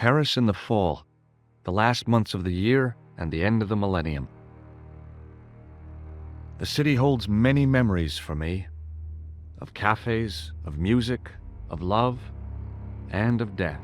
Paris in the fall, the last months of the year and the end of the millennium. The city holds many memories for me, of cafes, of music, of love, and of death.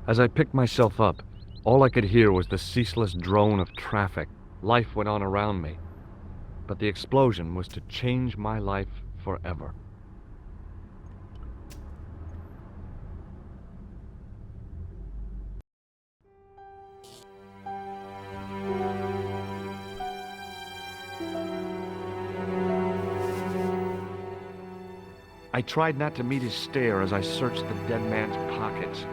As I picked myself up, all I could hear was the ceaseless drone of traffic. Life went on around me. But the explosion was to change my life forever. I tried not to meet his stare as I searched the dead man's pockets.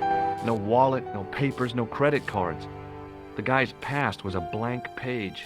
No wallet, no papers, no credit cards. The guy's past was a blank page.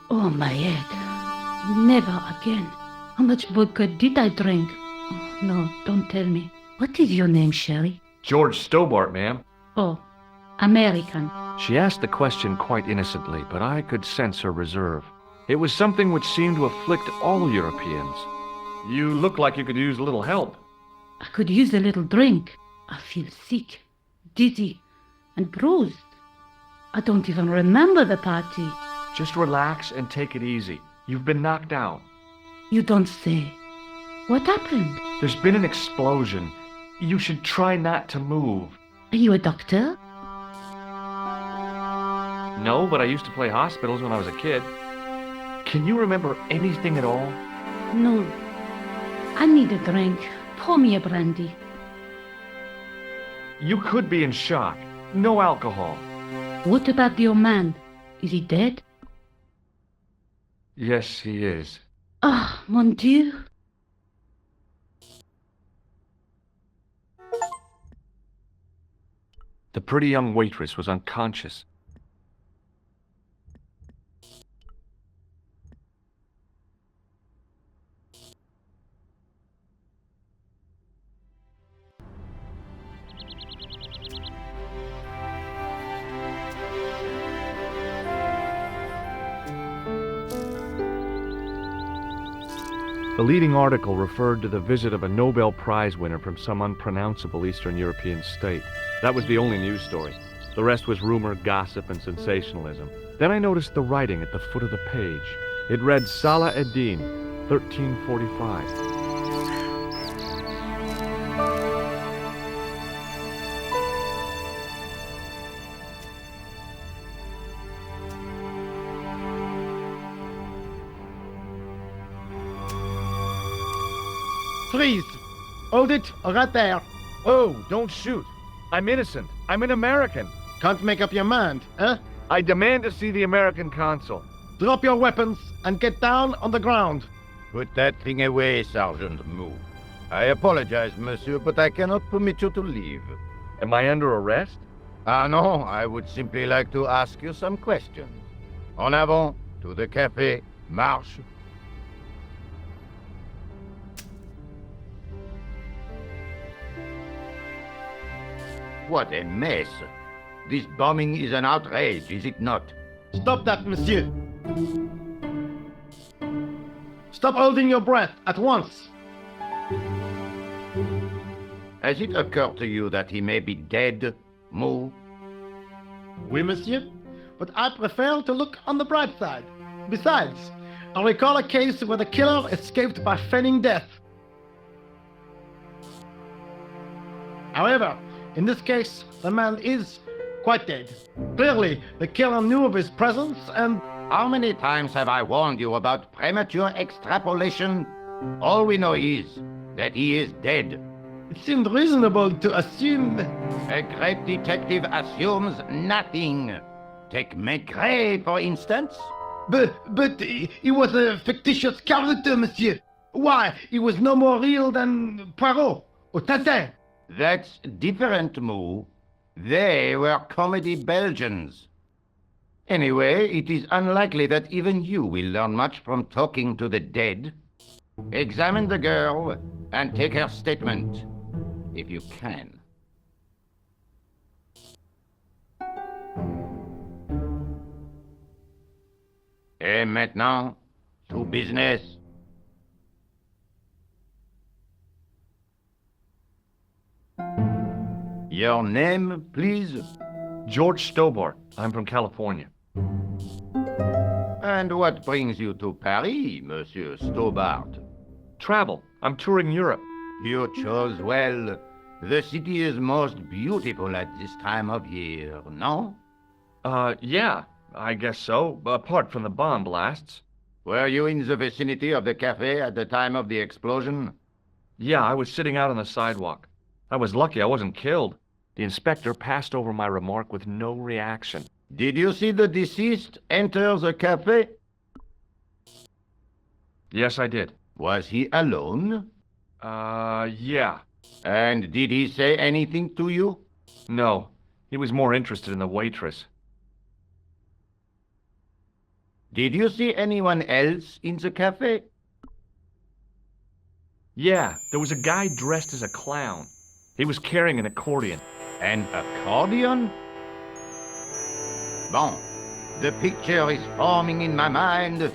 Oh, my head. Never again. How much vodka did I drink? Oh, no, don't tell me. What is your name, Sherry? George Stobart, ma'am. Oh, American. She asked the question quite innocently, but I could sense her reserve. It was something which seemed to afflict all Europeans. You look like you could use a little help. I could use a little drink. I feel sick, dizzy, and bruised. I don't even remember the party. Just relax and take it easy. You've been knocked out. You don't say. What happened? There's been an explosion. You should try not to move. Are you a doctor? No, but I used to play hospitals when I was a kid. Can you remember anything at all? No. I need a drink. Pour me a brandy. You could be in shock. No alcohol. What about your man? Is he dead? Yes, he is. Ah, mon Dieu. The pretty young waitress was unconscious. The leading article referred to the visit of a Nobel Prize winner from some unpronounceable Eastern European state. That was the only news story. The rest was rumor, gossip, and sensationalism. Then I noticed the writing at the foot of the page. It read Salah ad-Din, 1345. Freeze! Hold it, right there. Oh, don't shoot. I'm innocent. I'm an American. Can't make up your mind, huh? I demand to see the American consul. Drop your weapons and get down on the ground. Put that thing away, Sergeant Mou. I apologize, monsieur, but I cannot permit you to leave. Am I under arrest? Ah, no, I would simply like to ask you some questions. En avant, to the café, marche. What a mess. This bombing is an outrage, is it not? Stop that, monsieur. Stop holding your breath at once. Has it occurred to you that he may be dead, Mou? Oui, monsieur, but I prefer to look on the bright side. Besides, I recall a case where the killer escaped by feigning death. However, in this case, the man is quite dead. Clearly, the killer knew of his presence and... How many times have I warned you about premature extrapolation? All we know is that he is dead. It seemed reasonable to assume... A great detective assumes nothing. Take Maigret, for instance. But he was a fictitious character, monsieur. Why, he was no more real than Poirot or Tintin. That's different, Mou. They were comedy Belgians. Anyway, it is unlikely that even you will learn much from talking to the dead. Examine the girl and take her statement, if you can. Et maintenant, to business. Your name, please? George Stobart. I'm from California. And what brings you to Paris, Monsieur Stobart? Travel. I'm touring Europe. You chose well. The city is most beautiful at this time of year, no? Yeah, I guess so, apart from the bomb blasts. Were you in the vicinity of the café at the time of the explosion? Yeah, I was sitting out on the sidewalk. I was lucky I wasn't killed. The inspector passed over my remark with no reaction. Did you see the deceased enter the café? Yes, I did. Was he alone? Yeah. And did he say anything to you? No, he was more interested in the waitress. Did you see anyone else in the café? Yeah, there was a guy dressed as a clown. He was carrying an accordion. An accordion? Bon, the picture is forming in my mind,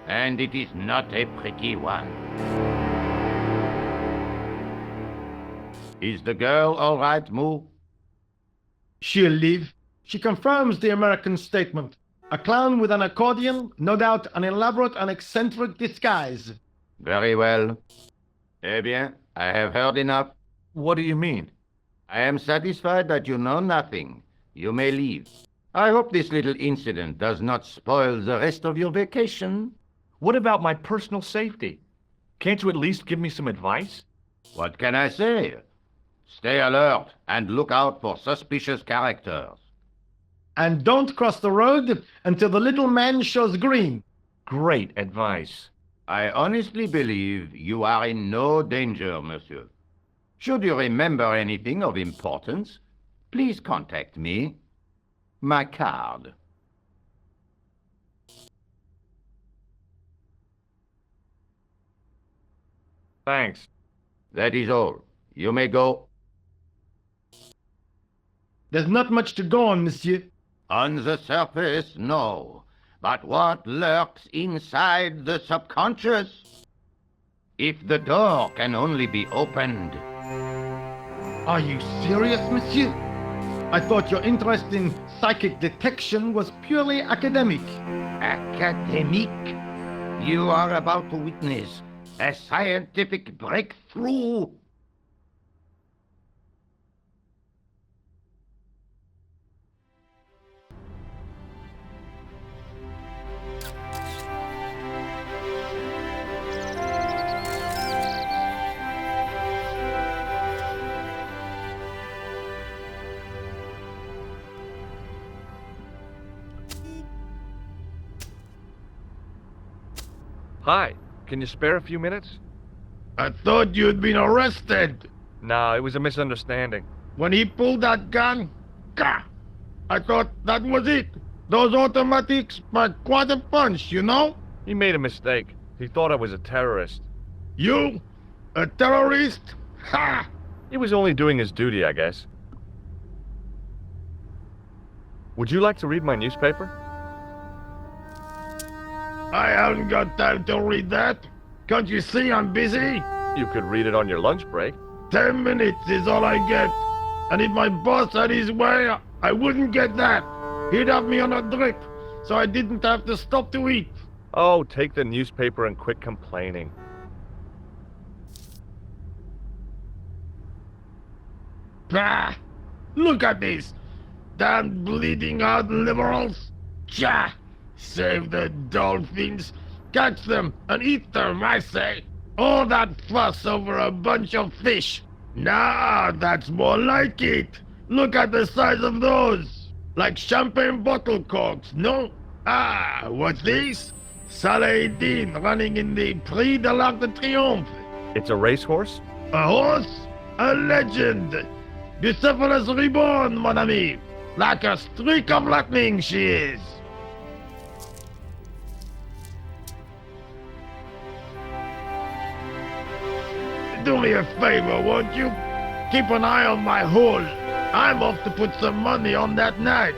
and it is not a pretty one. Is the girl all right, Mou? She'll live. She confirms the American statement. A clown with an accordion, no doubt an elaborate and eccentric disguise. Very well. Eh bien, I have heard enough. What do you mean? I am satisfied that you know nothing. You may leave. I hope this little incident does not spoil the rest of your vacation. What about my personal safety? Can't you at least give me some advice? What can I say? Stay alert and look out for suspicious characters. And don't cross the road until the little man shows green. Great advice. I honestly believe you are in no danger, monsieur. Should you remember anything of importance, please contact me. My card. Thanks. That is all. You may go. There's not much to go on, monsieur. On the surface, no. But what lurks inside the subconscious? if the door can only be opened. Are you serious, monsieur? I thought your interest in psychic detection was purely academic. Academic? You are about to witness a scientific breakthrough. Hi, can you spare a few minutes? I thought you'd been arrested. No, it was a misunderstanding. When he pulled that gun, gah, I thought that was it. Those automatics pack quite a punch, you know? He made a mistake. He thought I was a terrorist. You? A terrorist? Ha! He was only doing his duty, I guess. Would you like to read my newspaper? I haven't got time to read that. Can't you see I'm busy? You could read it on your lunch break. 10 minutes is all I get. And if my boss had his way, I wouldn't get that. He'd have me on a drip, so I didn't have to stop to eat. Oh, take the newspaper and quit complaining. Bah! Look at this! Damn bleeding out liberals! Cha! Save the dolphins! Catch them and eat them, I say! All that fuss over a bunch of fish! Nah, that's more like it! Look at the size of those! Like champagne bottle corks, no? Ah, what's this? Saladin running in the Prix de l'Arc de Triomphe! It's a racehorse? A horse? A legend! Bucephalus reborn, mon ami! Like a streak of lightning she is! Do me a favor, won't you? Keep an eye on my hole. I'm off to put some money on that nag.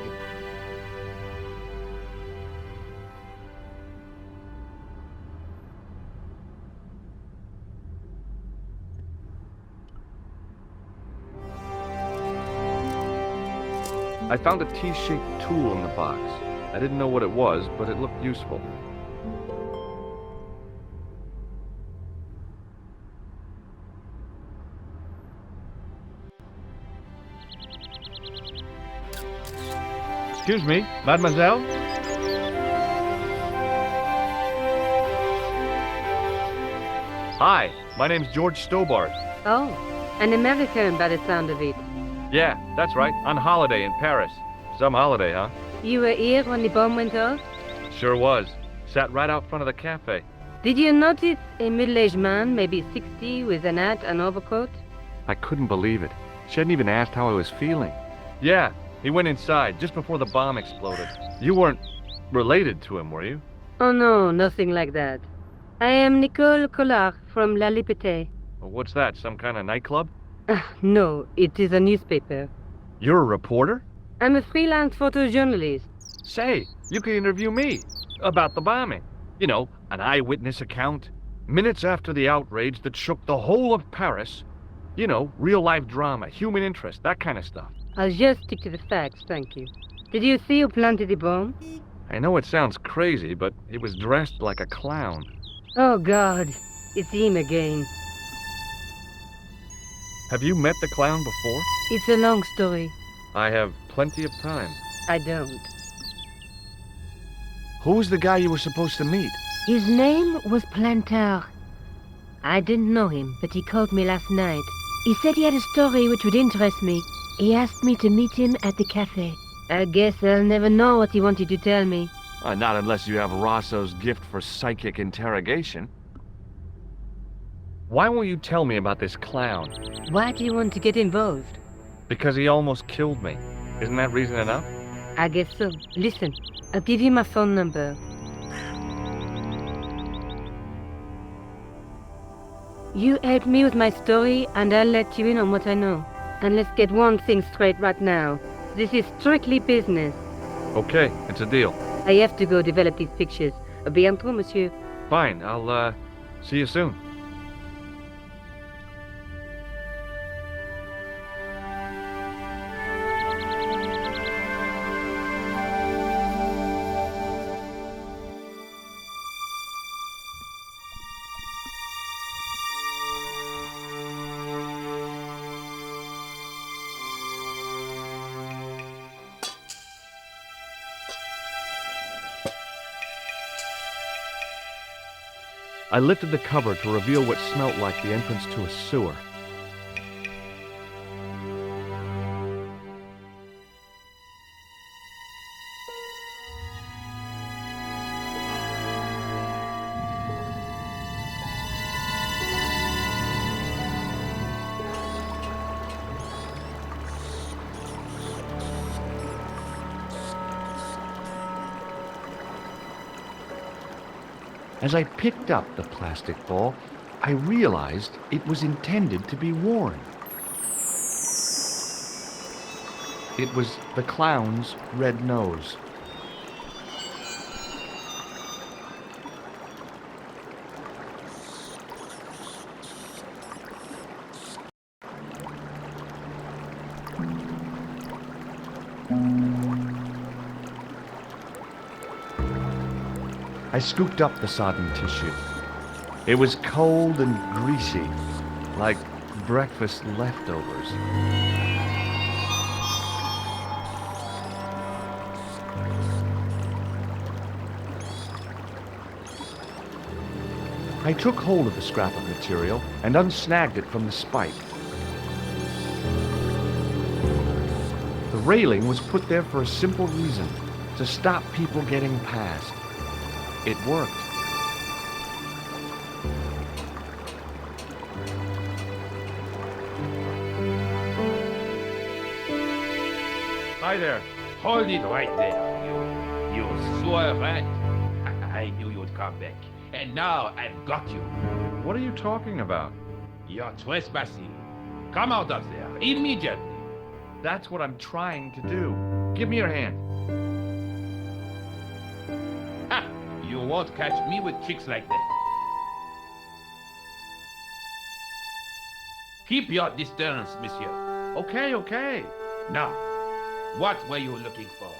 I found a T-shaped tool in the box. I didn't know what it was, but it looked useful. Excuse me, mademoiselle? Hi, my name's George Stobart. Oh, an American by the sound of it. Yeah, that's right, on holiday in Paris. Some holiday, huh? You were here when the bomb went off? Sure was. Sat right out front of the cafe. Did you notice a middle-aged man, maybe 60, with an hat and overcoat? I couldn't believe it. She hadn't even asked how I was feeling. Yeah, he went inside just before the bomb exploded. You weren't related to him, were you? Oh no, nothing like that. I am Nicole Collard from La Liberté. Well, what's that, some kind of nightclub? No, it is a newspaper. You're a reporter? I'm a freelance photojournalist. Say, you could interview me about the bombing. You know, an eyewitness account. Minutes after the outrage that shook the whole of Paris. You know, real-life drama, human interest, that kind of stuff. I'll just stick to the facts, thank you. Did you see who planted the bomb? I know it sounds crazy, but he was dressed like a clown. Oh God, it's him again. Have you met the clown before? It's a long story. I have plenty of time. I don't. Who was the guy you were supposed to meet? His name was Planter. I didn't know him, but he called me last night. He said he had a story which would interest me. He asked me to meet him at the cafe. I guess I'll never know what he wanted to tell me. Not unless you have Rosso's gift for psychic interrogation. Why won't you tell me about this clown? Why do you want to get involved? Because he almost killed me. Isn't that reason enough? I guess so. Listen, I'll give you my phone number. You help me with my story, and I'll let you in on what I know. And let's get one thing straight right now. This is strictly business. Okay, it's a deal. I have to go develop these pictures. À bientôt, monsieur. Fine, I'll, see you soon. I lifted the cover to reveal what smelt like the entrance to a sewer. As I picked up the plastic ball, I realized it was intended to be worn. It was the clown's red nose. I scooped up the sodden tissue. It was cold and greasy, like breakfast leftovers. I took hold of the scrap of material and unsnagged it from the spike. The railing was put there for a simple reason, to stop people getting past. It worked. Hi there. Hold it right there, you sewer rat. I knew you'd come back. And now I've got you. What are you talking about? You're trespassing. Come out of there, immediately. That's what I'm trying to do. Give me your hand. Ha! You won't catch me with tricks like that. Keep your distance, monsieur. Okay, okay. Now, what were you looking for?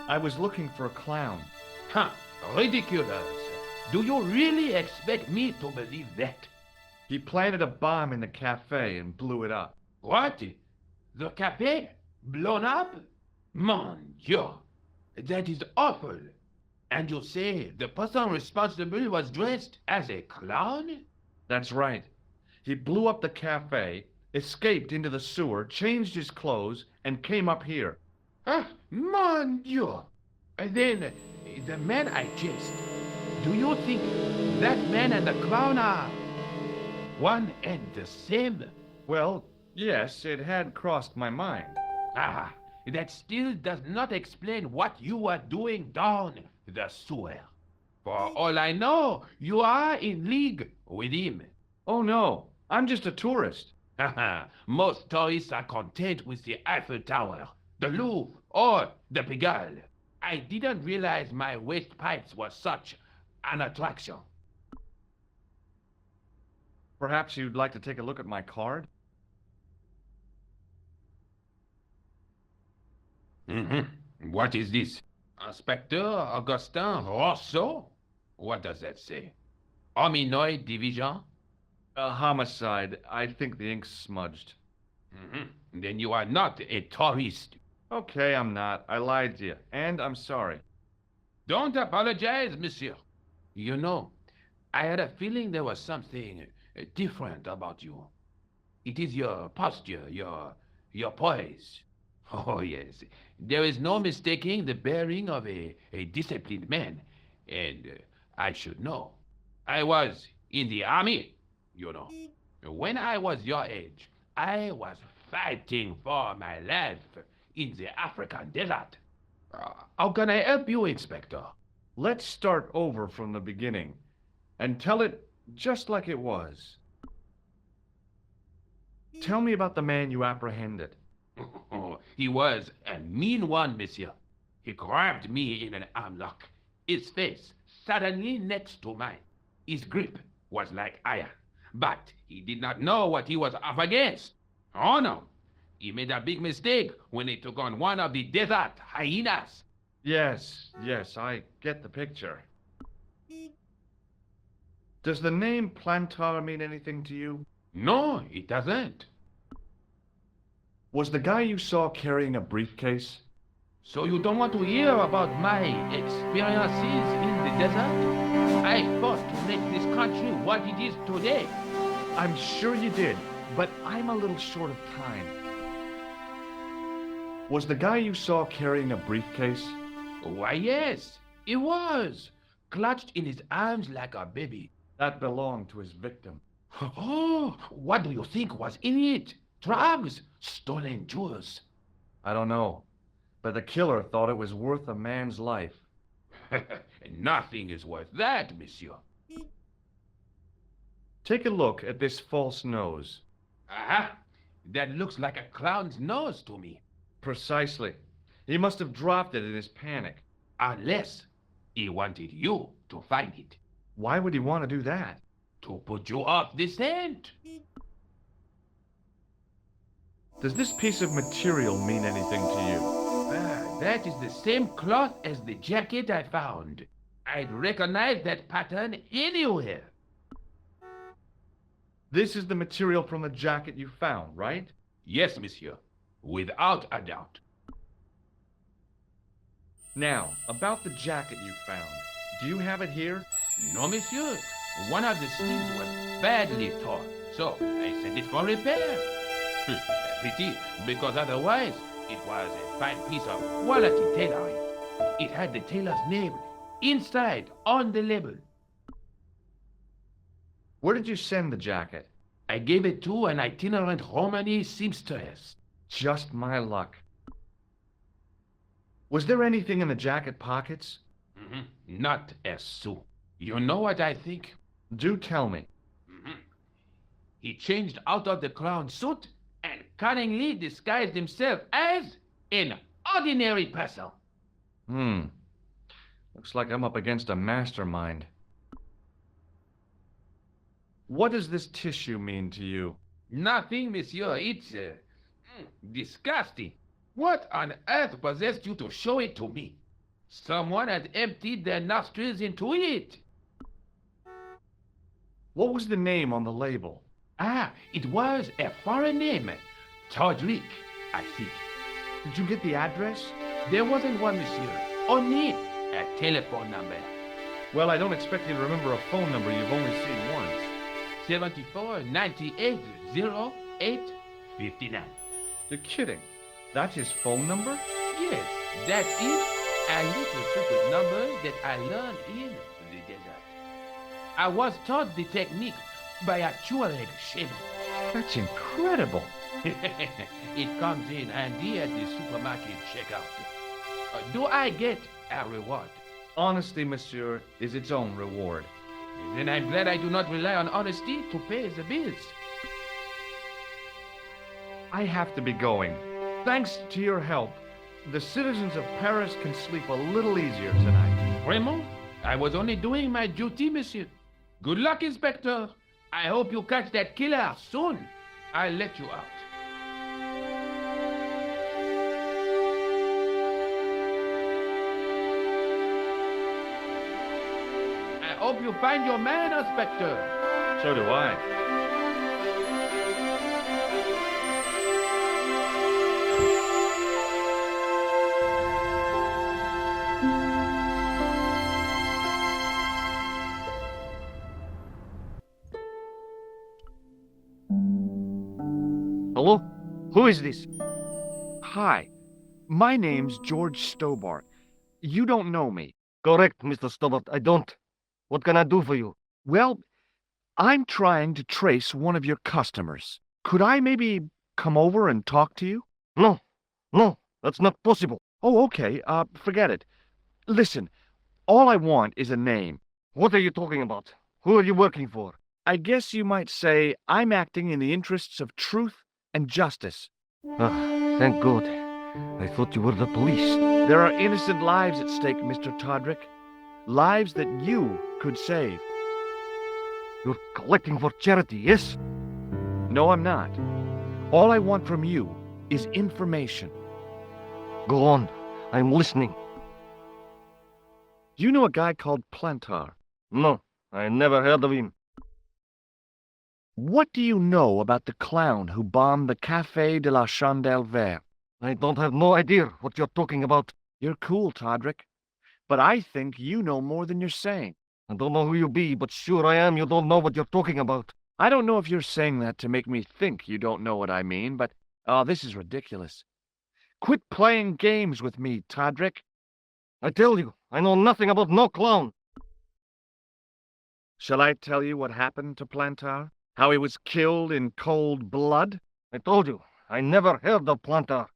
I was looking for a clown. Huh, ridiculous. Do you really expect me to believe that? He planted a bomb in the cafe and blew it up. What? The café? Blown up? Mon Dieu, that is awful. And you say the person responsible was dressed as a clown? That's right. He blew up the cafe, escaped into the sewer, changed his clothes, and came up here. Ah, mon Dieu. And then, the man I chased, do you think that man and the clown are one and the same? Well, yes, it had crossed my mind. Ah, that still does not explain what you were doing down the sewer. For all I know, you are in league with him. Oh no, I'm just a tourist. Haha, most tourists are content with the Eiffel Tower, the Louvre, or the Pigalle. I didn't realize my waste pipes were such an attraction. Perhaps you'd like to take a look at my card? What is this? Inspector Augustin Rousseau? What does that say? Hominoid Division? A homicide. I think the ink's smudged. Then you are not a tourist. Okay, I'm not. I lied to you, and I'm sorry. Don't apologize, monsieur. You know, I had a feeling there was something different about you. It is your posture, your poise. Oh, yes. There is no mistaking the bearing of a disciplined man. And I should know. I was in the army, you know. When I was your age, I was fighting for my life in the African desert. How can I help you, Inspector? Let's start over from the beginning and tell it just like it was. Tell me about the man you apprehended. He was a mean one, monsieur. He grabbed me in an armlock. His face suddenly next to mine. His grip was like iron, but he did not know what he was up against. Oh no, he made a big mistake when he took on one of the desert hyenas. Yes, I get the picture. Does the name Plantar mean anything to you? No, it doesn't. Was the guy you saw carrying a briefcase? So you don't want to hear about my experiences in the desert? I fought to make this country what it is today. I'm sure you did, but I'm a little short of time. Was the guy you saw carrying a briefcase? Why, yes, he was, clutched in his arms like a baby. That belonged to his victim. Oh, what do you think was in it? Drugs, stolen jewels. I don't know, but the killer thought it was worth a man's life. Nothing is worth that, monsieur. Take a look at this false nose. Aha! That looks like a clown's nose to me. Precisely. He must have dropped it in his panic. Unless he wanted you to find it. Why would he want to do that? To put you off the scent. Does this piece of material mean anything to you? That is the same cloth as the jacket I found. I'd recognize that pattern anywhere. This is the material from the jacket you found, right? Yes, monsieur. Without a doubt. Now, about the jacket you found. Do you have it here? No, monsieur. One of the sleeves was badly torn, so I sent it for repair. Pity, because otherwise it was a fine piece of quality tailoring. It had the tailor's name inside on the label. Where did you send the jacket? I gave it to an itinerant Romany seamstress. Just my luck. Was there anything in the jacket pockets? Not a sou. You know what I think? Do tell me. He changed out of the clown suit and cunningly disguised himself as an ordinary person. Looks like I'm up against a mastermind. What does this tissue mean to you? Nothing, monsieur. It's disgusting. What on earth possessed you to show it to me? Someone had emptied their nostrils into it. What was the name on the label? It was a foreign name. Todrick, I think. Did you get the address? There wasn't one, monsieur. Only a telephone number. Well, I don't expect you to remember a phone number you've only seen once. 74 98 08 59. You're kidding. That's his phone number? Yes, that is a little secret number that I learned in the desert. I was taught the technique by a Tuareg shaman. That's incredible. It comes in handy at the supermarket checkout. Do I get a reward? Honesty, monsieur, is its own reward. Then I'm glad I do not rely on honesty to pay the bills. I have to be going. Thanks to your help, the citizens of Paris can sleep a little easier tonight. Raymond, I was only doing my duty, monsieur. Good luck, Inspector. I hope you catch that killer soon. I'll let you out. I hope you find your man, Inspector. So do I. Hello? Who is this? Hi, my name's George Stobart. You don't know me. Correct, Mr. Stobart. I don't. What can I do for you? Well, I'm trying to trace one of your customers. Could I maybe come over and talk to you? No, that's not possible. Oh, okay. Forget it. Listen, all I want is a name. What are you talking about? Who are you working for? I guess you might say I'm acting in the interests of truth and justice. Thank God. I thought you were the police. There are innocent lives at stake, Mr. Todrick. Lives that you could save. You're collecting for charity, yes? No, I'm not. All I want from you is information. Go on. I'm listening. Do you know a guy called Plantar? No, I never heard of him. What do you know about the clown who bombed the Café de la Chandelle verte? I don't have no idea what you're talking about. You're cool, Todrick. but I think you know more than you're saying. I don't know who you be, but sure I am you don't know what you're talking about. I don't know if you're saying that to make me think you don't know what I mean, but, oh, this is ridiculous. Quit playing games with me, Todrick. I tell you, I know nothing about no clown. Shall I tell you what happened to Plantar? How he was killed in cold blood? I told you, I never heard of Plantar.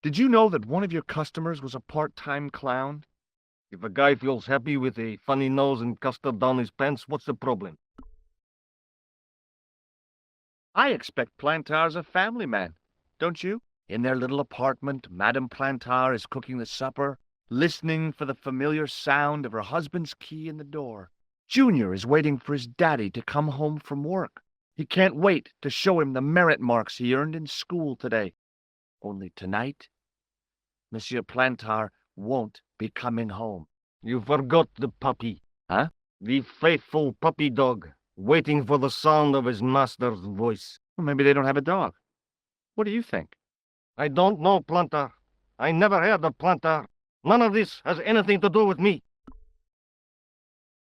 Did you know that one of your customers was a part-time clown? If a guy feels happy with a funny nose and custard down his pants, what's the problem? I expect Plantar's a family man, don't you? In their little apartment, Madame Plantar is cooking the supper, listening for the familiar sound of her husband's key in the door. Junior is waiting for his daddy to come home from work. He can't wait to show him the merit marks he earned in school today. Only tonight, Monsieur Plantar won't be coming home. You forgot the puppy. Huh? The faithful puppy dog, waiting for the sound of his master's voice. Well, maybe they don't have a dog. What do you think? I don't know, Plantar. I never heard of Plantar. None of this has anything to do with me.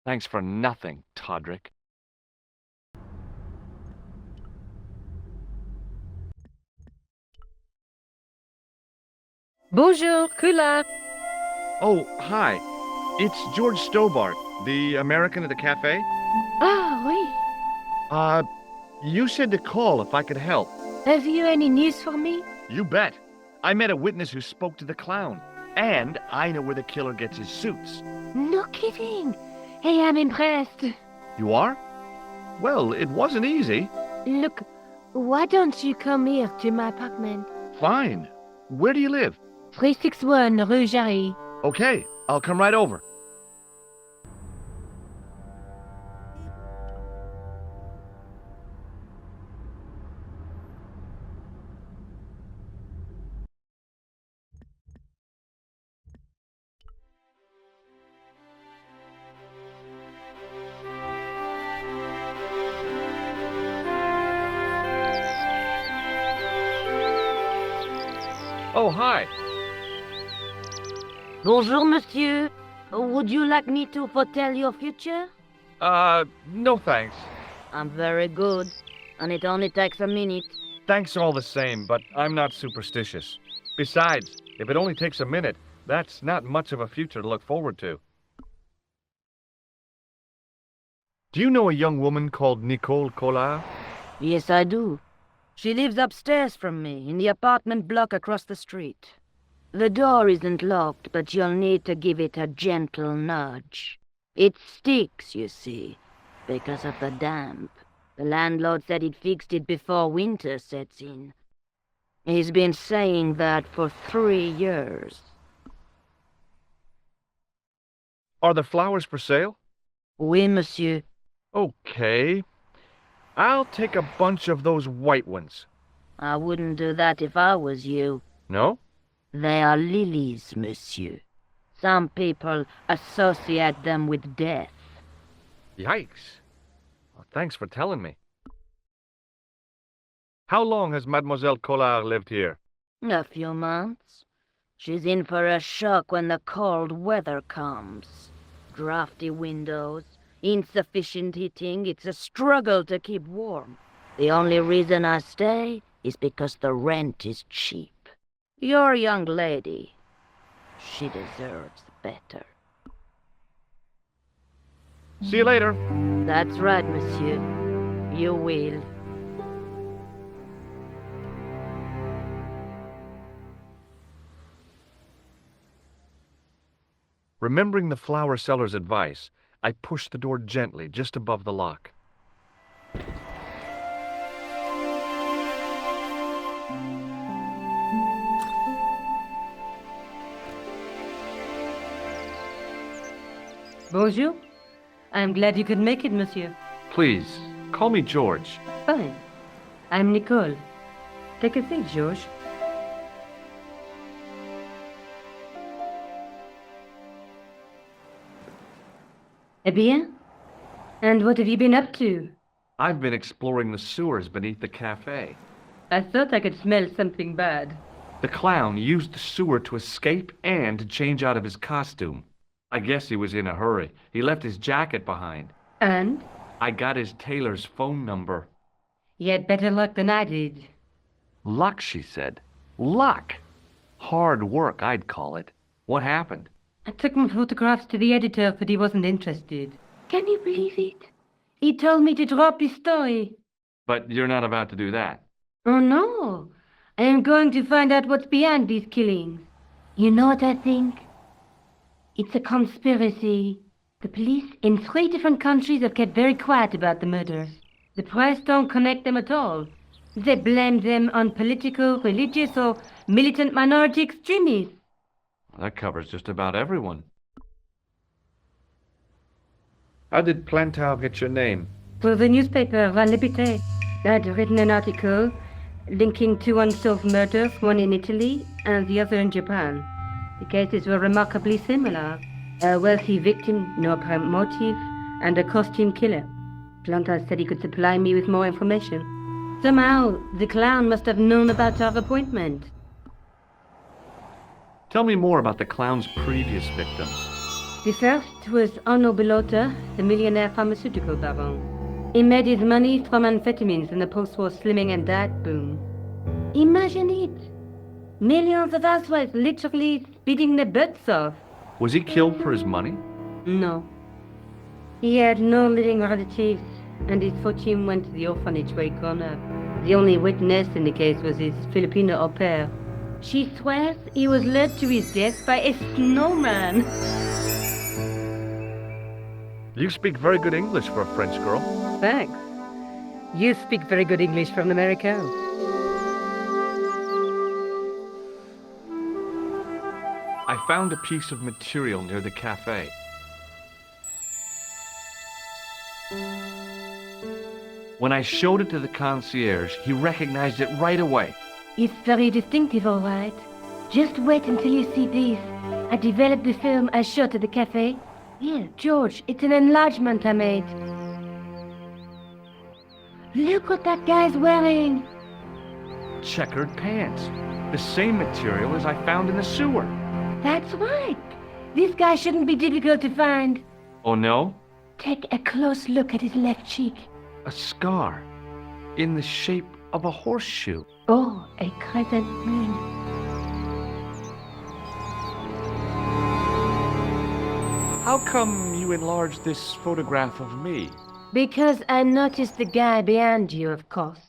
Thanks for nothing, Todrick. Bonjour, Kula. Oh, hi. It's George Stobart, the American at the cafe. Ah, oui. You said to call if I could help. Have you any news for me? You bet. I met a witness who spoke to the clown. And I know where the killer gets his suits. No kidding. Hey, I'm impressed. You are? Well, it wasn't easy. Look, why don't you come here to my apartment? Fine. Where do you live? 361 Rue Jarry. Okay, I'll come right over. Oh, hi. Bonjour, monsieur. Would you like me to foretell your future? No thanks. I'm very good, and it only takes a minute. Thanks all the same, but I'm not superstitious. Besides, if it only takes a minute, that's not much of a future to look forward to. Do you know a young woman called Nicole Collard? Yes, I do. She lives upstairs from me, in the apartment block across the street. The door isn't locked, but you'll need to give it a gentle nudge. It sticks, you see, because of the damp. The landlord said he'd fixed it before winter sets in. He's been saying that for 3 years. Are the flowers for sale? Oui, monsieur. Okay. I'll take a bunch of those white ones. I wouldn't do that if I was you. No? They are lilies, monsieur. Some people associate them with death. Yikes. Well, thanks for telling me. How long has Mademoiselle Collard lived here? A few months. She's in for a shock when the cold weather comes. Drafty windows, insufficient heating. It's a struggle to keep warm. The only reason I stay is because the rent is cheap. You're a young lady. She deserves better. See you later. That's right, monsieur. You will. Remembering the flower seller's advice, I pushed the door gently just above the lock. Bonjour. I'm glad you could make it, monsieur. Please, call me George. Fine. I'm Nicole. Take a seat, George. Eh bien? And what have you been up to? I've been exploring the sewers beneath the cafe. I thought I could smell something bad. The clown used the sewer to escape and to change out of his costume. I guess he was in a hurry. He left his jacket behind. And? I got his tailor's phone number. You had better luck than I did. Luck, she said. Luck! Hard work, I'd call it. What happened? I took my photographs to the editor, but he wasn't interested. Can you believe it? He told me to drop his story. But you're not about to do that. Oh, no. I am going to find out what's behind these killings. You know what I think? It's a conspiracy. The police in 3 different countries have kept very quiet about the murders. The press don't connect them at all. They blame them on political, religious, or militant minority extremists. That covers just about everyone. How did Plantar get your name? For the newspaper, La Liberté, I'd written an article linking 2 unsolved murders, one in Italy and the other in Japan. The cases were remarkably similar. A wealthy victim, no apparent motive, and a costume killer. Plantar said he could supply me with more information. Somehow, the clown must have known about our appointment. Tell me more about the clown's previous victims. The first was Arno Bellotta, the millionaire pharmaceutical baron. He made his money from amphetamines in the post-war slimming and diet boom. Imagine it! Millions of housewives literally speeding their butts off. Was he killed for his money? No. He had no living relatives, and his fortune went to the orphanage where he grew up. The only witness in the case was his Filipino au pair. She swears he was led to his death by a snowman. You speak very good English for a French girl. Thanks. You speak very good English from America. I found a piece of material near the cafe. When I showed it to the concierge, he recognized it right away. It's very distinctive, all right. Just wait until you see this. I developed the film I shot at the cafe. Here, George, it's an enlargement I made. Look what that guy's wearing. Checkered pants. The same material as I found in the sewer. That's right. This guy shouldn't be difficult to find. Oh, no? Take a close look at his left cheek. A scar. In the shape of a horseshoe. Oh, a crescent moon. How come you enlarged this photograph of me? Because I noticed the guy behind you, of course.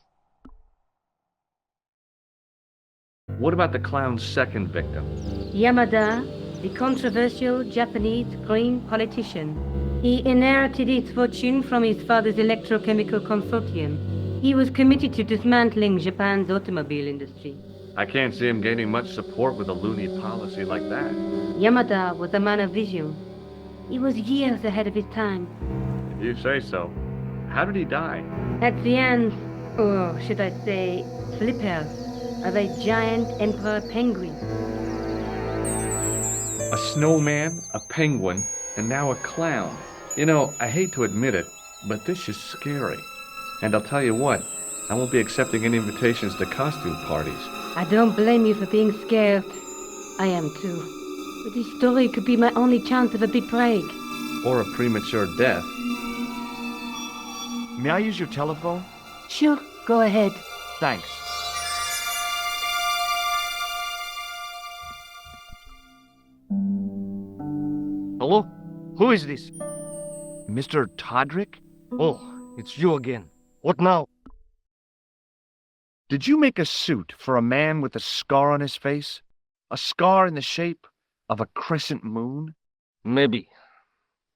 What about the clown's second victim? Yamada, the controversial Japanese green politician. He inherited his fortune from his father's electrochemical consortium. He was committed to dismantling Japan's automobile industry. I can't see him gaining much support with a loony policy like that. Yamada was a man of vision. He was years ahead of his time. If you say so. How did he die? At the hands, or should I say, flippers, of a giant emperor penguin. A snowman, a penguin, and now a clown. You know, I hate to admit it, but this is scary. And I'll tell you what, I won't be accepting any invitations to costume parties. I don't blame you for being scared. I am too. But this story could be my only chance of a big break. Or a premature death. May I use your telephone? Sure, go ahead. Thanks. Hello? Who is this? Mr. Todrick? Oh, it's you again. What now? Did you make a suit for a man with a scar on his face? A scar in the shape of a crescent moon? Maybe.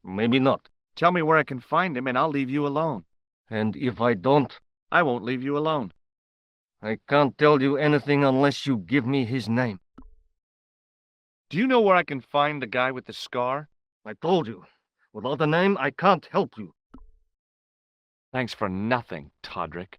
Maybe not. Tell me where I can find him and I'll leave you alone. And if I don't, I won't leave you alone. I can't tell you anything unless you give me his name. Do you know where I can find the guy with the scar? I told you. Without a name, I can't help you. Thanks for nothing, Todrick.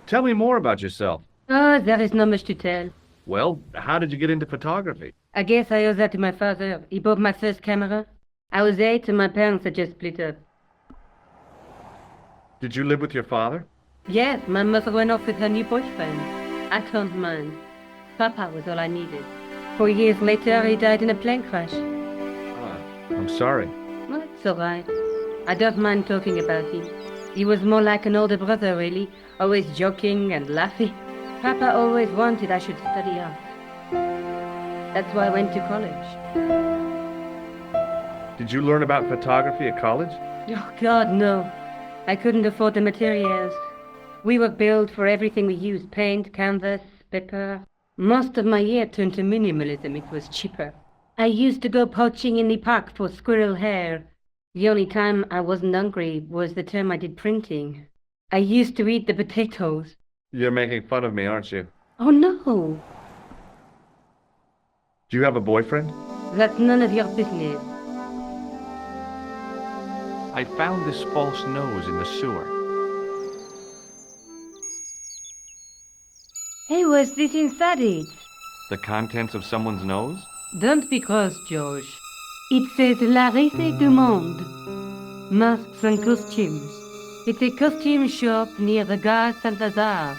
Tell me more about yourself. Oh, there is not much to tell. Well, how did you get into photography? I guess I owe that to my father. He bought my first camera. I was 8 and my parents had just split up. Did you live with your father? Yes, my mother went off with her new boyfriend. I don't mind. Papa was all I needed. 4 years later, he died in a plane crash. I'm sorry. Well, it's all right. I don't mind talking about him. He was more like an older brother, really, always joking and laughing. Papa always wanted I should study art. That's why I went to college. Did you learn about photography at college? Oh, God, no. I couldn't afford the materials. We were billed for everything we used, paint, canvas, paper. Most of my year turned to minimalism. It was cheaper. I used to go poaching in the park for squirrel hair. The only time I wasn't hungry was the term I did printing. I used to eat the potatoes. You're making fun of me, aren't you? Oh, no. Do you have a boyfriend? That's none of your business. I found this false nose in the sewer. Hey, what's this inside it? The contents of someone's nose? Don't be cross, George. It says La Risee du Monde. Masks and costumes. It's a costume shop near the Gare Saint-Lazare.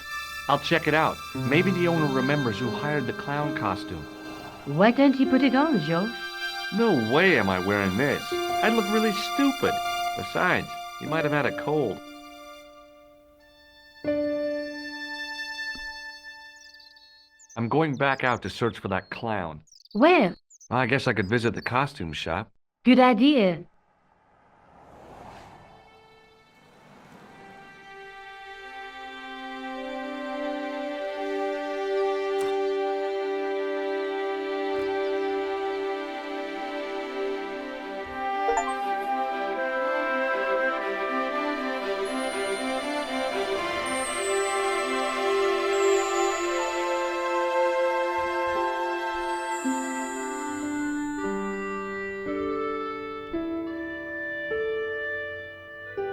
I'll check it out. Maybe the owner remembers who hired the clown costume. Why don't you put it on, George? No way am I wearing this. I'd look really stupid. Besides, he might have had a cold. I'm going back out to search for that clown. Where? I guess I could visit the costume shop. Good idea.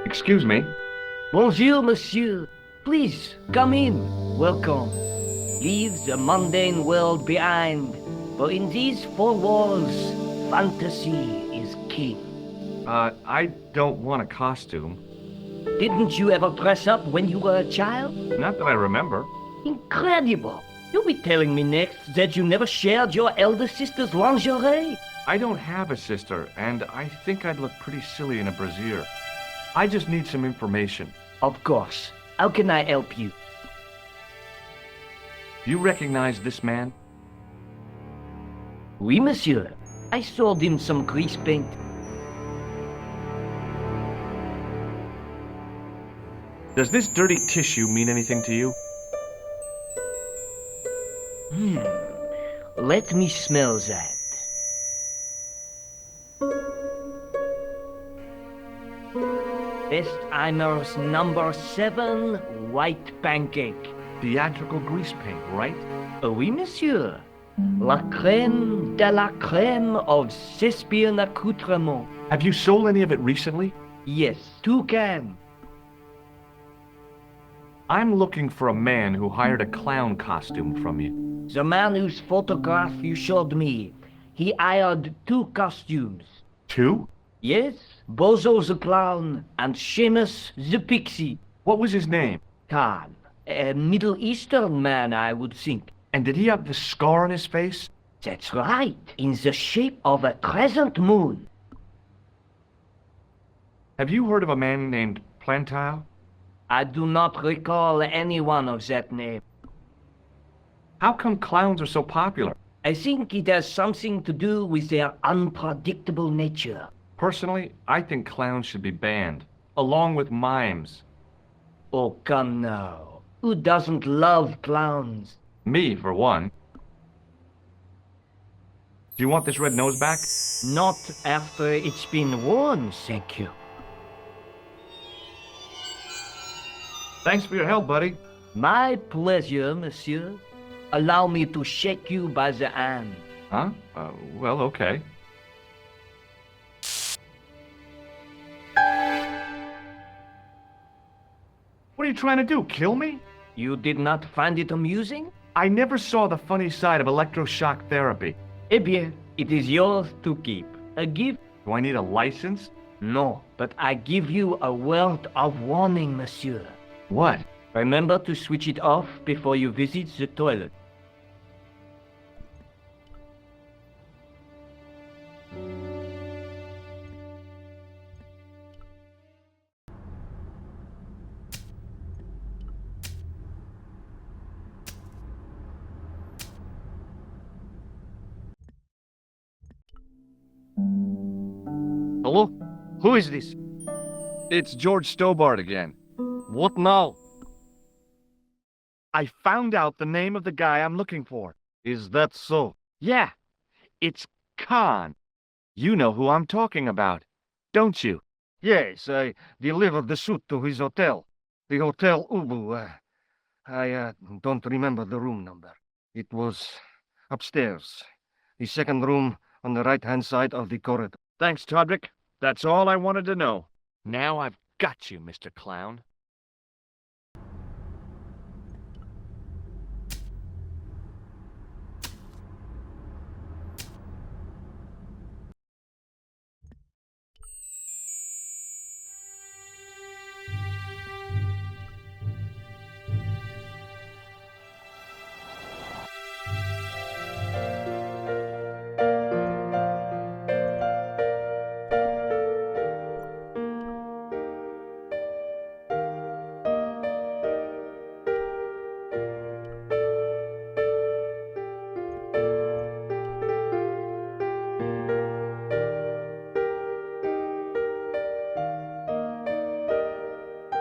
Excuse me. Bonjour, monsieur. Please, come in. Welcome. Leave the mundane world behind, for in these four walls, fantasy is king. I don't want a costume. Didn't you ever dress up when you were a child? Not that I remember. Incredible. You'll be telling me next that you never shared your elder sister's lingerie. I don't have a sister, and I think I'd look pretty silly in a brassiere. I just need some information. Of course. How can I help you? You recognize this man? Oui, monsieur. I sold him some grease paint. Does this dirty tissue mean anything to you? Let me smell that. Bestheimer's number 7 white pancake. Theatrical grease paint, right? Oui, monsieur. La crème de la crème of Shakespeare accoutrement. Have you sold any of it recently? Yes, 2 cans. I'm looking for a man who hired a clown costume from you. The man whose photograph you showed me, he hired 2 costumes. 2? Yes, Bozo the clown and Seamus the pixie. What was his name? Khan, a Middle Eastern man, I would think. And did he have the scar on his face? That's right, in the shape of a crescent moon. Have you heard of a man named Plantile? I do not recall anyone of that name. How come clowns are so popular? I think it has something to do with their unpredictable nature. Personally, I think clowns should be banned, along with mimes. Oh, come now. Who doesn't love clowns? Me, for one. Do you want this red nose back? Not after it's been worn, thank you. Thanks for your help, buddy. My pleasure, monsieur. Allow me to shake you by the hand. Huh? Well, okay. What are you trying to do, kill me? You did not find it amusing? I never saw the funny side of electroshock therapy. Eh bien, it is yours to keep. A gift? Do I need a license? No, but I give you a word of warning, monsieur. What? Remember to switch it off before you visit the toilet. Hello? Who is this? It's George Stobart again. What now? I found out the name of the guy I'm looking for. Is that so? Yeah, it's Khan. You know who I'm talking about, don't you? Yes, I delivered the suit to his hotel. The Hôtel Ubu. I don't remember the room number. It was upstairs. The second room on the right-hand side of the corridor. Thanks, Todrick. That's all I wanted to know. Now I've got you, Mr. Clown.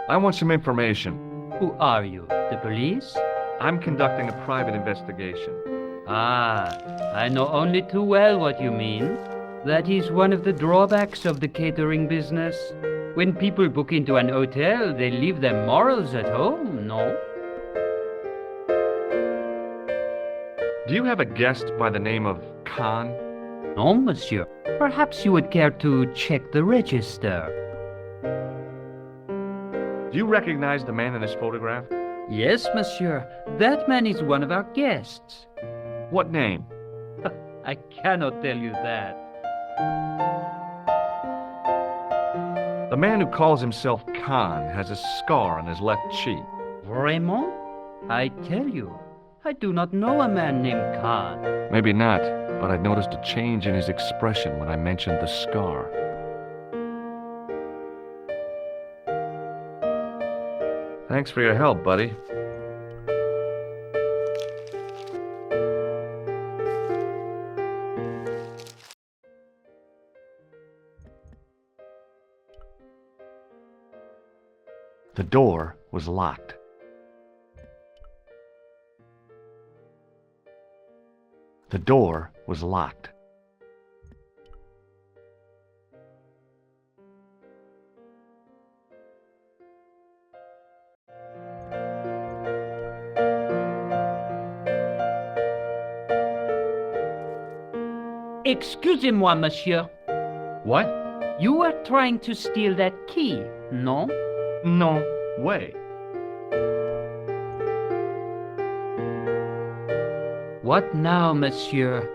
I want some information. Who are you? The police? I'm conducting a private investigation. Ah, I know only too well what you mean. That is one of the drawbacks of the catering business. When people book into an hotel, they leave their morals at home, no? Do you have a guest by the name of Khan? No, monsieur. Perhaps you would care to check the register. Do you recognize the man in this photograph? Yes, monsieur. That man is one of our guests. What name? I cannot tell you that. The man who calls himself Khan has a scar on his left cheek. Vraiment? I tell you, I do not know a man named Khan. Maybe not, but I noticed a change in his expression when I mentioned the scar. Thanks for your help, buddy. The door was locked. The door was locked. Excusez-moi, monsieur. What? You are trying to steal that key, no? No way. What now, monsieur?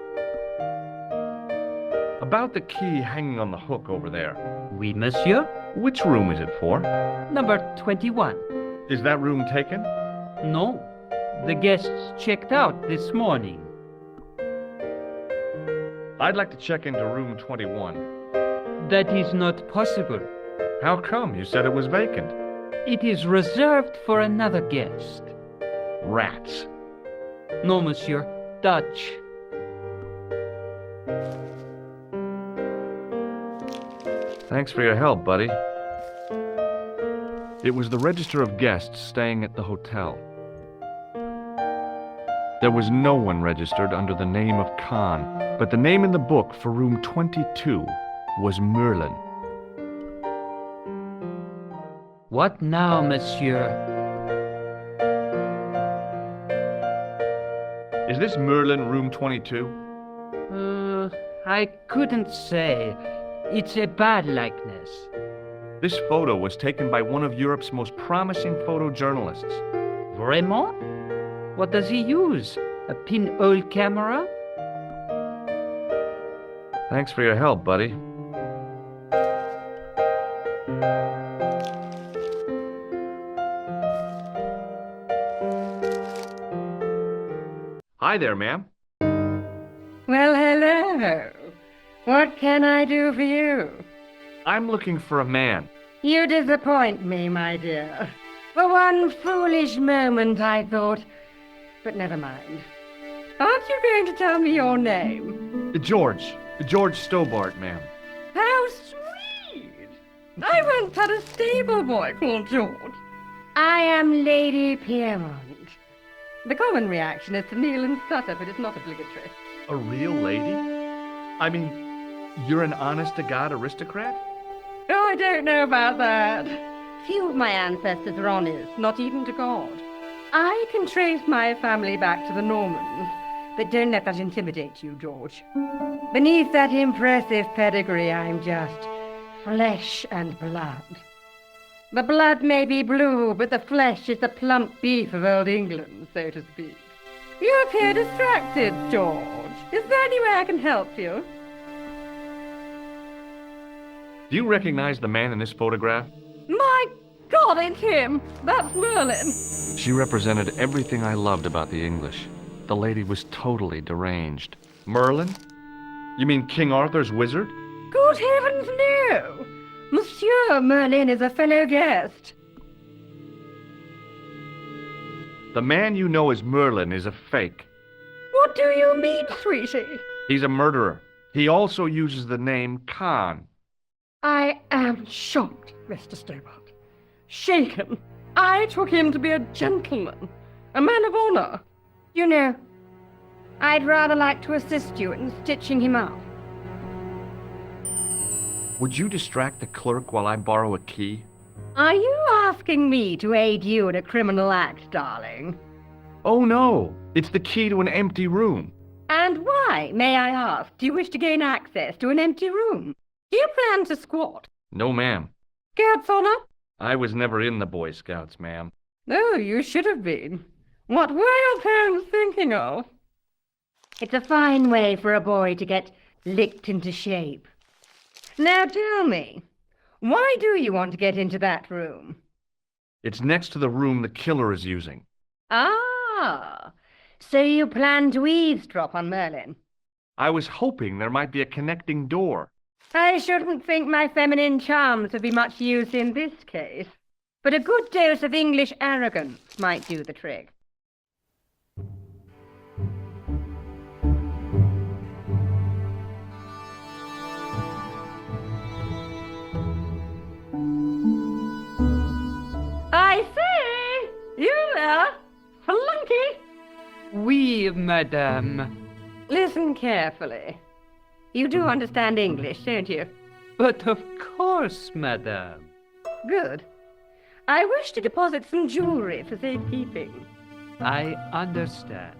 About the key hanging on the hook over there. Oui, monsieur. Which room is it for? Number 21. Is that room taken? No. The guests checked out this morning. I'd like to check into room 21. That is not possible. How come? You said it was vacant. It is reserved for another guest. Rats. No, monsieur. Dutch. Thanks for your help, buddy. It was the register of guests staying at the hotel. There was no one registered under the name of Khan, but the name in the book for room 22 was Merlin. What now, monsieur? Is this Merlin room 22? I couldn't say. It's a bad likeness. This photo was taken by one of Europe's most promising photojournalists. Vraiment? What does he use? A pinhole camera? Thanks for your help, buddy. Hi there, ma'am. Well, hello. What can I do for you? I'm looking for a man. You disappoint me, my dear. For one foolish moment I thought... But never mind. Aren't you going to tell me your name? George. George Stobart, ma'am. How sweet! I once had a stable boy called George. I am Lady Piermont. The common reaction is to kneel and stutter, but it's not obligatory. A real lady? I mean, you're an honest-to-God aristocrat? Oh, I don't know about that. Few of my ancestors are honest, not even to God. I can trace my family back to the Normans, but don't let that intimidate you, George. Beneath that impressive pedigree, I'm just flesh and blood. The blood may be blue, but the flesh is the plump beef of old England, so to speak. You appear distracted, George. Is there any way I can help you? Do you recognize the man in this photograph? My God, it's him! That's Merlin! She represented everything I loved about the English. The lady was totally deranged. Merlin? You mean King Arthur's wizard? Good heavens, no! Monsieur Merlin is a fellow guest. The man you know as Merlin is a fake. What do you mean, sweetie? He's a murderer. He also uses the name Khan. I am shocked, Mr. Stobart. Shaken. I took him to be a gentleman, a man of honor. You know, I'd rather like to assist you in stitching him up. Would you distract the clerk while I borrow a key? Are you asking me to aid you in a criminal act, darling? Oh no, it's the key to an empty room. And why, may I ask, do you wish to gain access to an empty room? Do you plan to squat? No, ma'am. Scout's honor? I was never in the Boy Scouts, ma'am. Oh, you should have been. What were your parents thinking of? It's a fine way for a boy to get licked into shape. Now tell me, why do you want to get into that room? It's next to the room the killer is using. Ah, so you plan to eavesdrop on Merlin? I was hoping there might be a connecting door. I shouldn't think my feminine charms would be much use in this case, but a good dose of English arrogance might do the trick. I say! You there? Flunky! Oui, madame. Listen carefully. You do understand English, don't you? But of course, madame. Good. I wish to deposit some jewelry for safekeeping. I understand.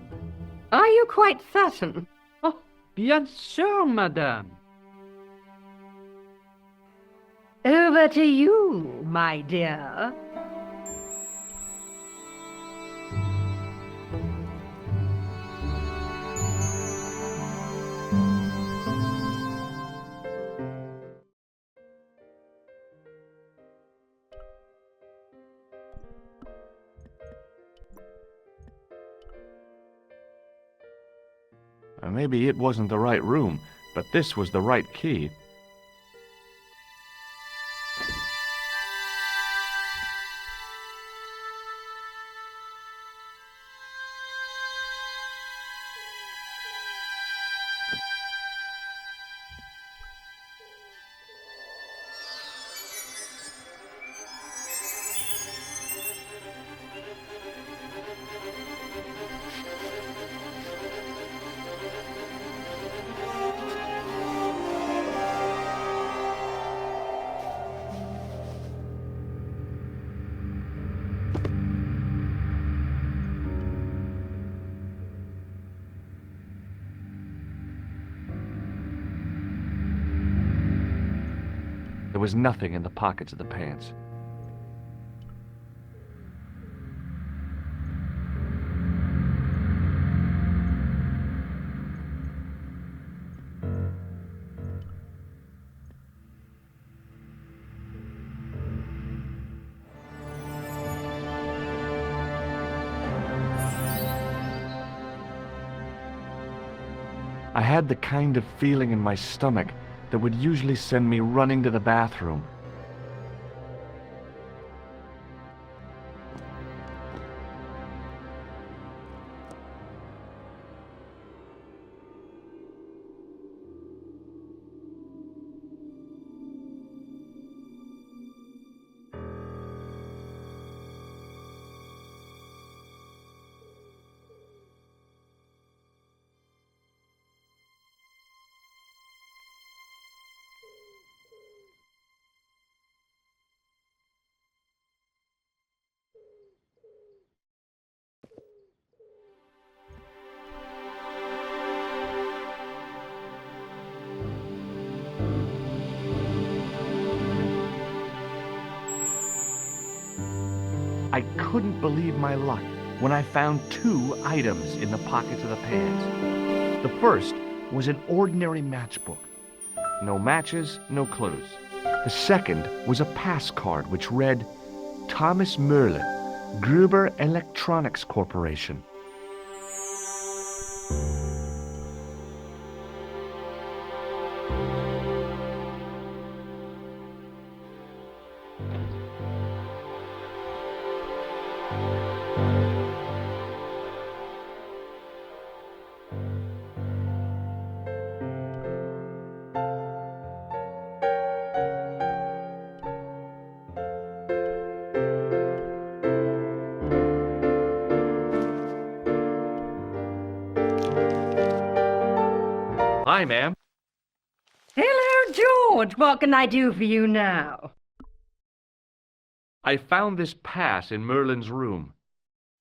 Are you quite certain? Oh, bien sûr, madame. Over to you, my dear. Maybe it wasn't the right room, but this was the right key. There was nothing in the pockets of the pants. I had the kind of feeling in my stomach that would usually send me running to the bathroom. I couldn't believe my luck when I found 2 items in the pockets of the pants. The first was an ordinary matchbook. No matches, no clues. The second was a pass card which read, Thomas Merlin, Gruber Electronics Corporation. Hi, ma'am. Hello, George. What can I do for you now? I found this pass in Merlin's room.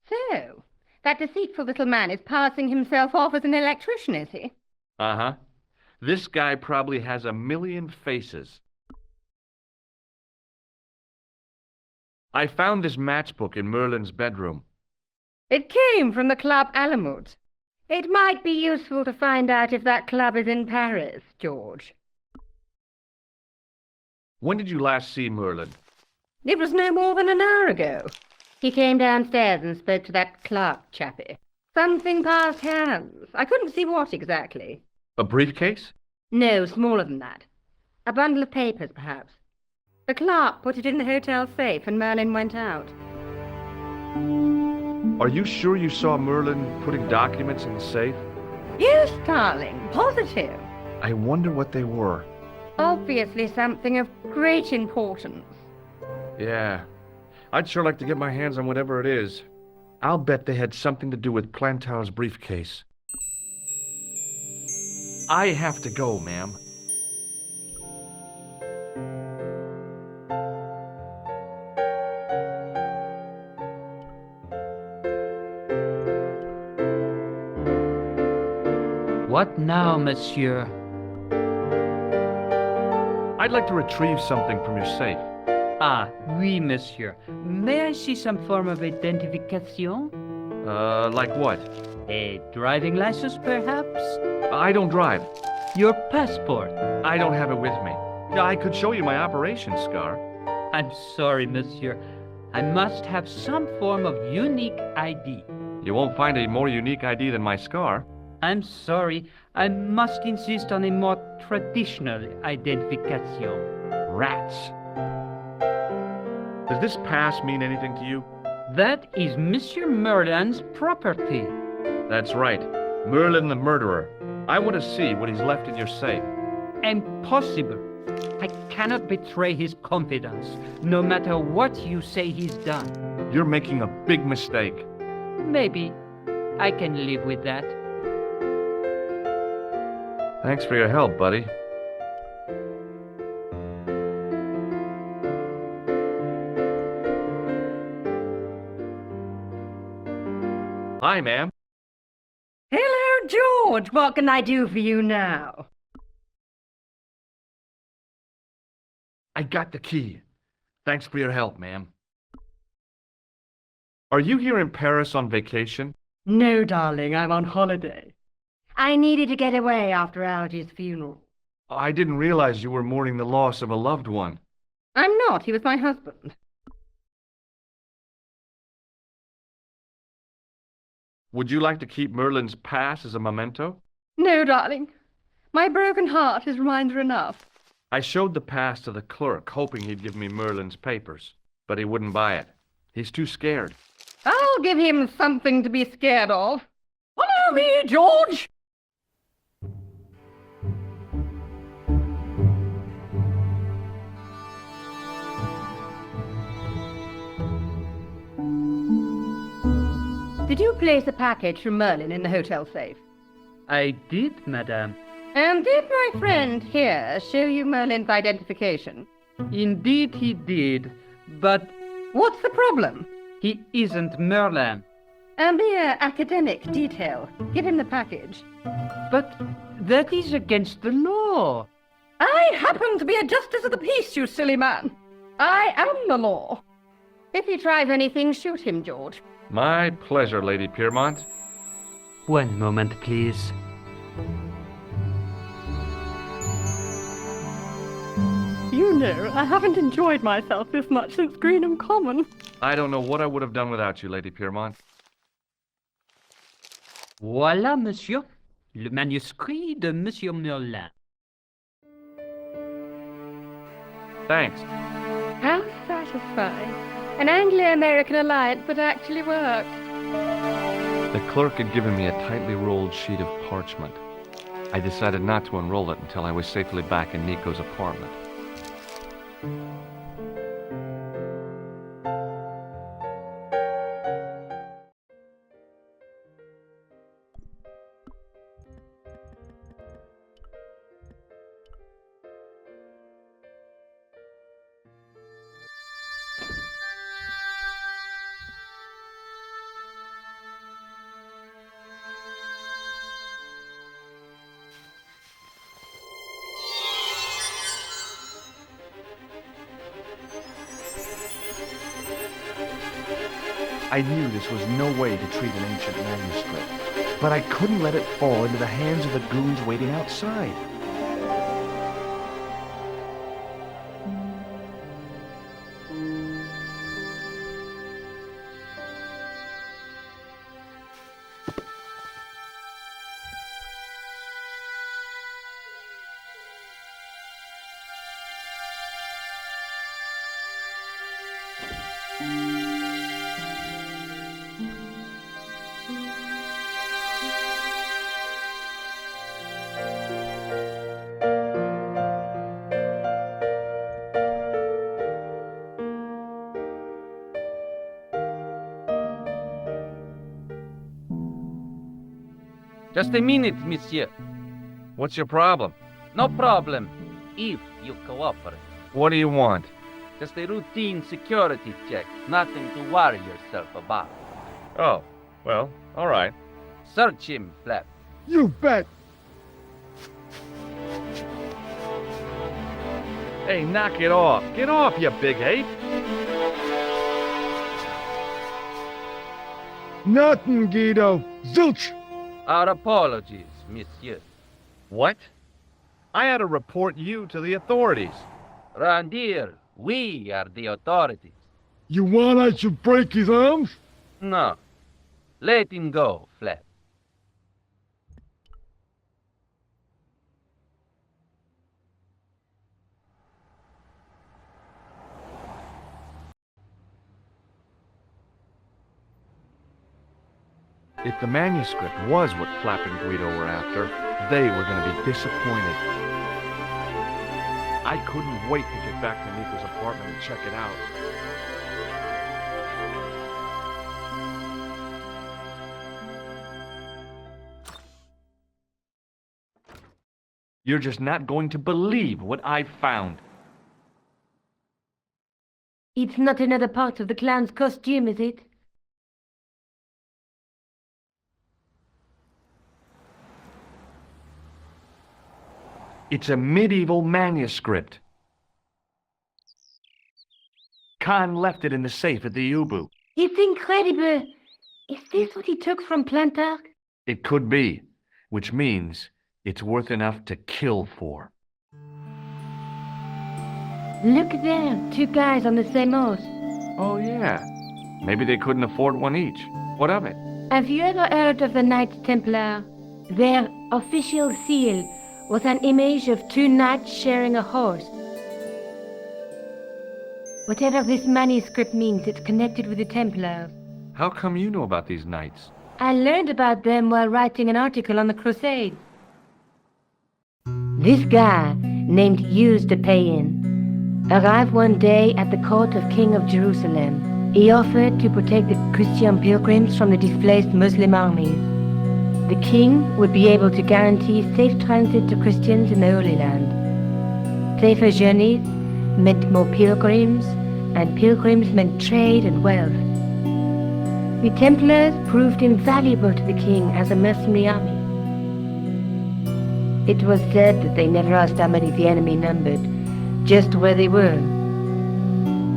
So, that deceitful little man is passing himself off as an electrician, is he? Uh-huh. This guy probably has a million faces. I found this matchbook in Merlin's bedroom. It came from the Club Alamut. It might be useful to find out if that club is in Paris, George. When did you last see Merlin? It was no more than an hour ago. He came downstairs and spoke to that clerk chappie. Something passed hands. I couldn't see what exactly. A briefcase? No, smaller than that. A bundle of papers, perhaps. The clerk put it in the hotel safe and Merlin went out. Are you sure you saw Merlin putting documents in the safe? Yes, darling, positive. I wonder what they were. Obviously something of great importance. Yeah. I'd sure like to get my hands on whatever it is. I'll bet they had something to do with Plantow's briefcase. I have to go, ma'am. What now, monsieur? I'd like to retrieve something from your safe. Ah, oui, monsieur. May I see some form of identification? Like what? A driving license, perhaps? I don't drive. Your passport? I don't have it with me. I could show you my operation scar. I'm sorry, monsieur. I must have some form of unique ID. You won't find a more unique ID than my scar. I'm sorry. I must insist on a more traditional identification. Rats. Does this pass mean anything to you? That is Monsieur Merlin's property. That's right. Merlin the murderer. I want to see what he's left in your safe. Impossible. I cannot betray his confidence, no matter what you say he's done. You're making a big mistake. Maybe. I can live with that. Thanks for your help, buddy. Hi, ma'am. Hello, George. What can I do for you now? I got the key. Thanks for your help, ma'am. Are you here in Paris on vacation? No, darling, I'm on holiday. I needed to get away after Algy's funeral. I didn't realize you were mourning the loss of a loved one. I'm not. He was my husband. Would you like to keep Merlin's pass as a memento? No, darling. My broken heart is reminder enough. I showed the pass to the clerk, hoping he'd give me Merlin's papers, but he wouldn't buy it. He's too scared. I'll give him something to be scared of. Follow me, George! Did you place a package from Merlin in the hotel safe? I did, madame. And did my friend here show you Merlin's identification? Indeed he did, but What's the problem? he isn't Merlin. A mere academic detail. Give him the package. But that is against the law. I happen to be a justice of the peace, you silly man. I am the law. If he tries anything, shoot him, George. My pleasure, Lady Piermont. One moment, please. You know, I haven't enjoyed myself this much since Greenham Common. I don't know what I would have done without you, Lady Piermont. Voilà, monsieur. Le manuscrit de Monsieur Merlin. Thanks. How satisfying. An Anglo-American alliance that actually worked. The clerk had given me a tightly rolled sheet of parchment. I decided not to unroll it until I was safely back in Nico's apartment. I knew this was no way to treat an ancient manuscript, but I couldn't let it fall into the hands of the goons waiting outside. Just a minute, monsieur. What's your problem? No problem, if you cooperate. What do you want? Just a routine security check. Nothing to worry yourself about. Oh, well, all right. Search him, Flap. You bet. Hey, knock it off. Get off, you big ape. Nothing, Guido. Zilch. Our apologies, monsieur. What? I had to report you to the authorities. Round here, we are the authorities. You want I should break his arms? No. Let him go, Flap. If the manuscript was what Flap and Guido were after, they were going to be disappointed. I couldn't wait to get back to Nico's apartment and check it out. You're just not going to believe what I found. It's not another part of the clown's costume, is it? It's a medieval manuscript. Khan left it in the safe at the Ubu. It's incredible. Is this what he took from Plantar? It could be, which means it's worth enough to kill for. Look there, two guys on the same horse. Oh, yeah. Maybe they couldn't afford one each. What of it? Have you ever heard of the Knights Templar? Their official seal was an image of two knights sharing a horse. Whatever this manuscript means, it's connected with the Templars. How come you know about these knights? I learned about them while writing an article on the Crusades. This guy, named Hughes the Pagan, arrived one day at the court of King of Jerusalem. He offered to protect the Christian pilgrims from the displaced Muslim armies. The king would be able to guarantee safe transit to Christians in the Holy Land. Safer journeys meant more pilgrims, and pilgrims meant trade and wealth. The Templars proved invaluable to the king as a mercenary army. It was said that they never asked how many the enemy numbered, just where they were.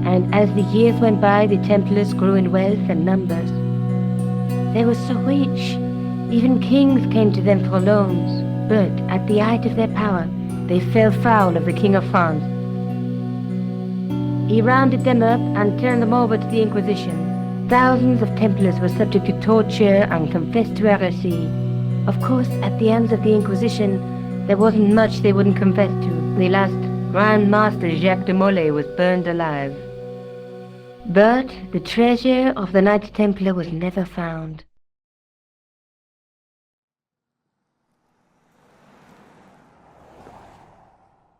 And as the years went by, the Templars grew in wealth and numbers. They were so rich, even kings came to them for loans. But at the height of their power, they fell foul of the King of France. He rounded them up and turned them over to the Inquisition. Thousands of Templars were subject to torture and confessed to heresy. Of course, at the hands of the Inquisition, there wasn't much they wouldn't confess to. The last Grand Master Jacques de Molay was burned alive. But the treasure of the Knights Templar was never found.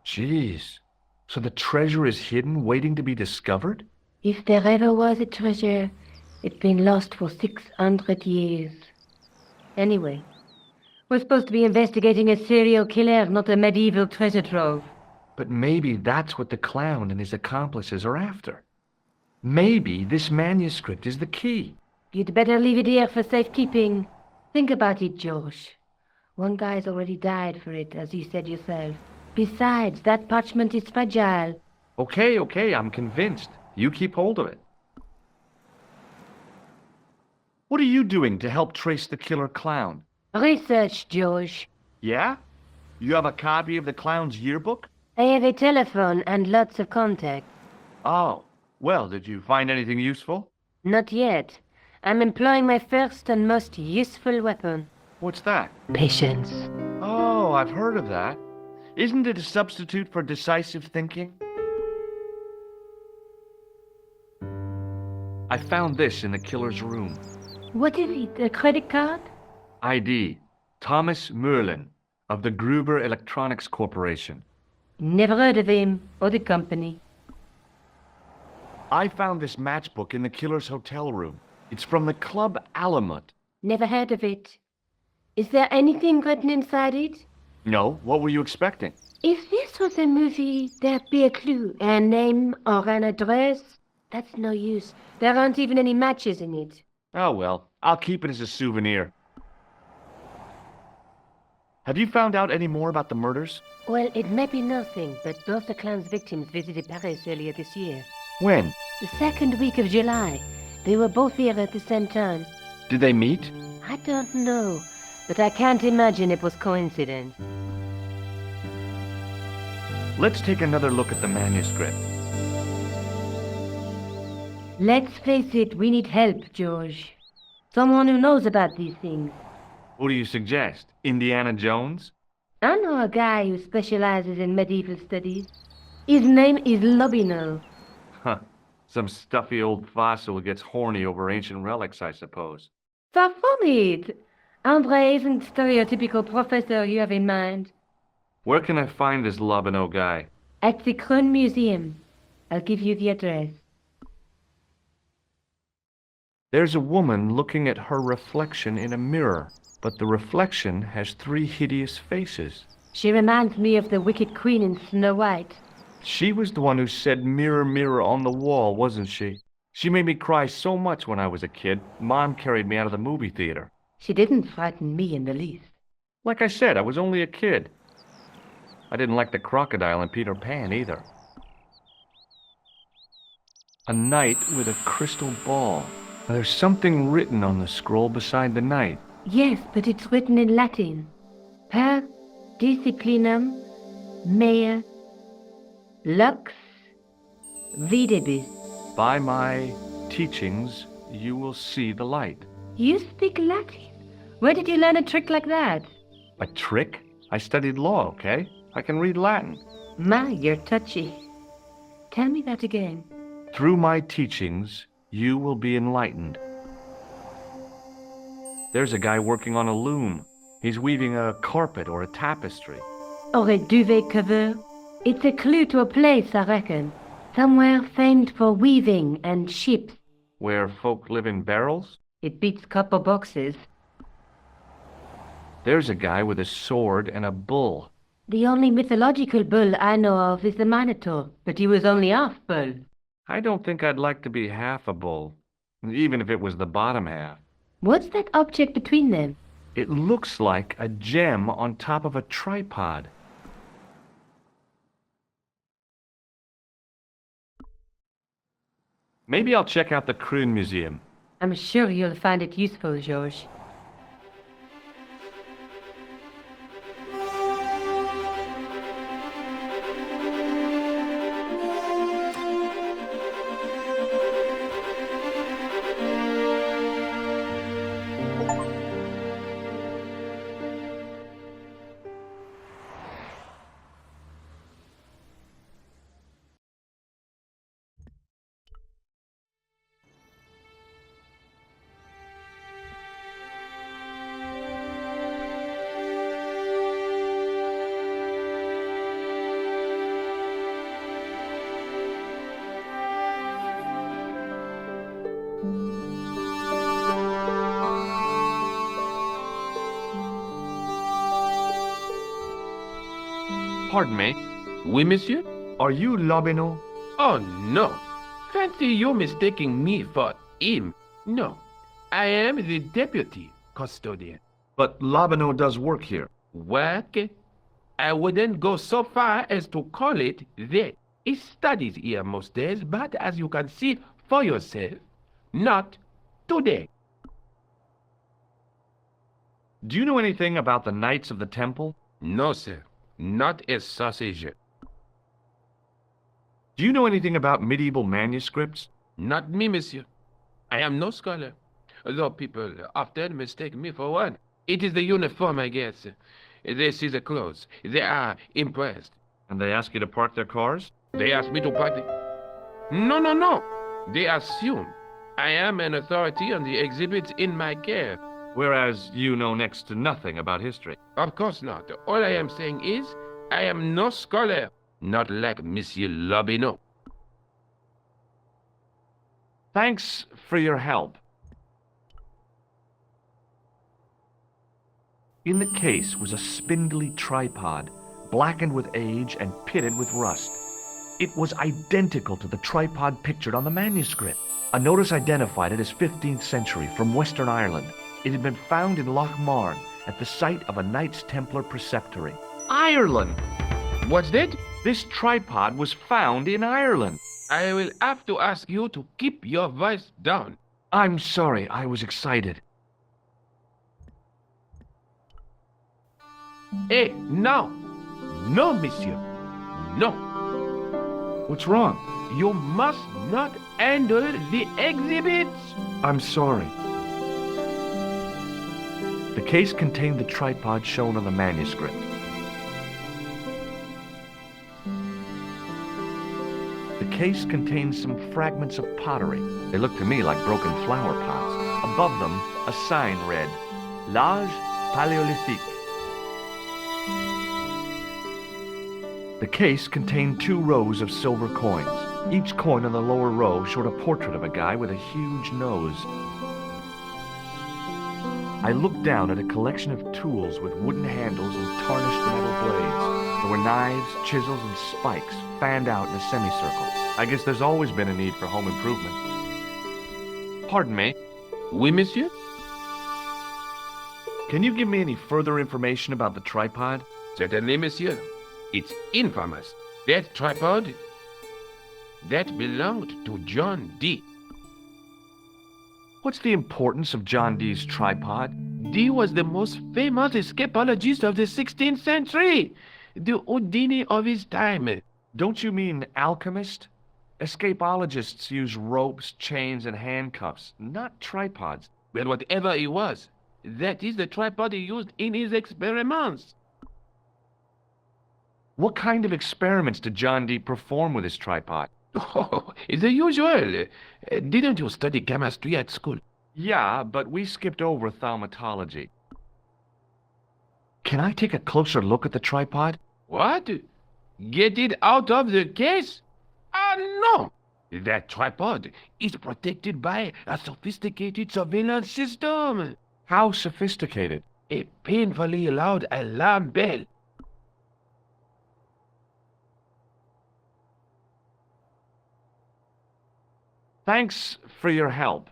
Jeez. So the treasure is hidden, waiting to be discovered? If there ever was a treasure, it's been lost for 600 years. Anyway, we're supposed to be investigating a serial killer, not a medieval treasure trove. But maybe that's what the clown and his accomplices are after. Maybe this manuscript is the key. You'd better leave it here for safekeeping. Think about it, Josh. One guy's already died for it, as you said yourself. Besides, that parchment is fragile. Okay, I'm convinced. You keep hold of it. What are you doing to help trace the killer clown? Research, Josh. Yeah? You have a copy of the clown's yearbook? I have a telephone and lots of contacts. Oh, well, did you find anything useful? Not yet. I'm employing my first and most useful weapon. What's that? Patience. Oh, I've heard of that. Isn't it a substitute for decisive thinking? I found this in the killer's room. What is it, a credit card? ID, Thomas Merlin, of the Gruber Electronics Corporation. Never heard of him, or the company. I found this matchbook in the killer's hotel room. It's from the Club Alamut. Never heard of it. Is there anything written inside it? No, what were you expecting? If this was a movie, there'd be a clue, a name or an address. That's no use. There aren't even any matches in it. Oh well, I'll keep it as a souvenir. Have you found out any more about the murders? Well, it may be nothing, but both the clown's victims visited Paris earlier this year. When? The second week of July. They were both here at the same time. Did they meet? I don't know, but I can't imagine it was coincidence. Let's take another look at the manuscript. Let's face it, we need help, George. Someone who knows about these things. What do you suggest? Indiana Jones? I know a guy who specializes in medieval studies. His name is Lobinol. Huh. Some stuffy old fossil who gets horny over ancient relics, I suppose. Far from it. Andre isn't the stereotypical professor you have in mind. Where can I find this Lobino guy? At the Crune Museum. I'll give you the address. There's a woman looking at her reflection in a mirror, but the reflection has 3 hideous faces. She reminds me of the wicked queen in Snow White. She was the one who said, "Mirror, mirror on the wall," wasn't she? She made me cry so much when I was a kid, Mom carried me out of the movie theater. She didn't frighten me in the least. Like I said, I was only a kid. I didn't like the crocodile in Peter Pan either. A knight with a crystal ball. Now, there's something written on the scroll beside the knight. Yes, but it's written in Latin. Per disciplinam mea lux videbis. By my teachings, you will see the light. You speak Latin? Where did you learn a trick like that? A trick? I studied law, okay? I can read Latin. My, you're touchy. Tell me that again. Through my teachings, you will be enlightened. There's a guy working on a loom. He's weaving a carpet or a tapestry. Or a duvet cover. It's a clue to a place, I reckon. Somewhere famed for weaving and ships. Where folk live in barrels? It beats copper boxes. There's a guy with a sword and a bull. The only mythological bull I know of is the Minotaur, but he was only half bull. I don't think I'd like to be half a bull, even if it was the bottom half. What's that object between them? It looks like a gem on top of a tripod. Maybe I'll check out the Crune Museum. I'm sure you'll find it useful, George. Pardon me. Oui, monsieur? Are you Lobineau? Oh, no. Fancy you mistaking me for him. No. I am the deputy custodian. But Lobineau does work here. Work? I wouldn't go so far as to call it that. He studies here most days, but as you can see for yourself, not today. Do you know anything about the Knights of the Temple? No, sir. Not a sausage. Do you know anything about medieval manuscripts? Not me, monsieur. I am no scholar, though people often mistake me for one. It is the uniform, I guess. They see the clothes. They are impressed. And they ask you to park their cars? They ask me to park the... No. They assume I am an authority on the exhibits in my care. Whereas you know next to nothing about history. Of course not. All I am saying is, I am no scholar. Not like Monsieur Lobineau. Thanks for your help. In the case was a spindly tripod, blackened with age and pitted with rust. It was identical to the tripod pictured on the manuscript. A notice identified it as 15th century from Western Ireland. It had been found in Lochmarne at the site of a Knights Templar preceptory. Ireland! What's that? This tripod was found in Ireland. I will have to ask you to keep your voice down. I'm sorry, I was excited. Hey, no! No, monsieur. No. What's wrong? You must not handle the exhibits. I'm sorry. The case contained the tripod shown on the manuscript. The case contained some fragments of pottery. They looked to me like broken flower pots. Above them, a sign read, L'Âge Paléolithique. The case contained 2 rows of silver coins. Each coin on the lower row showed a portrait of a guy with a huge nose. I looked down at a collection of tools with wooden handles and tarnished metal blades. There were knives, chisels, and spikes fanned out in a semicircle. I guess there's always been a need for home improvement. Pardon me. Oui, monsieur? Can you give me any further information about the tripod? Certainly, monsieur. It's infamous. That tripod, that belonged to John Dee. What's the importance of John Dee's tripod? Dee was the most famous escapologist of the 16th century. The Houdini of his time. Don't you mean alchemist? Escapologists use ropes, chains, and handcuffs, not tripods. But whatever he was, That is the tripod he used in his experiments. What kind of experiments did John Dee perform with his tripod? Oh, the usual. Didn't you study chemistry at school? Yeah, but we skipped over thaumatology. Can I take a closer look at the tripod? What? Get it out of the case? Ah, no! That tripod is protected by a sophisticated surveillance system. How sophisticated? A painfully loud alarm bell. Thanks for your help.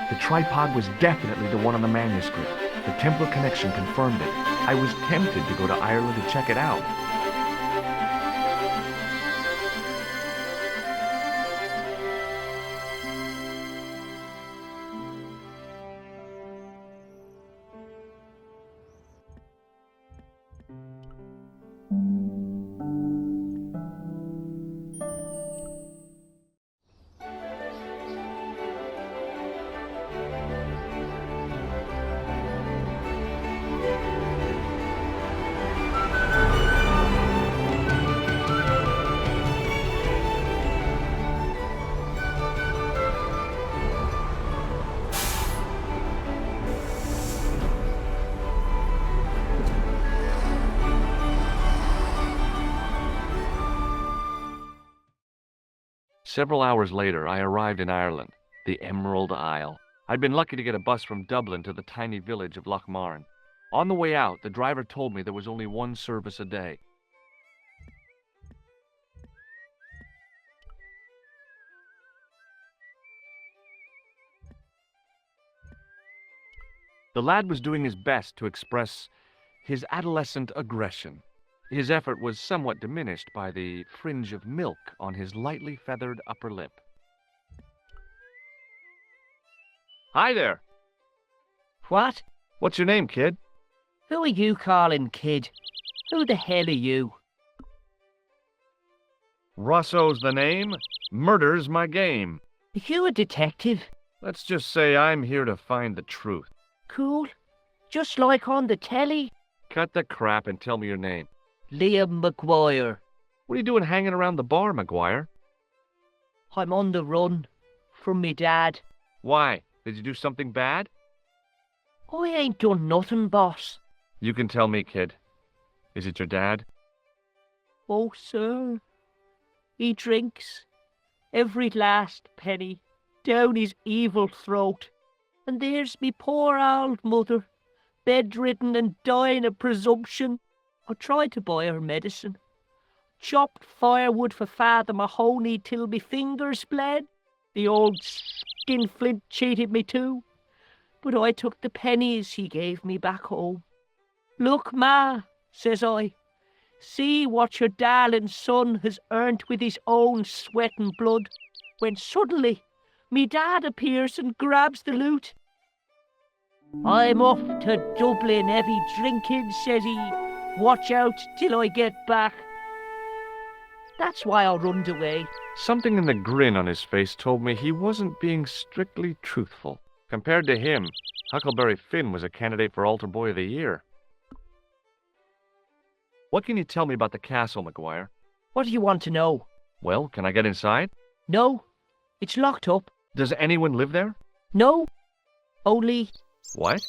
The tripod was definitely the one on the manuscript. The Templar connection confirmed it. I was tempted to go to Ireland to check it out. Several hours later, I arrived in Ireland, the Emerald Isle. I'd been lucky to get a bus from Dublin to the tiny village of Lochmarne. On the way out, the driver told me there was only one service a day. The lad was doing his best to express his adolescent aggression. His effort was somewhat diminished by the fringe of milk on his lightly feathered upper lip. Hi there. What? What's your name, kid? Who are you calling kid? Who the hell are you? Rosso's the name. Murder's my game. Are you a detective? Let's just say I'm here to find the truth. Cool. Just like on the telly. Cut the crap and tell me your name. Liam McGuire. What are you doing hanging around the bar, McGuire? I'm on the run from me dad. Why? Did you do something bad? I ain't done nothing, boss. You can tell me, kid. Is it your dad? Oh, sir. He drinks every last penny down his evil throat. And there's me poor old mother, bedridden and dying of presumption. I tried to buy her medicine. Chopped firewood for Father Mahoney till me fingers bled. The old skinflint cheated me too. But I took the pennies he gave me back home. Look, Ma, says I, see what your darling son has earned with his own sweat and blood. When suddenly, me dad appears and grabs the loot. I'm off to Dublin heavy drinking, says he. Watch out till I get back. That's why I runned away. Something in the grin on his face told me he wasn't being strictly truthful. Compared to him, Huckleberry Finn was a candidate for Altar Boy of the Year. What can you tell me about the castle, McGuire? What do you want to know? Well, can I get inside? No, it's locked up. Does anyone live there? No, only... What?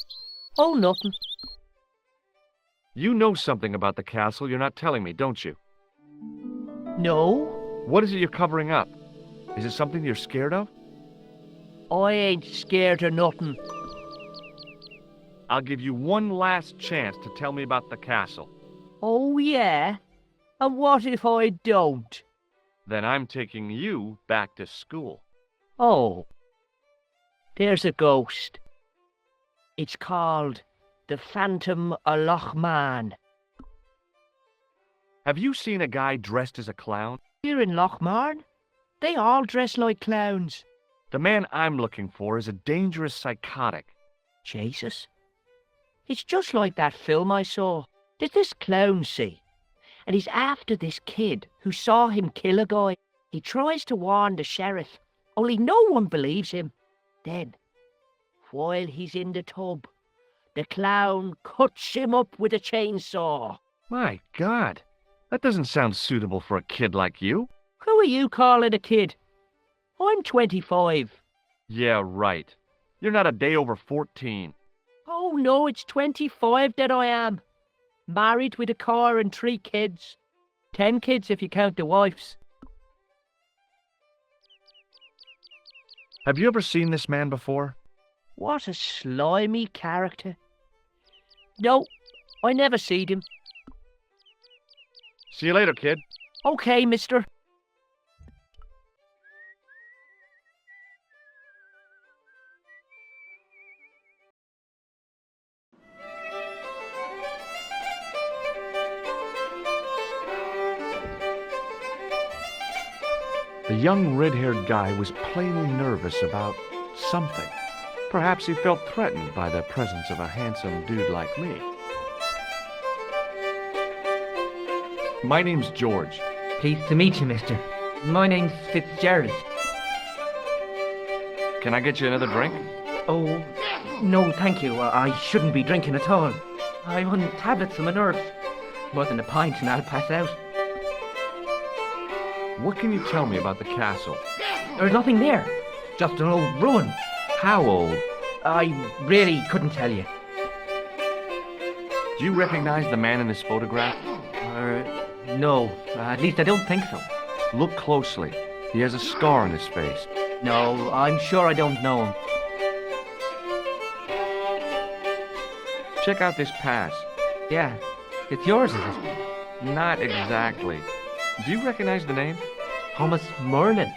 Oh, nothing. You know something about the castle you're not telling me, don't you? No. What is it you're covering up? Is it something you're scared of? I ain't scared of nothing. I'll give you one last chance to tell me about the castle. Oh, yeah? And what if I don't? Then I'm taking you back to school. Oh. There's a ghost. It's called the Phantom of Lochmarne. Have you seen a guy dressed as a clown? Here in Lochmarne, they all dress like clowns. The man I'm looking for is a dangerous psychotic. Jesus, It's just like that film I saw. There's this clown, see? And he's after this kid who saw him kill a guy. He tries to warn the sheriff, only no one believes him. Then, while he's in the tub, the clown cuts him up with a chainsaw. My God, that doesn't sound suitable for a kid like you. Who are you calling a kid? I'm 25. Yeah, right. You're not a day over 14. Oh no, it's 25 that I am. Married with a car and 3 kids. 10 kids if you count the wives. Have you ever seen this man before? What a slimy character. No, I never seed him. See you later, kid. Okay, mister. The young red-haired guy was plainly nervous about something. Perhaps he felt threatened by the presence of a handsome dude like me. My name's George. Pleased to meet you, mister. My name's Fitzgerald. Can I get you another drink? Oh, no, thank you. I shouldn't be drinking at all. I'm on tablets for my nerves. More than a pint and I'll pass out. What can you tell me about the castle? There's nothing there. Just an old ruin. How old? I really couldn't tell you. Do you recognize the man in this photograph? No. At least I don't think so. Look closely. He has a scar on his face. No, I'm sure I don't know him. Check out this pass. Yeah. It's yours, is it? Not exactly. Do you recognize the name? Thomas Merlin?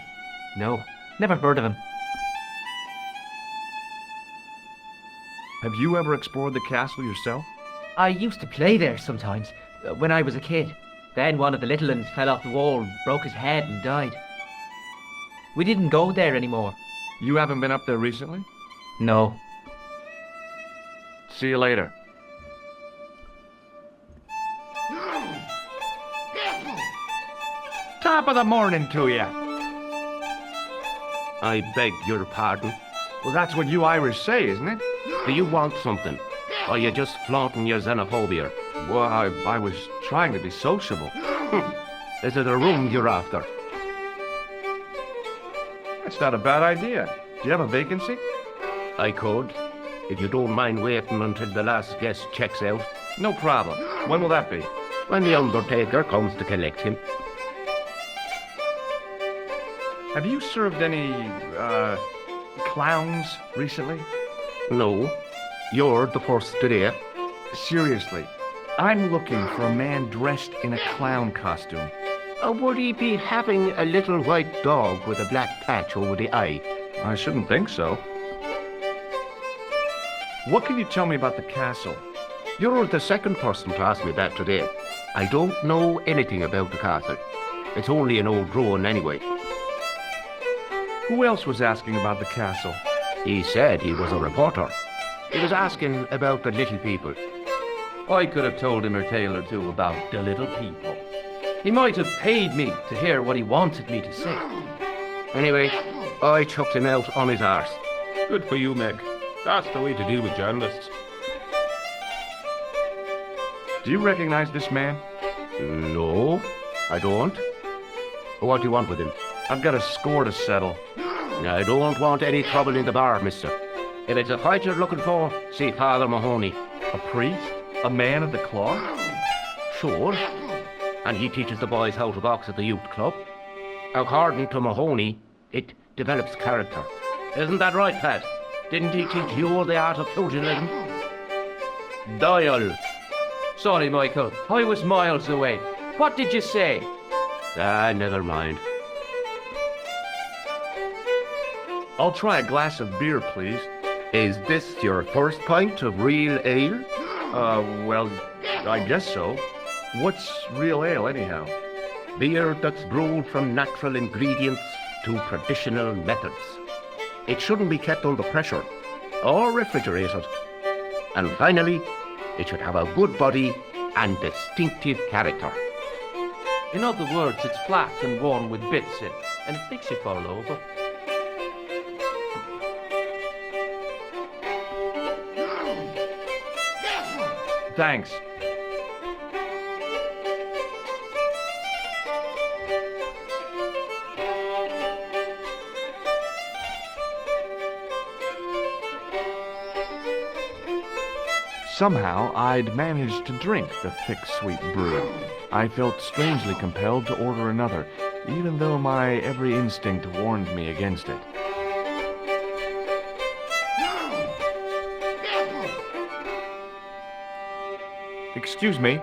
No, never heard of him. Have you ever explored the castle yourself? I used to play there sometimes, when I was a kid. Then one of the little ones fell off the wall, broke his head and died. We didn't go there anymore. You haven't been up there recently? No. See you later. Top of the morning to you. I beg your pardon. Well, that's what you Irish say, isn't it? Do you want something? Or are you just flaunting your xenophobia? Well, I was trying to be sociable. Is it a room you're after? That's not a bad idea. Do you have a vacancy? I could, if you don't mind waiting until the last guest checks out. No problem. When will that be? When the undertaker comes to collect him. Have you served any, clowns recently? No, you're the first today. Seriously, I'm looking for a man dressed in a clown costume. Would he be having a little white dog with a black patch over the eye? I shouldn't think so. What can you tell me about the castle? You're the second person to ask me that today. I don't know anything about the castle. It's only an old ruin anyway. Who else was asking about the castle? He said he was a reporter. He was asking about the little people. I could have told him a tale or two about the little people. He might have paid me to hear what he wanted me to say. Anyway, I chucked him out on his arse. Good for you, Meg. That's the way to deal with journalists. Do you recognize this man? No, I don't. What do you want with him? I've got a score to settle. I don't want any trouble in the bar, mister. If it's a fight you're looking for, see Father Mahoney. A priest? A man of the cloth? Sure. And he teaches the boys how to box at the youth club. According to Mahoney, it develops character. Isn't that right, Pat? Didn't he teach you the art of pugilism? Dial. Sorry, Michael. I was miles away. What did you say? Never mind. I'll try a glass of beer, please. Is this your first pint of real ale? Well, I guess so. What's real ale, anyhow? Beer that's brewed from natural ingredients to traditional methods. It shouldn't be kept under pressure or refrigerated. And finally, It should have a good body and distinctive character. In other words, it's flat and worn with bits in, and it makes you fall over. Thanks. Somehow, I'd managed to drink the thick, sweet brew. I felt strangely compelled to order another, even though my every instinct warned me against it. Excuse me.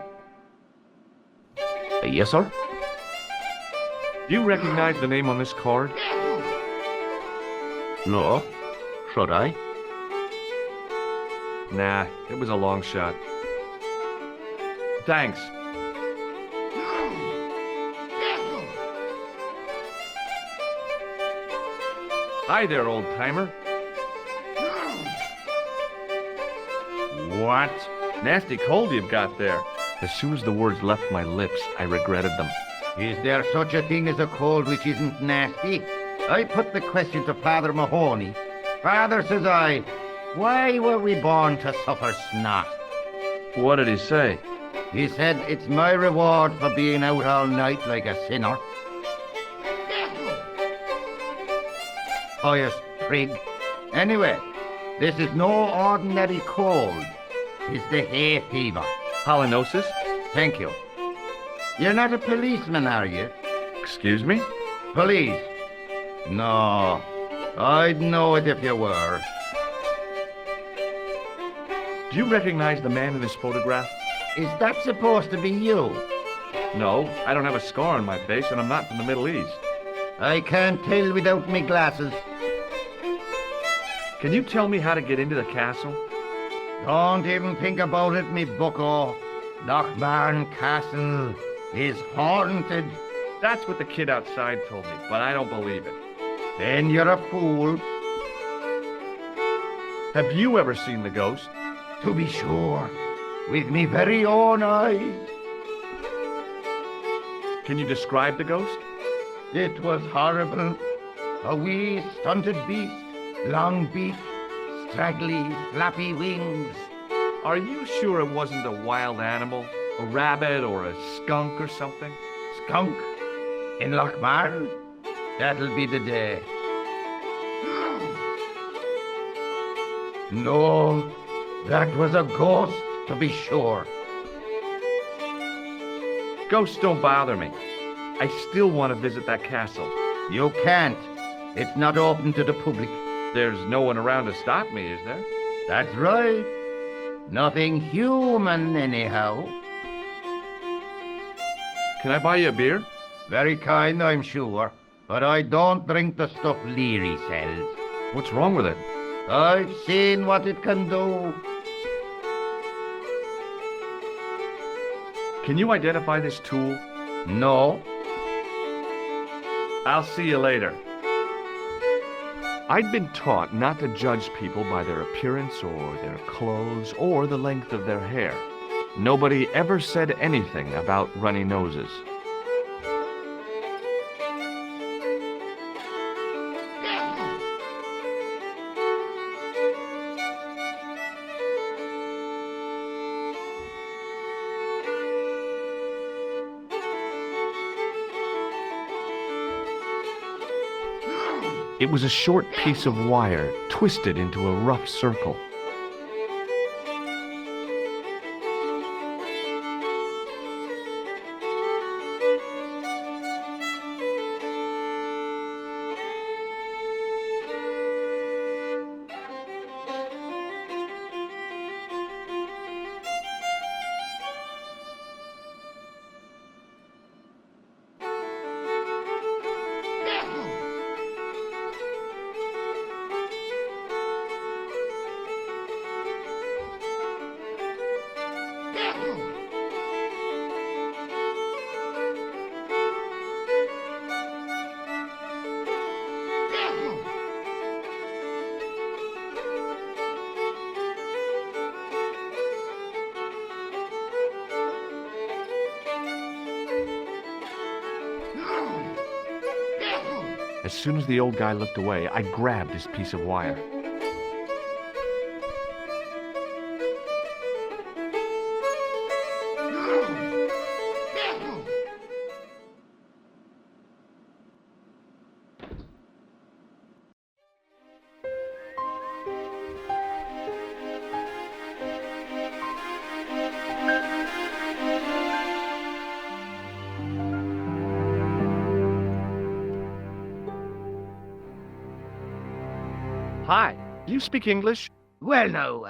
Yes, sir? Do you recognize the name on this card? No. Should I? Nah, it was a long shot. Thanks. Hi there, old-timer. What? Nasty cold you've got there. As soon as the words left my lips, I regretted them. Is there such a thing as a cold which isn't nasty? I put the question to Father Mahoney. Father, says I, why were we born to suffer snot? What did he say? He said, it's my reward for being out all night like a sinner. Pious prig. Anyway, this is no ordinary cold. It's the hay fever. Halitosis? Thank you. You're not a policeman, are you? Excuse me? Police? No. I'd know it if you were. Do you recognize the man in this photograph? Is that supposed to be you? No, I don't have a scar on my face, and I'm not from the Middle East. I can't tell without me glasses. Can you tell me how to get into the castle? Don't even think about it, me bucko. Lochmarne Castle is haunted. That's what the kid outside told me, but I don't believe it. Then you're a fool. Have you ever seen the ghost? To be sure, with me very own eyes. Can you describe the ghost? It was horrible. A wee stunted beast, long beak, straggly, flappy wings. Are you sure it wasn't a wild animal? A rabbit or a skunk or something? Skunk? In Lochmarne? That'll be the day. No, that was a ghost, to be sure. Ghosts don't bother me. I still want to visit that castle. You can't. It's not open to the public. There's no one around to stop me, is there? That's right. Nothing human, anyhow. Can I buy you a beer? Very kind, I'm sure. But I don't drink the stuff Leary sells. What's wrong with it? I've seen what it can do. Can you identify this tool? No. I'll see you later. I'd been taught not to judge people by their appearance or their clothes or the length of their hair. Nobody ever said anything about runny noses. It was a short piece of wire twisted into a rough circle. As soon as the old guy looked away, I grabbed his piece of wire. Hi, do you speak English? Well, now,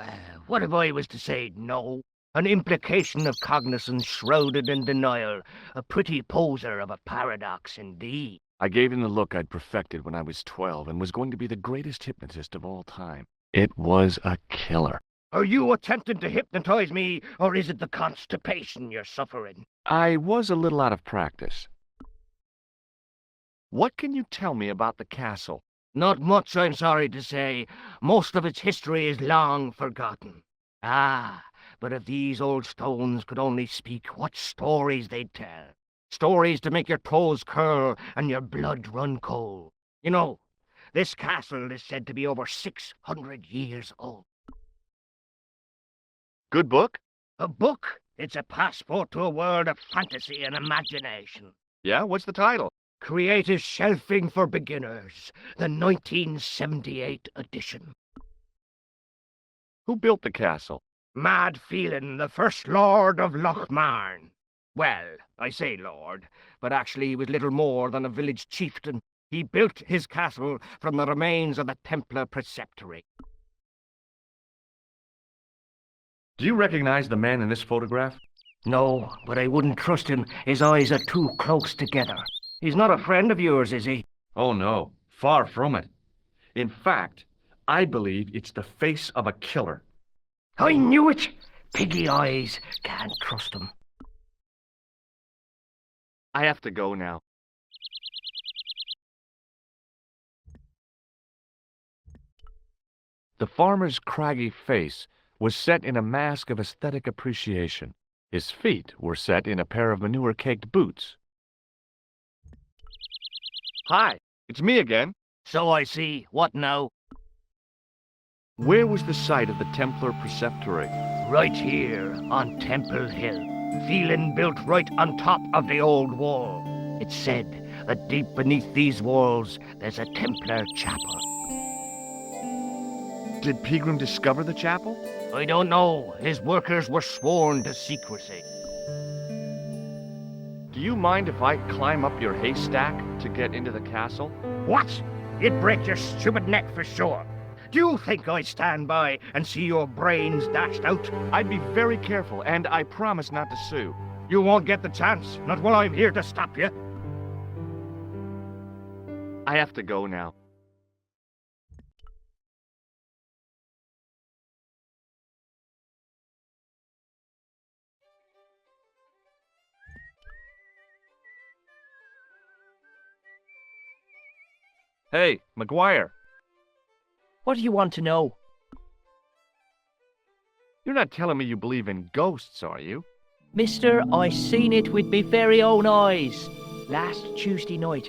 what if I was to say no? An implication of cognizance shrouded in denial. A pretty poser of a paradox indeed. I gave him the look I'd perfected when I was 12 and was going to be the greatest hypnotist of all time. It was a killer. Are you attempting to hypnotize me, or is it the constipation you're suffering? I was a little out of practice. What can you tell me about the castle? Not much, I'm sorry to say. Most of its history is long forgotten. Ah, but if these old stones could only speak, what stories they'd tell. Stories to make your toes curl and your blood run cold. You know, this castle is said to be over 600 years old. Good book? A book? It's a passport to a world of fantasy and imagination. Yeah, what's the title? Creative Shelving for Beginners, the 1978 edition. Who built the castle? Mad Phelan, the first Lord of Lochmarne. Well, I say lord, but actually he was little more than a village chieftain. He built his castle from the remains of the Templar preceptory. Do you recognize the man in this photograph? No, but I wouldn't trust him. His eyes are too close together. He's not a friend of yours, is he? Oh, no. Far from it. In fact, I believe it's the face of a killer. I knew it! Piggy eyes. Can't trust him. I have to go now. The farmer's craggy face was set in a mask of aesthetic appreciation. His feet were set in a pair of manure-caked boots. Hi, it's me again. So I see. What now? Where was the site of the Templar preceptory? Right here, on Temple Hill. Phelan built right on top of the old wall. It's said that deep beneath these walls, there's a Templar chapel. Did Pegram discover the chapel? I don't know. His workers were sworn to secrecy. Do you mind if I climb up your haystack to get into the castle? What? You'd break your stupid neck for sure. Do you think I'd stand by and see your brains dashed out? I'd be very careful, and I promise not to sue. You won't get the chance, not while I'm here to stop you. I have to go now. Hey, McGuire. What do you want to know? You're not telling me you believe in ghosts, are you? Mister, I seen it with me very own eyes. Last Tuesday night,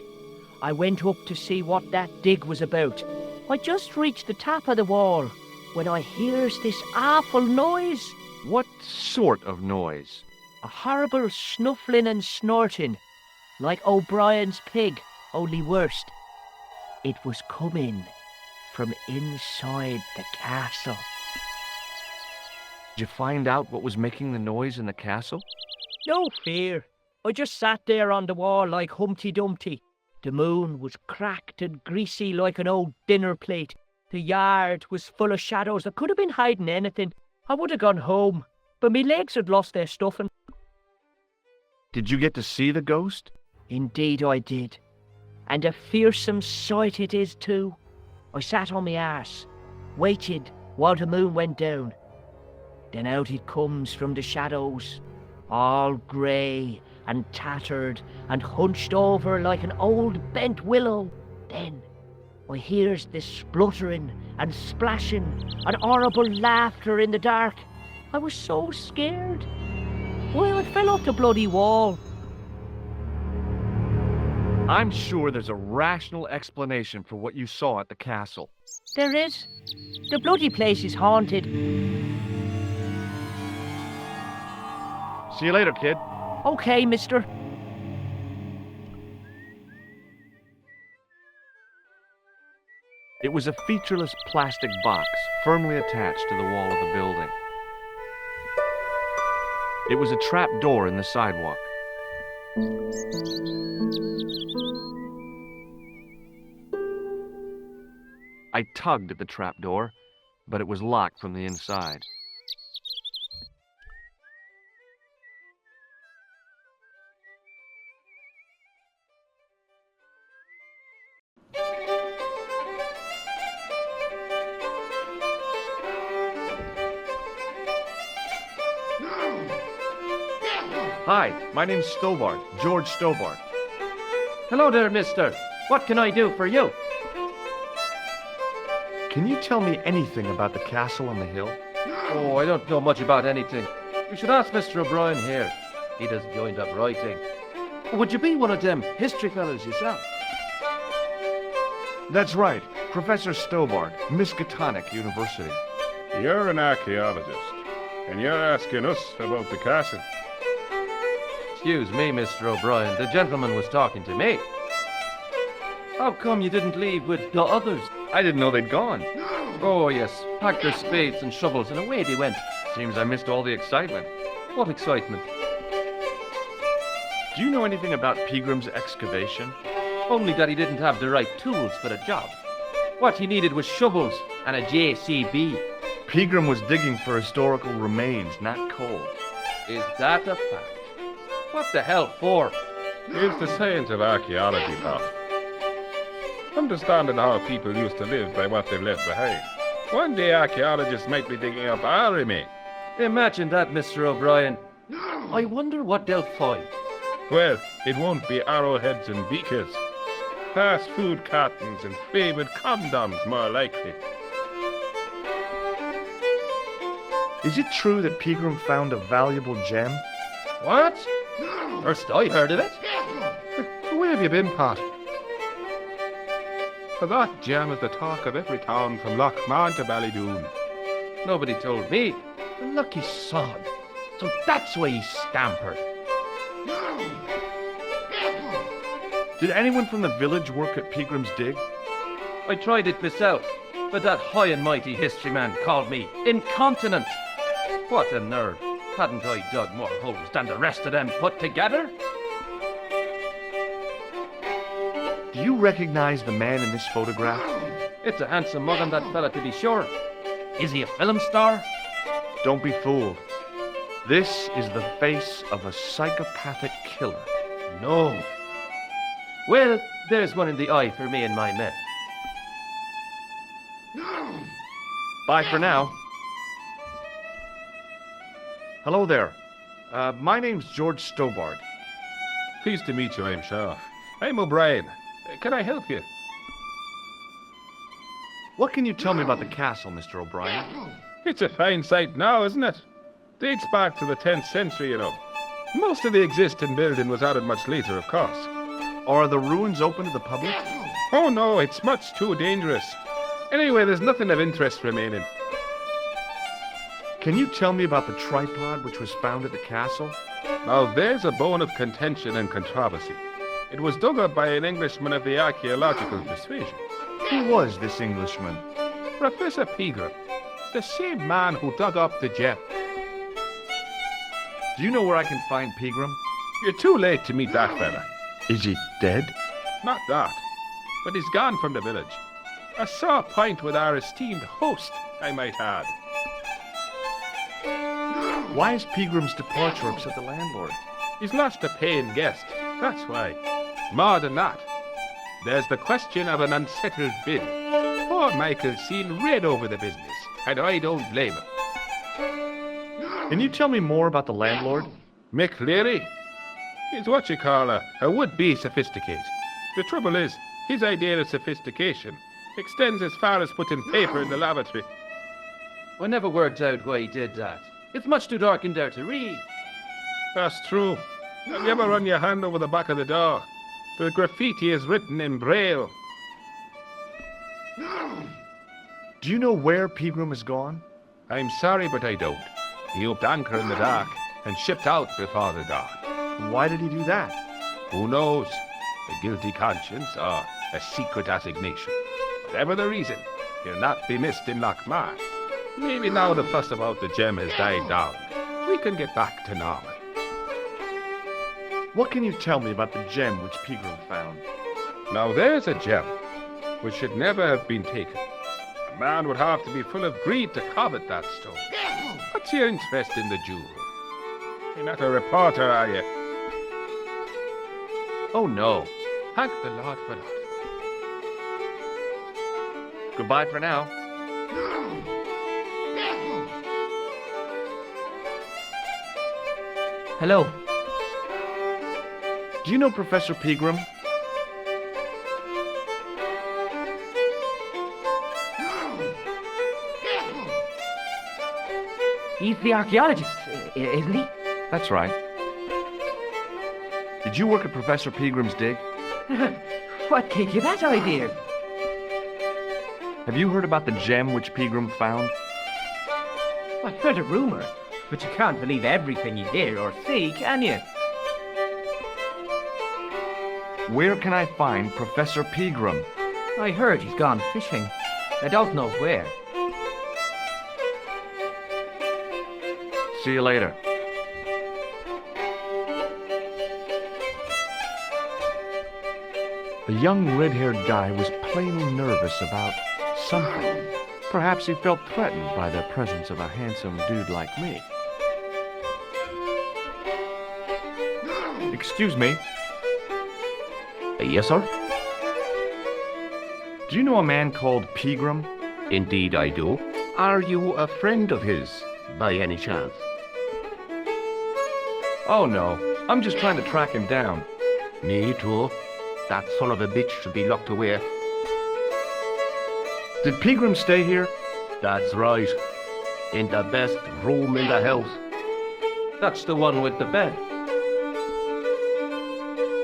I went up to see what that dig was about. I just reached the top of the wall when I hears this awful noise. What sort of noise? A horrible snuffling and snorting, like O'Brien's pig, only worst. It was coming from inside the castle. Did you find out what was making the noise in the castle? No fear. I just sat there on the wall like Humpty Dumpty. The moon was cracked and greasy like an old dinner plate. The yard was full of shadows. I could have been hiding anything. I would have gone home, but me legs had lost their stuffing. Did you get to see the ghost? Indeed I did. And a fearsome sight it is too. I sat on my arse, waited while the moon went down. Then out it comes from the shadows, all grey and tattered and hunched over like an old bent willow. Then I hears this spluttering and splashing and horrible laughter in the dark. I was so scared. Why, I fell off the bloody wall. I'm sure there's a rational explanation for what you saw at the castle. There is. The bloody place is haunted. See you later, kid. Okay, mister. It was a featureless plastic box firmly attached to the wall of the building. It was a trap door in the sidewalk. I tugged at the trap door, but it was locked from the inside. Hi, my name's Stobart, George Stobart. Hello there, mister. What can I do for you? Can you tell me anything about the castle on the hill? Oh, I don't know much about anything. You should ask Mr. O'Brien here. He does joined up writing. Would you be one of them history fellows yourself? That's right, Professor Stobart, Miskatonic University. You're an archaeologist, and you're asking us about the castle. Excuse me, Mr. O'Brien. The gentleman was talking to me. How come you didn't leave with the others? I didn't know they'd gone. Oh, yes. Packed their spades and shovels, and away they went. Seems I missed all the excitement. What excitement? Do you know anything about Pegram's excavation? Only that he didn't have the right tools for the job. What he needed was shovels and a JCB. Pegram was digging for historical remains, not coal. Is that a fact? What the hell for? It's the science of archaeology, pal. Understanding how people used to live by what they've left behind. One day archaeologists might be digging up our remains. Imagine that, Mr. O'Brien. I wonder what they'll find. Well, it won't be arrowheads and beakers. Fast food cartons and favored condoms, more likely. Is it true that Pegram found a valuable gem? What? First I heard of it. Where have you been, Pat? For that gem is the talk of every town from Lochmarne to Ballydoon. Nobody told me. The lucky sod. So that's why he scampered. Did anyone from the village work at Pegram's dig? I tried it myself, but that high and mighty history man called me incontinent. What a nerve. Hadn't I dug more holes than the rest of them put together? Do you recognize the man in this photograph? It's a handsome mug on that fella, to be sure. Is he a film star? Don't be fooled. This is the face of a psychopathic killer. No. Well, there's one in the eye for me and my men. Bye for now. Hello there. My name's George Stobart. Pleased to meet you, I'm sure. I'm O'Brien. Can I help you? What can you tell me about the castle, Mr. O'Brien? It's a fine site now, isn't it? Dates back to the 10th century, you know. Most of the existing building was added much later, of course. Are the ruins open to the public? Oh no, it's much too dangerous. Anyway, there's nothing of interest remaining. Can you tell me about the tripod which was found at the castle? Now there's a bone of contention and controversy. It was dug up by an Englishman of the archaeological persuasion. Who was this Englishman? Professor Pegram, the same man who dug up the gem. Do you know where I can find Pegram? You're too late to meet that fella. Is he dead? Not that, but he's gone from the village. A sore point with our esteemed host, I might add. Why is Pegram's departure upset the landlord? He's lost a paying guest, that's why. More than that, there's the question of an unsettled bill. Poor Michael's seen red over the business, and I don't blame him. Can you tell me more about the landlord? Mick Leary? He's what you call a would-be sophisticate. The trouble is, his idea of sophistication extends as far as putting paper in the lavatory. I never worked out why he did that. It's much too dark in there to read. That's true. Have you ever run your hand over the back of the door? The graffiti is written in Braille. Do you know where Pegram has gone? I'm sorry, but I don't. He upped anchor in the dark and shipped out before the dawn. Why did he do that? Who knows? A guilty conscience or a secret assignation. Whatever the reason, he'll not be missed in Lochmarne. Maybe now the fuss about the gem has died down, we can get back to normal. What can you tell me about the gem which Pegram found? Now there's a gem which should never have been taken. A man would have to be full of greed to covet that stone. What's your interest in the jewel? You're not a reporter, are you? Oh no. Thank the Lord for that. Goodbye for now. Hello. Do you know Professor Pegram? He's the archaeologist, isn't he? That's right. Did you work at Professor Pegram's dig? What gave you that idea? Have you heard about the gem which Pegram found? I've heard a rumor, but you can't believe everything you hear or see, can you? Where can I find Professor Pegram? I heard he's gone fishing. I don't know where. See you later. The young red-haired guy was plainly nervous about something. Perhaps he felt threatened by the presence of a handsome dude like me. Excuse me. Yes, sir? Do you know a man called Pegram? Indeed I do. Are you a friend of his, by any chance? Oh no, I'm just trying to track him down. Me too. That son of a bitch should be locked away. Did Pegram stay here? That's right. In the best room in the house. That's the one with the bed.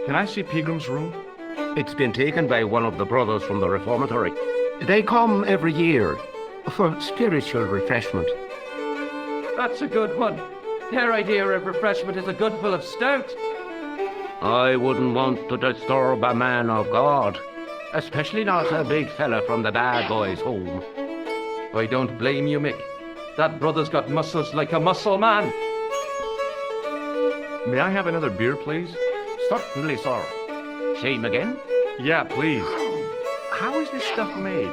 Can I see Pegram's room? It's been taken by one of the brothers from the reformatory. They come every year for spiritual refreshment. That's a good one. Their idea of refreshment is a good full of stout. I wouldn't want to disturb a man of God, especially not a big fella from the bad boys' home. I don't blame you, Mick. That brother's got muscles like a muscle man. May I have another beer, please? Certainly, sir. Same again? Yeah, please. How is this stuff made?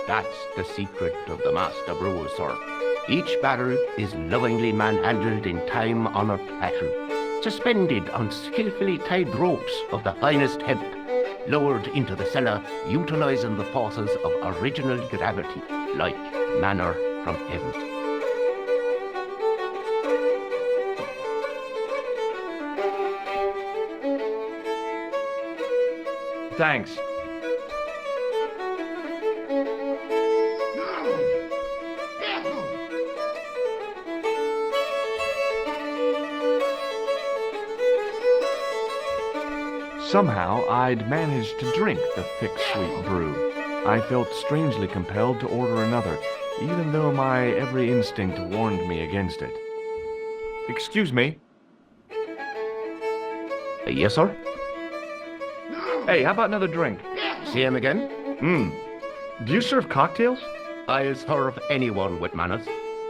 That's the secret of the master brewer, sir. Each barrel is lovingly manhandled in time-honored fashion, suspended on skillfully tied ropes of the finest hemp, lowered into the cellar, utilizing the forces of original gravity, like manna from heaven. Thanks. Somehow, I'd managed to drink the thick, sweet brew. I felt strangely compelled to order another, even though my every instinct warned me against it. Excuse me. Yes, sir? Hey, how about another drink? Same again? Do you serve cocktails? I'll serve anyone with manners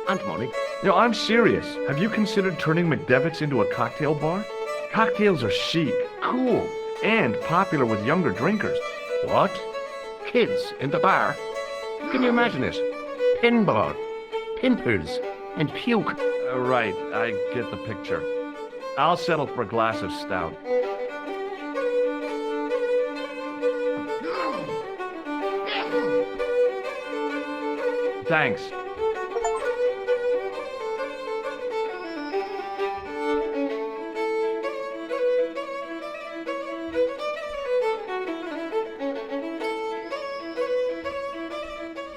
and money. No, I'm serious. Have you considered turning McDevitt's into a cocktail bar? Cocktails are chic, cool, and popular with younger drinkers. What? Kids in the bar? Can you imagine it? Pinball, pimples, and puke. Right, I get the picture. I'll settle for a glass of stout. Thanks.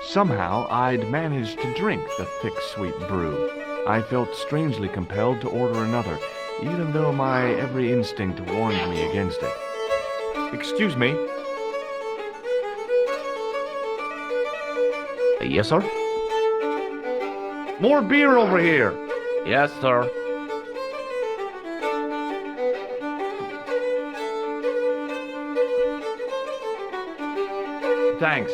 Somehow, I'd managed to drink the thick, sweet brew. I felt strangely compelled to order another, even though my every instinct warned me against it. Excuse me. Yes, sir? More beer over here. Yes, sir. Thanks.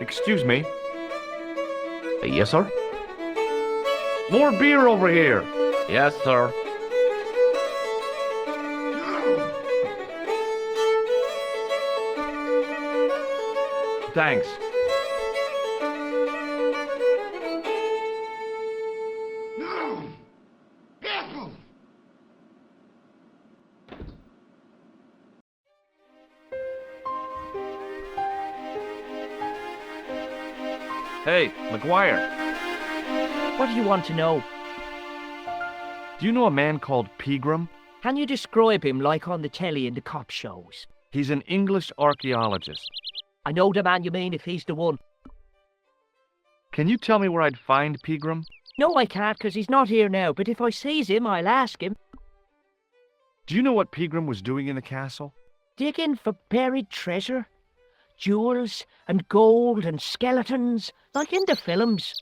Excuse me. Yes, sir? More beer over here. Yes, sir. Thanks. Hey, McGuire, What do you want to know? do you know a man called Pegram? Can you describe him like on the telly in the cop shows? He's an English archaeologist. I know the man you mean if he's the one. Can you tell me where I'd find Pegram? No, I can't, 'cause he's not here now, but if I sees him, I'll ask him. Do you know what Pegram was doing in the castle? Digging for buried treasure? Jewels and gold and skeletons, like in the films.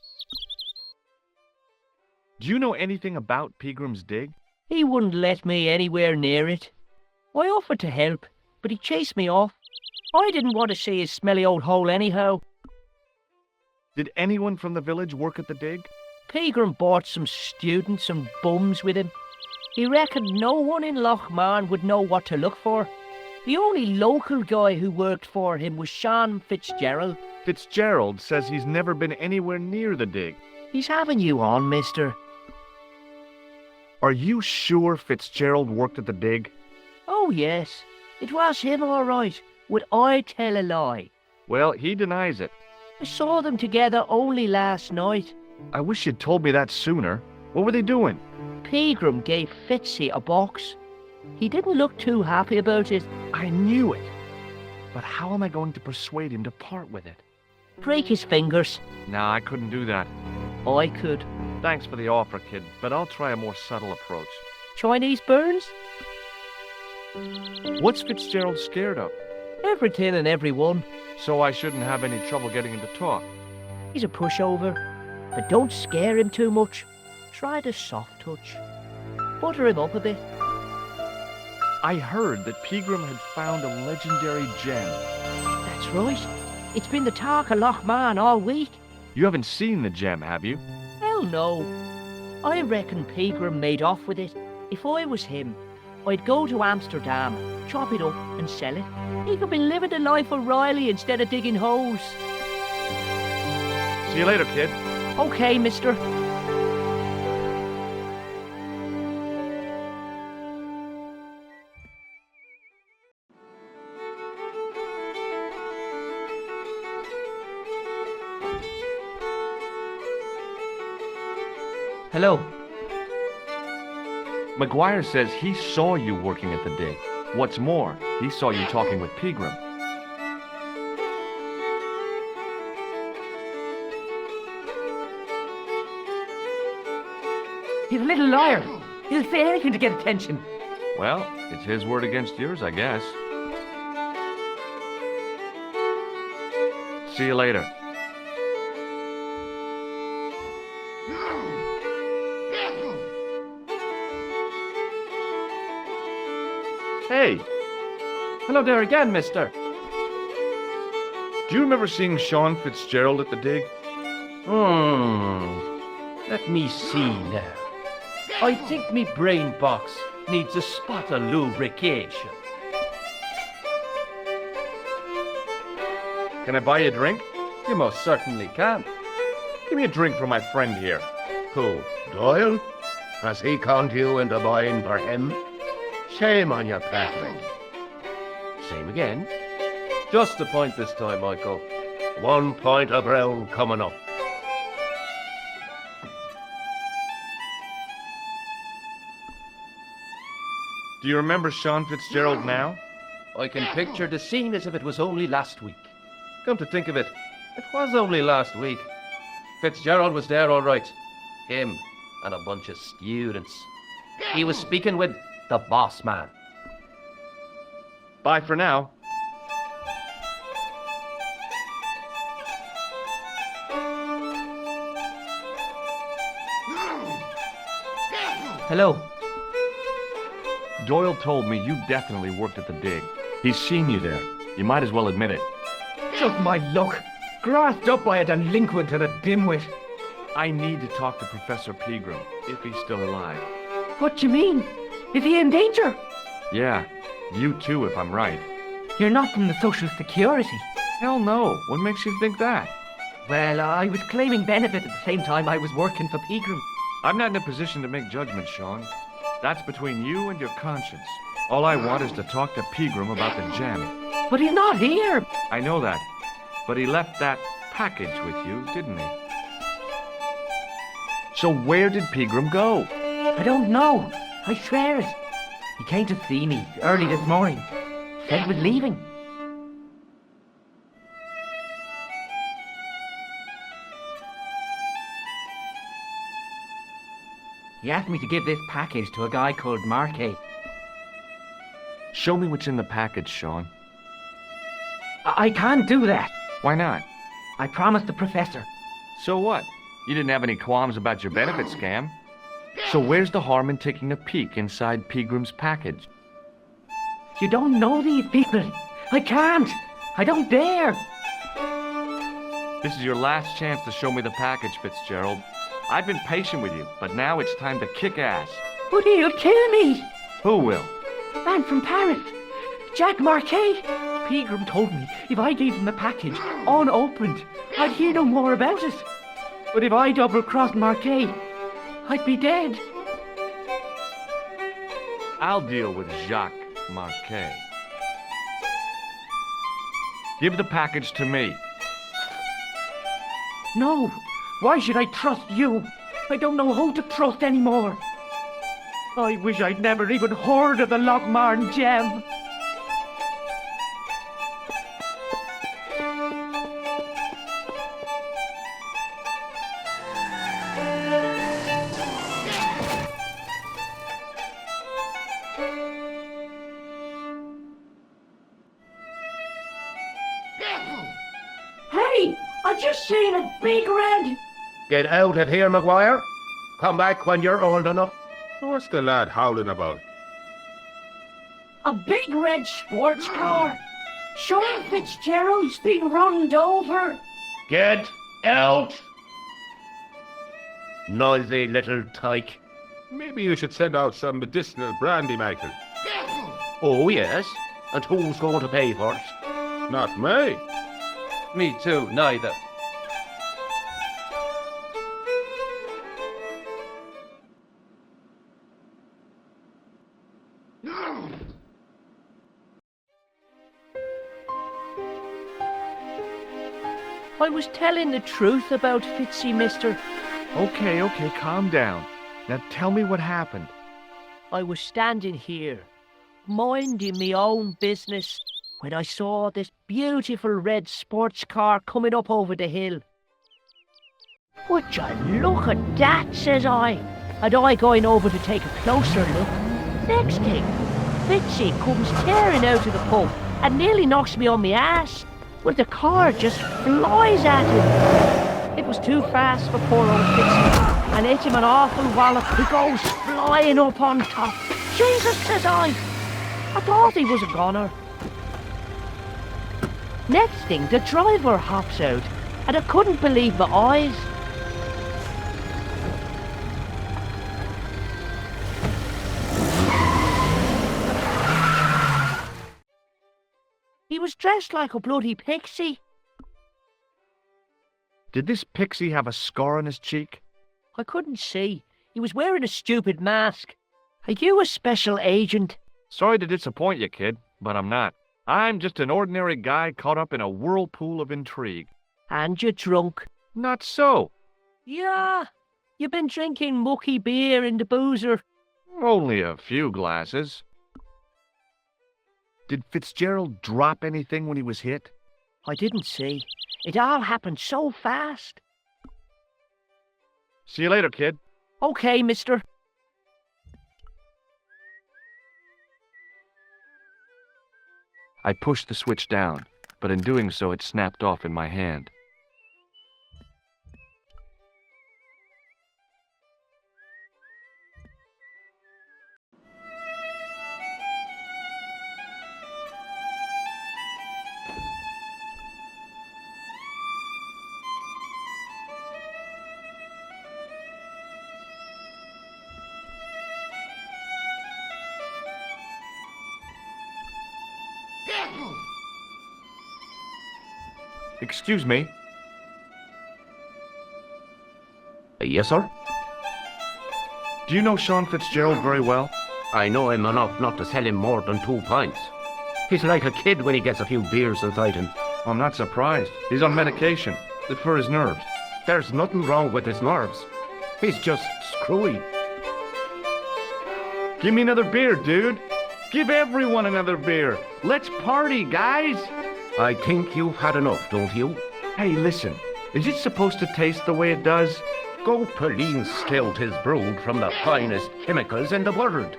Do you know anything about Pegram's dig? He wouldn't let me anywhere near it. I offered to help, but he chased me off. I didn't want to see his smelly old hole anyhow. Did anyone from the village work at the dig? Pegram brought some students and bums with him. He reckoned no one in Lochmarne would know what to look for. The only local guy who worked for him was Sean Fitzgerald. Fitzgerald says he's never been anywhere near the dig. He's having you on, mister. Are you sure Fitzgerald worked at the dig? Oh, yes. It was him, all right. Would I tell a lie? Well, he denies it. I saw them together only last night. I wish you'd told me that sooner. What were they doing? Pegram gave Fitzy a box. He didn't look too happy about it. I knew it. But how am I going to persuade him to part with it? Break his fingers. Nah, I couldn't do that. I could. Thanks for the offer, kid, but I'll try a more subtle approach. Chinese burns? What's Fitzgerald scared of? Everything and everyone. So I shouldn't have any trouble getting him to talk. He's a pushover. But don't scare him too much. Try the soft touch. Butter him up a bit. I heard that Pegram had found a legendary gem. That's right. It's been the talk of Lochmarne all week. You haven't seen the gem, have you? Hell no. I reckon Pegram made off with it. If I was him, I'd go to Amsterdam, chop it up and sell it. He could be living the life of Riley instead of digging holes. See you later, kid. Okay, mister. Hello. McGuire says he saw you working at the dig. What's more, he saw you talking with Pegram. He's a little liar. He'll say anything to get attention. Well, it's his word against yours, I guess. See you later. Hey. Hello there again, mister. Do you remember seeing Sean Fitzgerald at the dig? Let me see now. I think me brain box needs a spot of lubrication. Can I buy you a drink? You most certainly can. Give me a drink for my friend here. Who, Doyle? Has he conned you into buying for him? Shame on you, Patrick. Same again. Just a point this time, Michael. 1 point of brown coming up. Do you remember Sean Fitzgerald now? I can picture the scene as if it was only last week. Come to think of it, it was only last week. Fitzgerald was there all right. Him and a bunch of students. He was speaking with the boss man. Bye for now. Hello. Doyle told me you definitely worked at the dig. He's seen you there. You might as well admit it. Just my luck. Grasped up by a delinquent and a dimwit. I need to talk to Professor Pegram, if he's still alive. What do you mean? Is he in danger? Yeah, you too, if I'm right. You're not from the Social Security. Hell no. What makes you think that? Well, I was claiming benefit at the same time I was working for Pegram. I'm not in a position to make judgments, Sean. That's between you and your conscience. All I want is to talk to Pegram about the gem. But he's not here. I know that. But he left that package with you, didn't he? So where did Pegram go? I don't know. I swear it. He came to see me early this morning. Said he was leaving. He asked me to give this package to a guy called Marquet. Show me what's in the package, Sean. I can't do that. Why not? I promised the professor. So what? You didn't have any qualms about your benefit scam. So where's the harm in taking a peek inside Pegram's package? You don't know these people. I can't. I don't dare. This is your last chance to show me the package, Fitzgerald. I've been patient with you, but now it's time to kick ass. But he'll kill me. Who will? Man from Paris. Jack Marquet. Pegram told me if I gave him the package unopened, I'd hear no more about it. But if I double-crossed Marquet, I'd be dead. I'll deal with Jacques Marquet. Give the package to me. No. Why should I trust you? I don't know who to trust anymore. I wish I'd never even heard of the Lochmarne gem. Hey! I just seen a big red... Get out of here, Maguire. Come back when you're old enough. What's the lad howling about? A big red sports car. Sure, Fitzgerald's been runned over. Get out! Noisy little tyke. Maybe you should send out some medicinal brandy, Michael. Oh, yes. And who's going to pay for it? Not me. Me too, neither. I was telling the truth about Fitzy, mister. Okay, calm down. Now tell me what happened. I was standing here, minding me own business, when I saw this beautiful red sports car coming up over the hill. Would you look at that, says I, and I going over to take a closer look. Next thing, Fitzy comes tearing out of the pub and nearly knocks me on my ass. Well, the car just flies at him. It was too fast for poor old Fitzy, and hit him an awful wallop. He goes flying up on top. Jesus, says I thought he was a goner. Next thing, the driver hops out, and I couldn't believe my eyes. He was dressed like a bloody pixie. Did this pixie have a scar on his cheek? I couldn't see. He was wearing a stupid mask. Are you a special agent? Sorry to disappoint you, kid, but I'm not. I'm just an ordinary guy caught up in a whirlpool of intrigue. And you're drunk. Not so. Yeah, you've been drinking mucky beer in the boozer. Only a few glasses. Did Fitzgerald drop anything when he was hit? I didn't see. It all happened so fast. See you later, kid. Okay, mister. I pushed the switch down, but in doing so it snapped off in my hand. Excuse me. Yes, sir? Do you know Sean Fitzgerald very well? I know him enough not to sell him more than 2 pints. He's like a kid when he gets a few beers inside him. I'm not surprised. He's on medication. For his nerves. There's nothing wrong with his nerves. He's just screwy. Give me another beer, dude. Give everyone another beer. Let's party, guys. I think you've had enough, don't you? Hey, listen. Is it supposed to taste the way it does? Scopoline Stout is brewed from the finest chemicals in the world.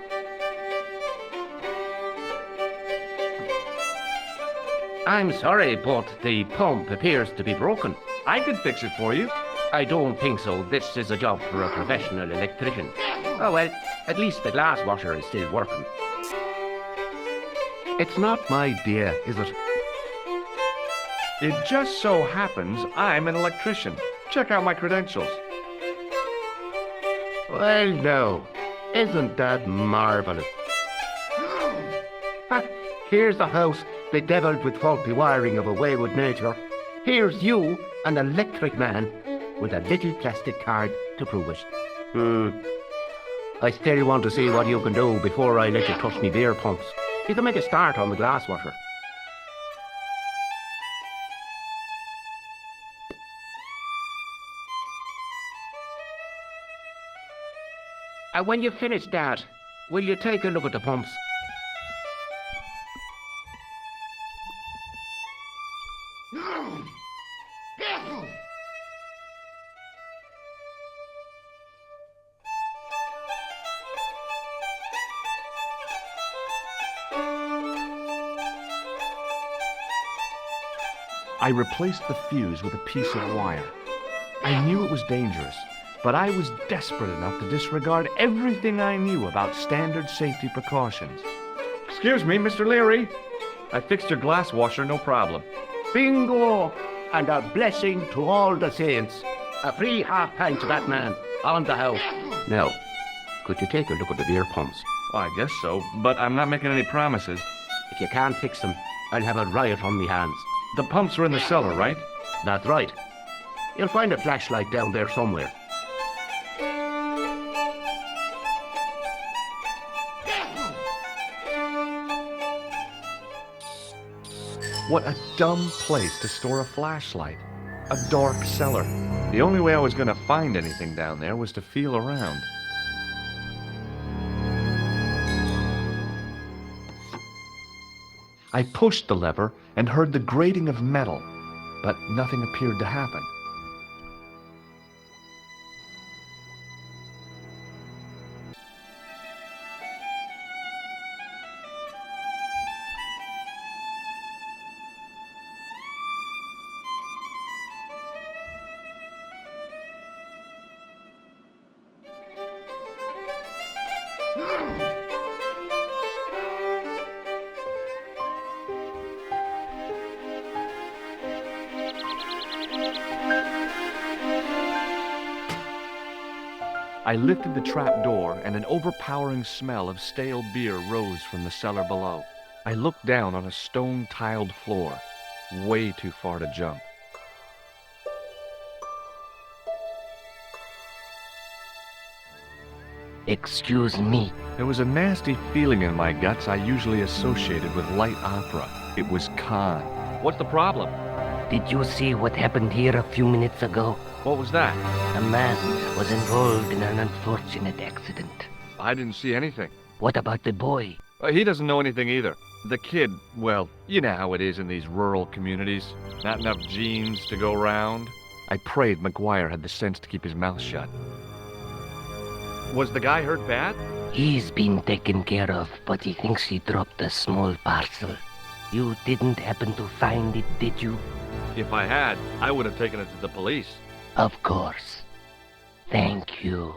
I'm sorry, but the pump appears to be broken. I could fix it for you. I don't think so. This is a job for a professional electrician. Oh, well, at least the glass washer is still working. It's not my idea, is it? It just so happens I'm an electrician. Check out my credentials. Well, no. Isn't that marvelous? Here's a house bedeviled with faulty wiring of a wayward nature. Here's you, an electric man, with a little plastic card to prove it. I still want to see what you can do before I let you touch me beer pumps. You can make a start on the glass washer. And when you've finished that, will you take a look at the pumps? I replaced the fuse with a piece of wire. I knew it was dangerous, but I was desperate enough to disregard everything I knew about standard safety precautions. Excuse me, Mr. Leary. I fixed your glass washer, no problem. Bingo! And a blessing to all the saints. A free half-pint to that man on the house. Now, could you take a look at the beer pumps? Well, I guess so, but I'm not making any promises. If you can't fix them, I'll have a riot on me hands. The pumps are in the cellar, right? That's right. You'll find a flashlight down there somewhere. What a dumb place to store a flashlight. A dark cellar. The only way I was going to find anything down there was to feel around. I pushed the lever and heard the grating of metal, but nothing appeared to happen. I lifted the trap door, and an overpowering smell of stale beer rose from the cellar below. I looked down on a stone-tiled floor, way too far to jump. Excuse me. There was a nasty feeling in my guts I usually associated with light opera. It was Khan. What's the problem? Did you see what happened here a few minutes ago? What was that? A man was involved in an unfortunate accident. I didn't see anything. What about the boy? He doesn't know anything either. The kid, well, you know how it is in these rural communities. Not enough genes to go round. I prayed McGuire had the sense to keep his mouth shut. Was the guy hurt bad? He's been taken care of, but he thinks he dropped a small parcel. You didn't happen to find it, did you? If I had, I would have taken it to the police. Of course. Thank you.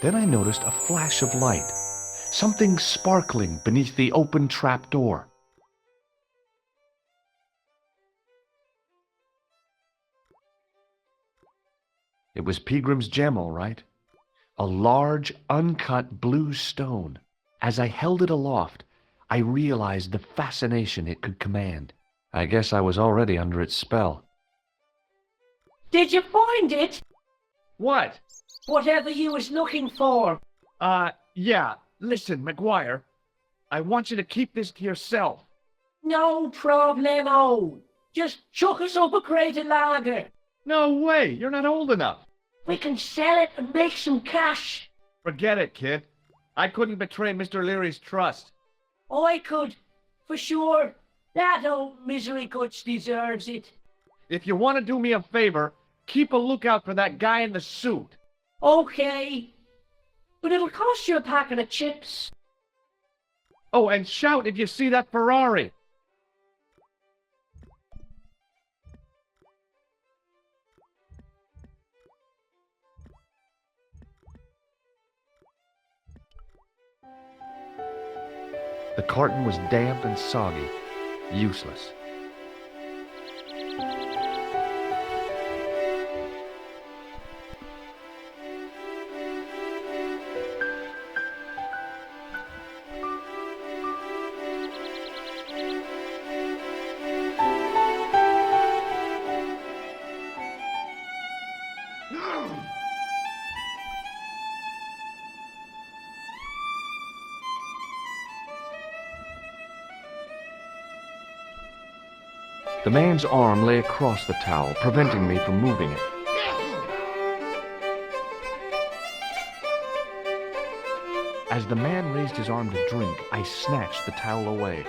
Then I noticed a flash of light, something sparkling beneath the open trapdoor. It was Peagram's gem, all right. A large, uncut blue stone. As I held it aloft, I realized the fascination it could command. I guess I was already under its spell. Did you find it? What? Whatever you was looking for. Yeah. Listen, McGuire. I want you to keep this to yourself. No problemo. Just chuck us up a crate of lager. No way. You're not old enough. We can sell it and make some cash. Forget it, kid. I couldn't betray Mr. Leary's trust. I could, for sure. That old misery guts deserves it. If you want to do me a favor, keep a lookout for that guy in the suit. Okay. But it'll cost you a packet of chips. Oh, and shout if you see that Ferrari. The carton was damp and soggy, useless. The man's arm lay across the towel, preventing me from moving it. As the man raised his arm to drink, I snatched the towel away.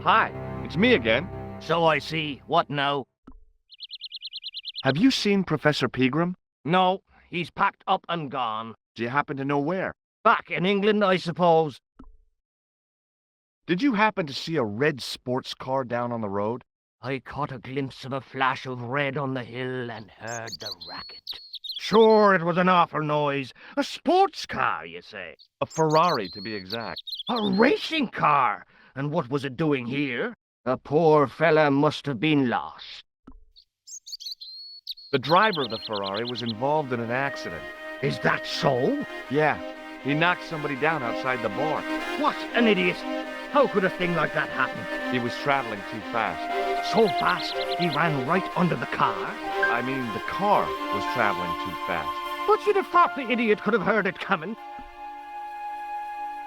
Hi, it's me again. So I see. What now? Have you seen Professor Peagram? No, he's packed up and gone. Do you happen to know where? Back in England, I suppose. Did you happen to see a red sports car down on the road? I caught a glimpse of a flash of red on the hill and heard the racket. Sure, it was an awful noise. A sports car, you say? A Ferrari, to be exact. A racing car? And what was it doing here? The poor fella must have been lost. The driver of the Ferrari was involved in an accident. Is that so? Yeah, he knocked somebody down outside the bar. What an idiot! How could a thing like that happen? He was traveling too fast. So fast, he ran right under the car? I mean, the car was traveling too fast. But you'd have thought the idiot could have heard it coming.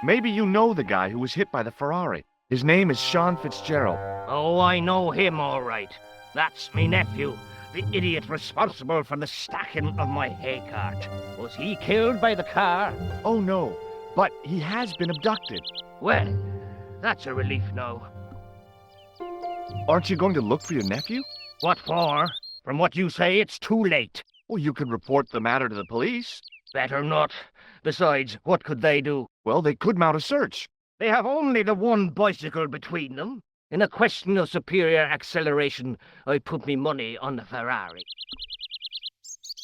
Maybe you know the guy who was hit by the Ferrari. His name is Sean Fitzgerald. Oh, I know him all right. That's me nephew, the idiot responsible for the stacking of my hay cart. Was he killed by the car? Oh, no, but he has been abducted. Well, that's a relief now. Aren't you going to look for your nephew? What for? From what you say, it's too late. Well, you could report the matter to the police. Better not. Besides, what could they do? Well, they could mount a search. They have only the one bicycle between them. In a question of superior acceleration, I put me money on the Ferrari.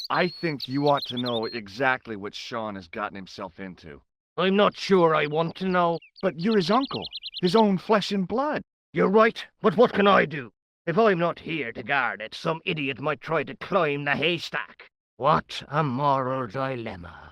I think you ought to know exactly what Sean has gotten himself into. I'm not sure I want to know. But you're his uncle, his own flesh and blood. You're right, but what can I do? If I'm not here to guard it, some idiot might try to climb the haystack. What a moral dilemma.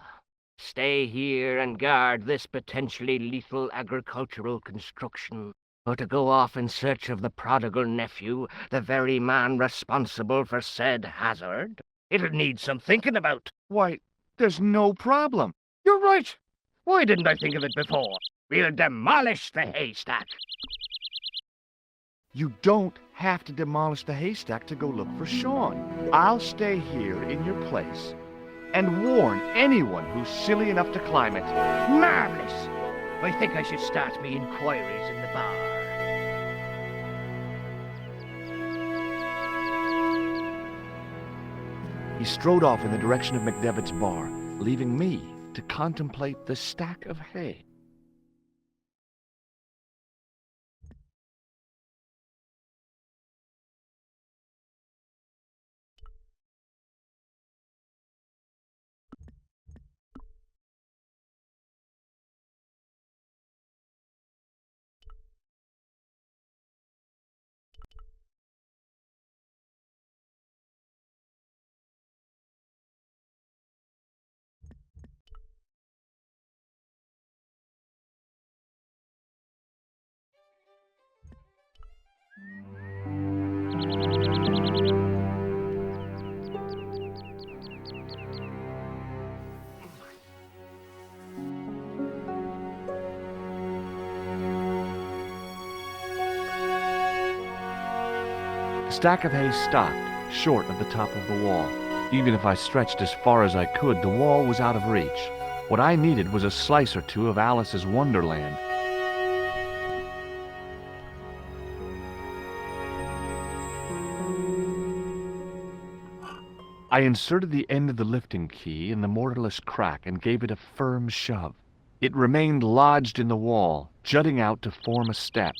Stay here and guard this potentially lethal agricultural construction, or to go off in search of the prodigal nephew, the very man responsible for said hazard? It'll need some thinking about. Why, there's no problem. You're right. Why didn't I think of it before? We'll demolish the haystack. You don't have to demolish the haystack to go look for Sean. I'll stay here in your place and warn anyone who's silly enough to climb it. Marvelous! I think I should start me inquiries in the bar. He strode off in the direction of McDevitt's bar, leaving me to contemplate the stack of hay. The stack of hay stopped, short of the top of the wall. Even if I stretched as far as I could, the wall was out of reach. What I needed was a slice or two of Alice's Wonderland. I inserted the end of the lifting key in the mortarless crack and gave it a firm shove. It remained lodged in the wall, jutting out to form a step.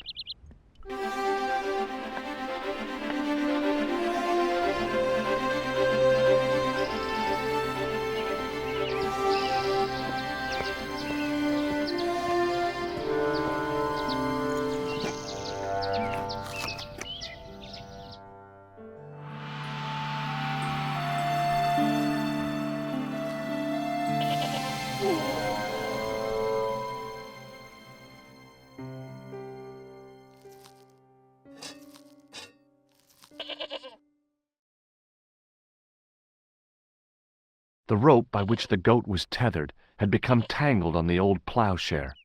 The rope by which the goat was tethered had become tangled on the old plowshare.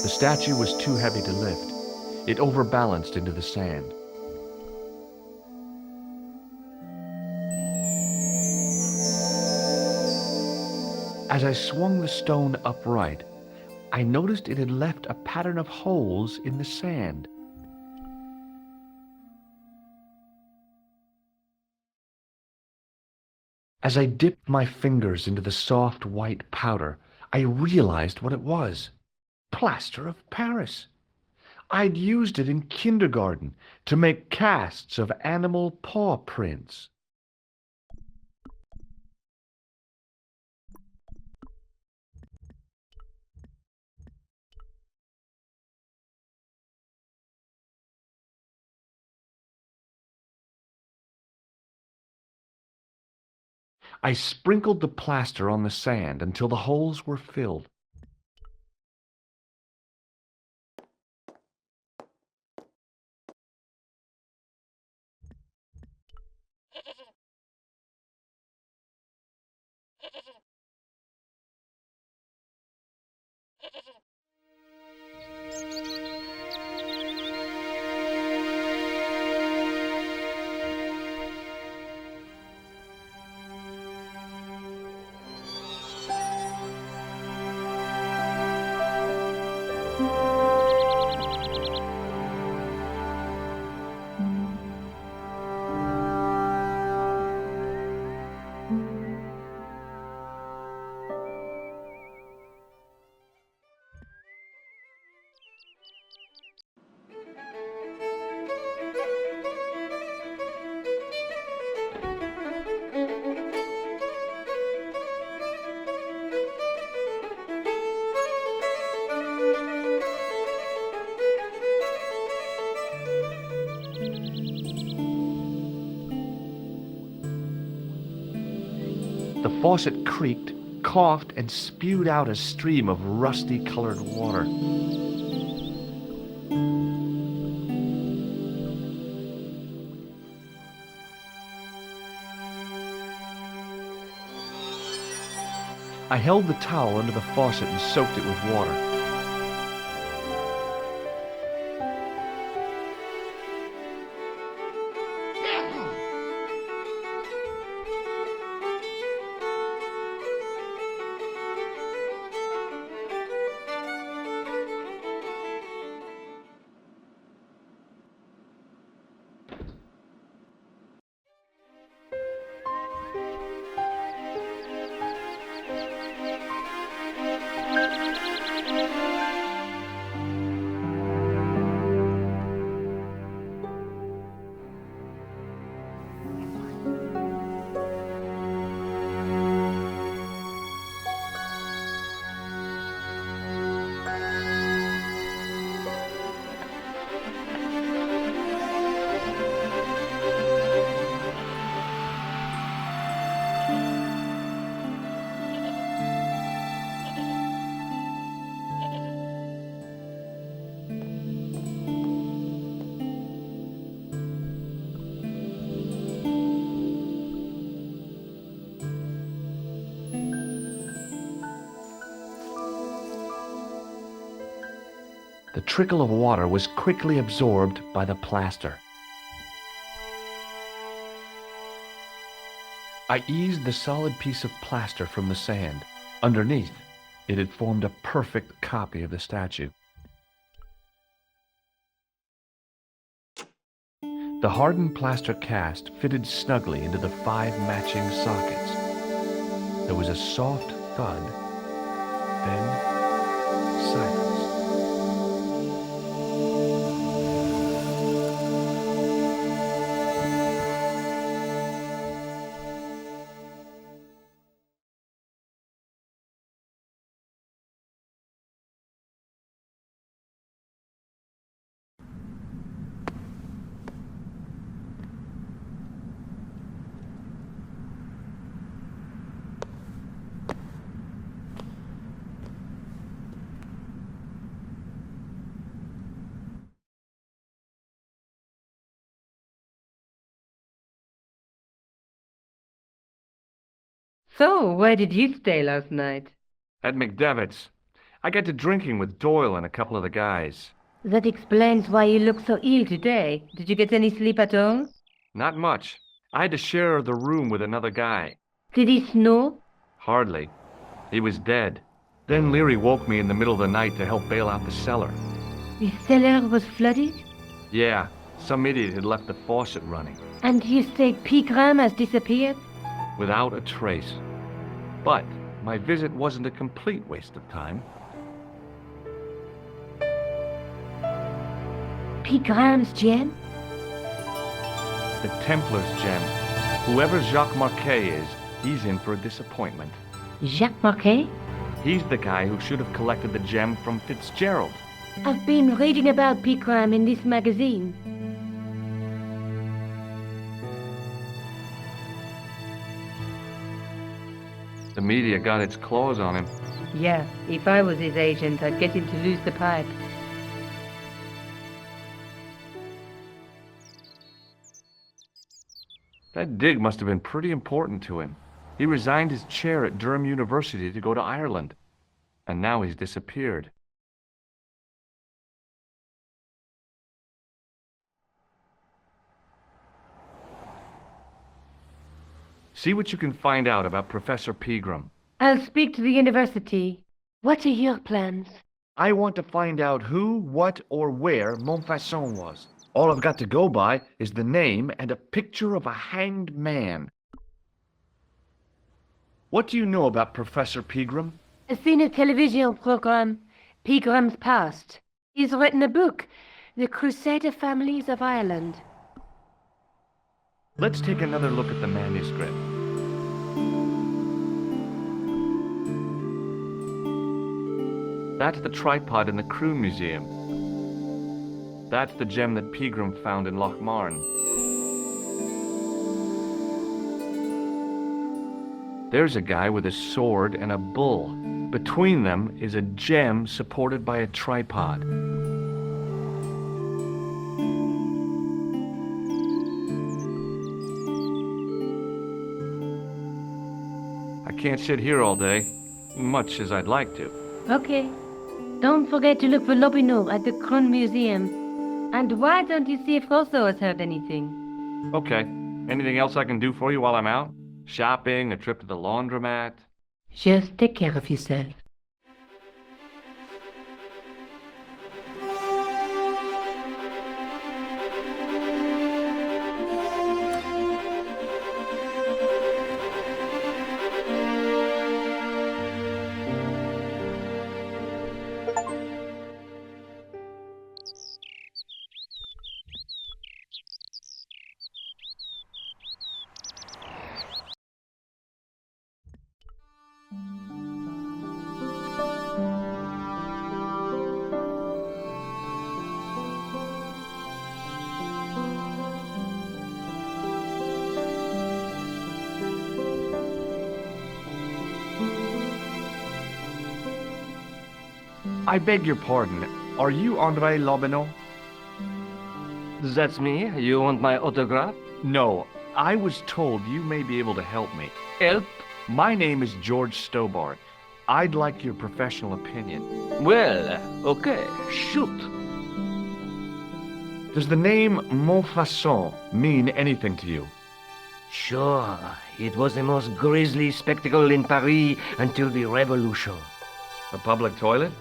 The statue was too heavy to lift. It overbalanced into the sand. As I swung the stone upright, I noticed it had left a pattern of holes in the sand. As I dipped my fingers into the soft white powder, I realized what it was. Plaster of Paris. I'd used it in kindergarten to make casts of animal paw prints. I sprinkled the plaster on the sand until the holes were filled. The faucet creaked, coughed, and spewed out a stream of rusty-colored water. I held the towel under the faucet and soaked it with water. The trickle of water was quickly absorbed by the plaster. I eased the solid piece of plaster from the sand. Underneath, it had formed a perfect copy of the statue. The hardened plaster cast fitted snugly into the 5 matching sockets. There was a soft thud, then silence. So, where did you stay last night? At McDevitt's. I got to drinking with Doyle and a couple of the guys. That explains why you look so ill today. Did you get any sleep at all? Not much. I had to share the room with another guy. Did he snore? Hardly. He was dead. Then Leary woke me in the middle of the night to help bail out the cellar. The cellar was flooded? Yeah, some idiot had left the faucet running. And you say Pegram has disappeared? Without a trace. But my visit wasn't a complete waste of time. Pegram's gem? The Templars gem. Whoever Jacques Marquet is, he's in for a disappointment. Jacques Marquet? He's the guy who should have collected the gem from Fitzgerald. I've been reading about Pegram in this magazine. The media got its claws on him. Yeah, if I was his agent, I'd get him to lose the pipe. That dig must have been pretty important to him. He resigned his chair at Durham University to go to Ireland. And now he's disappeared. See what you can find out about Professor Pegram. I'll speak to the university. What are your plans? I want to find out who, what, or where Montfaucon was. All I've got to go by is the name and a picture of a hanged man. What do you know about Professor Pegram? I've seen a television program, Pegram's Past. He's written a book, The Crusader Families of Ireland. Let's take another look at the manuscript. That's the tripod in the Crune Museum. That's the gem that Pegram found in Lochmarne. There's a guy with a sword and a bull. Between them is a gem supported by a tripod. I can't sit here all day, much as I'd like to. Okay. Don't forget to look for Lopinot at the Crune Museum. And why don't you see if Rousseau has heard anything? Okay. Anything else I can do for you while I'm out? Shopping, a trip to the laundromat? Just take care of yourself. I beg your pardon. Are you André Lobinot? That's me. You want my autograph? No. I was told you may be able to help me. Help? My name is George Stobart. I'd like your professional opinion. Well, okay. Shoot. Does the name Montfaucon mean anything to you? Sure, it was the most grisly spectacle in Paris until the Revolution. A public toilet?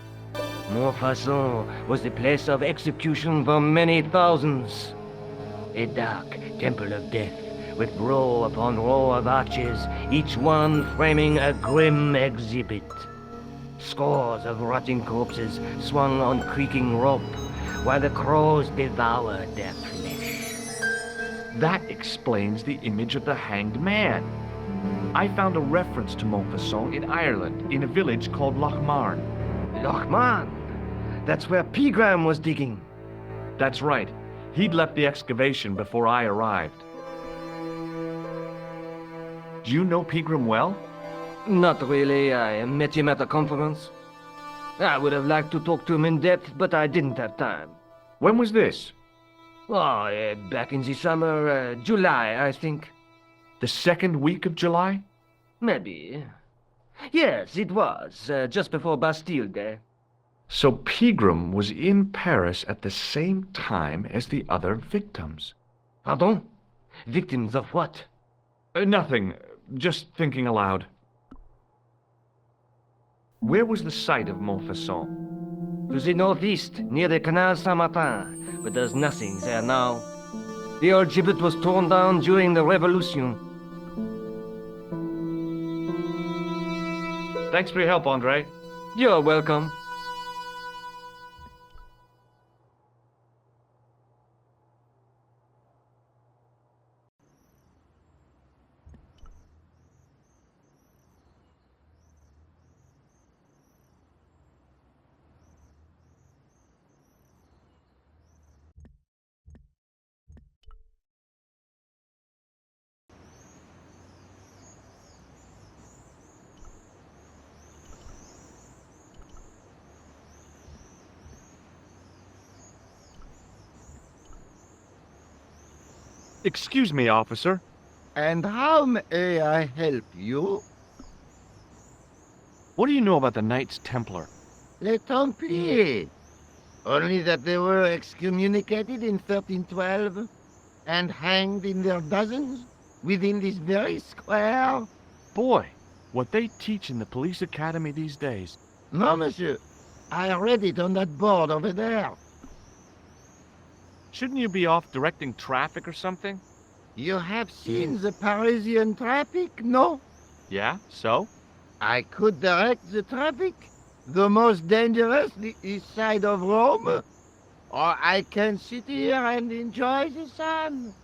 Montfaucon was the place of execution for many thousands. A dark temple of death, with row upon row of arches, each one framing a grim exhibit. Scores of rotting corpses swung on creaking rope, while the crows devoured their flesh. That explains the image of the hanged man. I found a reference to Montfaucon in Ireland, in a village called Lochmarne. Lochmarne? That's where Pegram was digging. That's right. He'd left the excavation before I arrived. Do you know Pegram well? Not really. I met him at a conference. I would have liked to talk to him in depth, but I didn't have time. When was this? Oh, back in the summer, July, I think. The second week of July? Maybe. Yes, it was, just before Bastille Day. So Pegram was in Paris at the same time as the other victims. Pardon? Victims of what? Nothing. Just thinking aloud. Where was the site of Montfaucon? To the northeast, near the Canal Saint-Martin, but there's nothing there now. The old gibbet was torn down during the Revolution. Thanks for your help, André. You're welcome. Excuse me, officer. And how may I help you? What do you know about the Knights Templar? Les Templiers. Only that they were excommunicated in 1312 and hanged in their dozens within this very square. Boy, what they teach in the police academy these days. No, monsieur. I read it on that board over there. Shouldn't you be off directing traffic or something? You have seen the Parisian traffic, no? Yeah, so? I could direct the traffic, the most dangerous, the east side of Rome. Or I can sit here and enjoy the sun,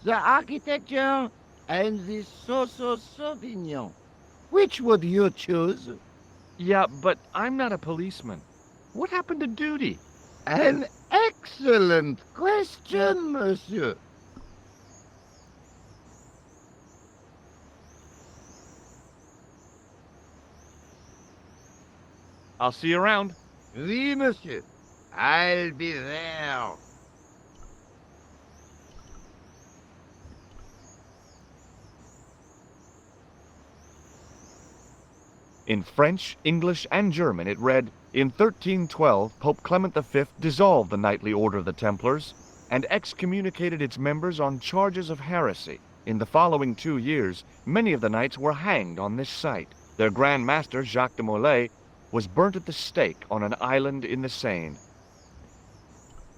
the architecture, and the so-so Sauvignon. Which would you choose? Yeah, but I'm not a policeman. What happened to duty? An excellent question, monsieur. I'll see you around. Oui, monsieur. I'll be there. In French, English, and German it read, "In 1312, Pope Clement V dissolved the Knightly Order of the Templars and excommunicated its members on charges of heresy. In the following 2 years, many of the knights were hanged on this site. Their Grand Master, Jacques de Molay, was burnt at the stake on an island in the Seine.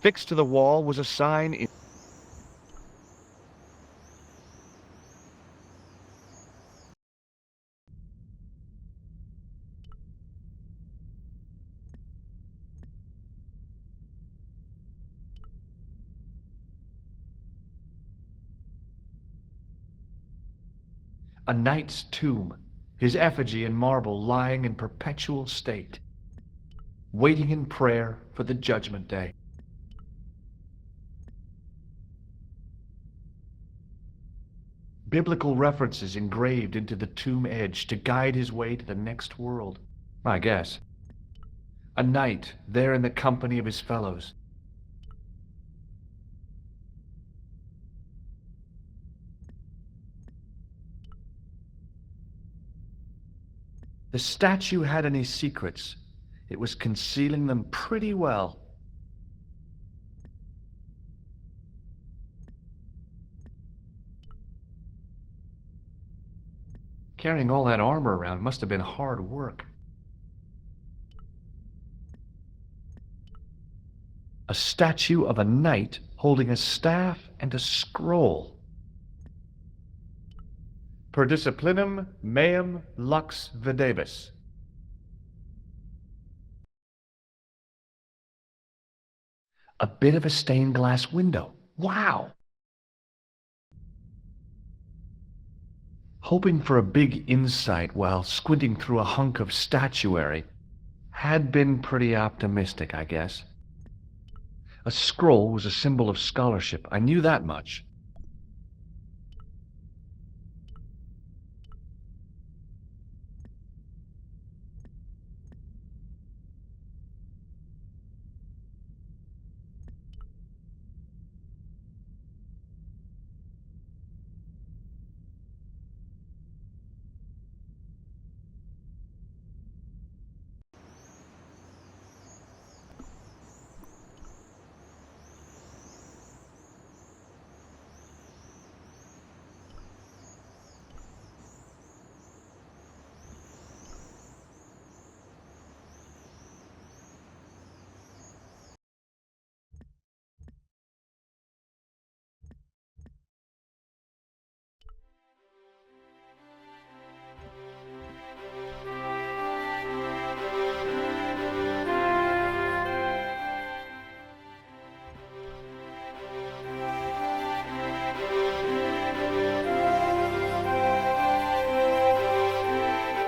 Fixed to the wall was a sign in A knight's tomb, his effigy in marble lying in perpetual state, waiting in prayer for the judgment day. Biblical references engraved into the tomb edge to guide his way to the next world, I guess. A knight there in the company of his fellows. The statue had any secrets. It was concealing them pretty well. Carrying all that armor around must have been hard work. A statue of a knight holding a staff and a scroll. Per disciplinum meum lux videbis. A bit of a stained glass window. Wow! Hoping for a big insight while squinting through a hunk of statuary had been pretty optimistic, I guess. A scroll was a symbol of scholarship. I knew that much.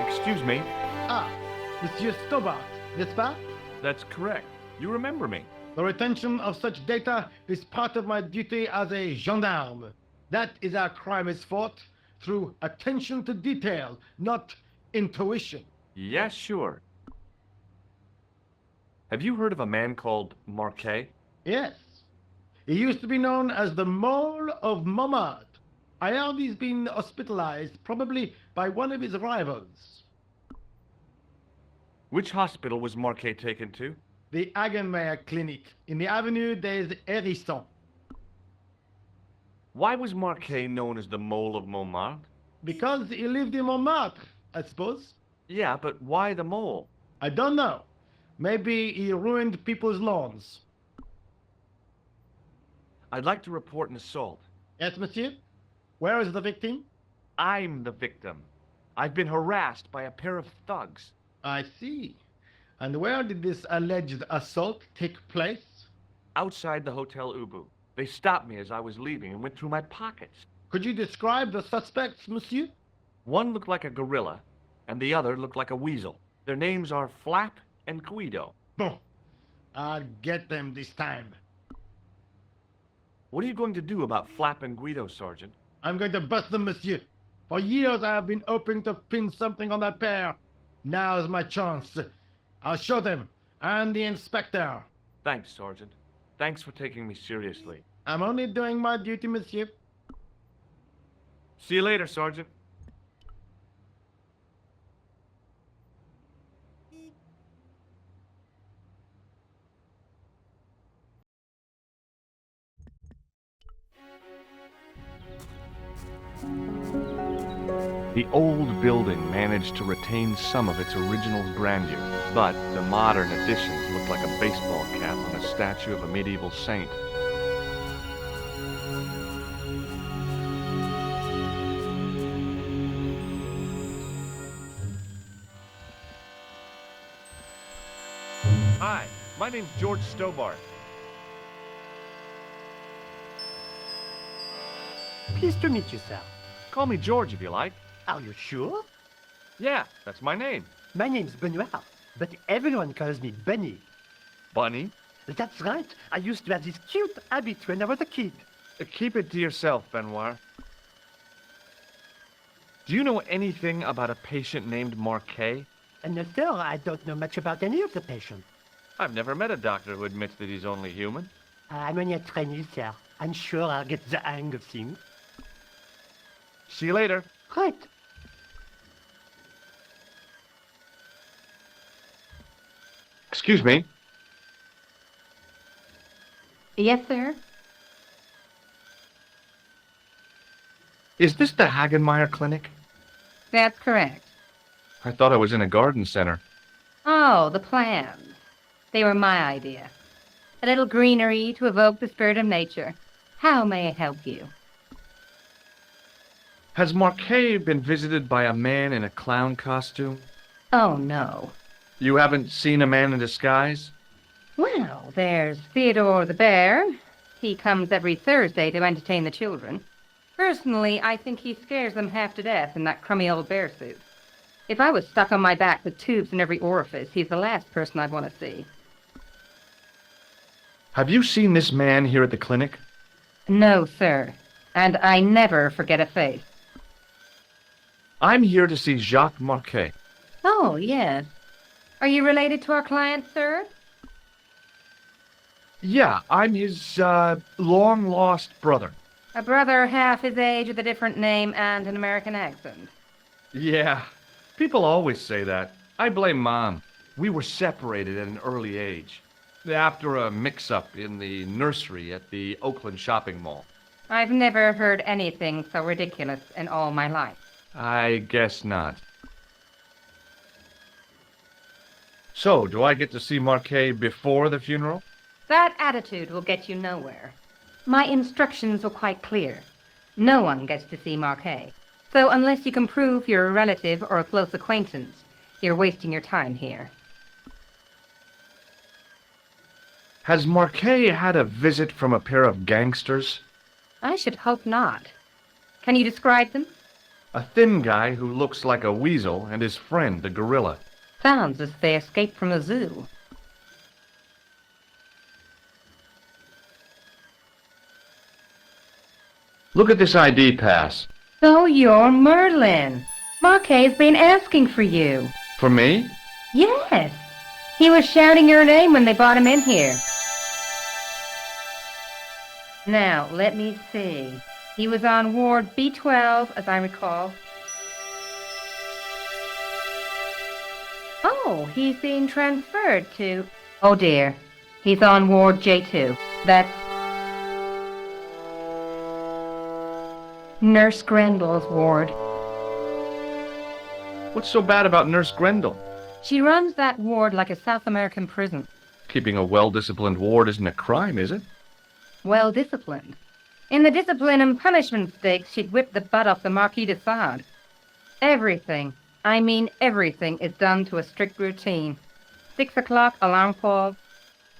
Excuse me. Ah, Monsieur Stobart, n'est-ce pas? That's correct. You remember me. The retention of such data is part of my duty as a gendarme. That is how crime is fought, through attention to detail, not intuition. Yes, sure. Have you heard of a man called Marquet? Yes. He used to be known as the Mole of Montmartre. I heard he's been hospitalized, probably by one of his rivals. Which hospital was Marquet taken to? The Hagenmeyer Clinic. In the Avenue des Hérissons. Why was Marquet known as the Mole of Montmartre? Because he lived in Montmartre, I suppose. Yeah, but why the mole? I don't know. Maybe he ruined people's lawns. I'd like to report an assault. Yes, monsieur? Where is the victim? I'm the victim. I've been harassed by a pair of thugs. I see. And where did this alleged assault take place? Outside the Hôtel Ubu. They stopped me as I was leaving and went through my pockets. Could you describe the suspects, monsieur? One looked like a gorilla, and the other looked like a weasel. Their names are Flap and Guido. Bon. I'll get them this time. What are you going to do about Flap and Guido, Sergeant? I'm going to bust them, monsieur. For years I have been hoping to pin something on that pair. Now's my chance. I'll show them, and the inspector. Thanks, Sergeant. Thanks for taking me seriously. I'm only doing my duty, monsieur. See you later, Sergeant. The old building managed to retain some of its original grandeur, but the modern additions look like a baseball cap on a statue of a medieval saint. Hi, my name's George Stobart. Pleased to meet you, sir. Call me George if you like. Are you sure? Yeah, that's my name. My name's Benoit, but everyone calls me Bunny. Bunny? That's right. I used to have this cute habit when I was a kid. Keep it to yourself, Benoit. Do you know anything about a patient named Marquet? No, sir, I don't know much about any of the patients. I've never met a doctor who admits that he's only human. I'm only a trainee, sir. I'm sure I'll get the hang of things. See you later. Right. Excuse me. Yes, sir? Is this the Hagenmeyer Clinic? That's correct. I thought I was in a garden center. Oh, the plans. They were my idea. A little greenery to evoke the spirit of nature. How may I help you? Has Marquet been visited by a man in a clown costume? Oh, no. You haven't seen a man in disguise? Well, there's Theodore the bear. He comes every Thursday to entertain the children. Personally, I think he scares them half to death in that crummy old bear suit. If I was stuck on my back with tubes in every orifice, he's the last person I'd want to see. Have you seen this man here at the clinic? No, sir. And I never forget a face. I'm here to see Jacques Marquet. Oh, yes. Are you related to our client, sir? Yeah, I'm his, long-lost brother. A brother half his age with a different name and an American accent. Yeah, people always say that. I blame Mom. We were separated at an early age. After a mix-up in the nursery at the Oakland shopping mall. I've never heard anything so ridiculous in all my life. I guess not. So, do I get to see Marquet before the funeral? That attitude will get you nowhere. My instructions were quite clear. No one gets to see Marquet. So unless you can prove you're a relative or a close acquaintance, you're wasting your time here. Has Marquet had a visit from a pair of gangsters? I should hope not. Can you describe them? A thin guy who looks like a weasel and his friend, the gorilla. Sounds as if they escaped from a zoo. Look at this ID pass. So you're Merlin. Marquet's been asking for you. For me? Yes. He was shouting your name when they brought him in here. Now, let me see. He was on Ward B12, as I recall. Oh, he's being transferred to... Oh, dear. He's on Ward J2. That's... Nurse Grendel's ward. What's so bad about Nurse Grendel? She runs that ward like a South American prison. Keeping a well-disciplined ward isn't a crime, is it? Well-disciplined. In the discipline and punishment stakes, she'd whip the butt off the Marquis de Sade. Everything, I mean everything, is done to a strict routine. 6 o'clock, alarm call.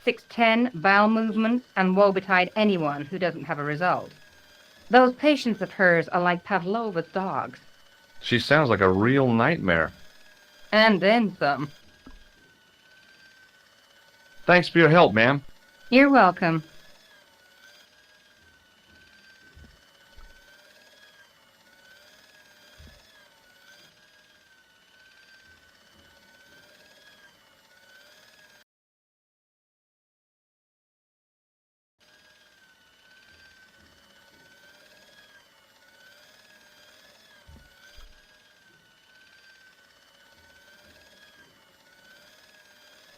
6:10, bowel movements, and woe betide anyone who doesn't have a result. Those patients of hers are like Pavlova's dogs. She sounds like a real nightmare. And then some. Thanks for your help, ma'am. You're welcome.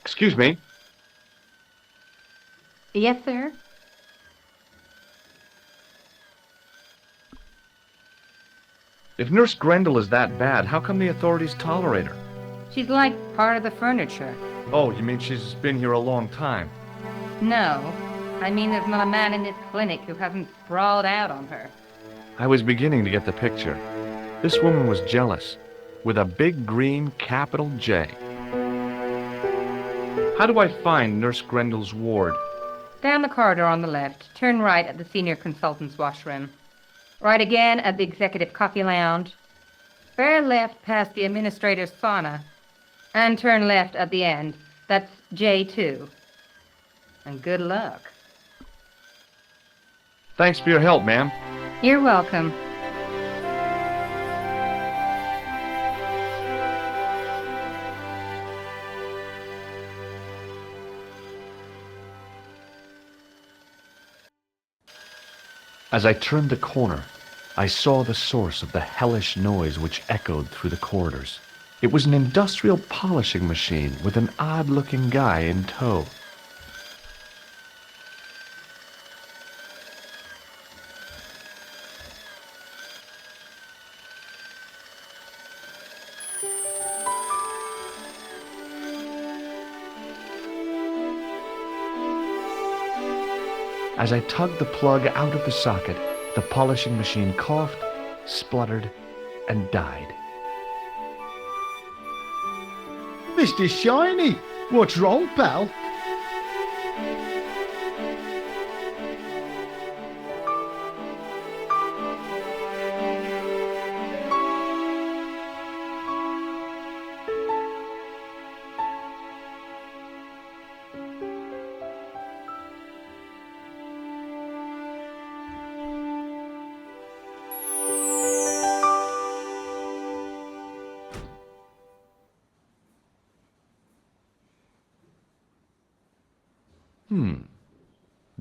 Excuse me. Yes, sir? If Nurse Grendel is that bad, how come the authorities tolerate her? She's like part of the furniture. Oh, you mean she's been here a long time? No. I mean, there's not a man in this clinic who hasn't sprawled out on her. I was beginning to get the picture. This woman was jealous, with a big green capital J. How do I find Nurse Grendel's ward? Down the corridor on the left, turn right at the senior consultant's washroom. Right again at the executive coffee lounge. Bear left past the administrator's sauna. And turn left at the end. That's J2. And good luck. Thanks for your help, ma'am. You're welcome. As I turned the corner, I saw the source of the hellish noise which echoed through the corridors. It was an industrial polishing machine with an odd-looking guy in tow. As I tugged the plug out of the socket, the polishing machine coughed, spluttered, and died. Mr. Shiny, what's wrong, pal?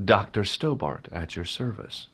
Dr. Stobart at your service.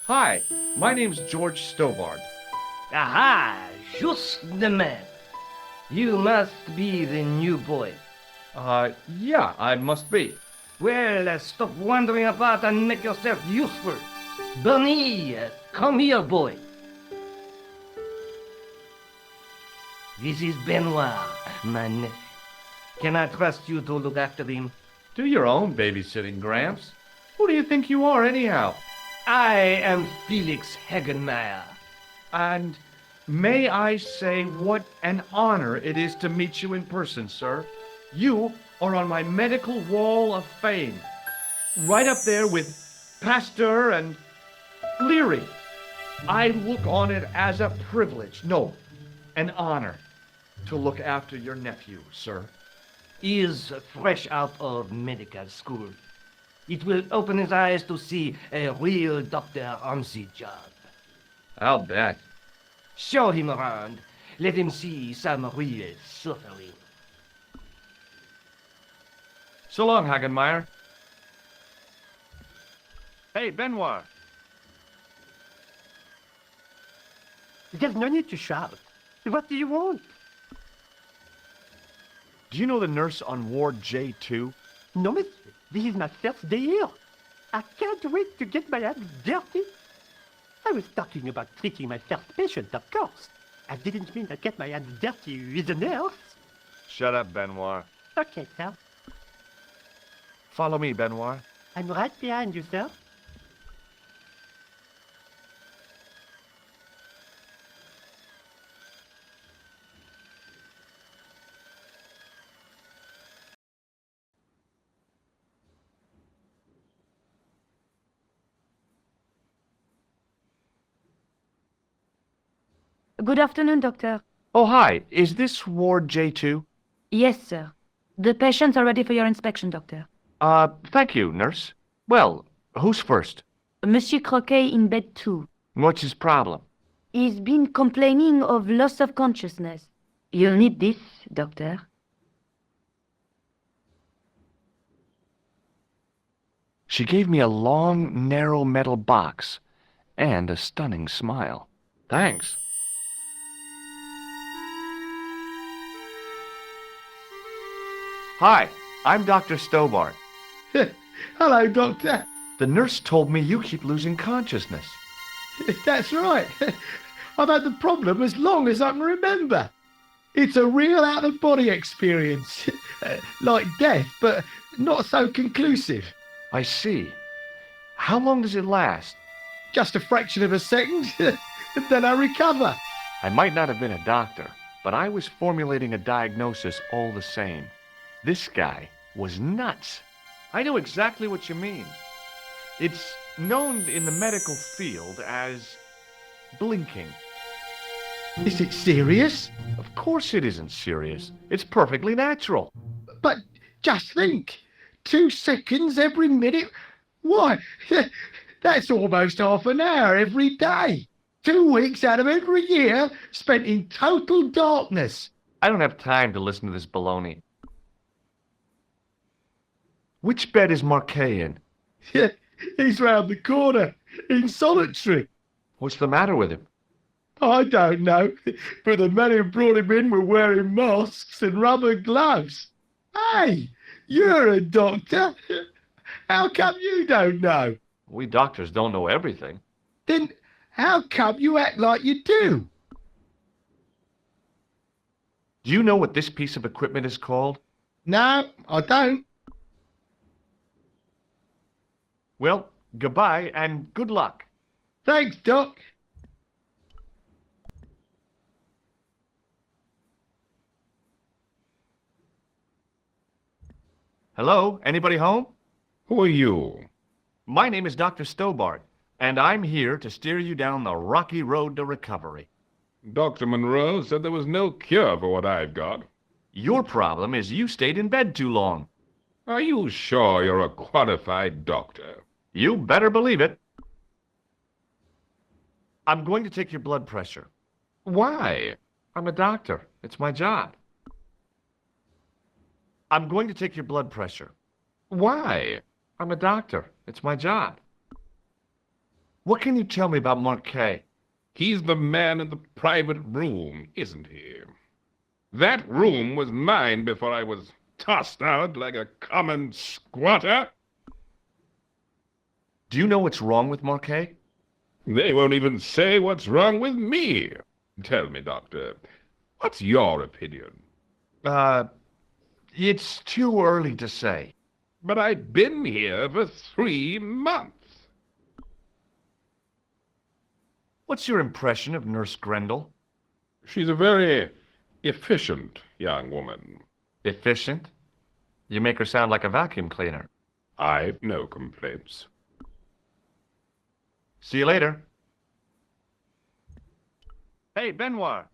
Hi, my name's George Stobart. Aha! Just the man. You must be the new boy. Yeah, I must be. Well, stop wandering about and make yourself useful. Bernie, come here, boy. This is Benoit, my nephew. Can I trust you to look after him? Do your own babysitting, Gramps. Who do you think you are, anyhow? I am Felix Hagenmeyer. And may I say what an honor it is to meet you in person, sir. You are on my medical wall of fame. Right up there with Pasteur and Leary. I look on it as a privilege, no, an honor, to look after your nephew, sir. He is fresh out of medical school. It will open his eyes to see a real doctor on the job. I'll bet. Show him around. Let him see some real suffering. So long, Hagenmeyer. Hey, Benoit. There's no need to shout. What do you want? Do you know the nurse on Ward J2? No, monsieur. This is my first day here. I can't wait to get my hands dirty. I was talking about treating my first patient, of course. I didn't mean to get my hands dirty with a nurse. Shut up, Benoit. Okay, sir. Follow me, Benoit. I'm right behind you, sir. Good afternoon, doctor. Oh, hi. Is this Ward J2? Yes, sir. The patients are ready for your inspection, doctor. Thank you, nurse. Well, who's first? Monsieur Croquet in bed 2. What's his problem? He's been complaining of loss of consciousness. You'll need this, doctor. She gave me a long, narrow metal box and a stunning smile. Thanks. Hi, I'm Dr. Stobart. Hello, Doctor. The nurse told me you keep losing consciousness. That's right. I've had the problem as long as I can remember. It's a real out-of-body experience. Like death, but not so conclusive. I see. How long does it last? Just a fraction of a second, and then I recover. I might not have been a doctor, but I was formulating a diagnosis all the same. This guy was nuts. I know exactly what you mean. It's known in the medical field as blinking. Is it serious? Of course it isn't serious. It's perfectly natural. But just think, 2 seconds every minute. Why, that's almost half an hour every day. 2 weeks out of every year spent in total darkness. I don't have time to listen to this baloney. Which bed is Marquet in? He's round the corner, in solitary. What's the matter with him? I don't know, but the men who brought him in were wearing masks and rubber gloves. Hey, you're a doctor. How come you don't know? We doctors don't know everything. Then how come you act like you do? Do you know what this piece of equipment is called? No, I don't. Well, goodbye and good luck. Thanks, Doc. Hello? Anybody home? Who are you? My name is Dr. Stobart, and I'm here to steer you down the rocky road to recovery. Dr. Monroe said there was no cure for what I've got. Your problem is you stayed in bed too long. Are you sure you're a qualified doctor? You better believe it. I'm going to take your blood pressure. Why? I'm a doctor. It's my job. I'm going to take your blood pressure. Why? I'm a doctor. It's my job. What can you tell me about Marquet? He's the man in the private room, isn't he? That room was mine before I was tossed out like a common squatter. Do you know what's wrong with Marquet? They won't even say what's wrong with me. Tell me, Doctor, what's your opinion? It's too early to say. But I've been here for 3 months. What's your impression of Nurse Grendel? She's a very efficient young woman. Efficient? You make her sound like a vacuum cleaner. I've no complaints. See you later. Hey, Benoit.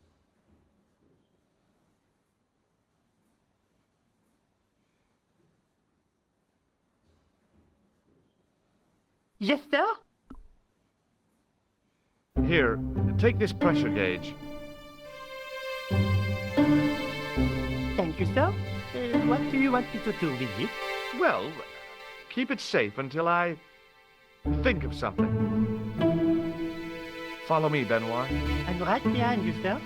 Yes, sir? Here, take this pressure gauge. Thank you, sir. What do you want me to do with it? Well, keep it safe until I think of something. Follow me, Benoit. I'm right behind you, sir.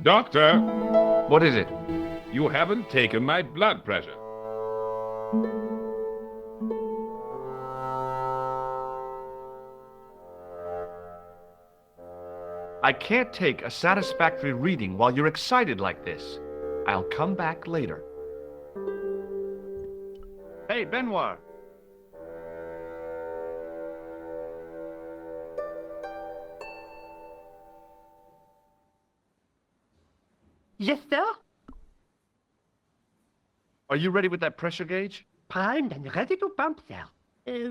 Doctor, What is it? you haven't taken my blood pressure. I can't take a satisfactory reading while you're excited like this. I'll come back later. Hey, Benoit. Yes, sir? Are you ready with that pressure gauge? Primed and ready to pump, sir.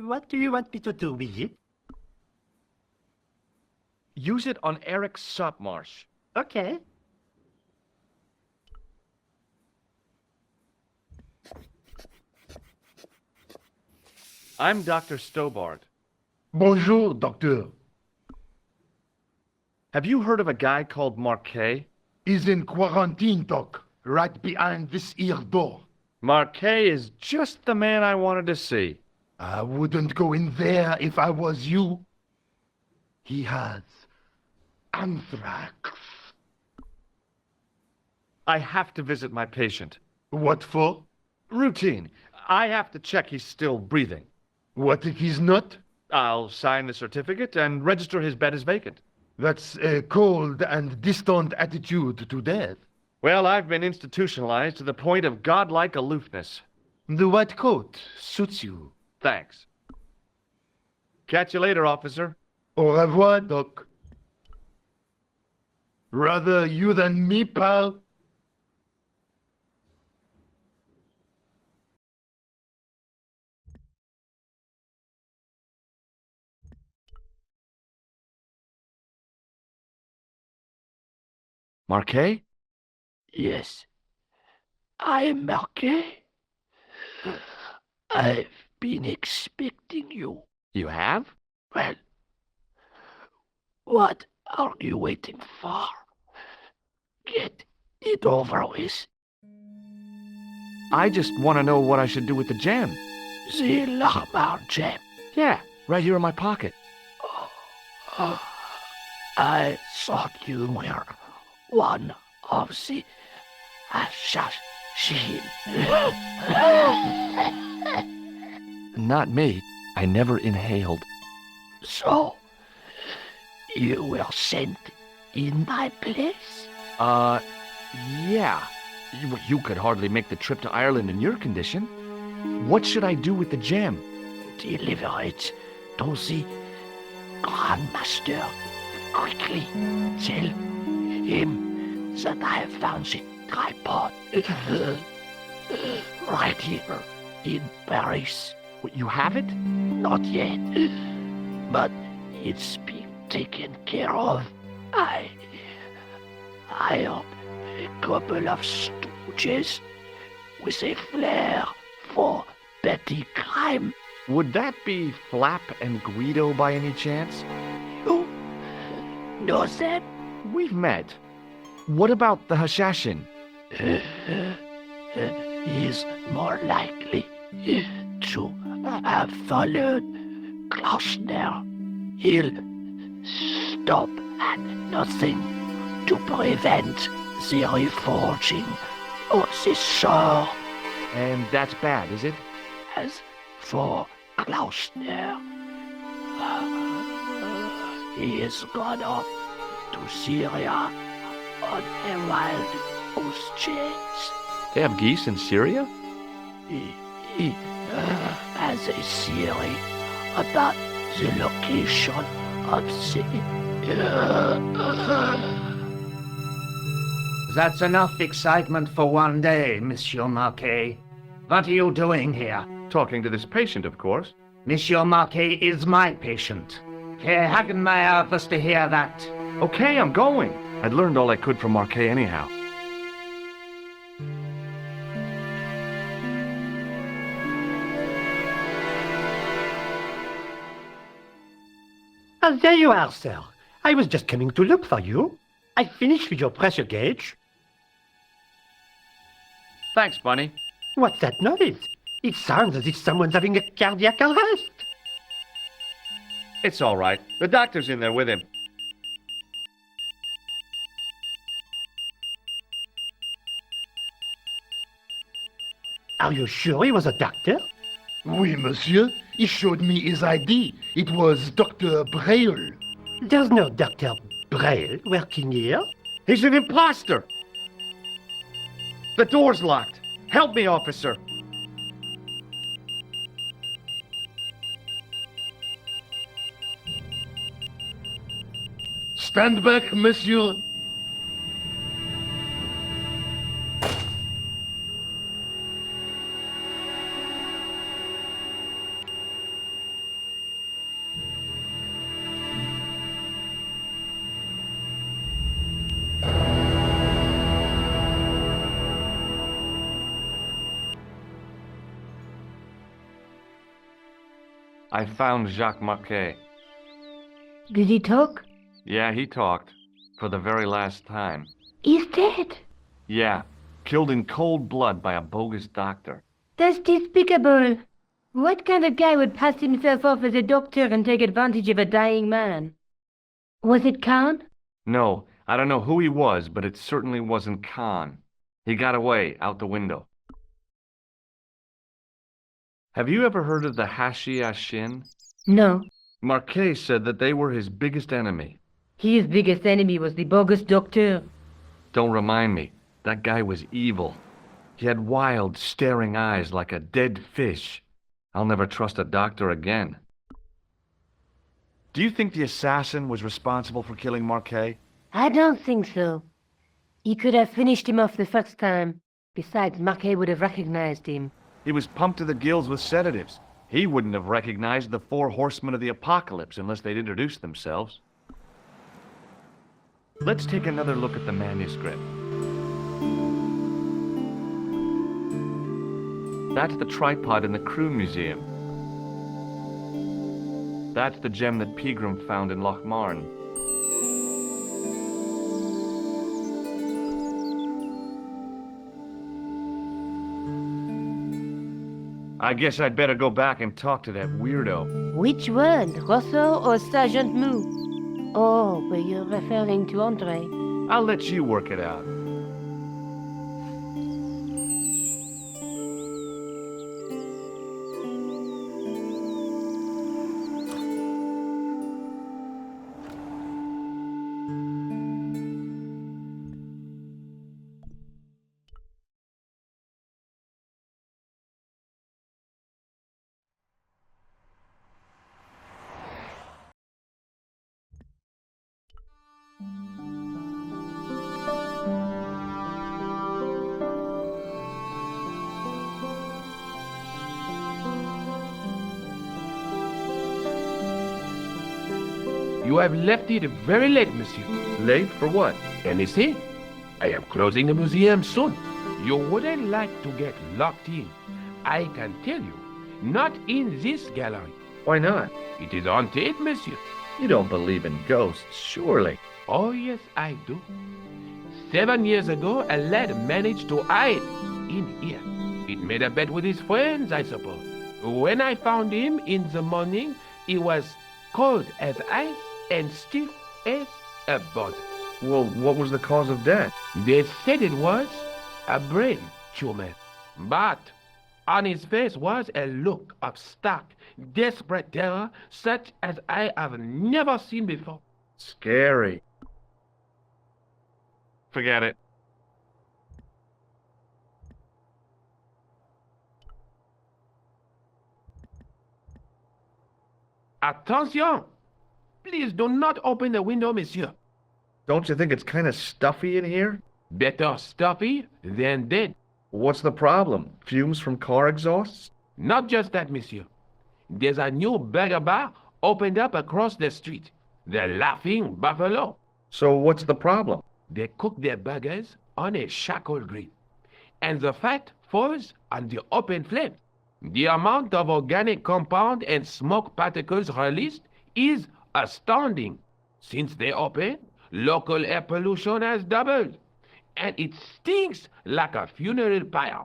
What do you want me to do with it? Use it on Eric Sopmarsh. Okay. I'm Dr. Stobart. Bonjour, docteur. Have you heard of a guy called Marquet? He's in quarantine, doc, right behind this here door. Marquet is just the man I wanted to see. I wouldn't go in there if I was you. He has anthrax. I have to visit my patient. What for? Routine. I have to check he's still breathing. What if he's not? I'll sign the certificate and register his bed as vacant. That's a cold and distant attitude to death. Well, I've been institutionalized to the point of godlike aloofness. The white coat suits you. Thanks. Catch you later, officer. Au revoir, doc. Rather you than me, pal. Marquet? Yes, I am Marquet. I've been expecting you. You have? Well, what are you waiting for? Get it over with. I just want to know what I should do with the gem. The Lochmarne gem. Yeah, right here in my pocket. I thought you were one of the assassins. Not me. I never inhaled. So, you were sent in my place? Yeah. You could hardly make the trip to Ireland in your condition. What should I do with the gem? Deliver it to the Grandmaster quickly. Tell him that I have found the tripod right here in Paris. You have it? Not yet, but it's being taken care of. I hired a couple of stooges with a flair for petty crime. Would that be Flap and Guido by any chance? You know them? We've met. What about the Hashashin? He's more likely to have followed Klausner. He'll stop at nothing to prevent the reforging of the sword. And that's bad, is it? As for Klausner, he has gone off to Syria on a wild goose chase. They have geese in Syria? He has a theory about the location of That's enough excitement for one day, Monsieur Marquet. What are you doing here? Talking to this patient, of course. Monsieur Marquet is my patient. Herr Hagenmeyer was to hear that. Okay, I'm going. I'd learned all I could from Marquet anyhow. Ah, there you are, sir. I was just coming to look for you. I finished with your pressure gauge. Thanks, Bunny. What's that noise? It sounds as if someone's having a cardiac arrest. It's all right. The doctor's in there with him. Are you sure he was a doctor? Oui, monsieur. He showed me his ID. It was Dr. Braille. There's no Dr. Braille working here. He's an imposter! The door's locked. Help me, officer. Stand back, monsieur. I found Jacques Marquet. Did he talk? Yeah, he talked. For the very last time. He's dead. Yeah, killed in cold blood by a bogus doctor. That's despicable. What kind of guy would pass himself off as a doctor and take advantage of a dying man? Was it Khan? No, I don't know who he was, but it certainly wasn't Khan. He got away, out the window. Have you ever heard of the Hashi-Ashin? No. Marquet said that they were his biggest enemy. His biggest enemy was the bogus doctor. Don't remind me. That guy was evil. He had wild, staring eyes like a dead fish. I'll never trust a doctor again. Do you think the assassin was responsible for killing Marquet? I don't think so. He could have finished him off the first time. Besides, Marquet would have recognized him. He was pumped to the gills with sedatives. He wouldn't have recognized the 4 horsemen of the apocalypse unless they'd introduced themselves. Let's take another look at the manuscript. That's the tripod in the Crune Museum. That's the gem that Pegram found in Lochmarne. I guess I'd better go back and talk to that weirdo. Which one, Rousseau or Sergeant Mou? Oh, but you're referring to Andre. I'll let you work it out. You have left it very late, monsieur. Late? For what? Anything? I am closing the museum soon. You wouldn't like to get locked in. I can tell you, not in this gallery. Why not? It is haunted, monsieur. You don't believe in ghosts, surely. Oh, yes, I do. 7 years ago, a lad managed to hide in here. He made a bet with his friends, I suppose. When I found him in the morning, he was cold as ice and stiff as a board. Well, what was the cause of death? They said it was a brain tumor. But on his face was a look of stark, desperate terror such as I have never seen before. Scary. Forget it. Attention! Please do not open the window, monsieur. Don't you think it's kind of stuffy in here? Better stuffy than dead. What's the problem? Fumes from car exhausts? Not just that, monsieur. There's a new burger bar opened up across the street. The Laughing Buffalo. So what's the problem? They cook their burgers on a charcoal grill, and the fat falls on the open flame. The amount of organic compound and smoke particles released is astounding. Since they opened, local air pollution has doubled, and it stinks like a funeral pyre.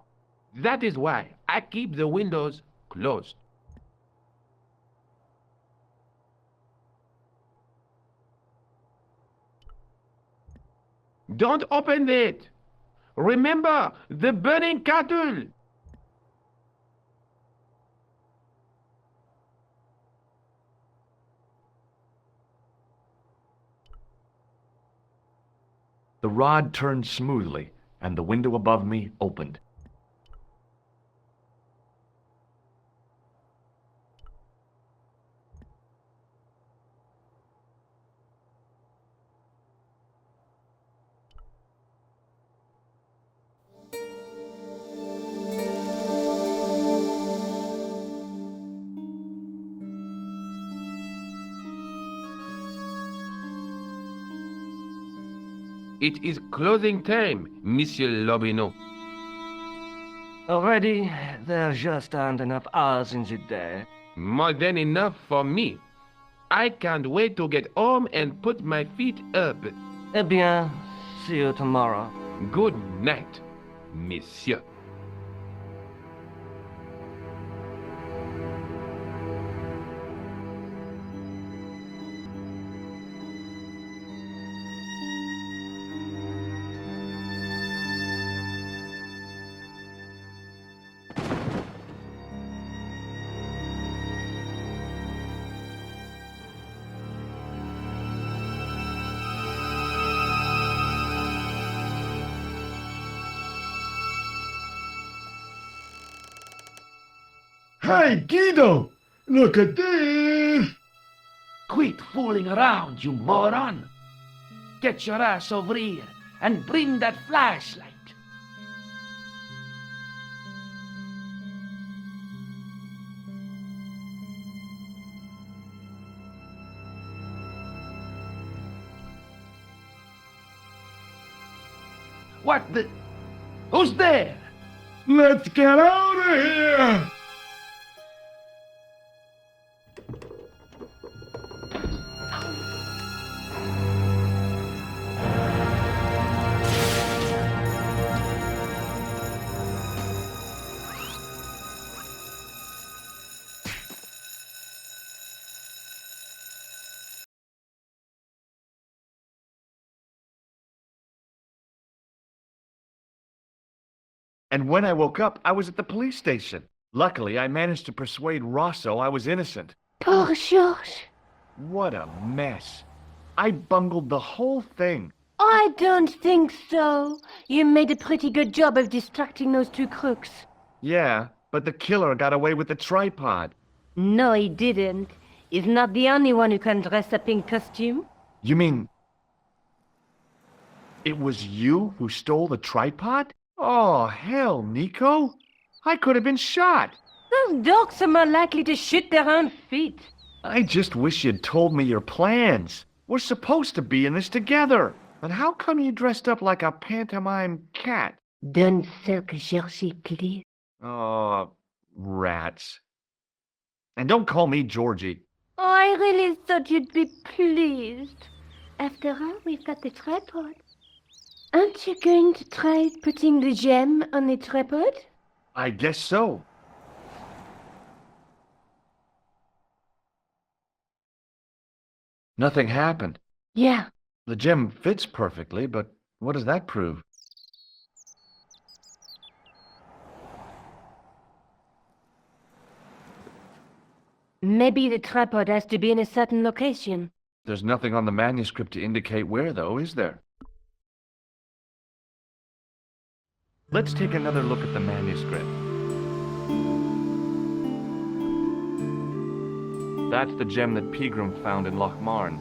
That is why I keep the windows closed. Don't open it. Remember the burning cattle. The rod turned smoothly, and the window above me opened. It is closing time, Monsieur Lobineau. Already, there just aren't enough hours in the day. More than enough for me. I can't wait to get home and put my feet up. Eh bien, see you tomorrow. Good night, monsieur. Hey, Guido! Look at this! Quit fooling around, you moron! Get your ass over here and bring that flashlight. What the... Who's there? Let's get out of here! And when I woke up, I was at the police station. Luckily, I managed to persuade Rosso I was innocent. Poor Georges. What a mess. I bungled the whole thing. I don't think so. You made a pretty good job of distracting those two crooks. Yeah, but the killer got away with the tripod. No, he didn't. He's not the only one who can dress up in costume. You mean... it was you who stole the tripod? Oh, hell, Nico. I could have been shot. Those dogs are more likely to shoot their own feet. I just wish you'd told me your plans. We're supposed to be in this together. And how come you dressed up like a pantomime cat? Don't sulk, Georgie, please. Oh, rats. And don't call me Georgie. Oh, I really thought you'd be pleased. After all, we've got the tripod. Aren't you going to try putting the gem on the tripod? I guess so. Nothing happened. Yeah. The gem fits perfectly, but what does that prove? Maybe the tripod has to be in a certain location. There's nothing on the manuscript to indicate where, though, is there? Let's take another look at the manuscript. That's the gem that Pegram found in Lochmarne.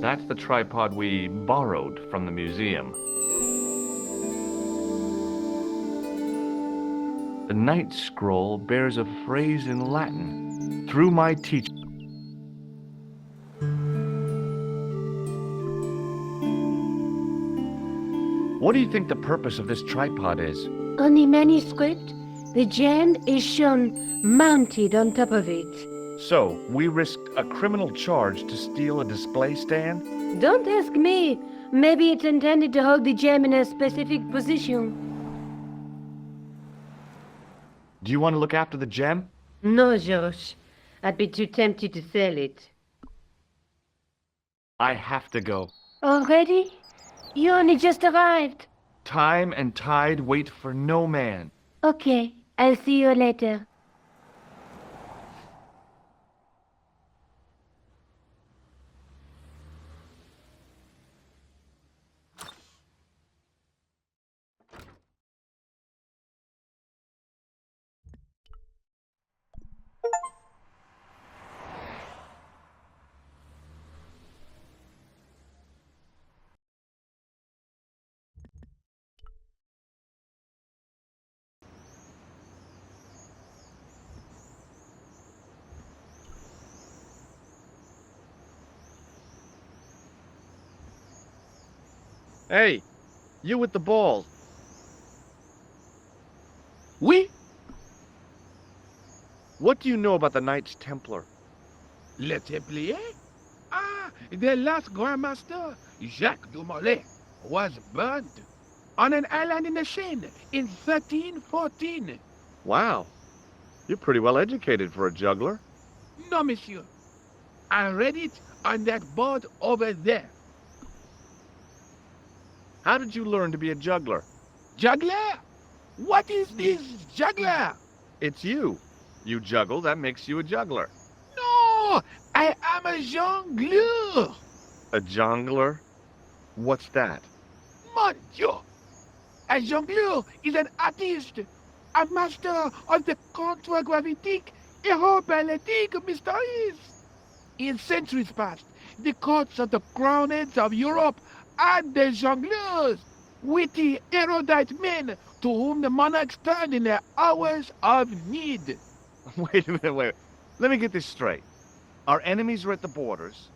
That's the tripod we borrowed from the museum. The Night Scroll bears a phrase in Latin, "Through my teaching." What do you think the purpose of this tripod is? On the manuscript, the gem is shown mounted on top of it. So, we risked a criminal charge to steal a display stand? Don't ask me. Maybe it's intended to hold the gem in a specific position. Do you want to look after the gem? No, Georges. I'd be too tempted to sell it. I have to go. Already? You only just arrived. Time and tide wait for no man. Okay, I'll see you later. Hey, you with the ball. Oui? What do you know about the Knights Templar? Le Templier? Ah, the last Grand Master, Jacques de Molay, was burned on an island in the Seine in 1314. Wow. You're pretty well educated for a juggler. No, monsieur. I read it on that board over there. How did you learn to be a juggler? Juggler? What is this juggler? It's you. You juggle, that makes you a juggler. No, I am a jongleur. A jongler? What's that? Mon Dieu! A jongleur is an artist, a master of the contragravitic aeroballetic mysteries. In centuries past, the courts of the crowned heads of Europe had the jongleurs, witty, erudite men to whom the monarchs turned in their hours of need. Wait a minute, wait. Let me get this straight. Our enemies are at the borders,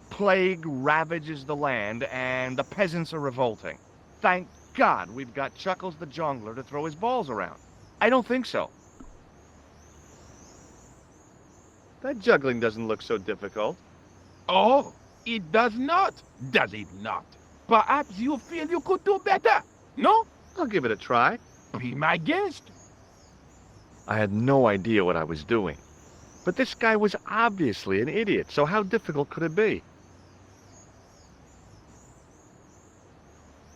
plague ravages the land, and the peasants are revolting. Thank God we've got Chuckles the Jongler to throw his balls around. I don't think so. That juggling doesn't look so difficult. Oh, it does not, does it not? Perhaps you feel you could do better, no? I'll give it a try. Be my guest. I had no idea what I was doing. But this guy was obviously an idiot, so how difficult could it be?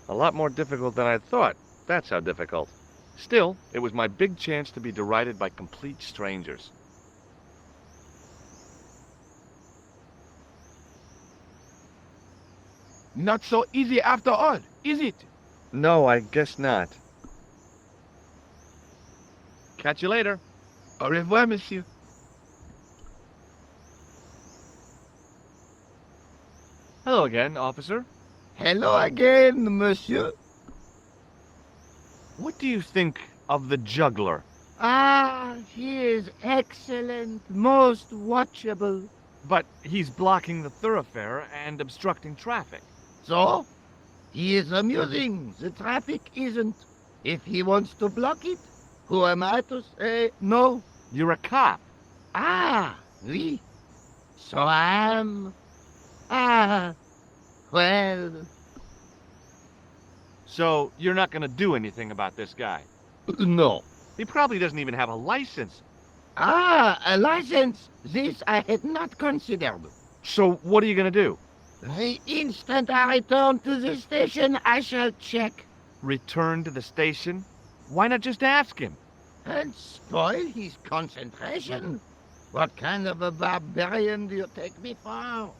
A lot more difficult than I thought. That's how difficult. Still, it was my big chance to be derided by complete strangers. Not so easy after all, is it? No, I guess not. Catch you later. Au revoir, monsieur. Hello again, officer. Hello again, monsieur. What do you think of the juggler? Ah, he is excellent, most watchable. But he's blocking the thoroughfare and obstructing traffic. So, he is amusing, the traffic isn't. If he wants to block it, who am I to say no? You're a cop. Ah, oui. So I am. Ah, well. So you're not going to do anything about this guy? No. He probably doesn't even have a license. Ah, a license. This I had not considered. So what are you going to do? The instant I return to the station, I shall check. Return to the station? Why not just ask him? And spoil his concentration. What kind of a barbarian do you take me for?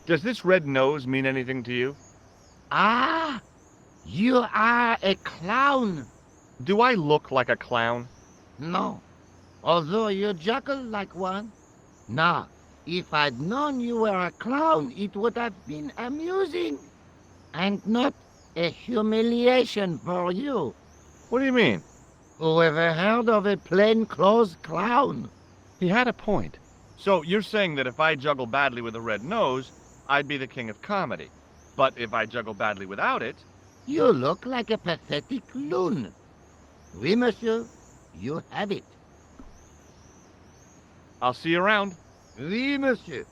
Does this red nose mean anything to you? Ah, you are a clown. Do I look like a clown? No, although you juggle like one. Now, if I'd known you were a clown, it would have been amusing. And not a humiliation for you. What do you mean? Who ever heard of a plainclothes clown? He had a point. So you're saying that if I juggle badly with a red nose, I'd be the king of comedy. But if I juggle badly without it... You look like a pathetic loon. Oui, monsieur, you have it. I'll see you around. Oui, monsieur.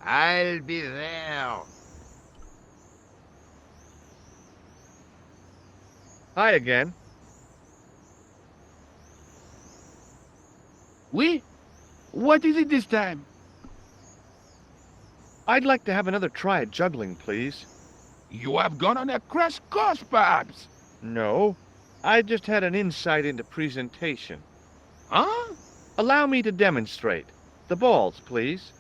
I'll be there. Hi again. Oui? What is it this time? I'd like to have another try at juggling, please. You have gone on a crash course, perhaps? No. I just had an insight into presentation. Huh? Allow me to demonstrate. The balls, please.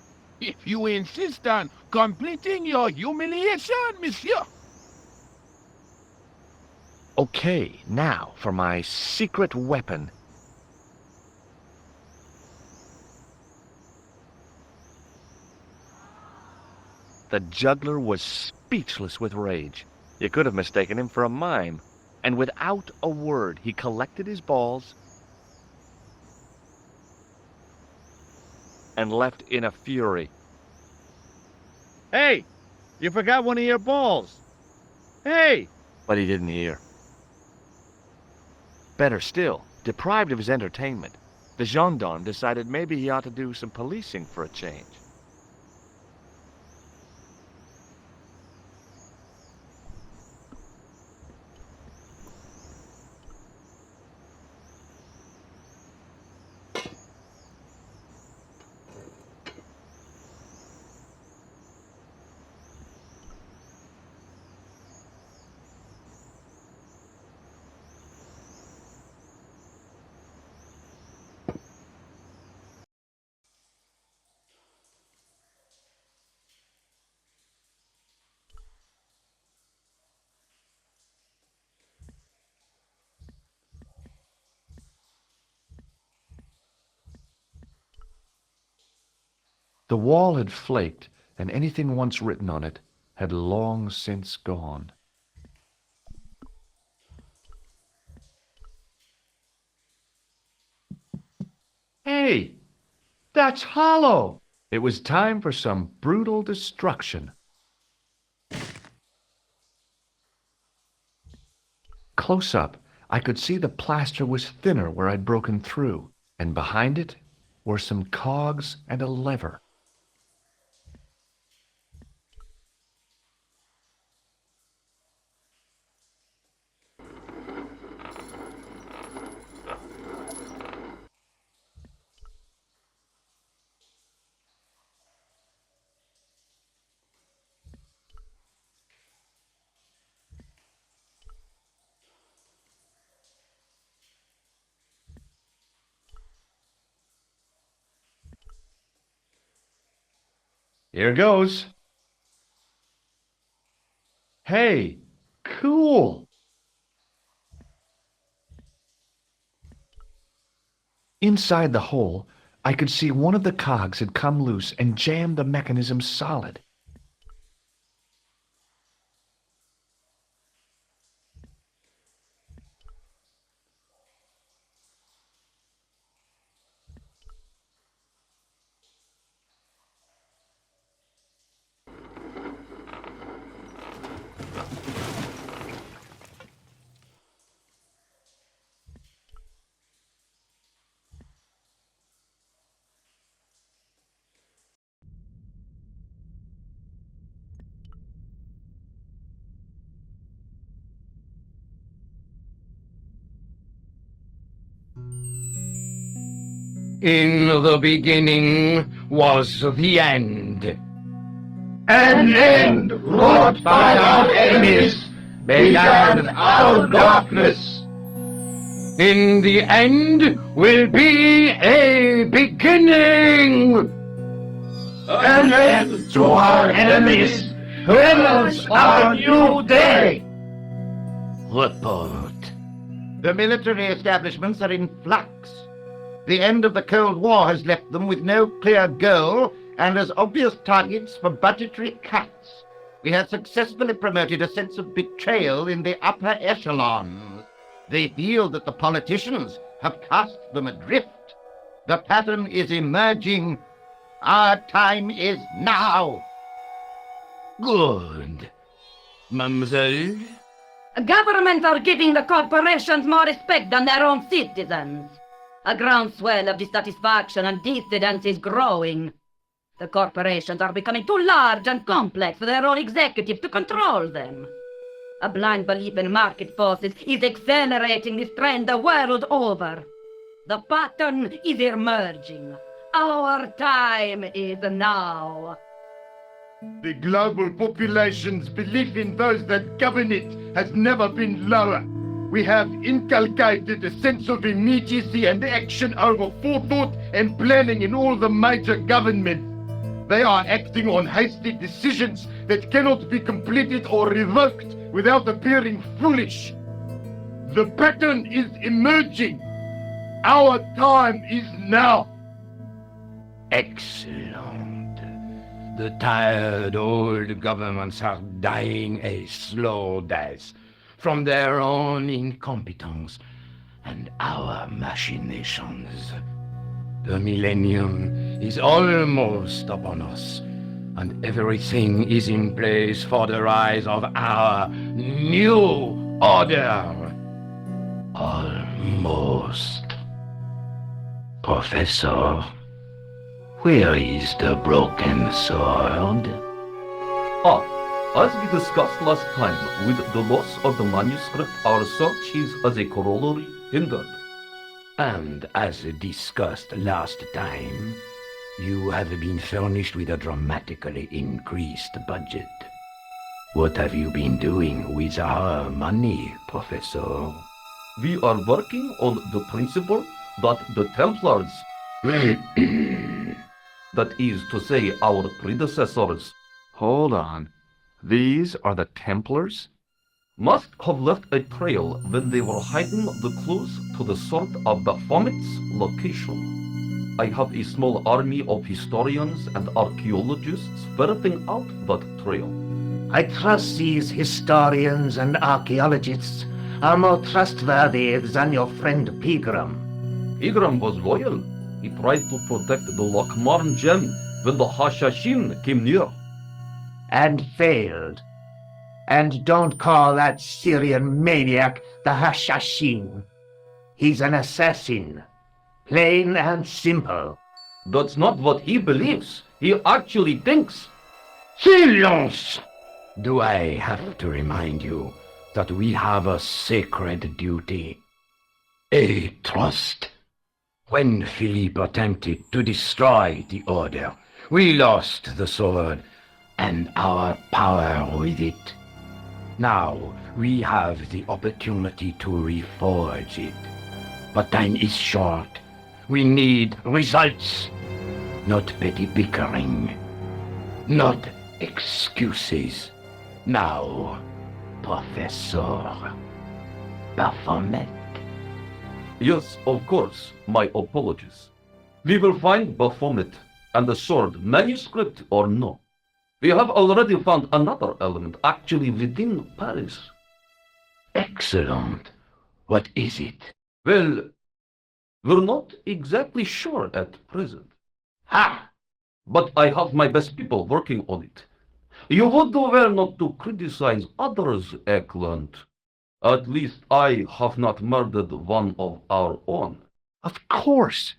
If you insist on completing your humiliation, monsieur. Okay, now for my secret weapon. The juggler was speechless with rage. You could have mistaken him for a mime. And without a word, he collected his balls and left in a fury. Hey! You forgot one of your balls! Hey! But he didn't hear. Better still, deprived of his entertainment, the gendarme decided maybe he ought to do some policing for a change. The wall had flaked, and anything once written on it had long since gone. Hey, that's hollow! It was time for some brutal destruction. Close up, I could see the plaster was thinner where I'd broken through, and behind it were some cogs and a lever. Here goes. Hey, cool. Inside the hole, I could see one of the cogs had come loose and jammed the mechanism solid. In the beginning was the end. An end wrought by our enemies began our darkness. In the end will be a beginning. An end to our enemies heralds our new day. Report. The military establishments are in flux. The end of the Cold War has left them with no clear goal and as obvious targets for budgetary cuts. We have successfully promoted a sense of betrayal in the upper echelons. They feel that the politicians have cast them adrift. The pattern is emerging. Our time is now. Good. Mademoiselle? Governments are giving the corporations more respect than their own citizens. A groundswell of dissatisfaction and dissidence is growing. The corporations are becoming too large and complex for their own executives to control them. A blind belief in market forces is accelerating this trend the world over. The pattern is emerging. Our time is now. The global population's belief in those that govern it has never been lower. We have inculcated a sense of immediacy and action over forethought and planning in all the major governments. They are acting on hasty decisions that cannot be completed or revoked without appearing foolish. The pattern is emerging. Our time is now. Excellent. The tired old governments are dying a slow death from their own incompetence and our machinations. The millennium is almost upon us, and everything is in place for the rise of our new order. Almost. Most. Professor, where is the broken sword? As we discussed last time, with the loss of the manuscript, our search is as a corollary hindered. And as discussed last time, you have been furnished with a dramatically increased budget. What have you been doing with our money, Professor? We are working on the principle that the Templars, that is to say, our predecessors, Hold on. These are the Templars? must have left a trail when they were hiding the clues to the sword of Baphomet's location. I have a small army of historians and archaeologists ferreting out that trail. I trust these historians and archaeologists are more trustworthy than your friend Pegram. Pegram was loyal. He tried to protect the Lochmarne gem when the Hashashin came near. And failed. And don't call that Syrian maniac the Hashashin. He's an assassin. Plain and simple. That's not what he believes. He actually thinks. Silence! Do I have to remind you that we have a sacred duty? A trust. When Philippe attempted to destroy the Order, we lost the sword and our power with it. Now we have the opportunity to reforge it. But time is short. We need results, not petty bickering, not excuses. Now, Professor Baphomet. Yes, of course, my apologies. We will find Baphomet and the sword, manuscript or no. We have already found another element actually within Paris. Excellent. What is it? Well, we're not exactly sure at present. Ha! But I have my best people working on it. You would do well not to criticize others, Eklund. At least I have not murdered one of our own. Of course.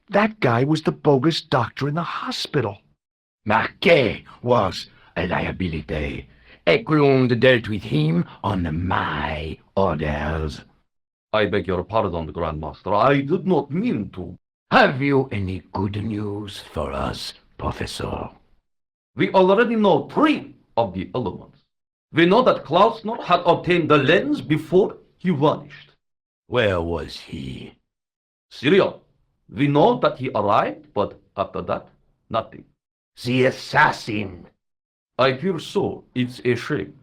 That guy was the bogus doctor in the hospital. Marquet was a liability. Eklund dealt with him on my orders. I beg your pardon, Grandmaster. I did not mean to. Have you any good news for us, Professor? We already know 3 of the elements. We know that Klausner had obtained the lens before he vanished. Where was he? Syria. We know that he arrived, but after that, nothing. The assassin. I fear so. It's a shame.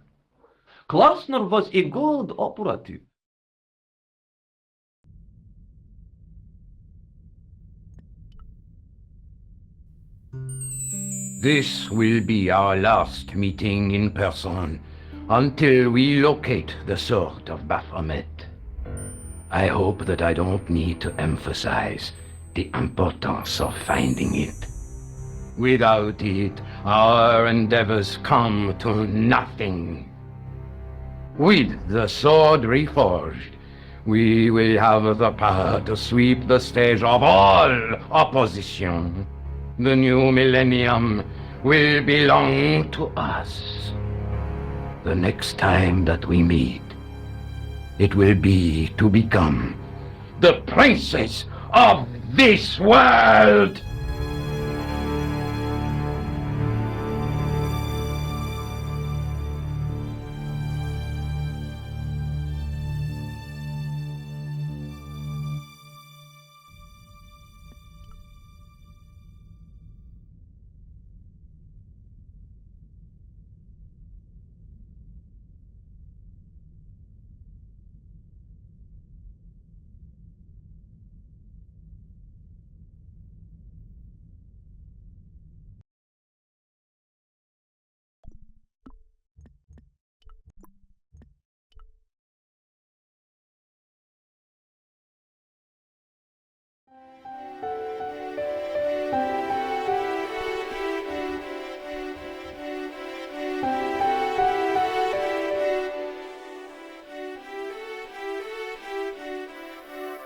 Klausner was a good operative. This will be our last meeting in person until we locate the sword of Baphomet. I hope that I don't need to emphasize the importance of finding it. Without it, our endeavors come to nothing. With the sword reforged, we will have the power to sweep the stage of all opposition. The new millennium will belong to us. The next time that we meet, it will be to become the princes of this world!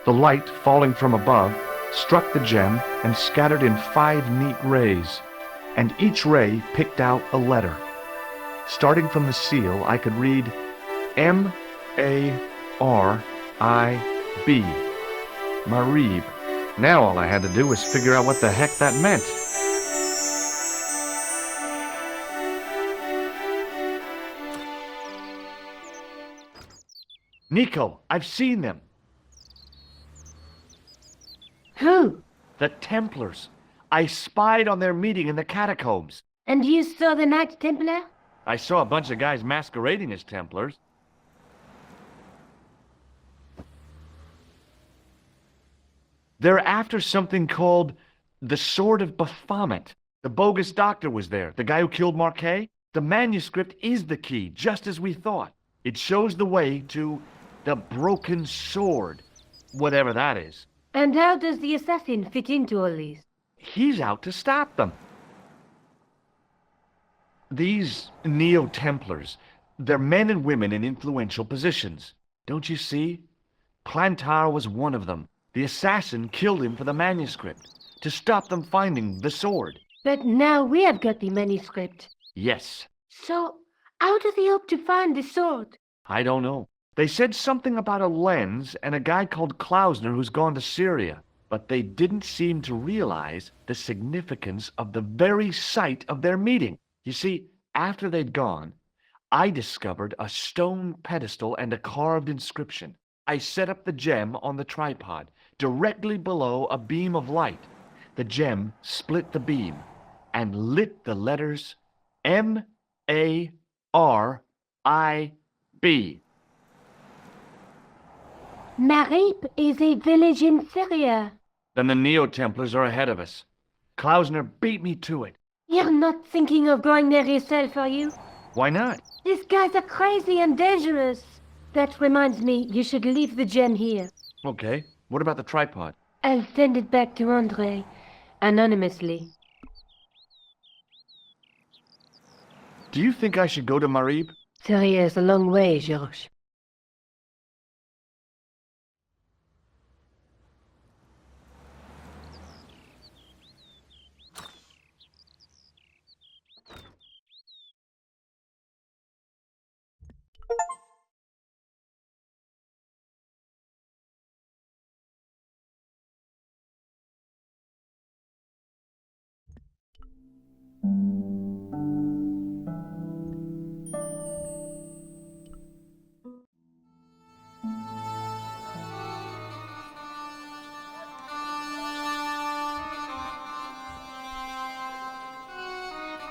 The light, falling from above, struck the gem and scattered in 5 neat rays, and each ray picked out a letter. Starting from the seal, I could read M-A-R-I-B, Marib. Now all I had to do was figure out what the heck that meant. Nico, I've seen them. Who? The Templars. I spied on their meeting in the catacombs. And you saw the Knight Templar? I saw a bunch of guys masquerading as Templars. They're after something called the Sword of Baphomet. The bogus doctor was there, the guy who killed Marquet. The manuscript is the key, just as we thought. It shows the way to the broken sword, whatever that is. And how does the assassin fit into all this? He's out to stop them. These Neo-Templars, they're men and women in influential positions. Don't you see? Plantar was one of them. The assassin killed him for the manuscript, to stop them finding the sword. But now we have got the manuscript. Yes. So, how do they hope to find the sword? I don't know. They said something about a lens and a guy called Klausner who's gone to Syria, but they didn't seem to realize the significance of the very site of their meeting. You see, after they'd gone, I discovered a stone pedestal and a carved inscription. I set up the gem on the tripod, directly below a beam of light. The gem split the beam and lit the letters M-A-R-I-B. Marib is a village in Syria. Then the Neo-Templars are ahead of us. Klausner beat me to it. You're not thinking of going there yourself, are you? Why not? These guys are crazy and dangerous. That reminds me, you should leave the gem here. Okay. What about the tripod? I'll send it back to Andre, anonymously. Do you think I should go to Marib? Syria is a long way, Georges.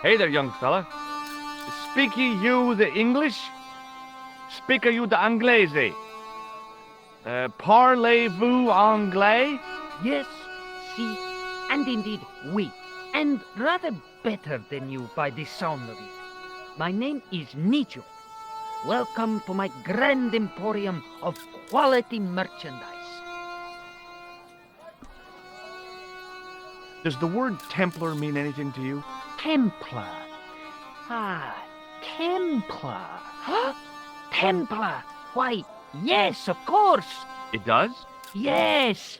Hey there, young fella. Speak you the English? Speak you the Anglais? Parlez-vous anglais? Yes, si, and indeed oui, and rather better than you by the sound of it. My name is Nijo. Welcome to my grand emporium of quality merchandise. Does the word Templar mean anything to you? Templar. Ah, Templar. Huh? Templar. Why, yes, of course. It does? Yes.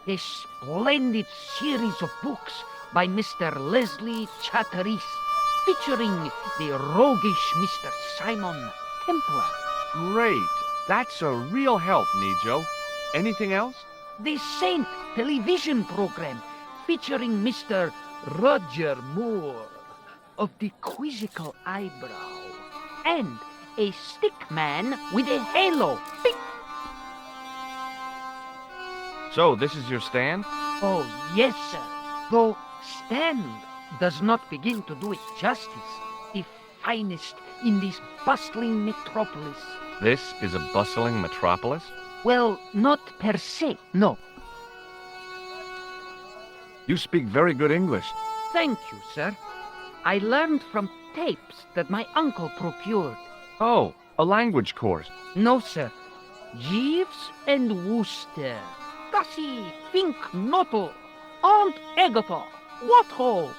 A splendid series of books by Mr. Leslie Chatteris, featuring the roguish Mr. Simon Templar. Great. That's a real help, Nijo. Anything else? The Saint television program, featuring Mr. Roger Moore of the quizzical eyebrow, and a stick man with a halo. Bing! So, this is your stand? Oh, yes, sir. Though stand does not begin to do it justice. The finest in this bustling metropolis. This is a bustling metropolis? Well, not per se, no. You speak very good English. Thank you, sir. I learned from tapes that my uncle procured. Oh, a language course. No, sir. Jeeves and Wooster. Gussie, Fink, Noto, Aunt Agatha. What ho?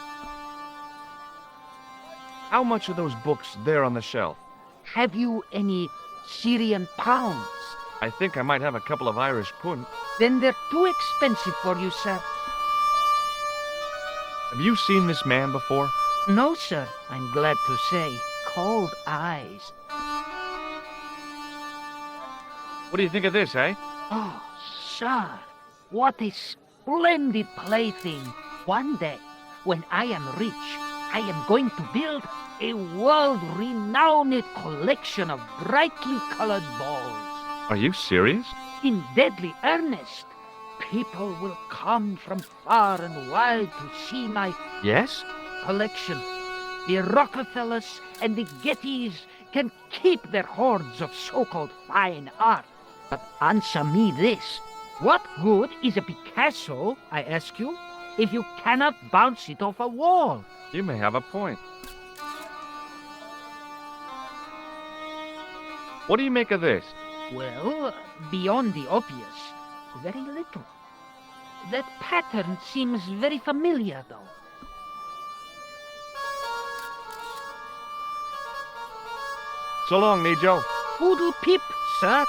How much are those books there on the shelf? Have you any Syrian pounds? I think I might have a couple of Irish pund. Then they're too expensive for you, sir. Have you seen this man before? No, sir, I'm glad to say. Cold eyes. What do you think of this, eh? Oh, sir, what a splendid plaything. One day, when I am rich, I am going to build a world-renowned collection of brightly colored balls. Are you serious? In deadly earnest. People will come from far and wide to see my Yes? collection. The Rockefellers and the Gettys can keep their hoards of so-called fine art. But answer me this. What good is a Picasso, I ask you, if you cannot bounce it off a wall? You may have a point. What do you make of this? Well, beyond the obvious, very little. That pattern seems very familiar, though. So long, Nijo. Poodle pip, sir.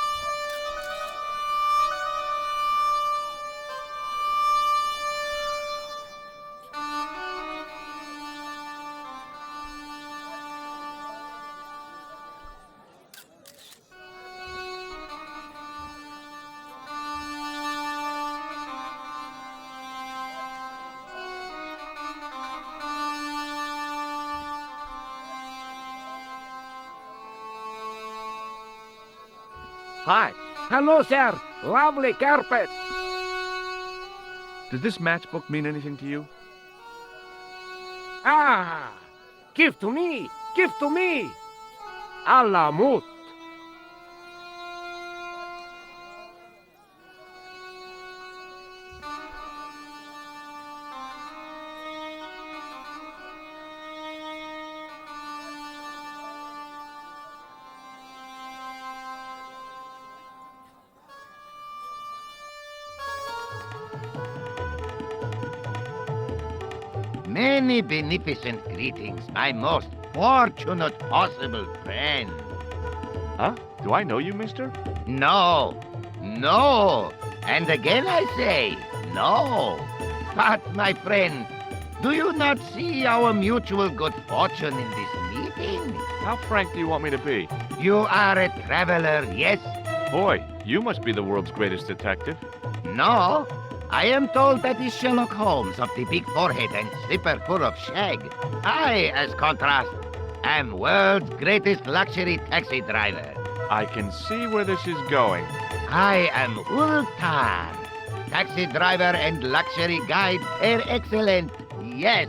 Hi. Hello, sir. Lovely carpet. Does this matchbook mean anything to you? Ah! Give to me! Give to me! Allah mut! Many beneficent greetings, my most fortunate possible friend. Huh? Do I know you, mister? No, no, and again I say, no. But, my friend, do you not see our mutual good fortune in this meeting? How frank do you want me to be? You are a traveler, yes? Boy, you must be the world's greatest detective. No, I am told that is Sherlock Holmes of the big forehead and slipper full of shag. I, as contrast, am world's greatest luxury taxi driver. I can see where this is going. I am Ultar, taxi driver and luxury guide per excellent, yes.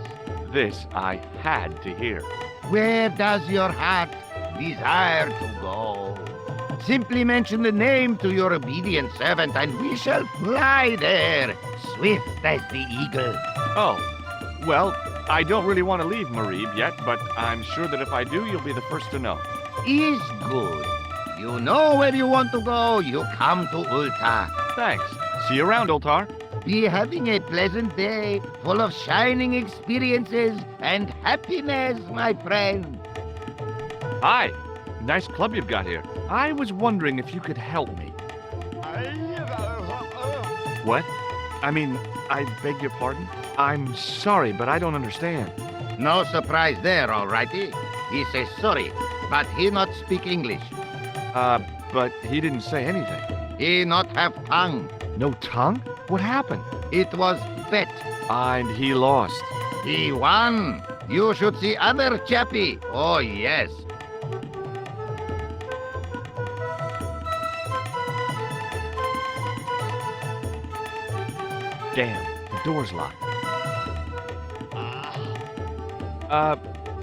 This I had to hear. Where does your heart desire to go? Simply mention the name to your obedient servant and we shall fly there, swift as the eagle. Oh, well, I don't really want to leave Marib yet, but I'm sure that if I do, you'll be the first to know. Is good. You know where you want to go, you come to Ultar. Thanks. See you around, Ultar. Be having a pleasant day, full of shining experiences and happiness, my friend. Hi. Nice club you've got here. I was wondering if you could help me. What? I mean, I beg your pardon? I'm sorry, but I don't understand. No surprise there, all righty. He says sorry, but he not speak English. But he didn't say anything. He not have tongue. No tongue? What happened? It was bet. And he lost. He won. You should see other chappie. Oh, yes. Damn, the door's locked.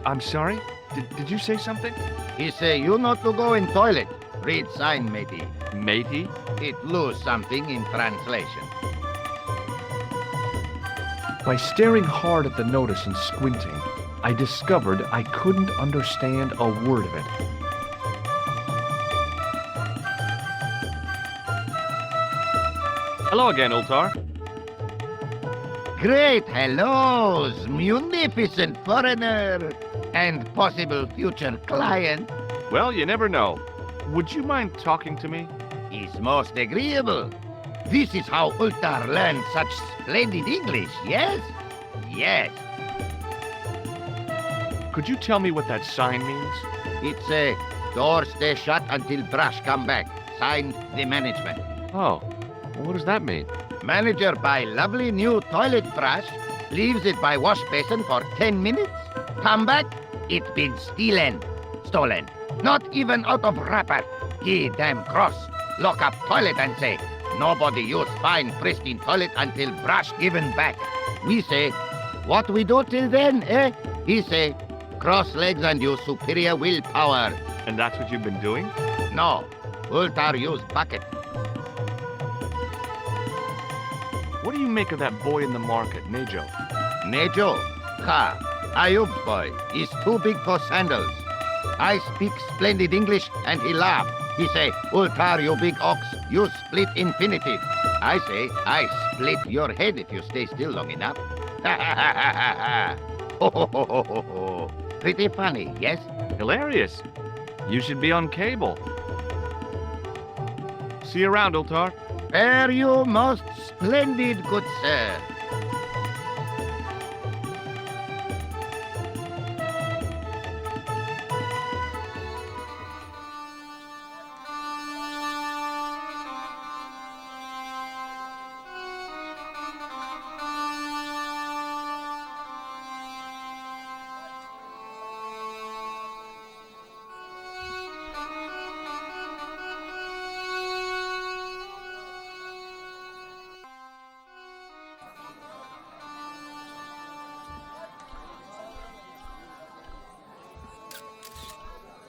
I'm sorry? Did you say something? He say you not to go in toilet. Read sign, matey. Matey? It lose something in translation. By staring hard at the notice and squinting, I discovered I couldn't understand a word of it. Hello again, Ultar. Great hellos, munificent foreigner, and possible future client. Well, you never know. Would you mind talking to me? is most agreeable. This is how Ultar learned such splendid English, yes? Yes. Could you tell me what that sign means? It's a door stay shut until brush come back. Signed, the management. Oh, well, what does that mean? Manager buy lovely new toilet brush, leaves it by wash basin for 10 minutes, come back, it been stolen. Not even out of wrapper. He damn cross. Lock up toilet and say, nobody use fine pristine toilet until brush given back. We say, what we do till then, eh? He say, cross legs and use superior willpower. And that's what you've been doing? No, Ultar use bucket. What do you make of that boy in the market, Nejo? Nejo? Ha, Ayub's boy. He's too big for sandals. I speak splendid English and he laugh. He say, Ultar, you big ox, you split infinitive. I say, I split your head if you stay still long enough. Ha ha ha ha ha ha. Ho ho ho ho ho ho. Pretty funny, yes? Hilarious. You should be on cable. See you around, Ultar. Fare you most splendid, good sir.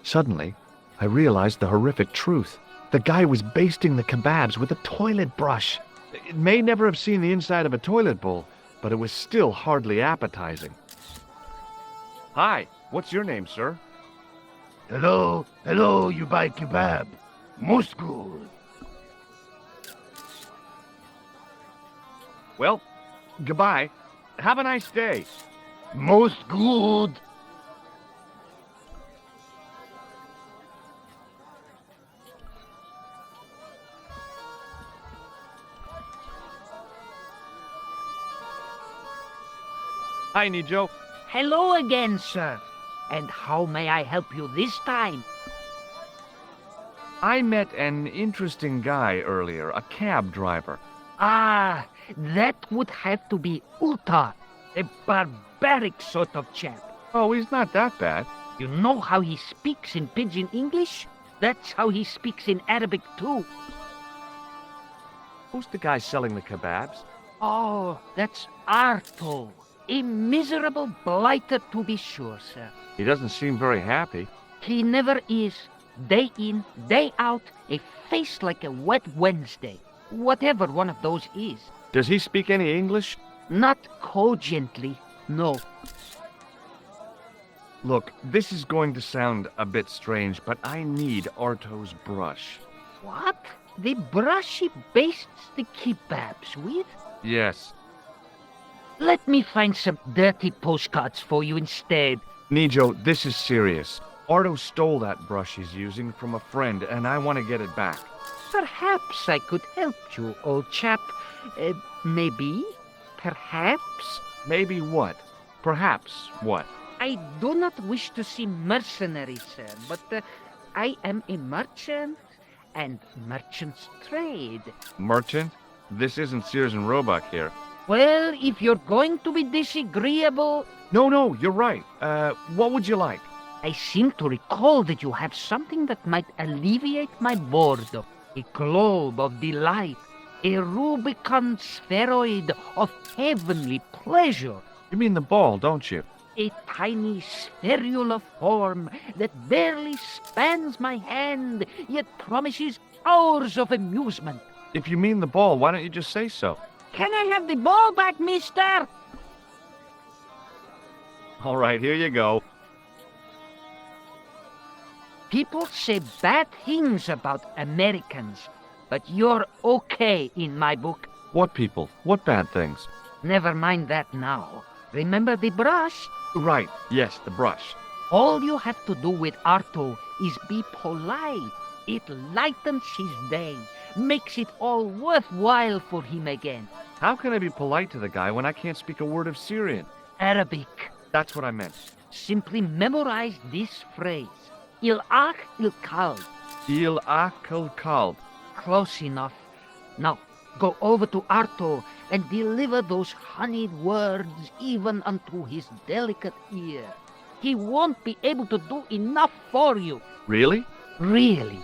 Suddenly, I realized the horrific truth. The guy was basting the kebabs with a toilet brush. It may never have seen the inside of a toilet bowl, but it was still hardly appetizing. Hi, what's your name, sir? Hello, you buy kebab. Most good. Well, goodbye. Have a nice day. Most good. Hi, Nejo. Hello again, sir. And how may I help you this time? I met an interesting guy earlier, a cab driver. Ah, that would have to be Ultar, a barbaric sort of chap. Oh, he's not that bad. You know how he speaks in pidgin English? That's how he speaks in Arabic too. Who's the guy selling the kebabs? Oh, that's Arto. A miserable blighter, to be sure, sir. He doesn't seem very happy. He never is. Day in, day out, a face like a wet Wednesday. Whatever one of those is. Does he speak any English? Not cogently, no. Look, this is going to sound a bit strange, but I need Arto's brush. What? The brush he bastes the kebabs with? Yes. Let me find some dirty postcards for you instead. Nejo, this is serious. Arto stole that brush he's using from a friend, and I want to get it back. Perhaps I could help you, old chap. Maybe? Perhaps? Maybe what? Perhaps what? I do not wish to seem mercenary, sir, but I am a merchant, and merchants trade. Merchant? This isn't Sears and Roebuck here. Well, if you're going to be disagreeable... No, you're right. What would you like? I seem to recall that you have something that might alleviate my boredom. A globe of delight. A Rubicon spheroid of heavenly pleasure. You mean the ball, don't you? A tiny spherule of form that barely spans my hand, yet promises hours of amusement. If you mean the ball, why don't you just say so? Can I have the ball back, mister? All right, here you go. People say bad things about Americans, but you're okay in my book. What people? What bad things? Never mind that now. Remember the brush? Right, yes, the brush. All you have to do with Arto is be polite. It lightens his day, makes it all worthwhile for him again. How can I be polite to the guy when I can't speak a word of Syrian? Arabic. That's what I meant. Simply memorize this phrase. Il-ach il-kalb. Il-akal kalb. Close enough. Now, go over to Arto and deliver those honeyed words even unto his delicate ear. He won't be able to do enough for you. Really? Really.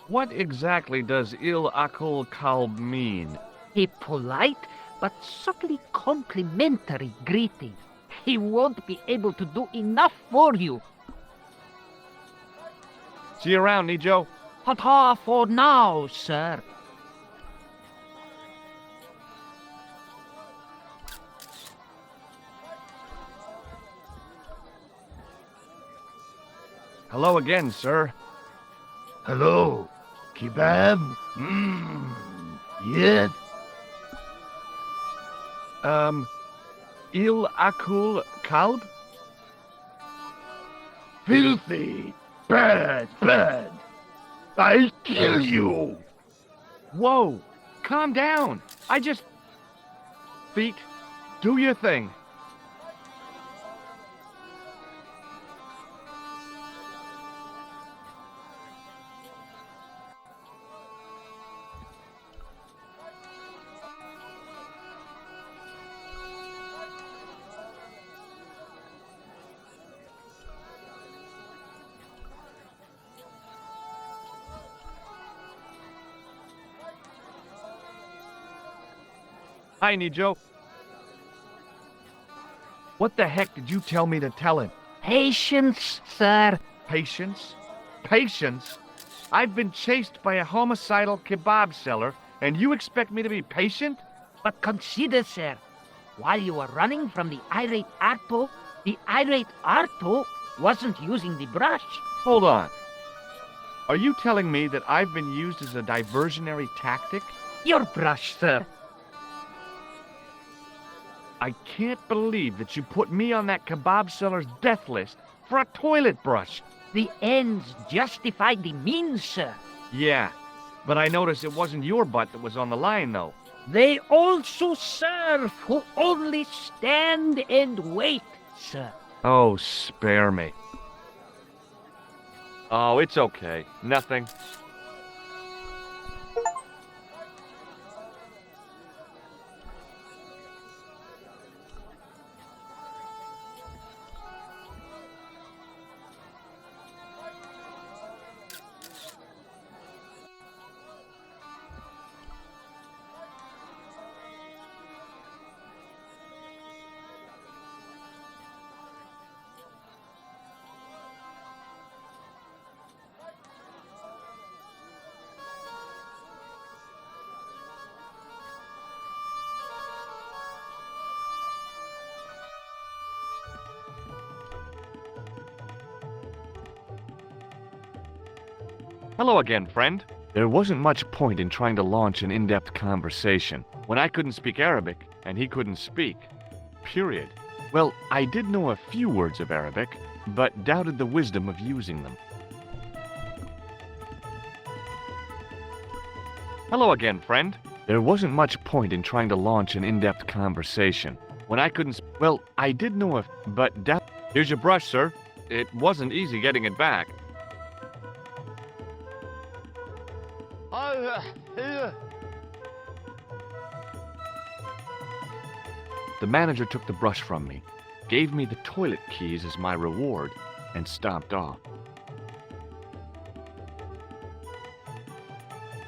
What exactly does il-akal kalb mean? A polite but subtly complimentary greeting. He won't be able to do enough for you. See you around, Nijo. Ta-ta for now, sir. Hello again, sir. Hello. Kebab? Yet? Il-akul kalb? Filthy. Bad, bad. I'll kill you. Whoa! Calm down! Feet, do your thing. Hi, Nijo. What the heck did you tell me to tell him? Patience, sir. Patience? Patience? I've been chased by a homicidal kebab seller, and you expect me to be patient? But consider, sir, while you were running from the irate Arto wasn't using the brush. Hold on. Are you telling me that I've been used as a diversionary tactic? Your brush, sir. I can't believe that you put me on that kebab seller's death list for a toilet brush. The ends justify the means, sir. Yeah, but I noticed it wasn't your butt that was on the line, though. They also serve who only stand and wait, sir. Oh, spare me. Oh, it's okay. Nothing. Hello again, friend. There wasn't much point in trying to launch an in-depth conversation when I couldn't speak Arabic and he couldn't speak. Period. Well, I did know a few words of Arabic, but doubted the wisdom of using them. Hello again, friend. There wasn't much point in trying to launch an in-depth conversation when I couldn't well, I did know a but Here's your brush, sir. It wasn't easy getting it back. The manager took the brush from me, gave me the toilet keys as my reward, and stomped off.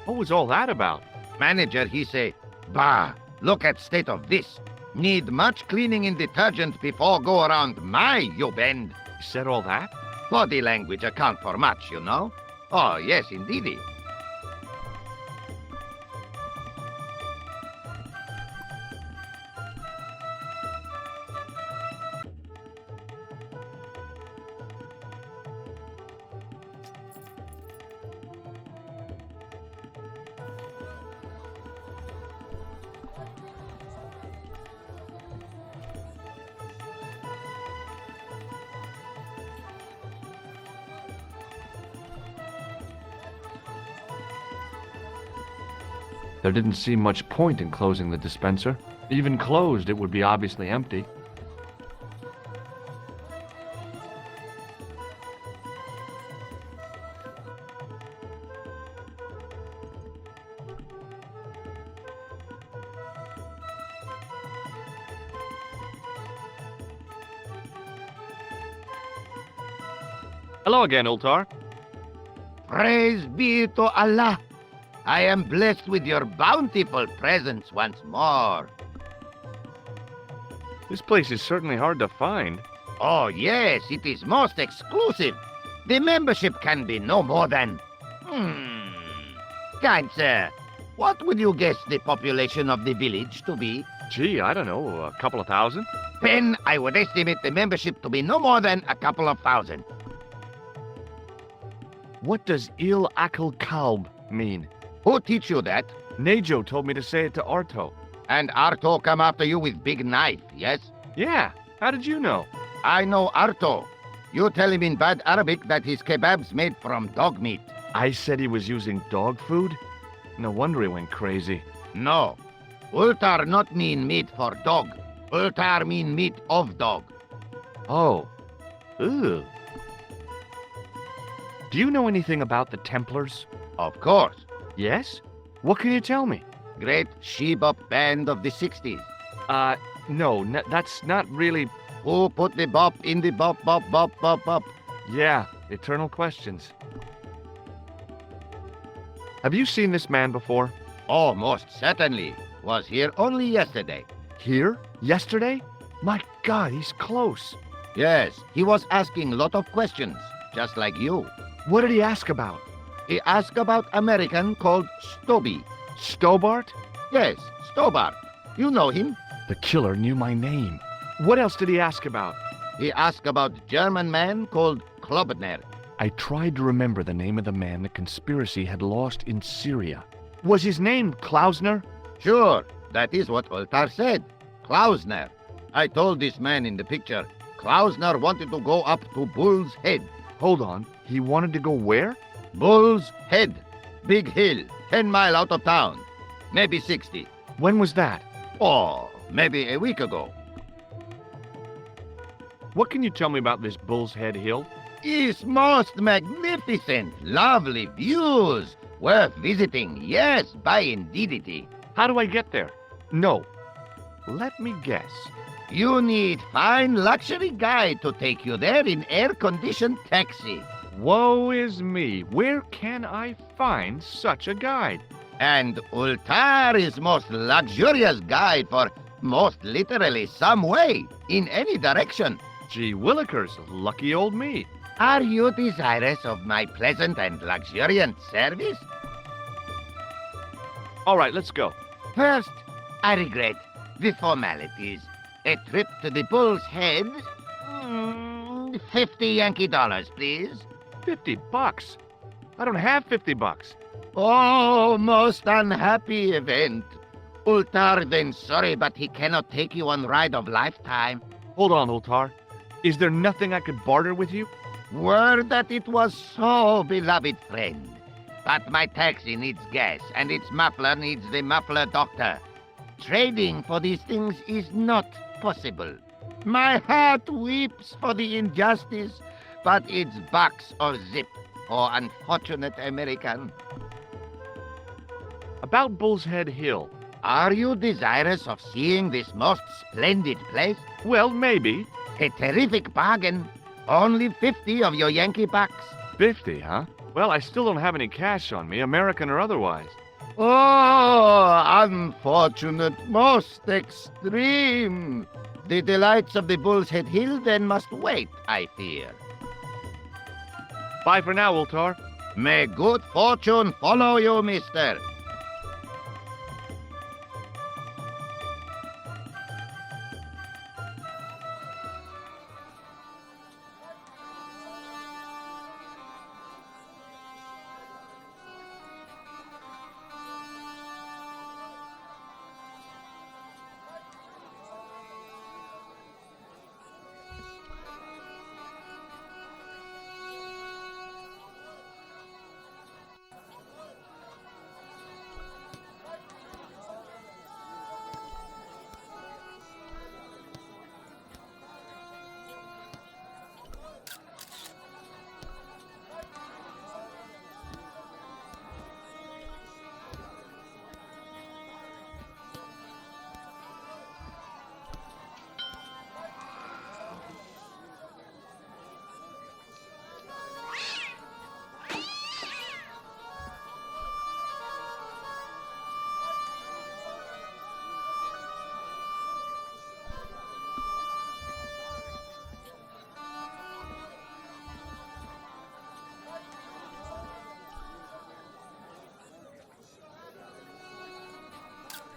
What was all that about? Manager, he say, bah, look at state of this. Need much cleaning and detergent before go around my, you bend. He said all that? Body language account for much, you know. Oh, yes, indeedy. There didn't seem much point in closing the dispenser. Even closed, it would be obviously empty. Hello again, Ultar. Praise be to Allah. I am blessed with your bountiful presence once more. This place is certainly hard to find. Oh, yes, it is most exclusive. The membership can be no more than... Kind sir, what would you guess the population of the village to be? Gee, I don't know, a couple of thousand? Then I would estimate the membership to be no more than a couple of thousand. What does Il Akal Kalb mean? Who teach you that? Nejo told me to say it to Arto. And Arto come after you with big knife, yes? Yeah, how did you know? I know Arto. You tell him in bad Arabic that his kebab's made from dog meat. I said he was using dog food? No wonder he went crazy. No. Ultar not mean meat for dog. Ultar mean meat of dog. Oh. Ugh. Do you know anything about the Templars? Of course. Yes? What can you tell me? Great she-bop band of the 60s. No, that's not really... Who put the bop in the bop, bop, bop, bop, bop? Yeah, eternal questions. Have you seen this man before? Oh, most certainly. Was here only yesterday. Here? Yesterday? My God, he's close. Yes, he was asking a lot of questions, just like you. What did he ask about? He asked about American called Stoby. Stobart? Yes, Stobart. You know him. The killer knew my name. What else did he ask about? He asked about German man called Klobner. I tried to remember the name of the man the conspiracy had lost in Syria. Was his name Klausner? Sure, that is what Ultar said. Klausner. I told this man in the picture, Klausner wanted to go up to Bull's Head. Hold on, he wanted to go where? Bull's Head. Big hill, 10 miles out of town. Maybe 60. When was that? Oh, maybe a week ago. What can you tell me about this Bull's Head Hill? It's most magnificent. Lovely views. Worth visiting. Yes, by indeedity. How do I get there? No. Let me guess. You need fine luxury guide to take you there in air-conditioned taxi. Woe is me. Where can I find such a guide? And Ultar is most luxurious guide for most literally some way, in any direction. Gee willikers, lucky old me. Are you desirous of my pleasant and luxuriant service? All right, let's go. First, I regret the formalities. A trip to the Bull's Head? 50 Yankee dollars, please. $50? I don't have $50. Oh, most unhappy event. Ultar then sorry, but he cannot take you on ride of lifetime. Hold on, Ultar. Is there nothing I could barter with you? Word that it was so, beloved friend. But my taxi needs gas, and its muffler needs the muffler doctor. Trading for these things is not possible. My heart weeps for the injustice, but it's box or zip for unfortunate American. About Bull's Head Hill. Are you desirous of seeing this most splendid place? Well, maybe. A terrific bargain. Only 50 of your Yankee bucks. 50, huh? Well, I still don't have any cash on me, American or otherwise. Oh, unfortunate, most extreme. The delights of the Bull's Head Hill then must wait, I fear. Bye for now, Ultar. May good fortune follow you, mister.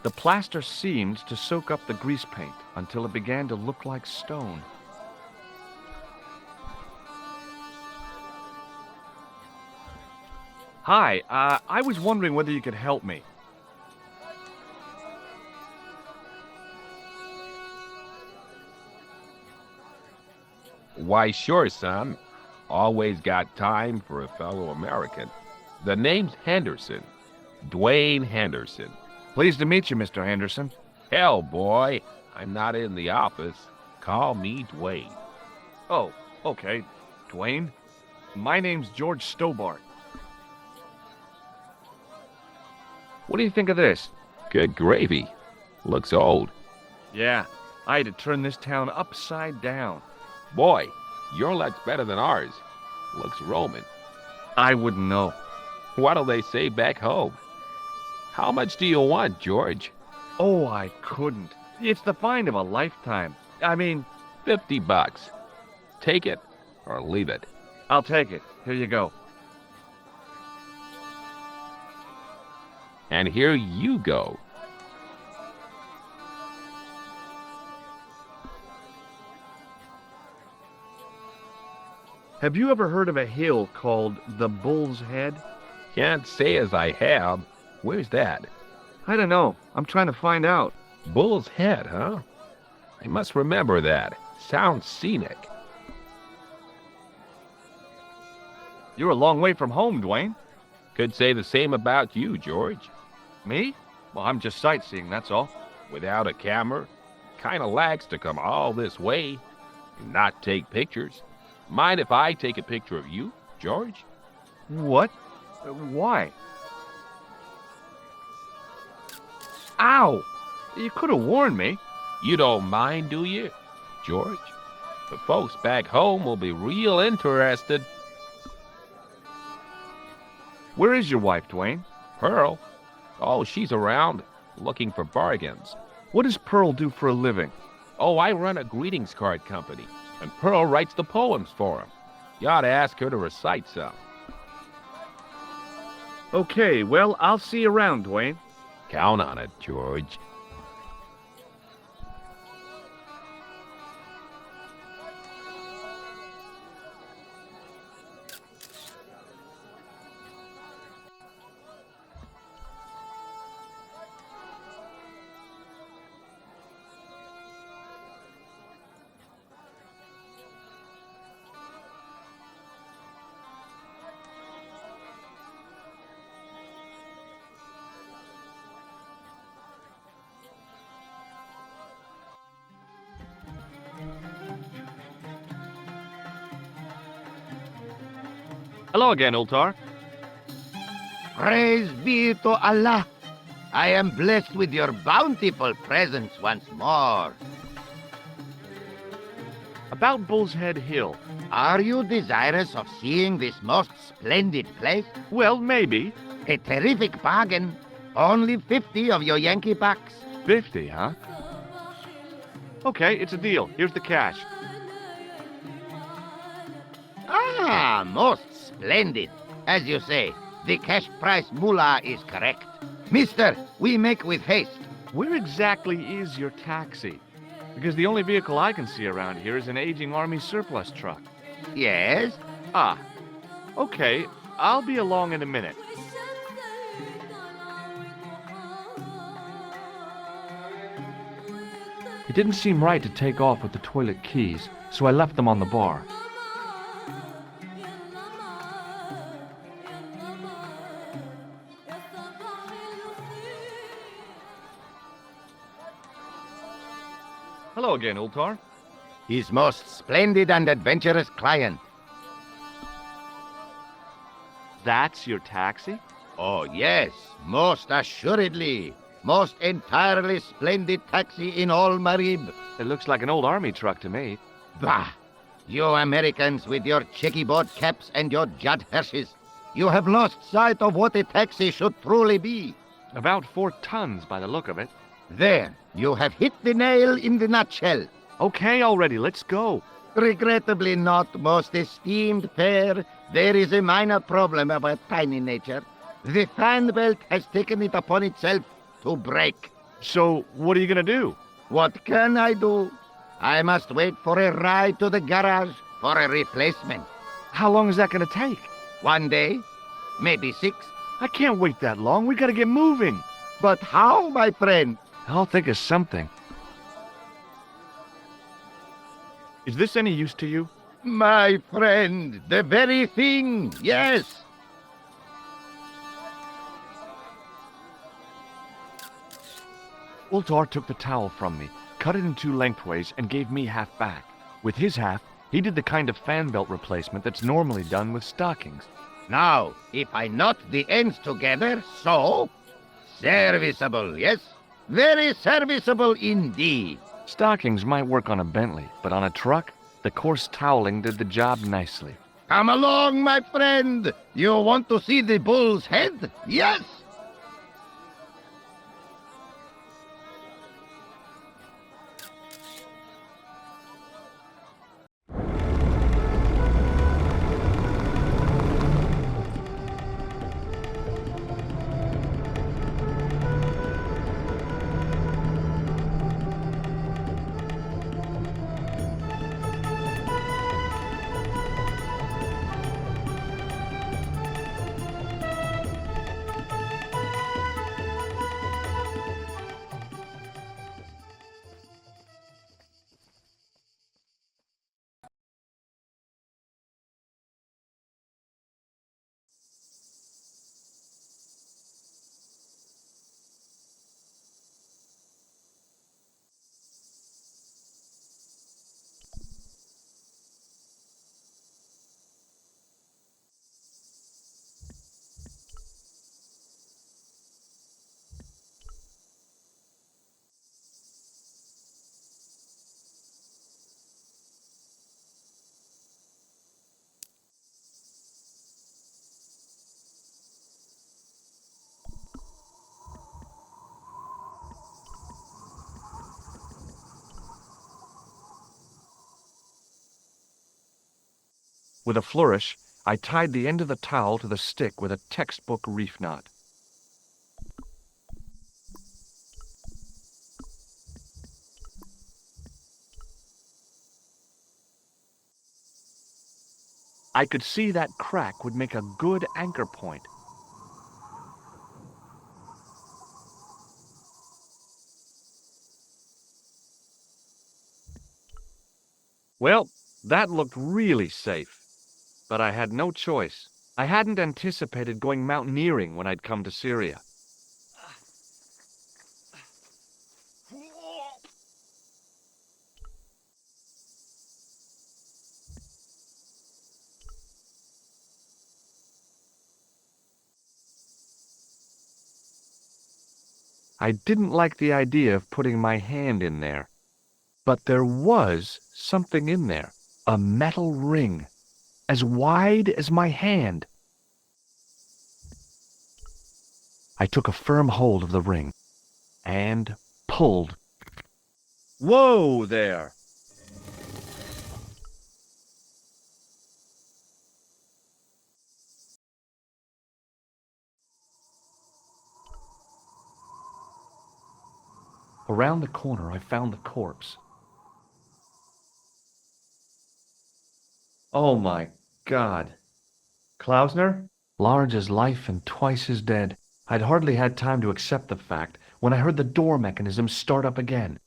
The plaster seemed to soak up the grease paint until it began to look like stone. Hi, I was wondering whether you could help me. Why, sure, son. Always got time for a fellow American. The name's Henderson. Dwayne Henderson. Pleased to meet you, Mr. Henderson. Hell, boy, I'm not in the office. Call me Dwayne. Oh, okay. Dwayne? My name's George Stobart. What do you think of this? Good gravy. Looks old. Yeah, I had to turn this town upside down. Boy, your luck's better than ours. Looks Roman. I wouldn't know. What'll they say back home? How much do you want, George? Oh, I couldn't. It's the find of a lifetime. I mean... $50. Take it or leave it. I'll take it. Here you go. And here you go. Have you ever heard of a hill called the Bull's Head? Can't say as I have. Where's that? I don't know. I'm trying to find out. Bull's Head, huh? I must remember that. Sounds scenic. You're a long way from home, Dwayne. Could say the same about you, George. Me? Well, I'm just sightseeing, that's all. Without a camera? Kinda lags to come all this way and not take pictures. Mind if I take a picture of you, George? What? Why? Ow! You could have warned me. You don't mind, do you, George? The folks back home will be real interested. Where is your wife, Dwayne? Pearl? Oh, she's around, looking for bargains. What does Pearl do for a living? Oh, I run a greetings card company, and Pearl writes the poems for 'em. You ought to ask her to recite some. Okay, well, I'll see you around, Dwayne. Count on it, George. Hello again, Ultar. Praise be to Allah. I am blessed with your bountiful presence once more. About Bull's Head Hill. Are you desirous of seeing this most splendid place? Well, maybe. A terrific bargain. Only 50 of your Yankee bucks. 50, huh? Okay, it's a deal. Here's the cash. Ah, most splendid. As you say, the cash price mullah is correct. Mister, we make with haste. Where exactly is your taxi? Because the only vehicle I can see around here is an aging army surplus truck. Yes? Ah, okay. I'll be along in a minute. It didn't seem right to take off with the toilet keys, so I left them on the bar. Hello again, Ultar. His most splendid and adventurous client. That's your taxi? Oh, yes, most assuredly. Most entirely splendid taxi in all Marib. It looks like an old army truck to me. Bah! You Americans with your checkerboard caps and your Judd Hirsches. You have lost sight of what a taxi should truly be. About 4 tons by the look of it. There, you have hit the nail in the nutshell. Okay, already, let's go. Regrettably not, most esteemed pair. There is a minor problem of a tiny nature. The fan belt has taken it upon itself to break. So, what are you gonna do? What can I do? I must wait for a ride to the garage for a replacement. How long is that gonna take? 1 day, maybe 6. I can't wait that long. We gotta get moving. But how, my friend? I'll think of something. Is this any use to you? My friend, the very thing, yes. Ultar took the towel from me, cut it in 2 lengthways, and gave me half back. With his half, he did the kind of fan belt replacement that's normally done with stockings. Now, if I knot the ends together, so... Serviceable, yes? Very serviceable indeed. Stockings might work on a Bentley, but on a truck, the coarse toweling did the job nicely. Come along, my friend. You want to see the bull's head? Yes? With a flourish, I tied the end of the towel to the stick with a textbook reef knot. I could see that crack would make a good anchor point. Well, that looked really safe. But I had no choice. I hadn't anticipated going mountaineering when I'd come to Syria. I didn't like the idea of putting my hand in there. But there was something in there. A metal ring, as wide as my hand. I took a firm hold of the ring and pulled. Whoa there! Around the corner, I found the corpse. Oh my God. Klausner? Large as life and twice as dead. I'd hardly had time to accept the fact when I heard the door mechanism start up again.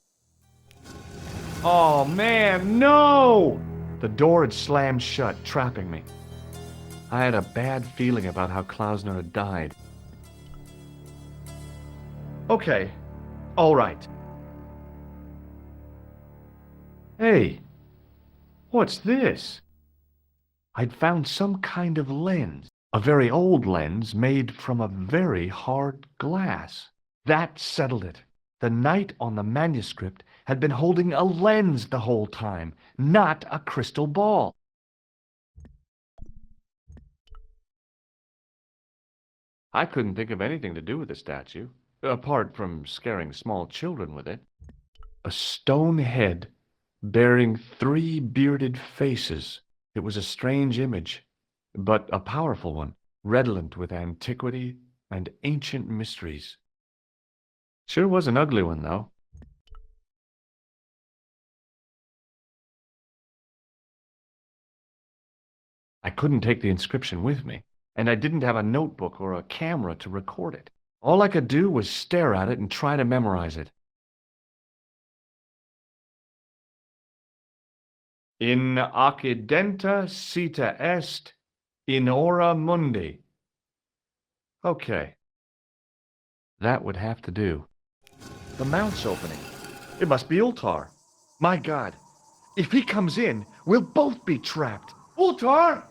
Oh man, no! The door had slammed shut, trapping me. I had a bad feeling about how Klausner had died. Okay, all right. Hey, what's this? I'd found some kind of lens, a very old lens made from a very hard glass. That settled it. The knight on the manuscript had been holding a lens the whole time, not a crystal ball. I couldn't think of anything to do with the statue, apart from scaring small children with it. A stone head bearing 3 bearded faces. It was a strange image, but a powerful one, redolent with antiquity and ancient mysteries. Sure was an ugly one, though. I couldn't take the inscription with me, and I didn't have a notebook or a camera to record it. All I could do was stare at it and try to memorize it. In accidenta sita est, in ora mundi. Okay. That would have to do. The mount's opening. It must be Ultar. My God. If he comes in, we'll both be trapped. Ultar!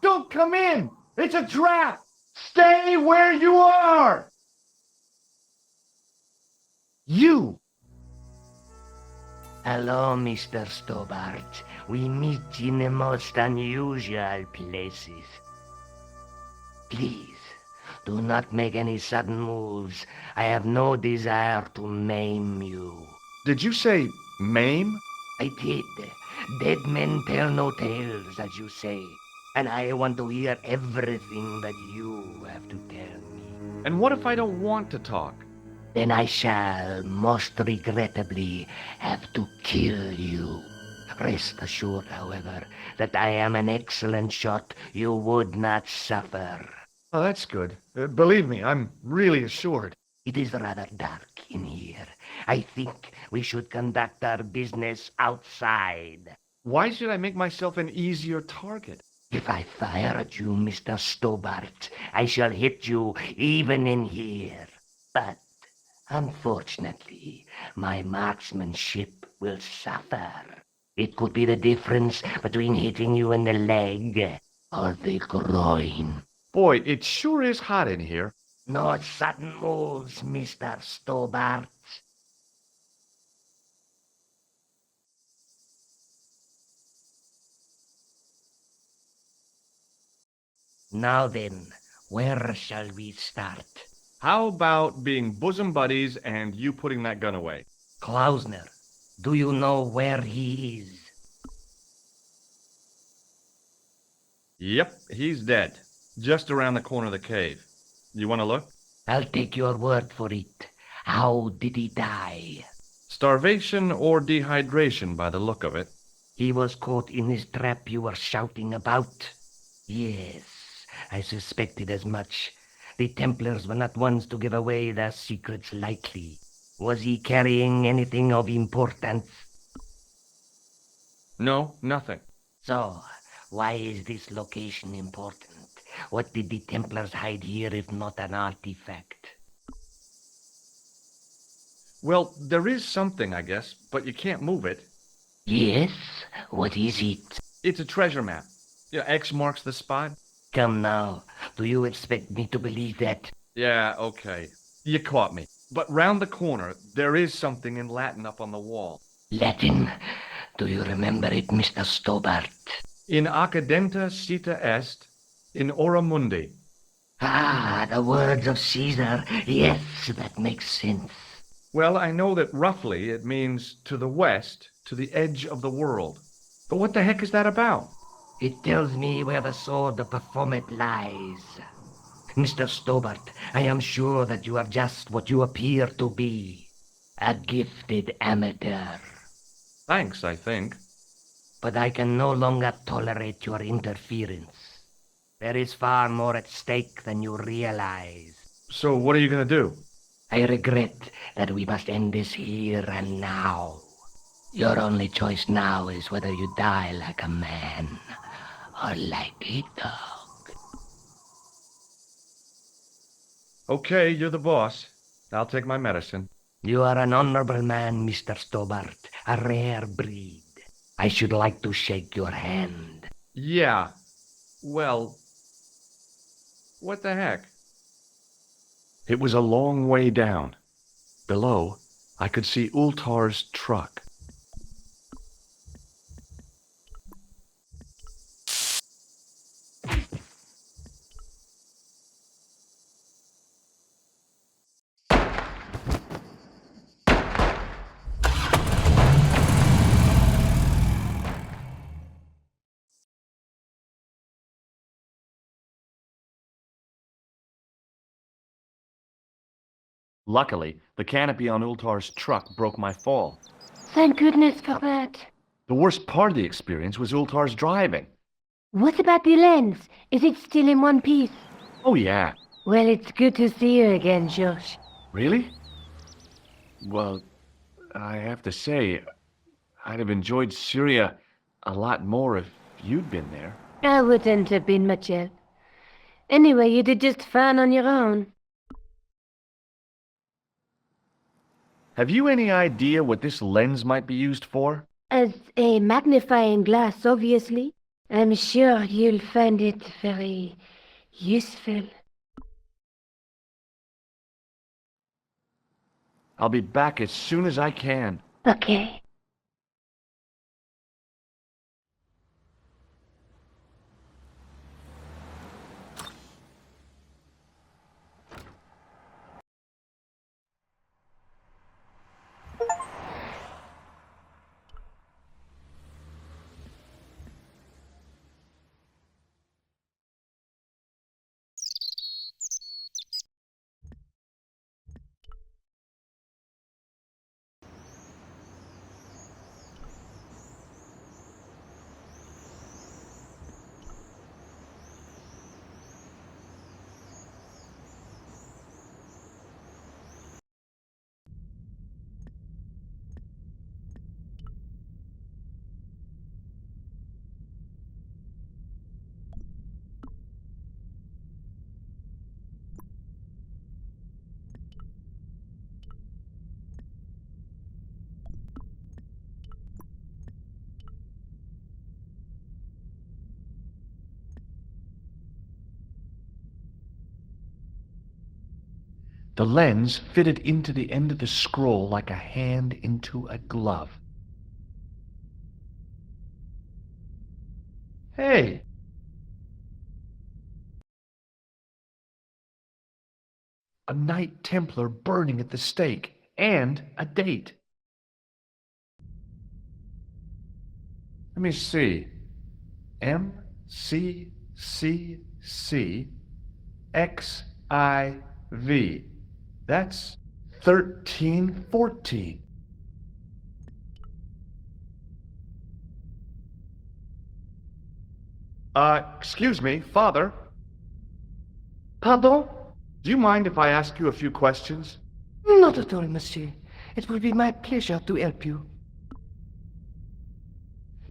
Don't come in! It's a trap! Stay where you are! You! Hello, Mr. Stobart. We meet in the most unusual places. Please, do not make any sudden moves. I have no desire to maim you. Did you say maim? I did. Dead men tell no tales, as you say. And I want to hear everything that you have to tell me. And what if I don't want to talk? Then I shall, most regrettably, have to kill you. Rest assured, however, that I am an excellent shot you would not suffer. Oh, that's good. Believe me, I'm really assured. It is rather dark in here. I think we should conduct our business outside. Why should I make myself an easier target? If I fire at you, Mr. Stobart, I shall hit you even in here. But, unfortunately, my marksmanship will suffer. It could be the difference between hitting you in the leg or the groin. Boy, it sure is hot in here. No sudden moves, Mr. Stobart. Now then, where shall we start? How about being bosom buddies and you putting that gun away? Klausner, do you know where he is? Yep, he's dead. Just around the corner of the cave. You want to look? I'll take your word for it. How did he die? Starvation or dehydration by the look of it. He was caught in this trap you were shouting about. Yes, I suspected as much. The Templars were not ones to give away their secrets lightly. Was he carrying anything of importance? No, nothing. So, why is this location important? What did the Templars hide here if not an artifact? Well, there is something, I guess, but you can't move it. Yes? What is it? It's a treasure map. Yeah, X marks the spot. Come now, do you expect me to believe that? Yeah, okay. You caught me. But round the corner, there is something in Latin up on the wall. Latin? Do you remember it, Mr. Stobart? In accidenta sita est, in ora mundi. Ah, the words of Caesar. Yes, that makes sense. Well, I know that roughly it means to the west, to the edge of the world. But what the heck is that about? It tells me where the sword of Baphomet lies. Mr. Stobart, I am sure that you are just what you appear to be. A gifted amateur. Thanks, I think. But I can no longer tolerate your interference. There is far more at stake than you realize. So what are you going to do? I regret that we must end this here and now. Your only choice now is whether you die like a man or like a dog. Okay, you're the boss. I'll take my medicine. You are an honorable man, Mr. Stobart, a rare breed. I should like to shake your hand. Yeah. Well, what the heck? It was a long way down. Below, I could see Ultar's truck. Luckily, the canopy on Ultar's truck broke my fall. Thank goodness for that. The worst part of the experience was Ultar's driving. What about the lens? Is it still in one piece? Oh, yeah. Well, it's good to see you again, Josh. Really? Well, I have to say, I'd have enjoyed Syria a lot more if you'd been there. I wouldn't have been much help. Anyway, you did just fine on your own. Have you any idea what this lens might be used for? As a magnifying glass, obviously. I'm sure you'll find it very useful. I'll be back as soon as I can. Okay. The lens fitted into the end of the scroll like a hand into a glove. Hey! A Knight Templar burning at the stake, and a date. Let me see. MCCCXIV. That's 1314. Excuse me, Father. Pardon? Do you mind if I ask you a few questions? Not at all, monsieur. It will be my pleasure to help you.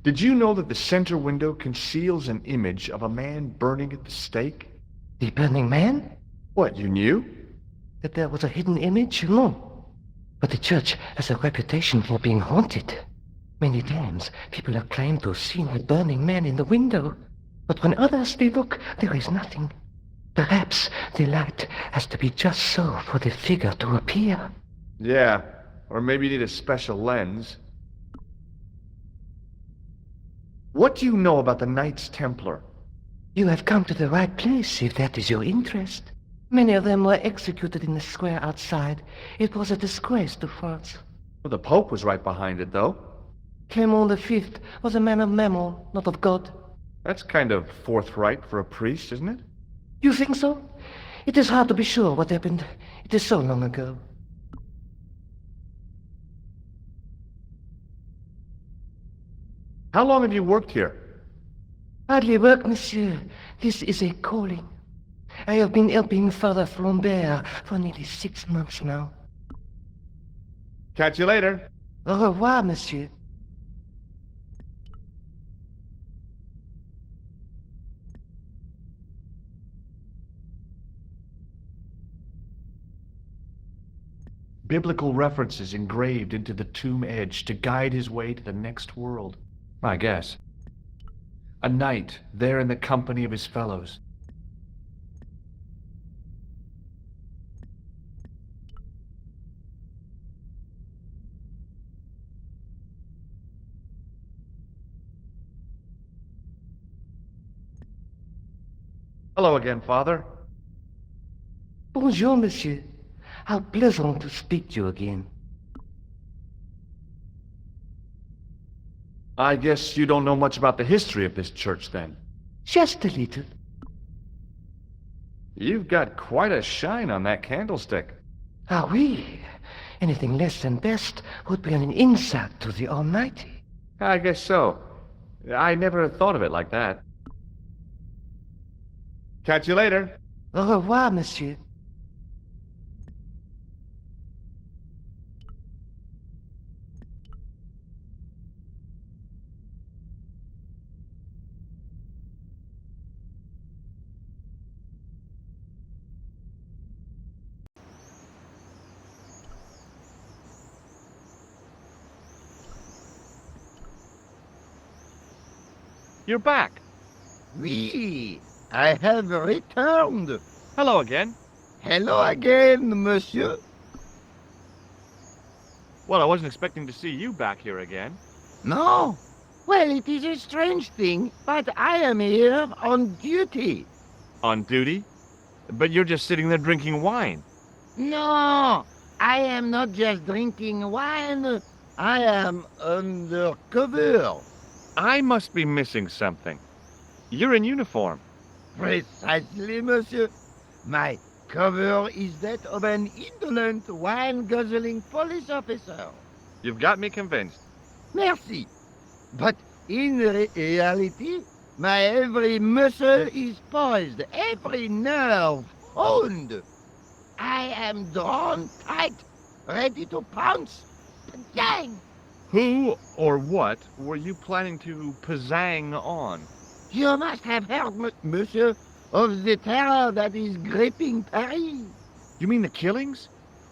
Did you know that the center window conceals an image of a man burning at the stake? The burning man? What, you knew? That there was a hidden image? No. But the church has a reputation for being haunted. Many times, people have claimed to have seen the burning man in the window. But when others look, there is nothing. Perhaps the light has to be just so for the figure to appear. Yeah, or maybe you need a special lens. What do you know about the Knights Templar? You have come to the right place, if that is your interest. Many of them were executed in the square outside. It was a disgrace to France. Well, the Pope was right behind it, though. Clement V was a man of mammon, not of God. That's kind of forthright for a priest, isn't it? You think so? It is hard to be sure what happened. It is so long ago. How long have you worked here? Hardly work, monsieur. This is a calling. I have been helping Father Flambert for nearly 6 months now. Catch you later. Au revoir, monsieur. Biblical references engraved into the tomb edge to guide his way to the next world. I guess. A knight there in the company of his fellows. Hello again, Father. Bonjour, monsieur. How pleasant to speak to you again. I guess you don't know much about the history of this church, then. Just a little. You've got quite a shine on that candlestick. Ah, oui. Anything less than best would be an insult to the Almighty. I guess so. I never thought of it like that. Catch you later. Au revoir, monsieur. You're back. Oui, I have returned. Hello again. Hello again, monsieur. Well, I wasn't expecting to see you back here again. No? Well, it is a strange thing, but I am here on duty. On duty? But you're just sitting there drinking wine. No, I am not just drinking wine. I am undercover. I must be missing something. You're in uniform. Precisely, monsieur. My cover is that of an indolent, wine-guzzling police officer. You've got me convinced. Merci. But in reality, my every muscle is poised, every nerve honed. I am drawn tight, ready to pounce. Dang! Who or what were you planning to pizzang on? You must have heard, monsieur, of the terror that is gripping Paris. You mean the killings?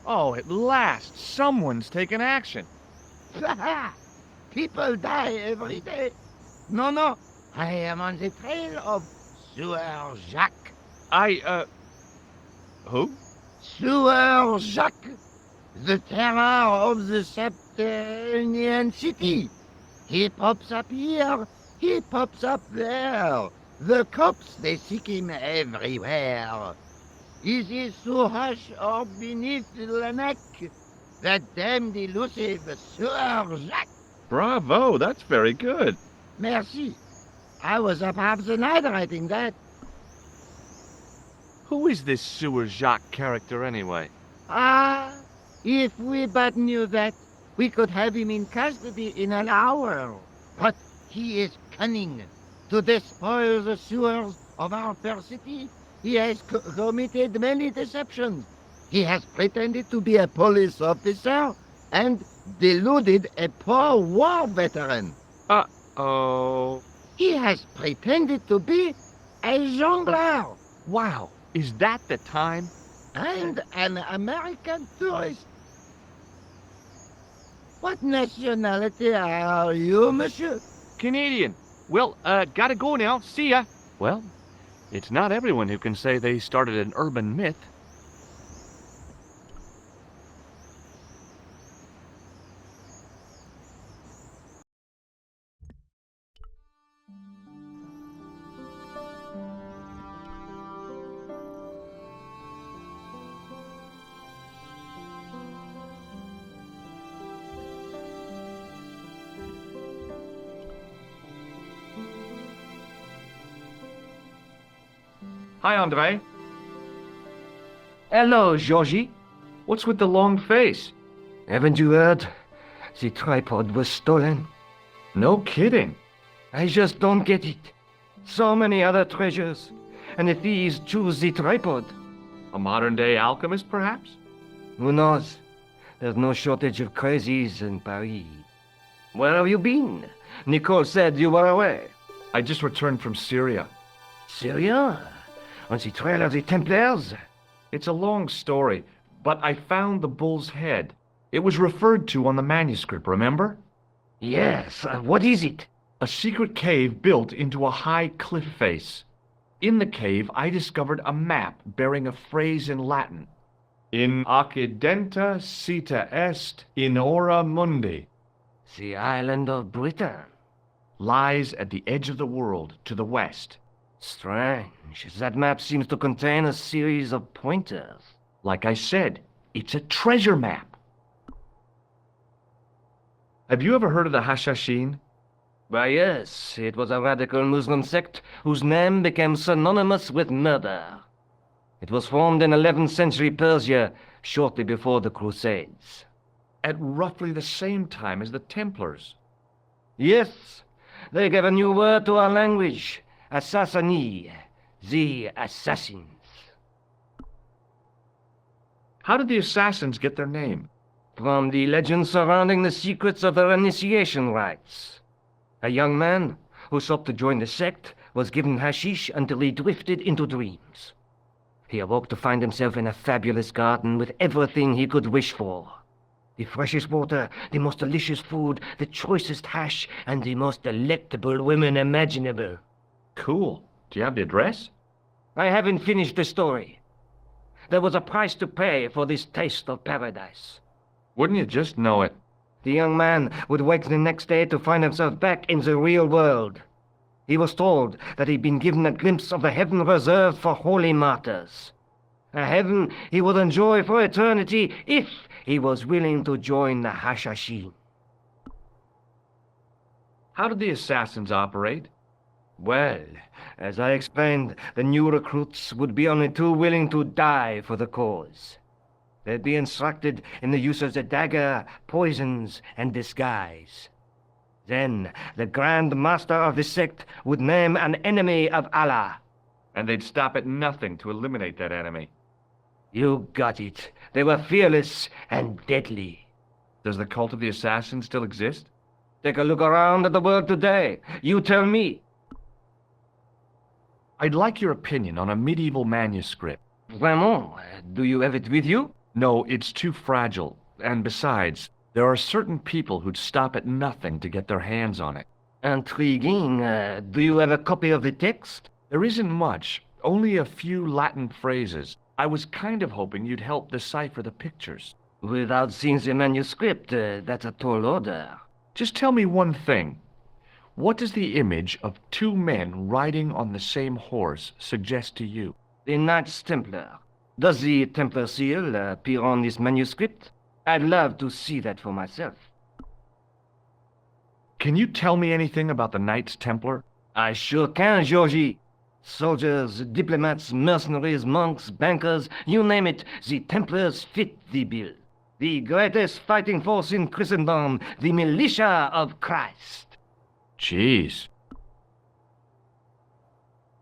Oh, at last, someone's taken action. People die every day. No, I am on the trail of Sieur Jacques. Who? Sieur Jacques, the terror of the subterranean city. He pops up here, he pops up there. The cops, they seek him everywhere. Is he so hush or beneath the neck? That damned elusive Sieur Jacques. Bravo, that's very good. Merci. I was up half the night writing that. Who is this Sieur Jacques character anyway? Ah, if we but knew that, we could have him in custody in an hour. But he is cunning. To despoil the sewers of our fair city, he has committed many deceptions. He has pretended to be a police officer and deluded a poor war veteran. Uh-oh. He has pretended to be a jongleur. Wow, is that the time? And an American tourist. What nationality are you, monsieur? Canadian. Well, gotta go now. See ya. Well, it's not everyone who can say they started an urban myth. Hi, Andre. Hello, Georgie. What's with the long face? Haven't you heard? The tripod was stolen. No kidding. I just don't get it. So many other treasures, and the thieves choose the tripod. A modern-day alchemist, perhaps? Who knows? There's no shortage of crazies in Paris. Where have you been? Nicole said you were away. I just returned from Syria. Syria? On the trail of the Templars? It's a long story, but I found the bull's head. It was referred to on the manuscript, remember? Yes. What is it? A secret cave built into a high cliff face. In the cave, I discovered a map bearing a phrase in Latin. In accidenta cita est in ora mundi. The island of Britain. Lies at the edge of the world, to the west. Strange. That map seems to contain a series of pointers. Like I said, it's a treasure map. Have you ever heard of the Hashashin? Why, yes. It was a radical Muslim sect whose name became synonymous with murder. It was formed in 11th century Persia, shortly before the Crusades. At roughly the same time as the Templars. Yes, they gave a new word to our language, assassini, the assassins. How did the assassins get their name? From the legends surrounding the secrets of their initiation rites. A young man who sought to join the sect was given hashish until he drifted into dreams. He awoke to find himself in a fabulous garden with everything he could wish for. The freshest water, the most delicious food, the choicest hash, and the most delectable women imaginable. Cool. Do you have the address? I haven't finished the story. There was a price to pay for this taste of paradise. Wouldn't you just know it? The young man would wake the next day to find himself back in the real world. He was told that he'd been given a glimpse of the heaven reserved for holy martyrs. A heaven he would enjoy for eternity if he was willing to join the Hashashin. How did the assassins operate? Well, as I explained, the new recruits would be only too willing to die for the cause. They'd be instructed in the use of the dagger, poisons, and disguise. Then the Grand Master of the sect would name an enemy of Allah. And they'd stop at nothing to eliminate that enemy. You got it. They were fearless and deadly. Does the cult of the assassins still exist? Take a look around at the world today. You tell me. I'd like your opinion on a medieval manuscript. Vraiment? Do you have it with you? No, it's too fragile. And besides, there are certain people who'd stop at nothing to get their hands on it. Intriguing. Do you have a copy of the text? There isn't much. Only a few Latin phrases. I was kind of hoping you'd help decipher the pictures. Without seeing the manuscript, that's a tall order. Just tell me one thing. What does the image of two men riding on the same horse suggest to you? The Knights Templar. Does the Templar seal appear on this manuscript? I'd love to see that for myself. Can you tell me anything about the Knights Templar? I sure can, Georgie. Soldiers, diplomats, mercenaries, monks, bankers, you name it, the Templars fit the bill. The greatest fighting force in Christendom, the militia of Christ. Jeez.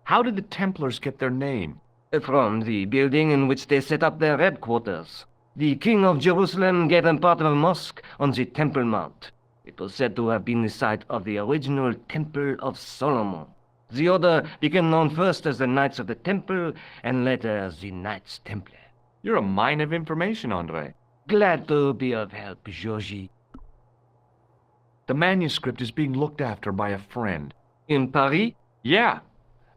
How did the Templars get their name? From the building in which they set up their headquarters. The King of Jerusalem gave them part of a mosque on the Temple Mount. It was said to have been the site of the original Temple of Solomon. The order became known first as the Knights of the Temple, and later as the Knights Templar. You're a mine of information, André. Glad to be of help, Georgie. The manuscript is being looked after by a friend. In Paris? Yeah.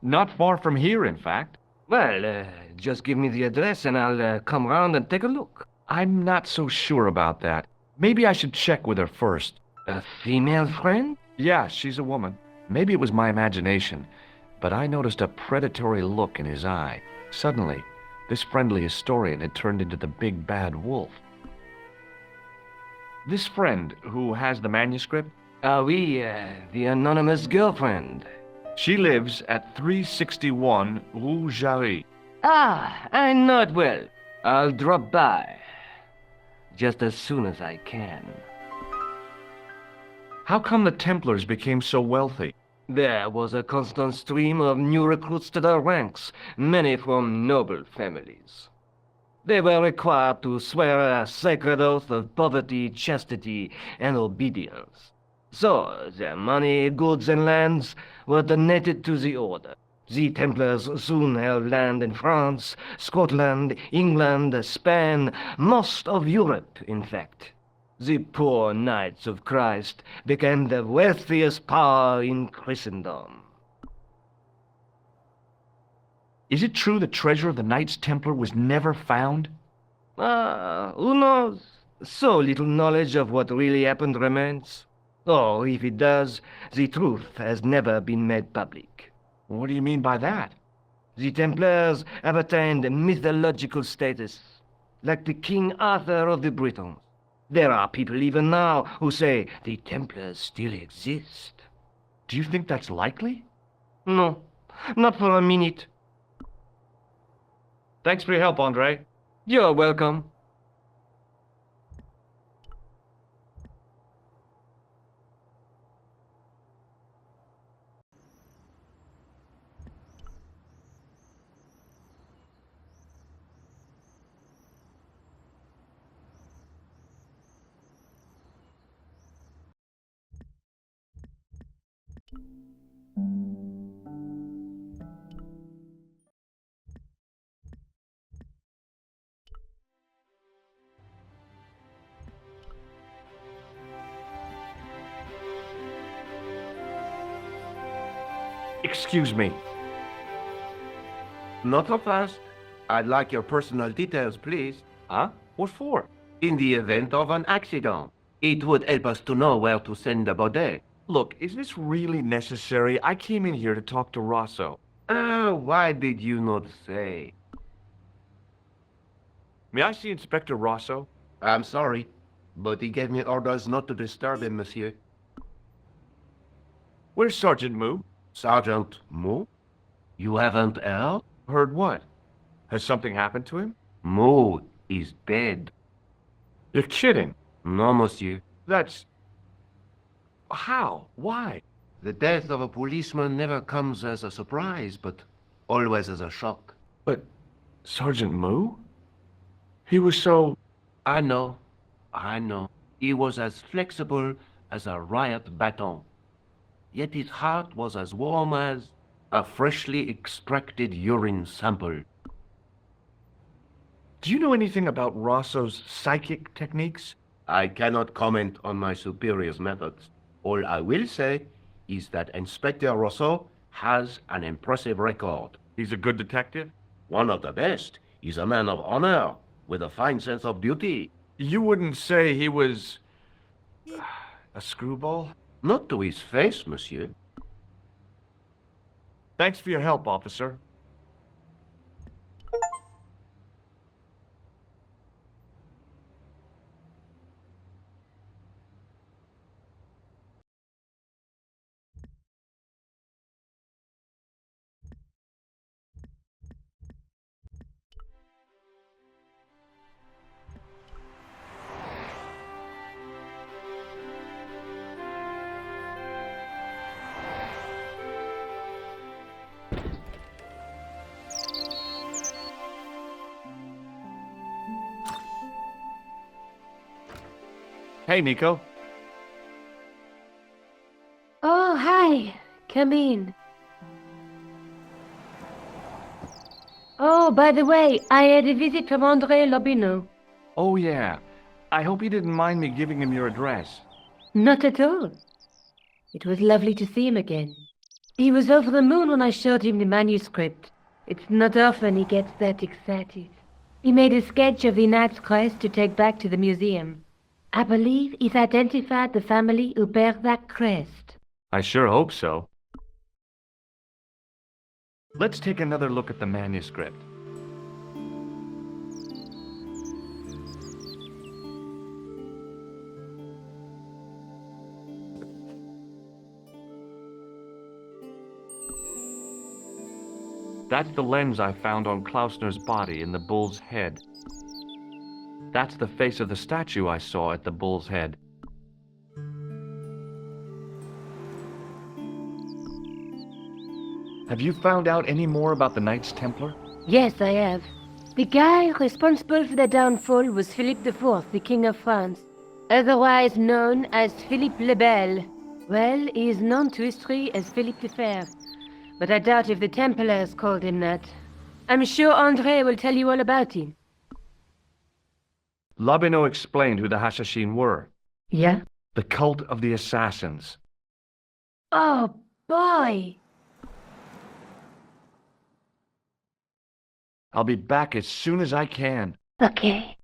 Not far from here, in fact. Well, just give me the address and I'll come round and take a look. I'm not so sure about that. Maybe I should check with her first. A female friend? Yeah, she's a woman. Maybe it was my imagination, but I noticed a predatory look in his eye. Suddenly, this friendly historian had turned into the big bad wolf. This friend who has the manuscript? Oui, the anonymous girlfriend. She lives at 361 Rue Jarry. Ah, I know it well. I'll drop by. Just as soon as I can. How come the Templars became so wealthy? There was a constant stream of new recruits to their ranks, many from noble families. They were required to swear a sacred oath of poverty, chastity, and obedience. So, their money, goods, and lands were donated to the order. The Templars soon held land in France, Scotland, England, Spain, most of Europe, in fact. The poor Knights of Christ became the wealthiest power in Christendom. Is it true the treasure of the Knights Templar was never found? Who knows? So little knowledge of what really happened remains. Or, if it does, the truth has never been made public. What do you mean by that? The Templars have attained mythological status, like the King Arthur of the Britons. There are people even now who say the Templars still exist. Do you think that's likely? No, not for a minute. Thanks for your help, Andre. You're welcome. Excuse me. Not so fast. I'd like your personal details, please. Huh? What for? In the event of an accident, it would help us to know where to send the body. Look, is this really necessary? I came in here to talk to Rosso. Why did you not say? May I see Inspector Rosso? I'm sorry, but he gave me orders not to disturb him, monsieur. Where's Sergeant Moo? Sergeant Moo? You haven't heard? Heard what? Has something happened to him? Moo is dead. You're kidding. No, monsieur. That's... How? Why? The death of a policeman never comes as a surprise, but always as a shock. But Sergeant Moo? He was so... I know. He was as flexible as a riot baton. Yet his heart was as warm as a freshly extracted urine sample. Do you know anything about Rosso's psychic techniques? I cannot comment on my superior's methods. All I will say is that Inspector Rosso has an impressive record. He's a good detective? One of the best. He's a man of honor, with a fine sense of duty. You wouldn't say he was... a screwball? Not to his face, monsieur. Thanks for your help, officer. Hey, Nico. Oh, hi. Come in. Oh, by the way, I had a visit from Andre Lobineau. Oh, yeah. I hope you didn't mind me giving him your address. Not at all. It was lovely to see him again. He was over the moon when I showed him the manuscript. It's not often he gets that excited. He made a sketch of the knight's crest to take back to the museum. I believe he's identified the family who bear that crest. I sure hope so. Let's take another look at the manuscript. That's the lens I found on Klausner's body in the bull's head. That's the face of the statue I saw at the bull's head. Have you found out any more about the Knights Templar? Yes, I have. The guy responsible for their downfall was Philippe IV, the King of France, otherwise known as Philippe le Bel. Well, he is known to history as Philippe the Fair, but I doubt if the Templars called him that. I'm sure Andre will tell you all about him. Lobineau explained who the Hashashin were. Yeah? The cult of the assassins. Oh, boy! I'll be back as soon as I can. Okay.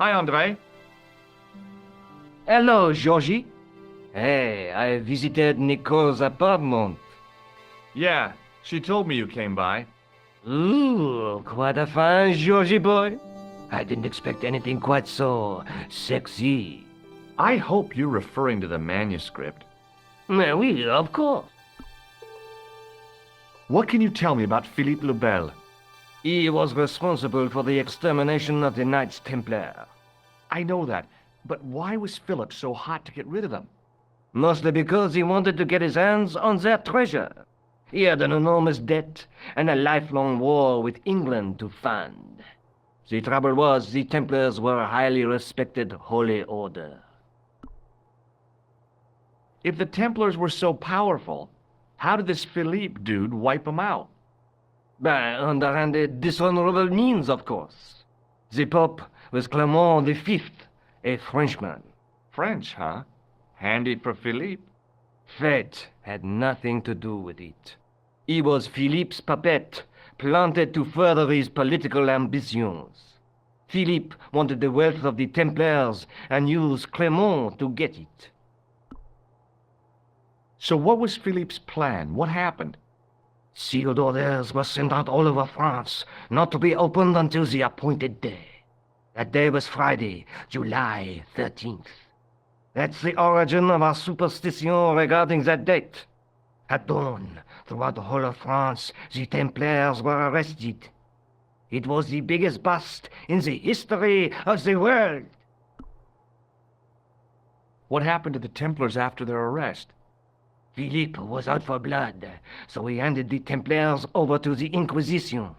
Hi, Andre. Hello, Georgie. Hey, I visited Nicole's apartment. Yeah, she told me you came by. Ooh, quite a fine Georgie boy. I didn't expect anything quite so sexy. I hope you're referring to the manuscript. Oui, of course. What can you tell me about Philippe le Bel? He was responsible for the extermination of the Knights Templar. I know that, but why was Philip so hot to get rid of them? Mostly because he wanted to get his hands on their treasure. He had an enormous debt and a lifelong war with England to fund. The trouble was, the Templars were a highly respected holy order. If the Templars were so powerful, how did this Philippe dude wipe them out? By underhanded, dishonorable means, of course. The Pope was Clement V, a Frenchman. French, huh? Handy for Philippe. Fate had nothing to do with it. He was Philippe's puppet, planted to further his political ambitions. Philippe wanted the wealth of the Templars and used Clement to get it. So what was Philippe's plan? What happened? Sealed orders were sent out all over France, not to be opened until the appointed day. That day was Friday, July 13th. That's the origin of our superstition regarding that date. At dawn, throughout the whole of France, the Templars were arrested. It was the biggest bust in the history of the world. What happened to the Templars after their arrest? Philippe was out for blood, so he handed the Templars over to the Inquisition.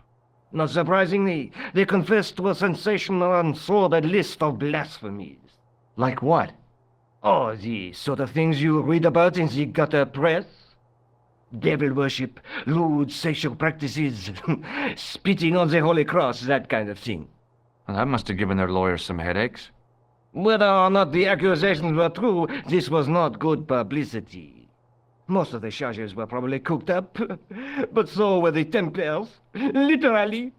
Not surprisingly, they confessed to a sensational and sordid list of blasphemies. Like what? Oh, the sort of things you read about in the gutter press. Devil worship, lewd sexual practices, spitting on the Holy Cross, that kind of thing. Well, that must have given their lawyers some headaches. Whether or not the accusations were true, this was not good publicity. Most of the charges were probably cooked up, but so were the Templars, literally.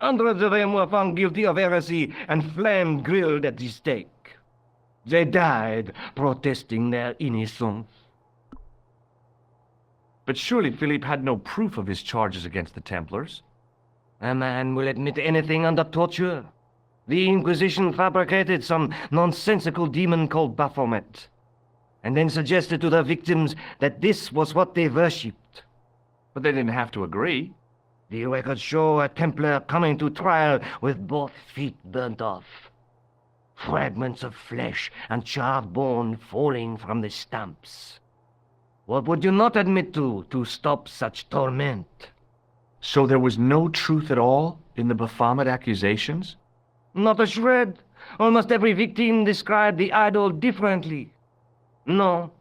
Hundreds of them were found guilty of heresy and flame-grilled at the stake. They died protesting their innocence. But surely Philippe had no proof of his charges against the Templars. A man will admit anything under torture. The Inquisition fabricated some nonsensical demon called Baphomet, and then suggested to their victims that this was what they worshipped. But they didn't have to agree. The records show a Templar coming to trial with both feet burnt off. Fragments of flesh and charred bone falling from the stumps. What would you not admit to stop such torment? So there was no truth at all in the Baphomet accusations? Not a shred. Almost every victim described the idol differently. No,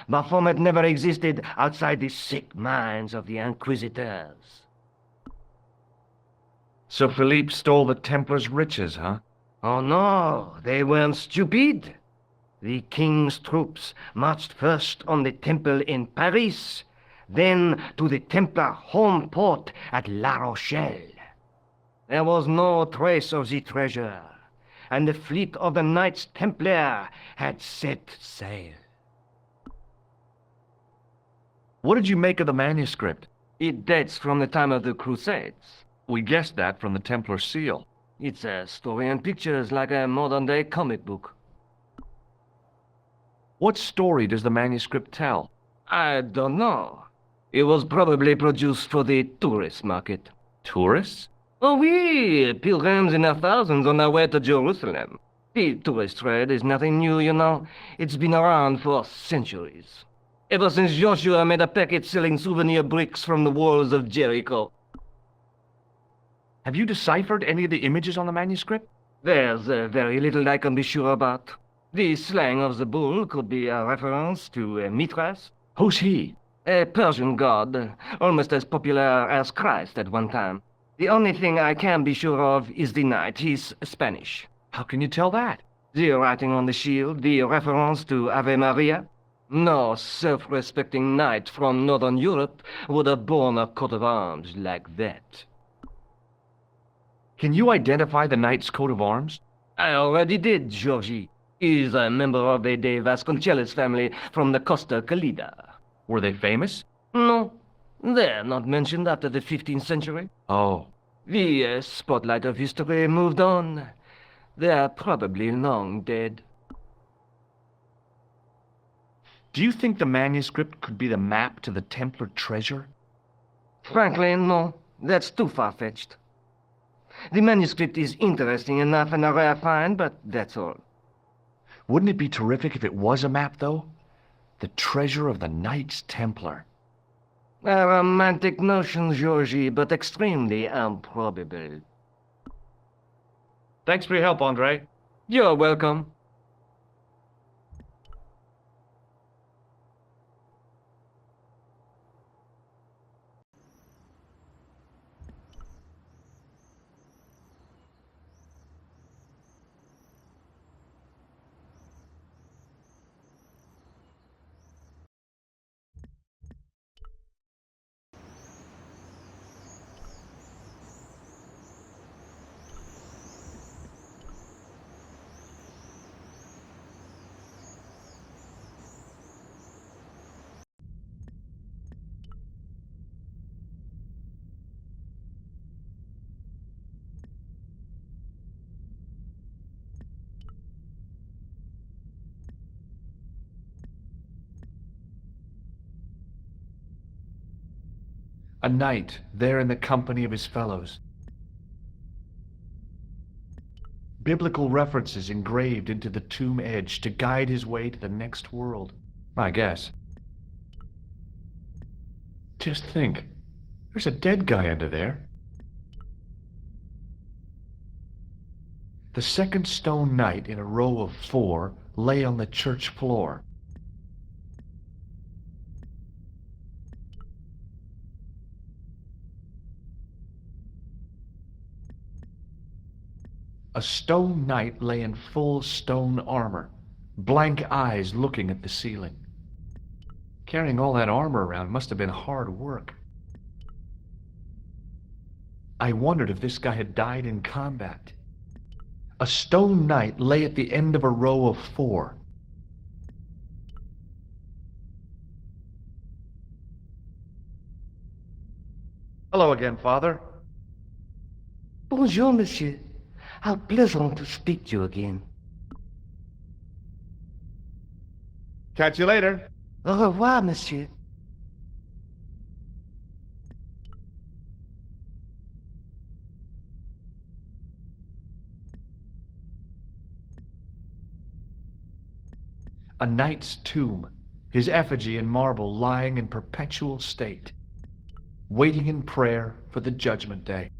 Baphomet never existed outside the sick minds of the Inquisitors. So Philippe stole the Templars' riches, huh? Oh no, they weren't stupid. The king's troops marched first on the temple in Paris, then to the Templar home port at La Rochelle. There was no trace of the treasure, and the fleet of the Knights Templar had set sail. What did you make of the manuscript? It dates from the time of the Crusades. We guessed that from the Templar seal. It's a story and pictures like a modern-day comic book. What story does the manuscript tell? I don't know. It was probably produced for the tourist market. Tourists? Oh, oui, pilgrims in their thousands on their way to Jerusalem. The tourist trade is nothing new, you know. It's been around for centuries. Ever since Joshua made a packet selling souvenir bricks from the walls of Jericho. Have you deciphered any of the images on the manuscript? There's very little I can be sure about. The slang of the bull could be a reference to Mithras. Who's he? A Persian god, almost as popular as Christ at one time. The only thing I can be sure of is the knight. He's Spanish. How can you tell that? The writing on the shield, the reference to Ave Maria. No self-respecting knight from Northern Europe would have borne a coat of arms like that. Can you identify the knight's coat of arms? I already did, Georgie. He's a member of the de Vasconcellos family from the Costa Calida. Were they famous? No, they're not mentioned after the 15th century. Oh. The spotlight of history moved on. They're probably long dead. Do you think the manuscript could be the map to the Templar treasure? Frankly, no. That's too far-fetched. The manuscript is interesting enough and a rare find, but that's all. Wouldn't it be terrific if it was a map, though? The treasure of the Knights Templar. A romantic notion, Georgie, but extremely improbable. Thanks for your help, Andre. You're welcome. A knight, there in the company of his fellows. Biblical references engraved into the tomb edge to guide his way to the next world. I guess. Just think, there's a dead guy under there. The second stone knight in a row of 4 lay on the church floor. A stone knight lay in full stone armor, blank eyes looking at the ceiling. Carrying all that armor around must have been hard work. I wondered if this guy had died in combat. A stone knight lay at the end of a row of 4. Hello again, Father. Bonjour, monsieur. How pleasant to speak to you again. Catch you later. Au revoir, monsieur. A knight's tomb, his effigy in marble lying in perpetual state, waiting in prayer for the judgment day.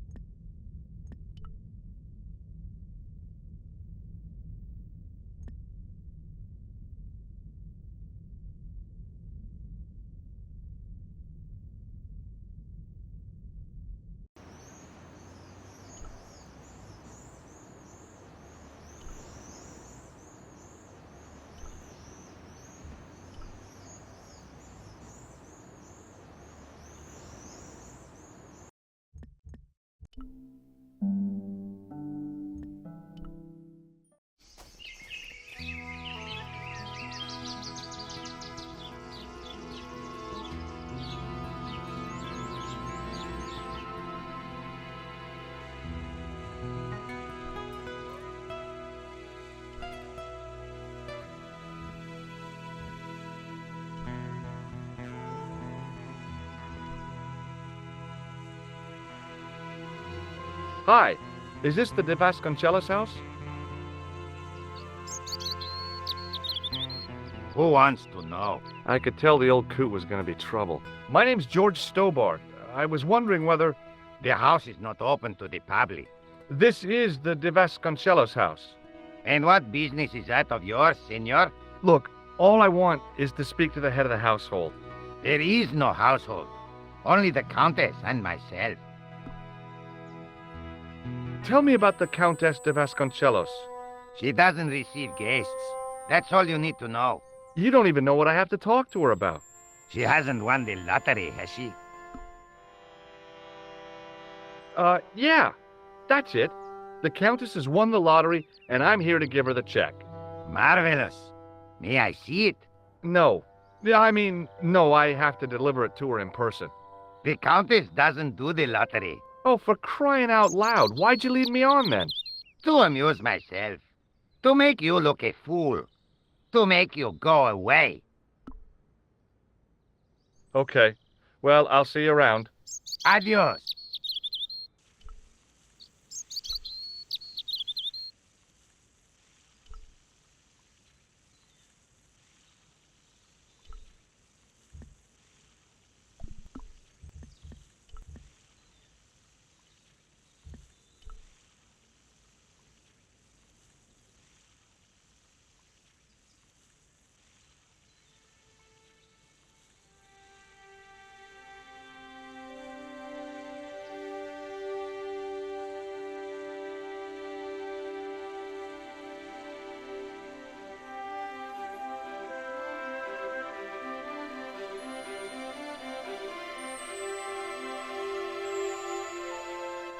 Hi, is this the de Vasconcellos house? Who wants to know? I could tell the old coot was going to be trouble. My name's George Stobart. I was wondering whether... The house is not open to the public. This is the de Vasconcellos house. And what business is that of yours, senor? Look, all I want is to speak to the head of the household. There is no household. Only the Countess and myself. Tell me about the Countess de Vasconcellos. She doesn't receive guests. That's all you need to know. You don't even know what I have to talk to her about. She hasn't won the lottery, has she? Yeah, that's it. The Countess has won the lottery, and I'm here to give her the check. Marvelous. May I see it? No. No, I have to deliver it to her in person. The Countess doesn't do the lottery. Oh, for crying out loud, why'd you lead me on then? To amuse myself. To make you look a fool. To make you go away. Okay. Well, I'll see you around. Adios.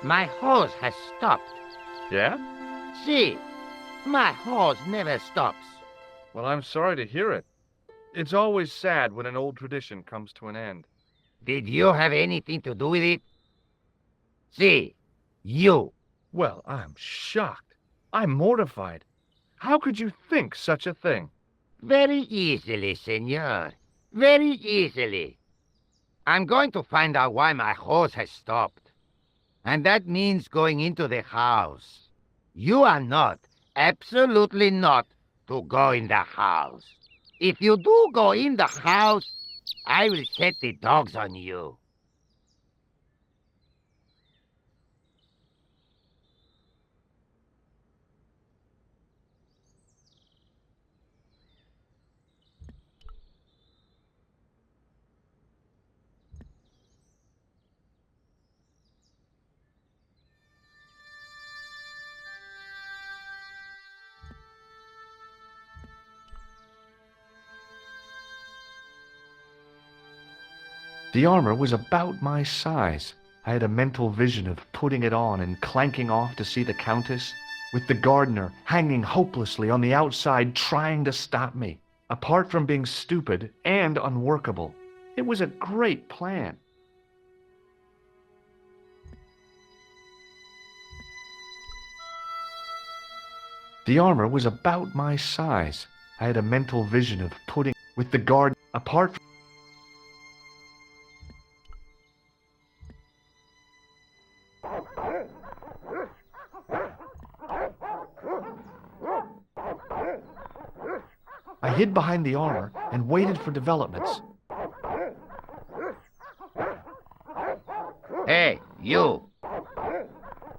My hose has stopped. Yeah? See, my hose never stops. Well, I'm sorry to hear it. It's always sad when an old tradition comes to an end. Did you have anything to do with it? See, you. Well, I'm shocked. I'm mortified. How could you think such a thing? Very easily, senor. Very easily. I'm going to find out why my hose has stopped. And that means going into the house. You are not, absolutely not, to go in the house. If you do go in the house, I will set the dogs on you. The armor was about my size. I had a mental vision of putting it on and clanking off to see the Countess, with the gardener hanging hopelessly on the outside trying to stop me. Apart from being stupid and unworkable, it was a great plan. The armor was about my size. I had a mental vision of putting with the guard apart from I hid behind the armor and waited for developments. Hey, you.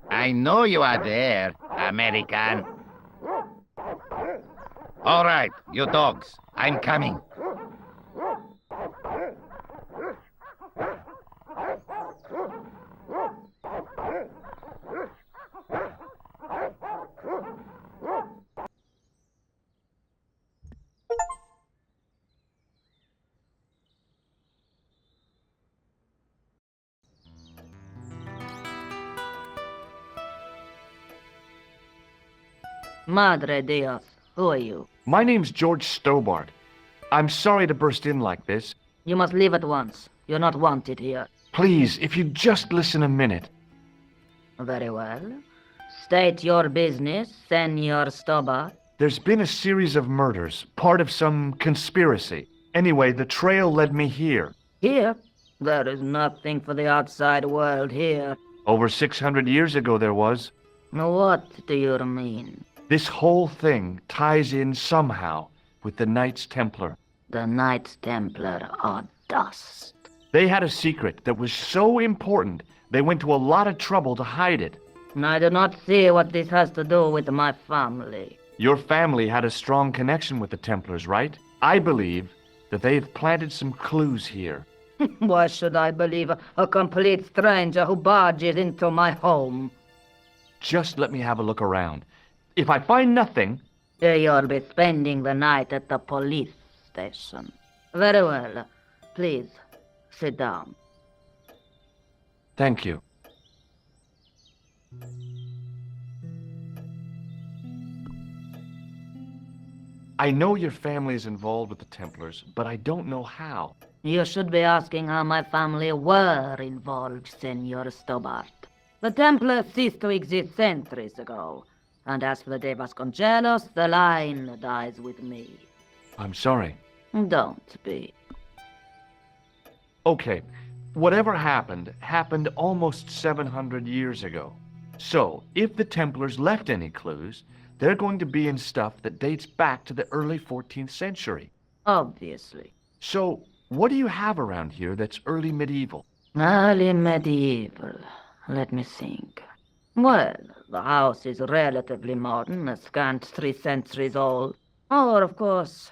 I know you are there, American. All right, you dogs. I'm coming. Madre Dios, who are you? My name's George Stobart. I'm sorry to burst in like this. You must leave at once. You're not wanted here. Please, if you'd just listen a minute. Very well. State your business, Senor Stobart. There's been a series of murders, part of some conspiracy. Anyway, the trail led me here. Here? There is nothing for the outside world here. Over 600 years ago there was. What do you mean? This whole thing ties in somehow with the Knights Templar. The Knights Templar are dust. They had a secret that was so important, they went to a lot of trouble to hide it. I do not see what this has to do with my family. Your family had a strong connection with the Templars, right? I believe that they've planted some clues here. Why should I believe a complete stranger who barges into my home? Just let me have a look around. If I find nothing... You'll be spending the night at the police station. Very well. Please, sit down. Thank you. I know your family is involved with the Templars, but I don't know how. You should be asking how my family were involved, Senor Stobart. The Templars ceased to exist centuries ago. And as for the de Vasconcellos, the line dies with me. I'm sorry. Don't be. Okay, whatever happened almost 700 years ago. So, if the Templars left any clues, they're going to be in stuff that dates back to the early 14th century. Obviously. So, what do you have around here that's early medieval? Early medieval. Let me think. Well, the house is relatively modern, a scant 3 centuries old. Or, of course,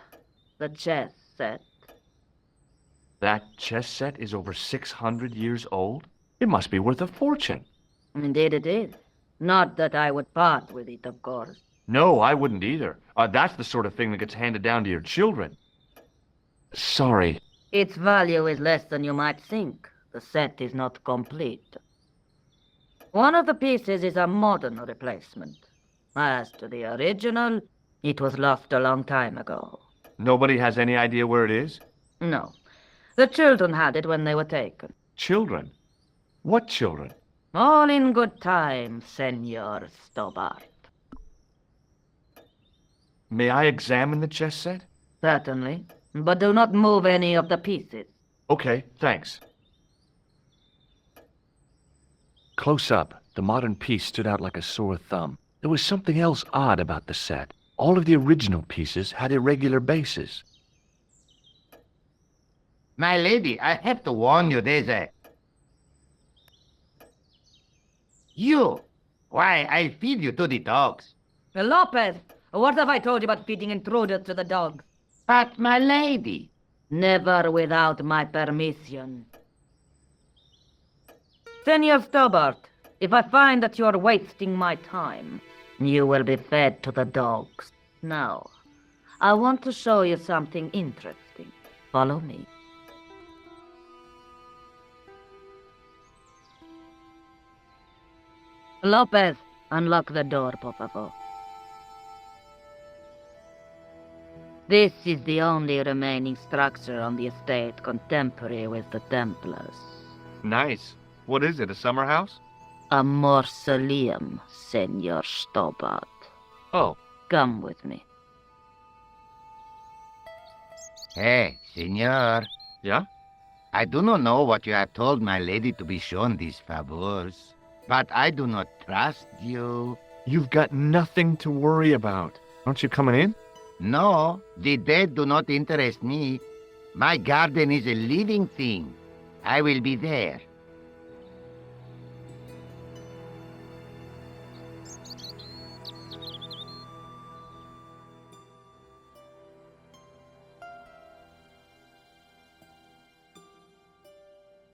the chess set. That chess set is over 600 years old? It must be worth a fortune. Indeed it is. Not that I would part with it, of course. No, I wouldn't either. That's the sort of thing that gets handed down to your children. Sorry. Its value is less than you might think. The set is not complete. One of the pieces is a modern replacement. As to the original, it was lost a long time ago. Nobody has any idea where it is? No. The children had it when they were taken. Children? What children? All in good time, Senor Stobart. May I examine the chess set? Certainly. But do not move any of the pieces. Okay, thanks. Close up, the modern piece stood out like a sore thumb. There was something else odd about the set. All of the original pieces had irregular bases. My lady, I have to warn you, there's a... You! Why, I feed you to the dogs. Lopez, what have I told you about feeding intruders to the dogs? But, my lady... Never without my permission. Senor Stobart, if I find that you're wasting my time, you will be fed to the dogs. Now, I want to show you something interesting. Follow me. Lopez, unlock the door, por favor. This is the only remaining structure on the estate contemporary with the Templars. Nice. What is it, a summer house? A mausoleum, Senor Stobart. Oh. Come with me. Hey, senor. Yeah? I do not know what you have told my lady to be shown these favors, but I do not trust you. You've got nothing to worry about. Aren't you coming in? No, the dead do not interest me. My garden is a living thing. I will be there.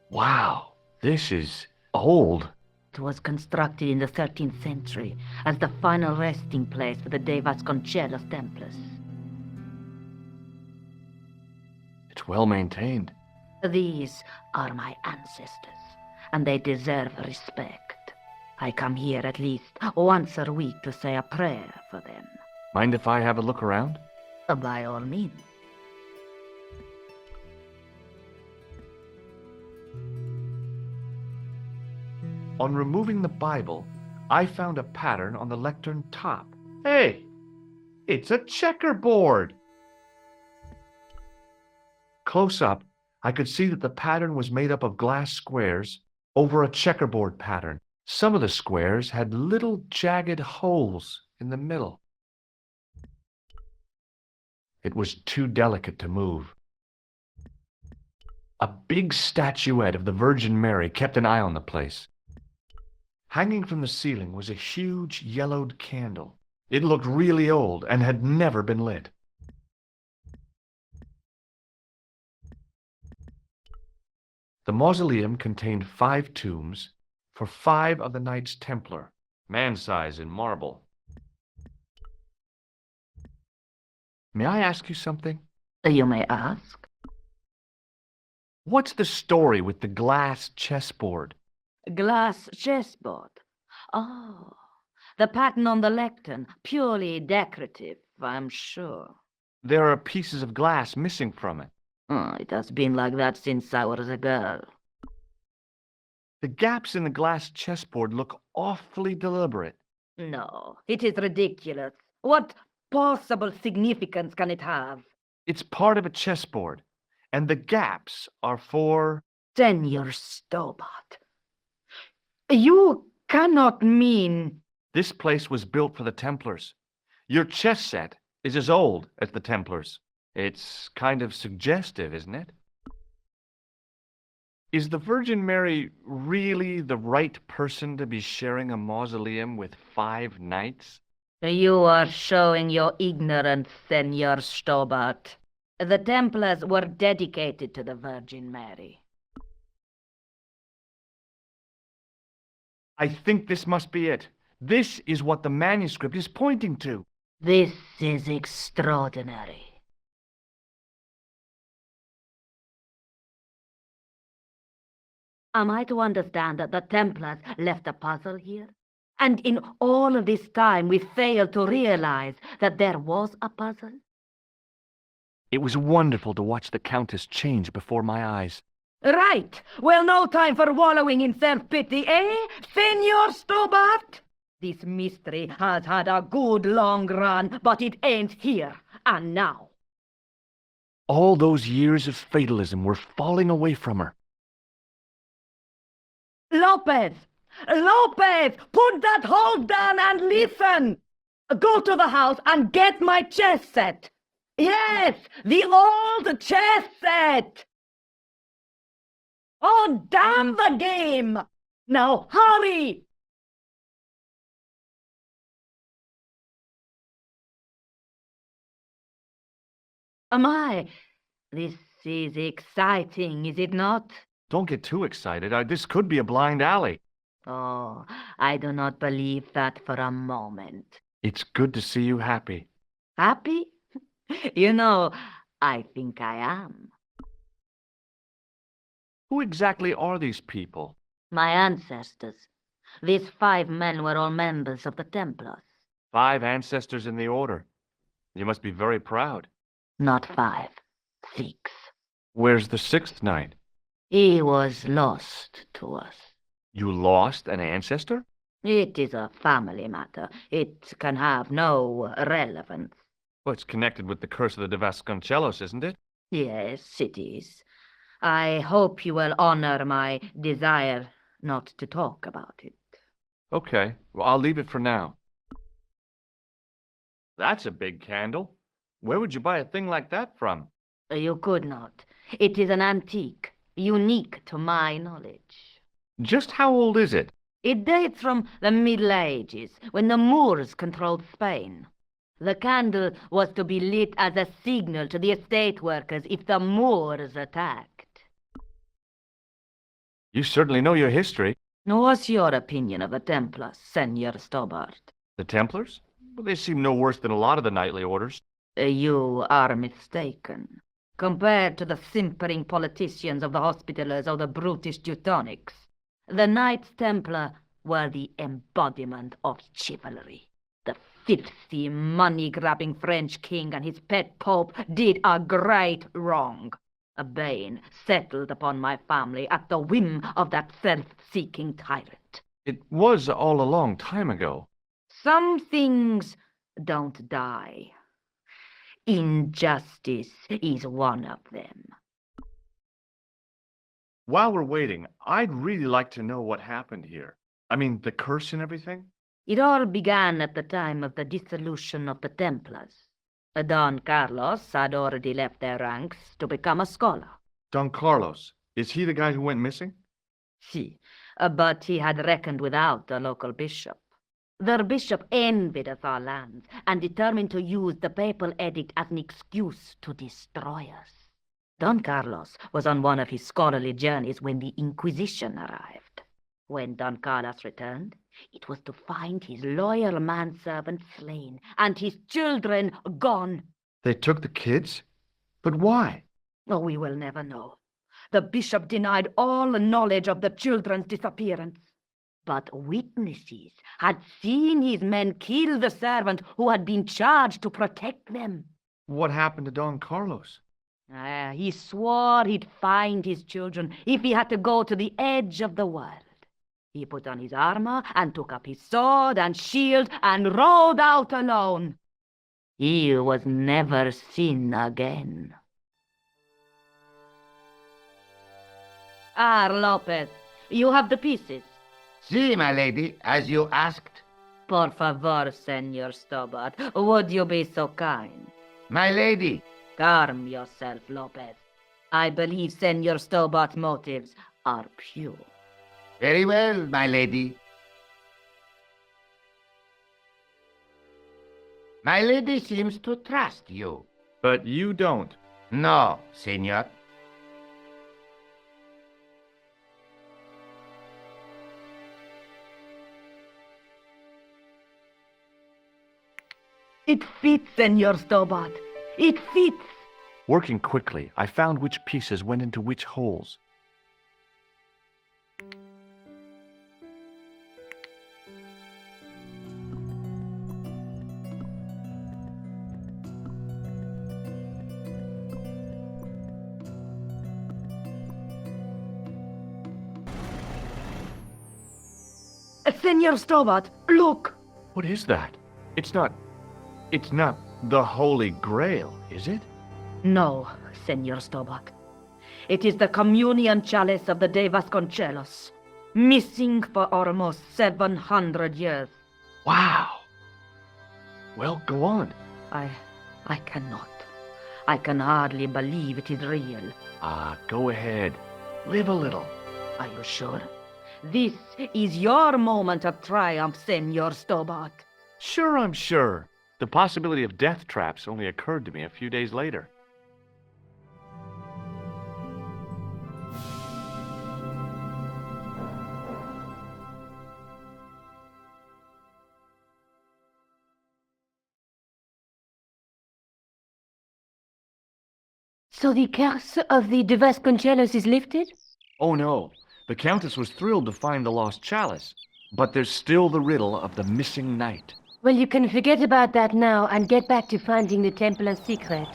Wow, this is old. It was constructed in the 13th century as the final resting place for the de Vasconcellos Templars. It's well maintained. These are my ancestors, and they deserve respect. I come here at least once a week to say a prayer for them. Mind if I have a look around? By all means. On removing the Bible, I found a pattern on the lectern top. Hey! It's a checkerboard! Close up, I could see that the pattern was made up of glass squares over a checkerboard pattern. Some of the squares had little jagged holes in the middle. It was too delicate to move. A big statuette of the Virgin Mary kept an eye on the place. Hanging from the ceiling was a huge yellowed candle. It looked really old and had never been lit. The mausoleum contained 5 tombs for 5 of the Knights Templar, man-size in marble. May I ask you something? You may ask. What's the story with the glass chessboard? Glass chessboard. Oh, the pattern on the lectern, purely decorative, I'm sure. There are pieces of glass missing from it. Oh, it has been like that since I was a girl. The gaps in the glass chessboard look awfully deliberate. No, it is ridiculous. What possible significance can it have? It's part of a chessboard, and the gaps are for... Senor Stobart. You cannot mean... This place was built for the Templars. Your chess set is as old as the Templars. It's kind of suggestive, isn't it? Is the Virgin Mary really the right person to be sharing a mausoleum with 5 knights? You are showing your ignorance, Senor Stobart. The Templars were dedicated to the Virgin Mary. I think this must be it. This is what the manuscript is pointing to. This is extraordinary. Am I to understand that the Templars left a puzzle here? And in all of this time we failed to realize that there was a puzzle? It was wonderful to watch the Countess change before my eyes. Right! Well, no time for wallowing in self-pity, eh, Senor Stobart? This mystery has had a good long run, but it ends here and now. All those years of fatalism were falling away from her. Lopez! Lopez! Put that hold down and listen! Go to the house and get my chess set! Yes! The old chess set! Oh, damn the game! Now, hurry! This is exciting, is it not? Don't get too excited. This could be a blind alley. Oh, I do not believe that for a moment. It's good to see you happy. Happy? You know, I think I am. Who exactly are these people? My ancestors. These 5 men were all members of the Templars. 5 ancestors in the order. You must be very proud. Not 5, 6. Where's the 6th knight? He was lost to us. You lost an ancestor? It is a family matter. It can have no relevance. Well, it's connected with the curse of the Vasconcellos, isn't it? Yes, it is. I hope you will honor my desire not to talk about it. Okay, well, I'll leave it for now. That's a big candle. Where would you buy a thing like that from? You could not. It is an antique, unique to my knowledge. Just how old is it? It dates from the Middle Ages, when the Moors controlled Spain. The candle was to be lit as a signal to the estate workers if the Moors attacked. You certainly know your history. What's your opinion of the Templars, Senor Stobart? The Templars? Well, they seem no worse than a lot of the knightly orders. You are mistaken. Compared to the simpering politicians of the Hospitallers or the brutish Teutonics, the Knights Templar were the embodiment of chivalry. The filthy, money-grabbing French king and his pet pope did a great wrong. A bane settled upon my family at the whim of that self-seeking tyrant. It was all a long time ago. Some things don't die. Injustice is one of them. While we're waiting, I'd really like to know what happened here. I mean, the curse and everything? It all began at the time of the dissolution of the Templars. Don Carlos had already left their ranks to become a scholar. Don Carlos, is he the guy who went missing? Si, but he had reckoned without the local bishop. Their bishop envied us our lands and determined to use the papal edict as an excuse to destroy us. Don Carlos was on one of his scholarly journeys when the Inquisition arrived. When Don Carlos returned, it was to find his loyal manservant slain and his children gone. They took the kids? But why? Oh, we will never know. The bishop denied all knowledge of the children's disappearance. But witnesses had seen his men kill the servant who had been charged to protect them. What happened to Don Carlos? He swore he'd find his children if he had to go to the edge of the world. He put on his armor and took up his sword and shield and rode out alone. He was never seen again. Ah, Lopez, you have the pieces. Si, my lady, as you asked. Por favor, Senor Stobart, would you be so kind? My lady. Calm yourself, Lopez. I believe Senor Stobart's motives are pure. Very well, my lady. My lady seems to trust you. But you don't. No, senor. It fits, Senor Stobart. It fits. Working quickly, I found which pieces went into which holes. Senor Stobart, look! What is that? It's not the Holy Grail, is it? No, Senor Stobart. It is the communion chalice of the de Vasconcellos, missing for almost 700 years. Wow! Well, go on. I cannot. I can hardly believe it is real. Go ahead. Live a little. Are you sure? This is your moment of triumph, Senor Stobart. Sure, I'm sure. The possibility of death traps only occurred to me a few days later. So the curse of the de Vasconcellos is lifted? Oh no, the Countess was thrilled to find the lost chalice. But there's still the riddle of the missing knight. Well, you can forget about that now and get back to finding the Templar's secret.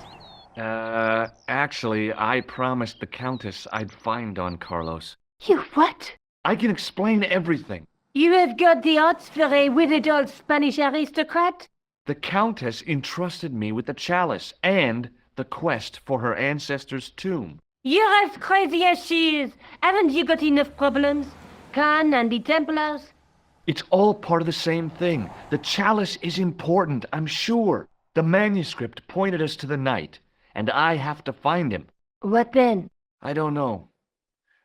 Actually, I promised the Countess I'd find Don Carlos. You what? I can explain everything. You have got the odds for a withered old Spanish aristocrat? The Countess entrusted me with the chalice and the quest for her ancestor's tomb. You're as crazy as she is. Haven't you got enough problems? Khan and the Templars? It's all part of the same thing. The chalice is important, I'm sure. The manuscript pointed us to the knight, and I have to find him. What then? I don't know.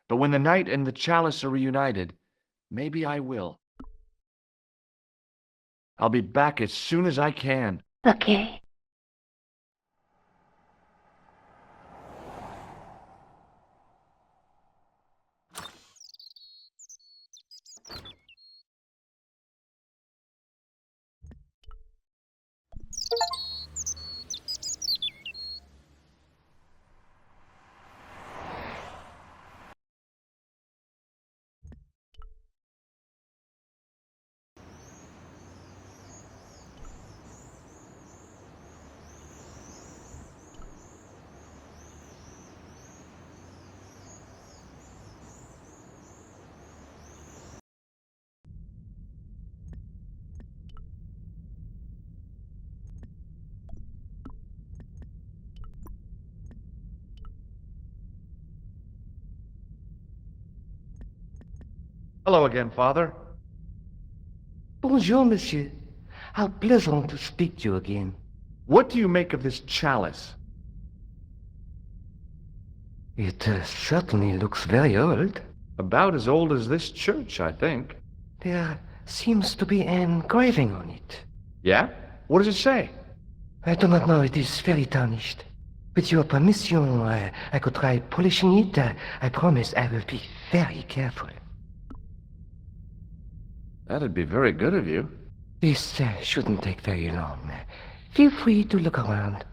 But when the knight and the chalice are reunited, maybe I will. I'll be back as soon as I can. Okay. Hello again, Father. Bonjour, monsieur. How pleasant to speak to you again. What do you make of this chalice? It certainly looks very old. About as old as this church, I think. There seems to be an engraving on it. Yeah? What does it say? I do not know. It is very tarnished. With your permission, I could try polishing it. I promise I will be very careful. That'd be very good of you. This shouldn't take very long. Feel free to look around.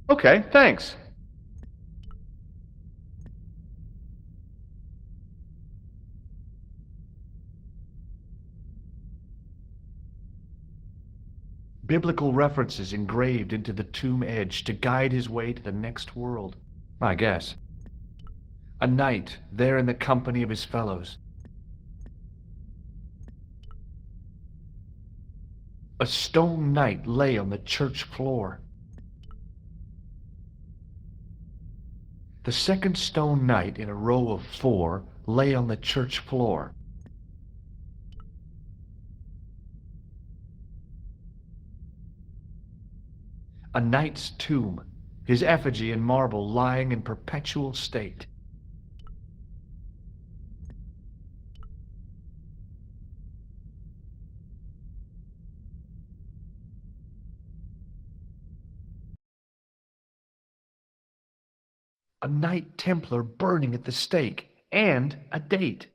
Okay, thanks. biblical references engraved into the tomb edge to guide his way to the next world. I guess. A knight there in the company of his fellows. A stone knight lay on the church floor. The second stone knight in a row of 4 lay on the church floor. A knight's tomb, his effigy in marble lying in perpetual state. A Knight Templar burning at the stake, and a date.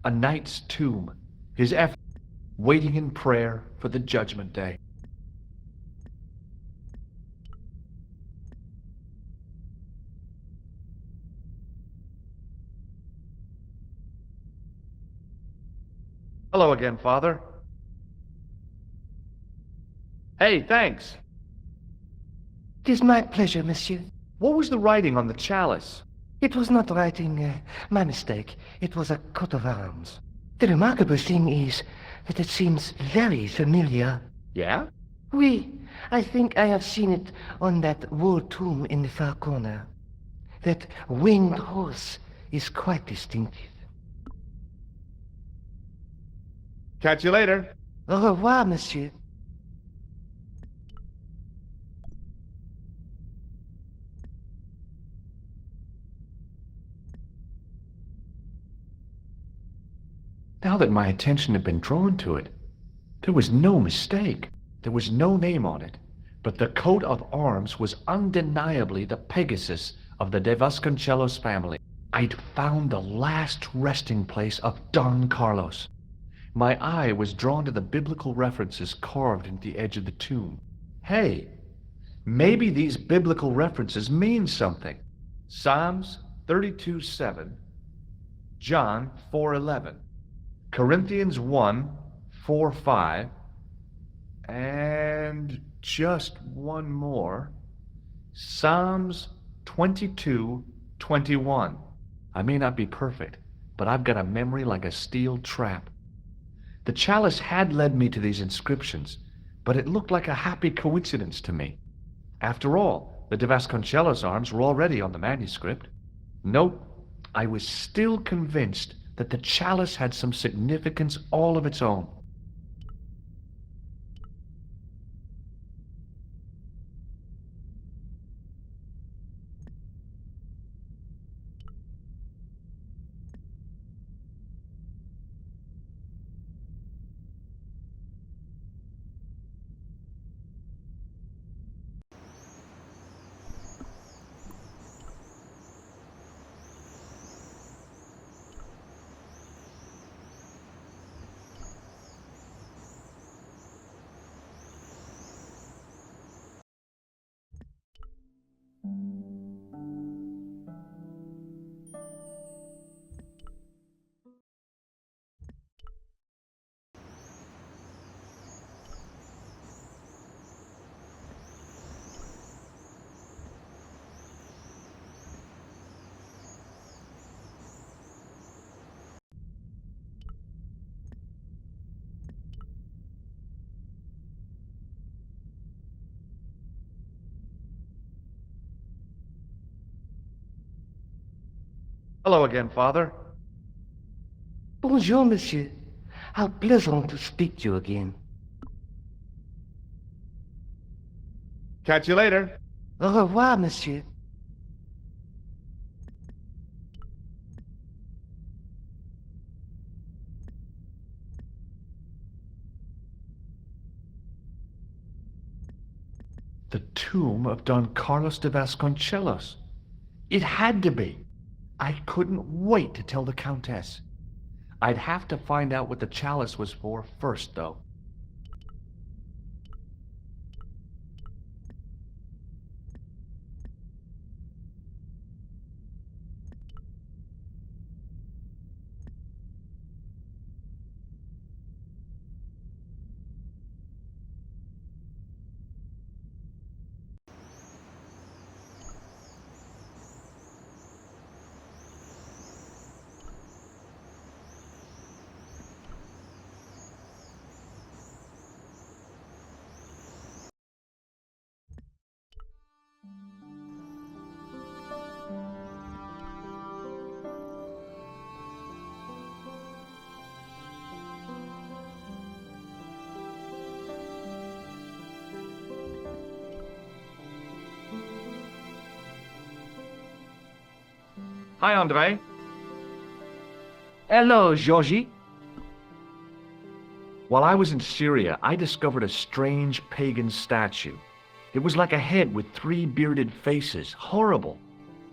A knight's tomb, his effigy waiting in prayer for the judgment day. Hello again, Father. Hey, thanks. It is my pleasure, monsieur. What was the writing on the chalice? It was not writing, my mistake. It was a coat of arms. The remarkable thing is that it seems very familiar. Yeah? Oui, I think I have seen it on that wall tomb in the far corner. That winged horse is quite distinctive. Catch you later. Au revoir, monsieur. Now that my attention had been drawn to it, there was no mistake. There was no name on it, but the coat of arms was undeniably the Pegasus of the de Vasconcellos family. I'd found the last resting place of Don Carlos. My eye was drawn to the biblical references carved into the edge of the tomb. Hey, maybe these biblical references mean something. Psalms 32:7, John 4:11, Corinthians 1:4-5, and just one more, Psalms 22:21. I may not be perfect, but I've got a memory like a steel trap. The chalice had led me to these inscriptions, but it looked like a happy coincidence to me. After all, the de Vasconcellos arms were already on the manuscript. Nope, I was still convinced that the chalice had some significance all of its own. Hello again, Father. Bonjour, monsieur. How pleasant to speak to you again. Catch you later. Au revoir, monsieur. The tomb of Don Carlos de Vasconcellos. It had to be. I couldn't wait to tell the Countess. I'd have to find out what the chalice was for first, though. Hi, Andre. Hello, Georgie. While I was in Syria, I discovered a strange pagan statue. It was like a head with 3 bearded faces. Horrible.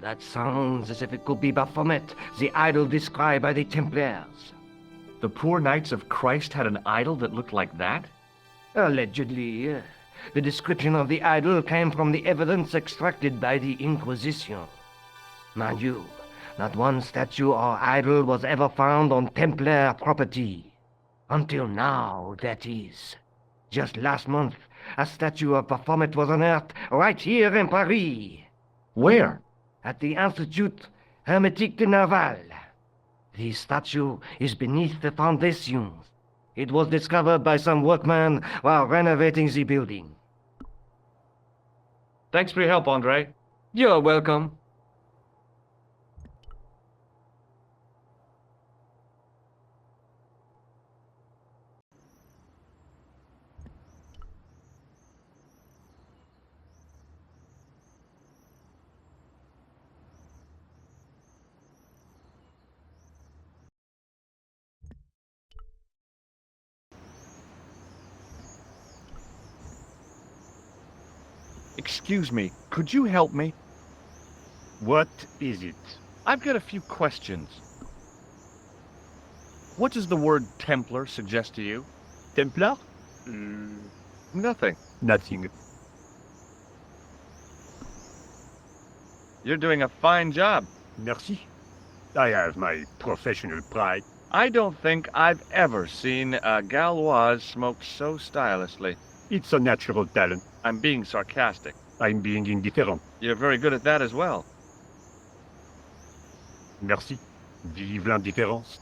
That sounds as if it could be Baphomet, the idol described by the Templars. The poor Knights of Christ had an idol that looked like that? Allegedly. The description of the idol came from the evidence extracted by the Inquisition. Mind you, not one statue or idol was ever found on Templar property. Until now, that is. Just last month, a statue of Baphomet was unearthed right here in Paris. Where? At the Institut Hermétique de Nerval. The statue is beneath the foundations. It was discovered by some workmen while renovating the building. Thanks for your help, Andre. You're welcome. Excuse me, could you help me? What is it? I've got a few questions. What does the word Templar suggest to you? Templar? Nothing. Nothing. You're doing a fine job. Merci. I have my professional pride. I don't think I've ever seen a Gauloise smoke so stylishly. It's a natural talent. I'm being sarcastic. I'm being indifferent. You're very good at that as well. Merci. Vive l'indifférence.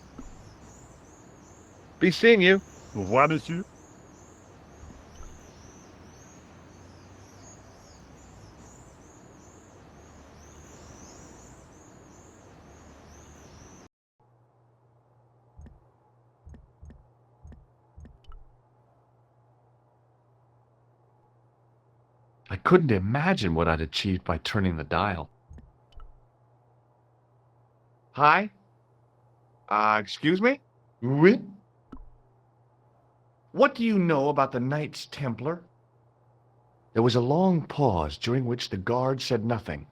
Be seeing you. Au revoir, monsieur. I couldn't imagine what I'd achieved by turning the dial. Hi? Excuse me? Oui? What do you know about the Knights Templar? There was a long pause during which the guard said nothing.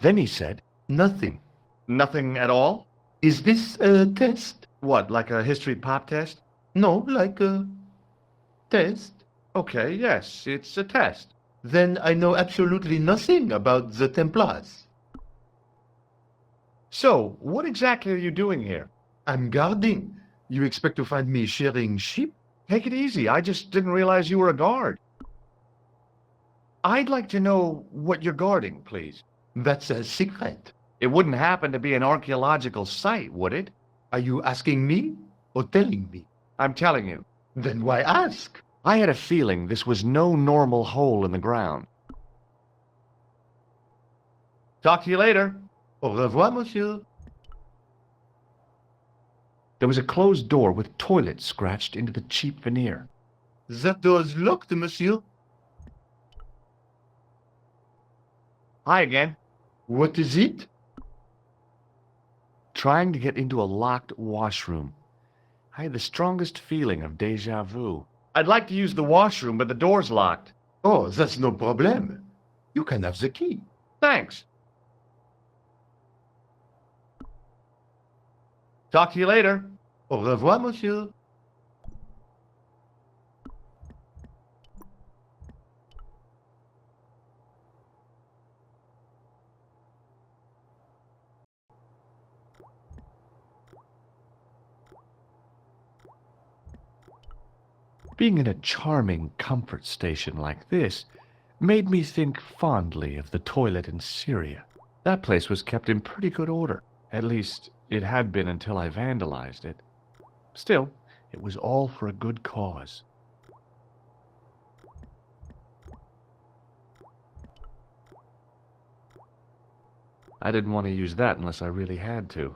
Then he said, Nothing. Nothing at all? Is this a test? What, like a history pop test? No, like a test. Okay, yes, it's a test. Then I know absolutely nothing about the Templars. So, what exactly are you doing here? I'm guarding. You expect to find me shearing sheep? Take it easy, I just didn't realize you were a guard. I'd like to know what you're guarding, please. That's a secret. It wouldn't happen to be an archaeological site, would it? Are you asking me or telling me? I'm telling you. Then why ask? I had a feeling this was no normal hole in the ground. Talk to you later. Au revoir, monsieur. There was a closed door with toilet scratched into the cheap veneer. That door's locked, monsieur. Hi again. What is it? Trying to get into a locked washroom. I had the strongest feeling of déjà vu. I'd like to use the washroom, but the door's locked. Oh, that's no problem. You can have the key. Thanks. Talk to you later. Au Au revoir, monsieur. Being in a charming comfort station like this made me think fondly of the toilet in Syria. That place was kept in pretty good order. At least, it had been until I vandalized it. Still, it was all for a good cause. I didn't want to use that unless I really had to.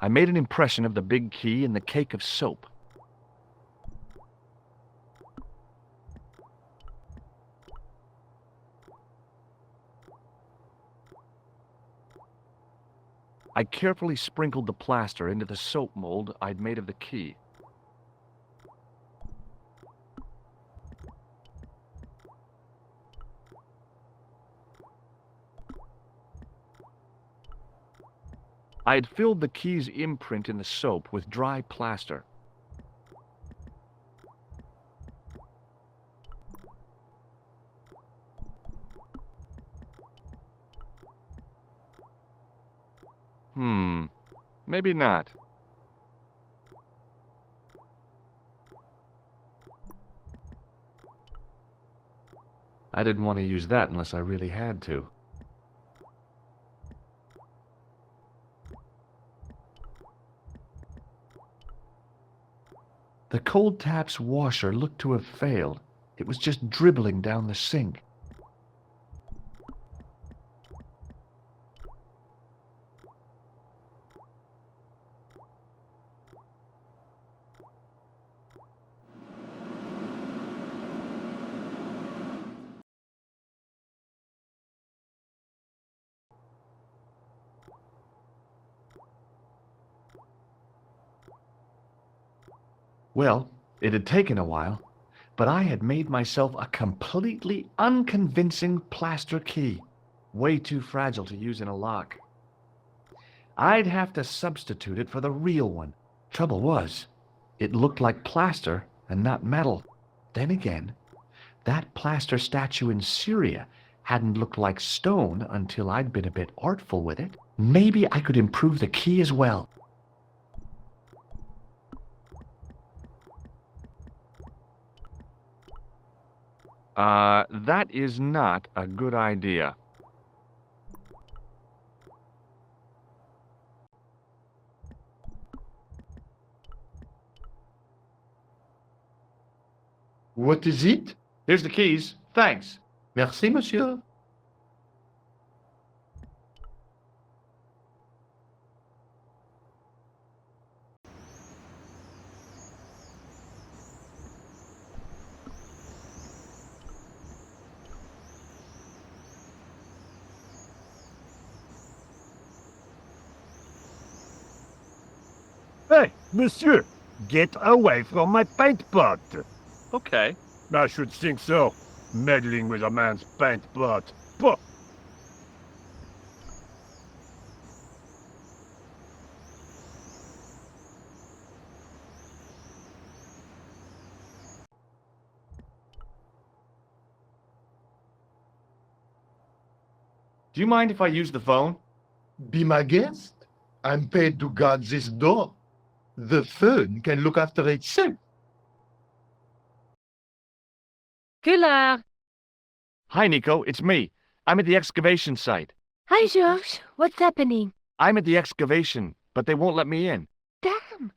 I made an impression of the big key and the cake of soap. I carefully sprinkled the plaster into the soap mold I'd made of the key. I had filled the key's imprint in the soap with dry plaster. Maybe not. I didn't want to use that unless I really had to. The cold tap's washer looked to have failed. It was just dribbling down the sink. Well, it had taken a while, but I had made myself a completely unconvincing plaster key, way too fragile to use in a lock. I'd have to substitute it for the real one. Trouble was, it looked like plaster and not metal. Then again, that plaster statue in Syria hadn't looked like stone until I'd been a bit artful with it. Maybe I could improve the key as well. That is not a good idea. What is it? Here's the keys. Thanks. Merci, monsieur. Hey, monsieur, get away from my paint pot. Okay. I should think so. Meddling with a man's paint pot. Pah! Do you mind if I use the phone? Be my guest. I'm paid to guard this door. The phone can look after itself. Kular! Hi, Nico. It's me. I'm at the excavation site. Hi, Georges. What's happening? I'm at the excavation, but they won't let me in. Damn!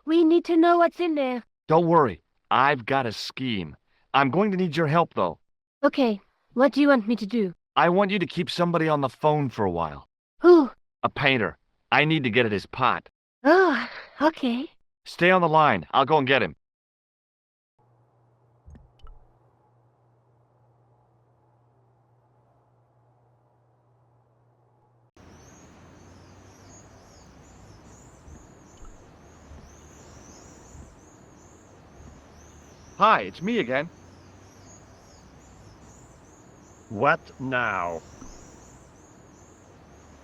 We need to know what's in there. Don't worry. I've got a scheme. I'm going to need your help, though. Okay, what do you want me to do? I want you to keep somebody on the phone for a while. Who? A painter. I need to get at his pot. Oh, okay. Stay on the line. I'll go and get him. Hi, it's me again. What now?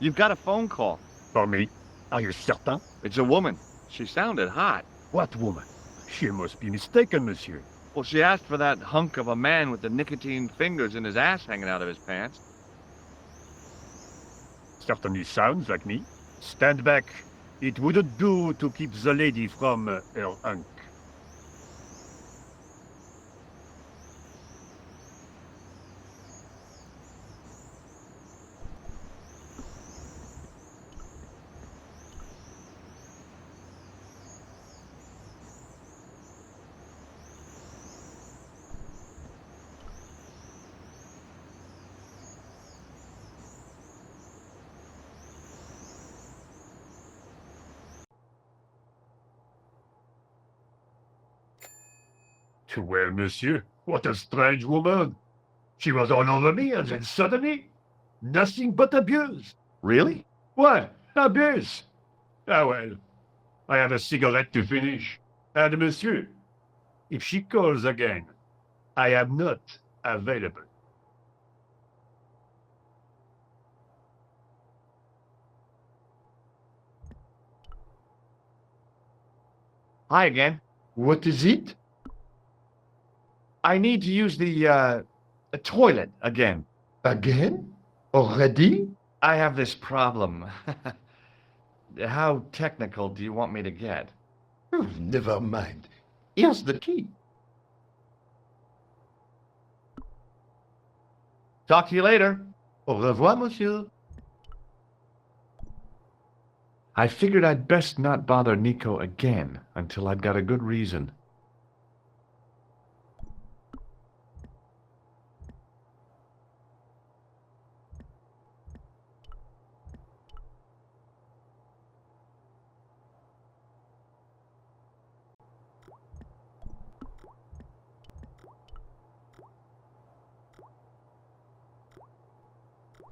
You've got a phone call. For me? Are you certain? It's a woman. She sounded hot. What woman? She must be mistaken, monsieur. Well, she asked for that hunk of a man with the nicotine fingers in his ass hanging out of his pants. Certainly sounds like me. Stand back. It wouldn't do to keep the lady from her hunk. Well, monsieur, what a strange woman. She was all over me, and then suddenly, nothing but abuse. Really? What? Abuse? Ah, well, I have a cigarette to finish. And monsieur, if she calls again, I am not available. Hi again. What is it? I need to use the toilet again. Again? Already? I have this problem. How technical do you want me to get? Oh, never mind. Here's the key. Talk to you later. Au revoir, monsieur. I figured I'd best not bother Nico again until I'd got a good reason.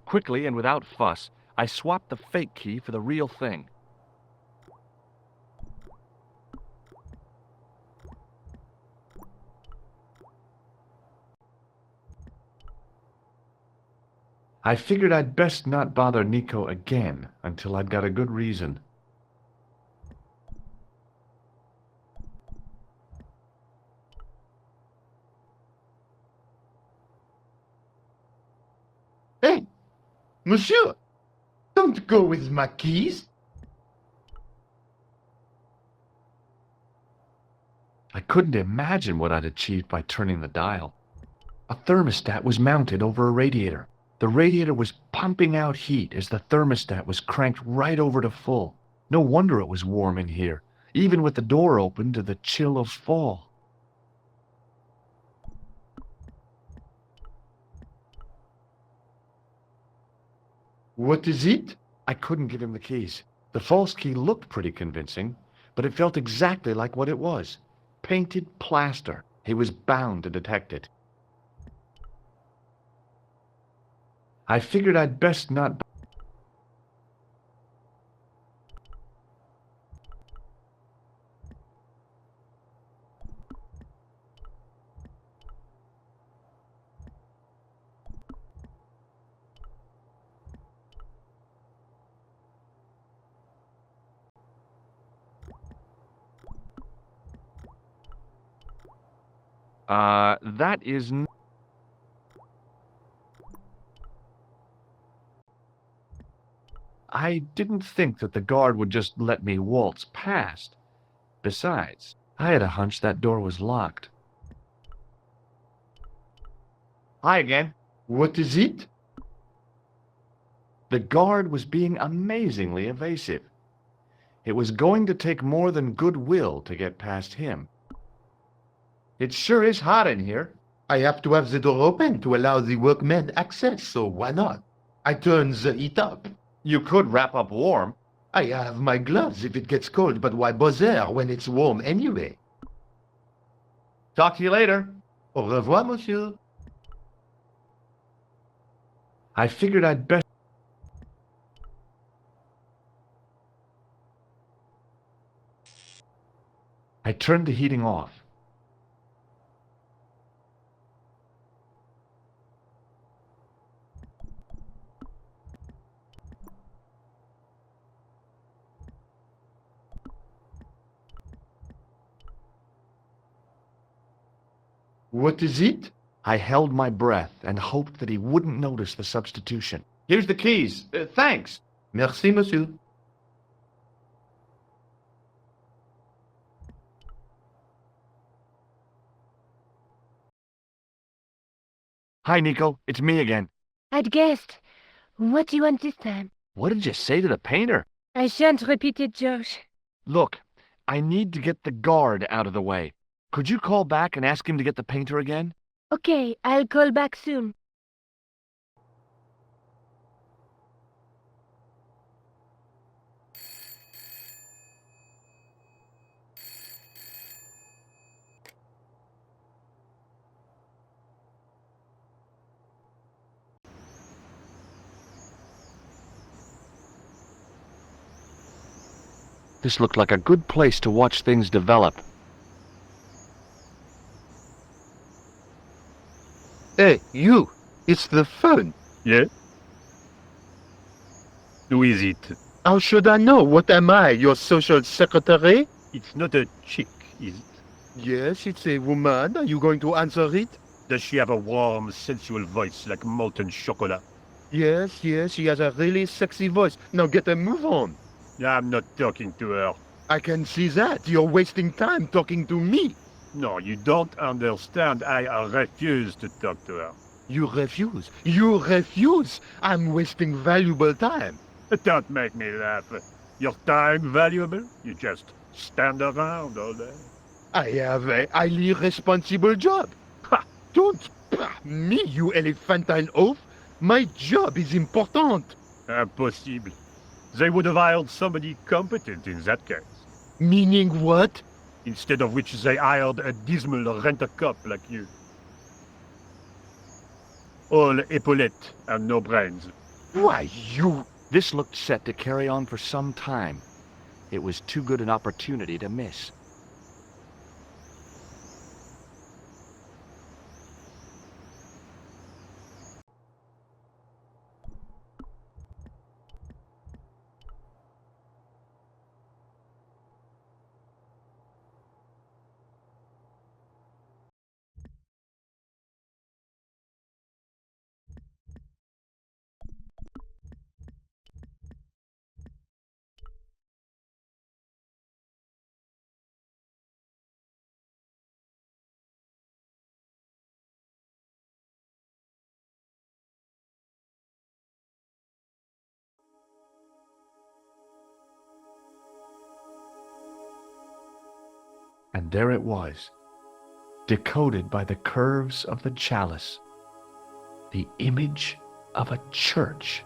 Quickly and without fuss, I swapped the fake key for the real thing. I figured I'd best not bother Nico again until I'd got a good reason. Hey, monsieur, don't go with my keys. I couldn't imagine what I'd achieved by turning the dial. A thermostat was mounted over a radiator. The radiator was pumping out heat as the thermostat was cranked right over to full. No wonder it was warm in here, even with the door open to the chill of fall. What is it? I couldn't give him the keys. The false key looked pretty convincing, but it felt exactly like what it was. Painted plaster. He was bound to detect it. I figured I'd best not... that is... I didn't think that the guard would just let me waltz past. Besides, I had a hunch that door was locked. Hi again. What is it? The guard was being amazingly evasive. It was going to take more than goodwill to get past him. It sure is hot in here. I have to have the door open to allow the workmen access, so why not? I turn the heat up. You could wrap up warm. I have my gloves if it gets cold, but why bother when it's warm anyway? Talk to you later. Au revoir, monsieur. I figured I'd best... I turned the heating off. What is it? I held my breath and hoped that he wouldn't notice the substitution. Here's the keys. Thanks. Merci, monsieur. Hi, Nico. It's me again. I'd guessed. What do you want this time? What did you say to the painter? I shan't repeat it, Josh. Look, I need to get the guard out of the way. Could you call back and ask him to get the painter again? Okay, I'll call back soon. This looked like a good place to watch things develop. Hey, you! It's the phone. Yeah? Who is it? How should I know? What am I, your social secretary? It's not a chick, is it? Yes, it's a woman. Are you going to answer it? Does she have a warm, sensual voice like molten chocolate? Yes, she has a really sexy voice. Now get a move on. I'm not talking to her. I can see that. You're wasting time talking to me. No, you don't understand. I refuse to talk to her. You refuse? You refuse? I'm wasting valuable time. Don't make me laugh. Your time valuable? You just stand around all day. I have a highly responsible job. Ha! Don't me, you elephantine oaf. My job is important. Impossible. They would have hired somebody competent in that case. Meaning what? Instead of which they hired a dismal rent-a-cop like you. All epaulettes and no brains. Why, you... This looked set to carry on for some time. It was too good an opportunity to miss. And there it was, decoded by the curves of the chalice, the image of a church.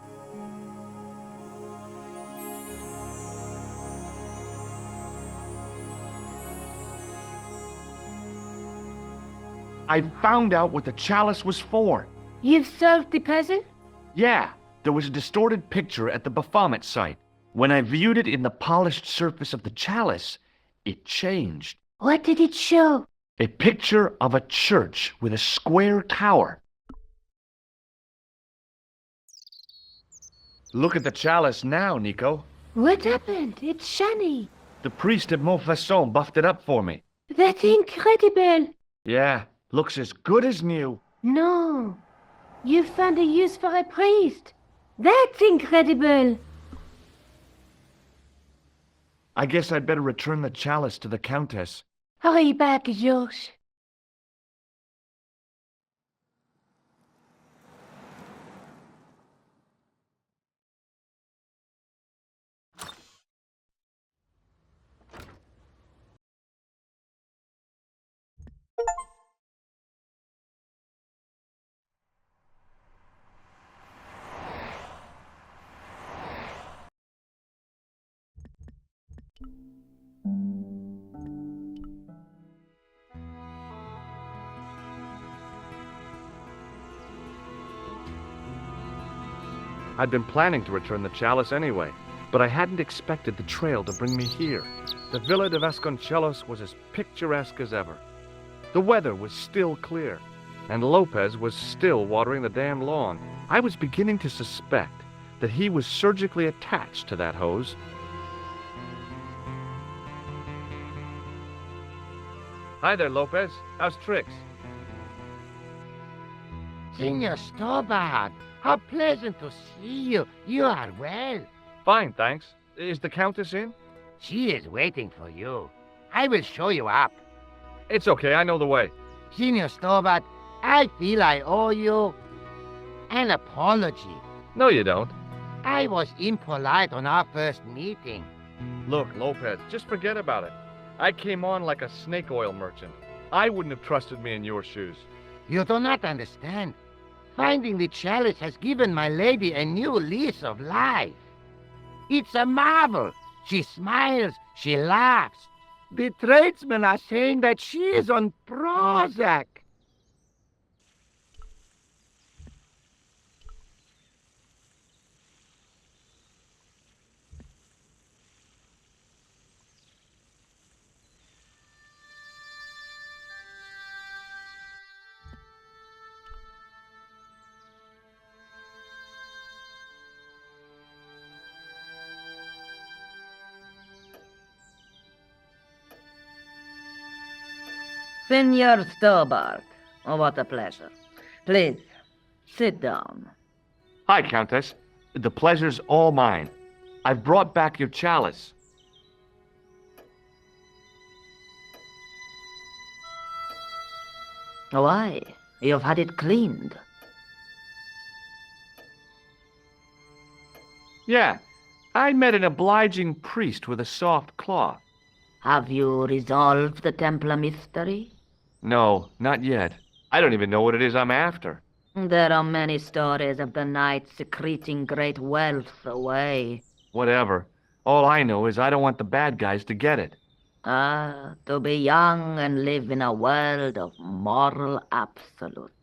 I found out what the chalice was for. You've solved the puzzle? Yeah, there was a distorted picture at the Baphomet site. When I viewed it in the polished surface of the chalice, it changed. What did it show? A picture of a church with a square tower. Look at the chalice now, Nico. What happened? It's shiny. The priest at Montfaucon buffed it up for me. That's incredible. Yeah, looks as good as new. No. You found a use for a priest. That's incredible. I guess I'd better return the chalice to the Countess. Hurry back, George. I'd been planning to return the chalice anyway, but I hadn't expected the trail to bring me here. The Villa de Vasconcellos was as picturesque as ever. The weather was still clear, and Lopez was still watering the damn lawn. I was beginning to suspect that he was surgically attached to that hose. Hi there, Lopez. How's tricks? Senior Stobart, how pleasant to see you. You are well. Fine, thanks. Is the Countess in? She is waiting for you. I will show you up. It's okay, I know the way. Senior Stobart, I feel I owe you an apology. No, you don't. I was impolite on our first meeting. Look, Lopez, just forget about it. I came on like a snake oil merchant. I wouldn't have trusted me in your shoes. You do not understand. Finding the chalice has given my lady a new lease of life. It's a marvel. She smiles, she laughs. The tradesmen are saying that she is on Prozac. Senor Stobart, oh, what a pleasure. Please, sit down. Hi, Countess. The pleasure's all mine. I've brought back your chalice. Why? You've had it cleaned. Yeah, I met an obliging priest with a soft cloth. Have you resolved the Templar mystery? No, not yet. I don't even know what it is I'm after. There are many stories of the night secreting great wealth away. Whatever. All I know is I don't want the bad guys to get it. Ah, to be young and live in a world of moral absolutes.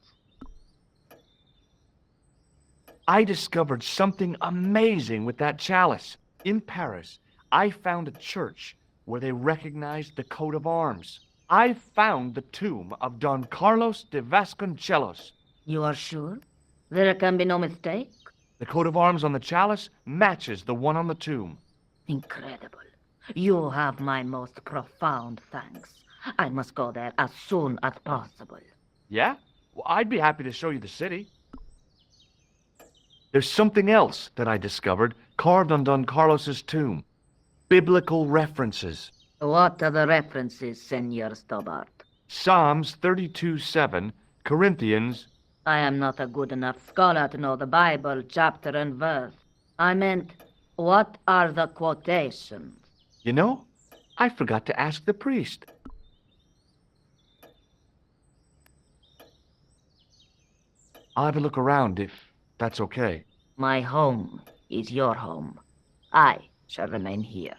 I discovered something amazing with that chalice. In Paris, I found a church where they recognized the coat of arms. I found the tomb of Don Carlos de Vasconcellos. You are sure? There can be no mistake? The coat of arms on the chalice matches the one on the tomb. Incredible. You have my most profound thanks. I must go there as soon as possible. Yeah? Well, I'd be happy to show you the city. There's something else that I discovered carved on Don Carlos's tomb. Biblical references. What are the references, Senor Stobart? Psalms 32:7, Corinthians. I am not a good enough scholar to know the Bible, chapter and verse. I meant, what are the quotations? You know, I forgot to ask the priest. I'll have a look around if that's okay. My home is your home. I shall remain here.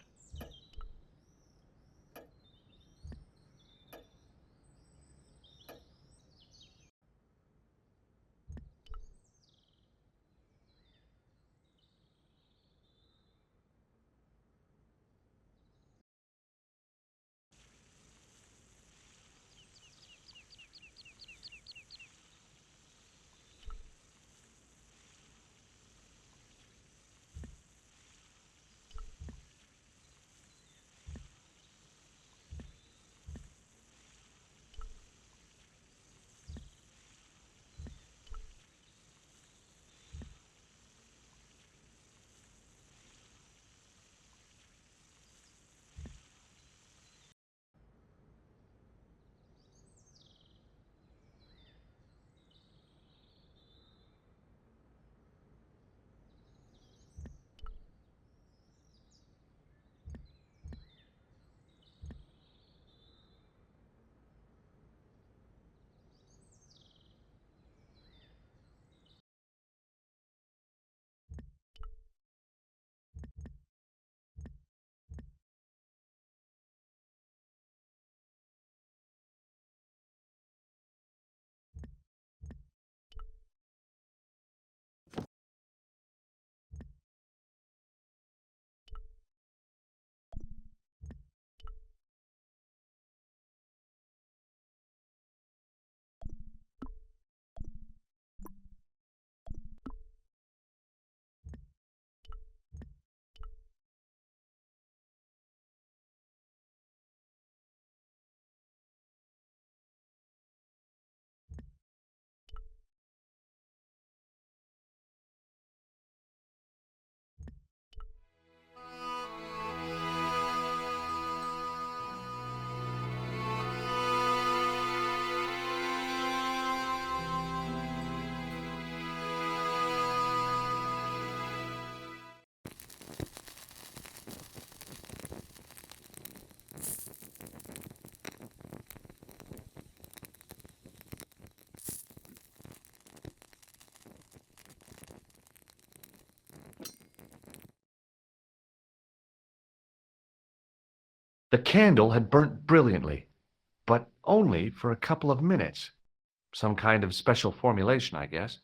The candle had burnt brilliantly, but only for a couple of minutes. Some kind of special formulation, I guess.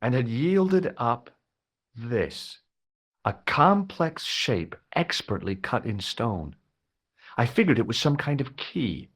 And had yielded up this. A complex shape expertly cut in stone. I figured it was some kind of key.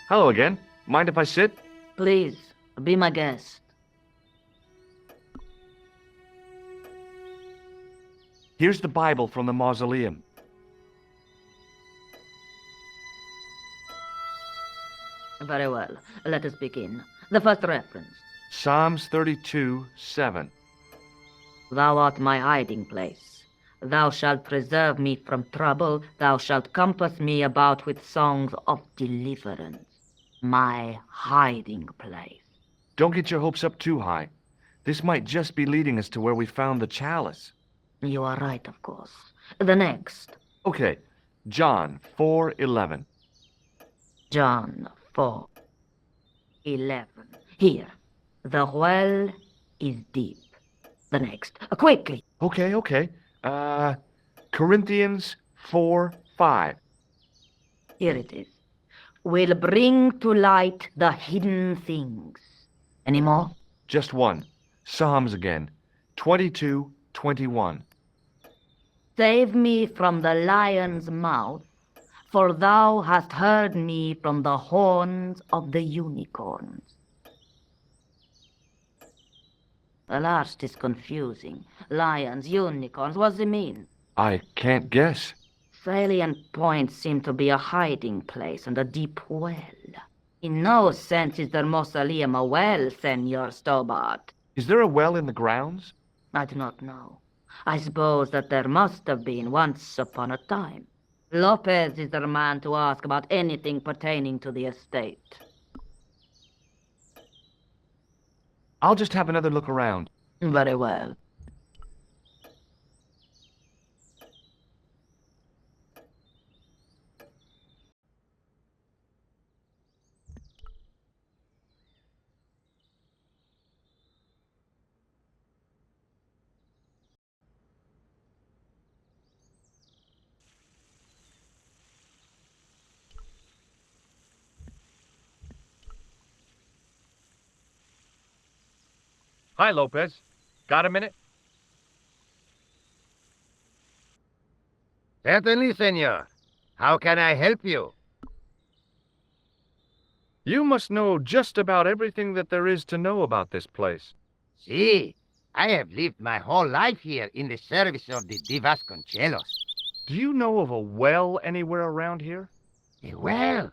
Hello again. Mind if I sit? Please, be my guest. Here's the Bible from the mausoleum. Very well. Let us begin. The first reference. Psalms 32:7. Thou art my hiding place. Thou shalt preserve me from trouble. Thou shalt compass me about with songs of deliverance. My hiding place. Don't get your hopes up too high. This might just be leading us to where we found the chalice. You are right, of course. The next. Okay, John 4:11. John 4:11. Here. The well is deep. The next. Quickly. Okay. Corinthians 4:5. Here it is. Will bring to light the hidden things. Any more? Just one. Psalms again. 22:21. Save me from the lion's mouth, for thou hast heard me from the horns of the unicorns. The last is confusing. Lions, unicorns, what does it mean? I can't guess. Salient points seem to be a hiding place and a deep well. In no sense is their mausoleum a well, Senor Stobart. Is there a well in the grounds? I do not know. I suppose that there must have been once upon a time. Lopez is the man to ask about anything pertaining to the estate. I'll just have another look around. Very well. Hi, Lopez. Got a minute? Certainly, senor. How can I help you? You must know just about everything that there is to know about this place. See, I have lived my whole life here in the service of the Vasconcellos. Do you know of a well anywhere around here? A well?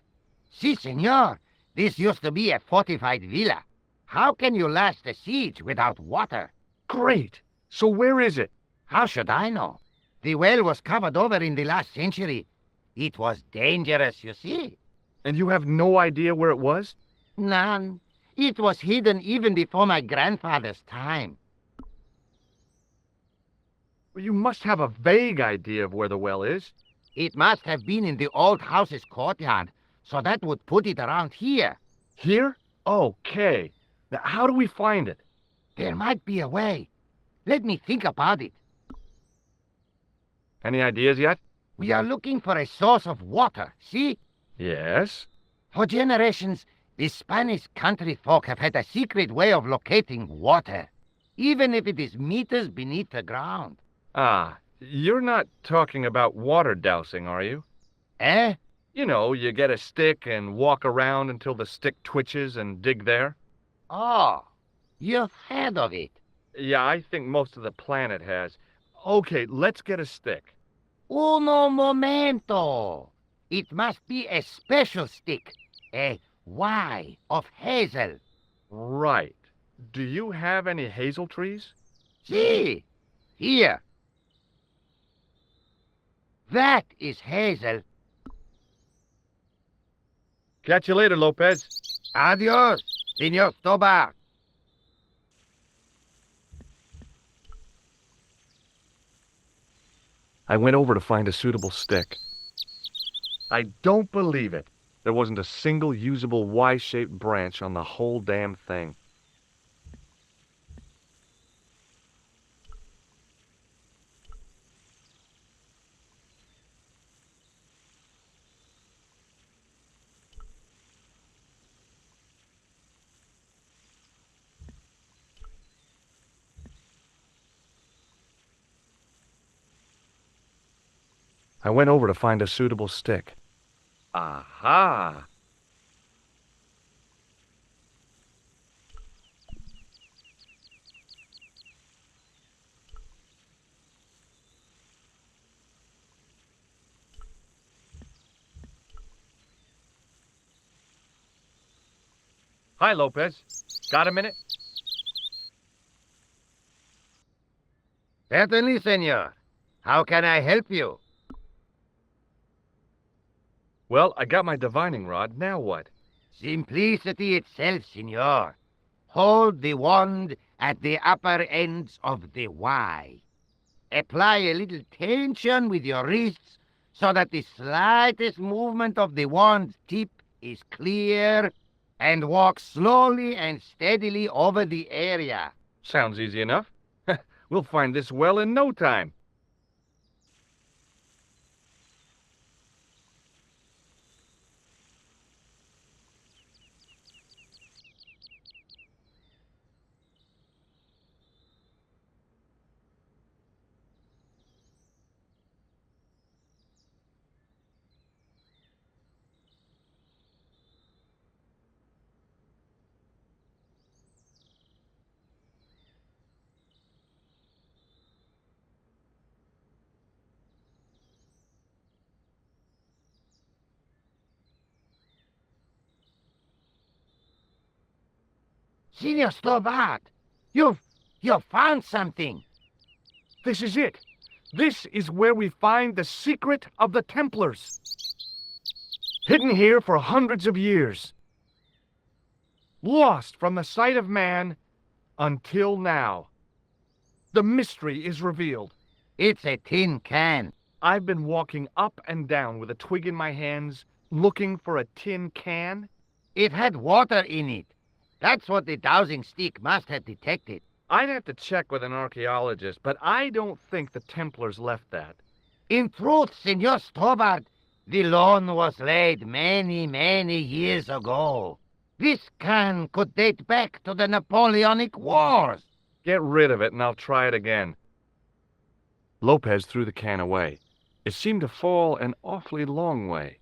Si, senor. This used to be a fortified villa. How can you last a siege without water? Great! So where is it? How should I know? The well was covered over in the last century. It was dangerous, you see. And you have no idea where it was? None. It was hidden even before my grandfather's time. Well, you must have a vague idea of where the well is. It must have been in the old house's courtyard, so that would put it around here. Here? Okay. Now, how do we find it? There might be a way. Let me think about it. Any ideas yet? We are looking for a source of water, see? Yes. For generations, the Spanish country folk have had a secret way of locating water, even if it is meters beneath the ground. Ah, You're not talking about water dousing, are you? Eh? You know, you get a stick and walk around until the stick twitches and dig there. Oh, you've heard of it. Yeah, I think most of the planet has. Okay, let's get a stick. Uno momento. It must be a special stick. A Y of hazel. Right. Do you have any hazel trees? See? Here. That is hazel. Catch you later, Lopez. Adios, Senor Stobart. I went over to find a suitable stick. I don't believe it. There wasn't a single usable Y-shaped branch on the whole damn thing. I went over to find a suitable stick. Aha! Hi, Lopez. Got a minute? Certainly, senor. How can I help you? Well, I got my divining rod. Now what? Simplicity itself, senor. Hold the wand at the upper ends of the Y. Apply a little tension with your wrists so that the slightest movement of the wand's tip is clear, and walk slowly and steadily over the area. Sounds easy enough. We'll find this well in no time. Senor Stobart, you've found something. This is it. This is where we find the secret of the Templars. Hidden here for hundreds of years. Lost from the sight of man until now. The mystery is revealed. It's a tin can. I've been walking up and down with a twig in my hands, looking for a tin can. It had water in it. That's what the dowsing stick must have detected. I'd have to check with an archaeologist, but I don't think the Templars left that. In truth, Senor Stobart, the loan was laid many, many years ago. This can could date back to the Napoleonic Wars. Get rid of it and I'll try it again. Lopez threw the can away. It seemed to fall an awfully long way.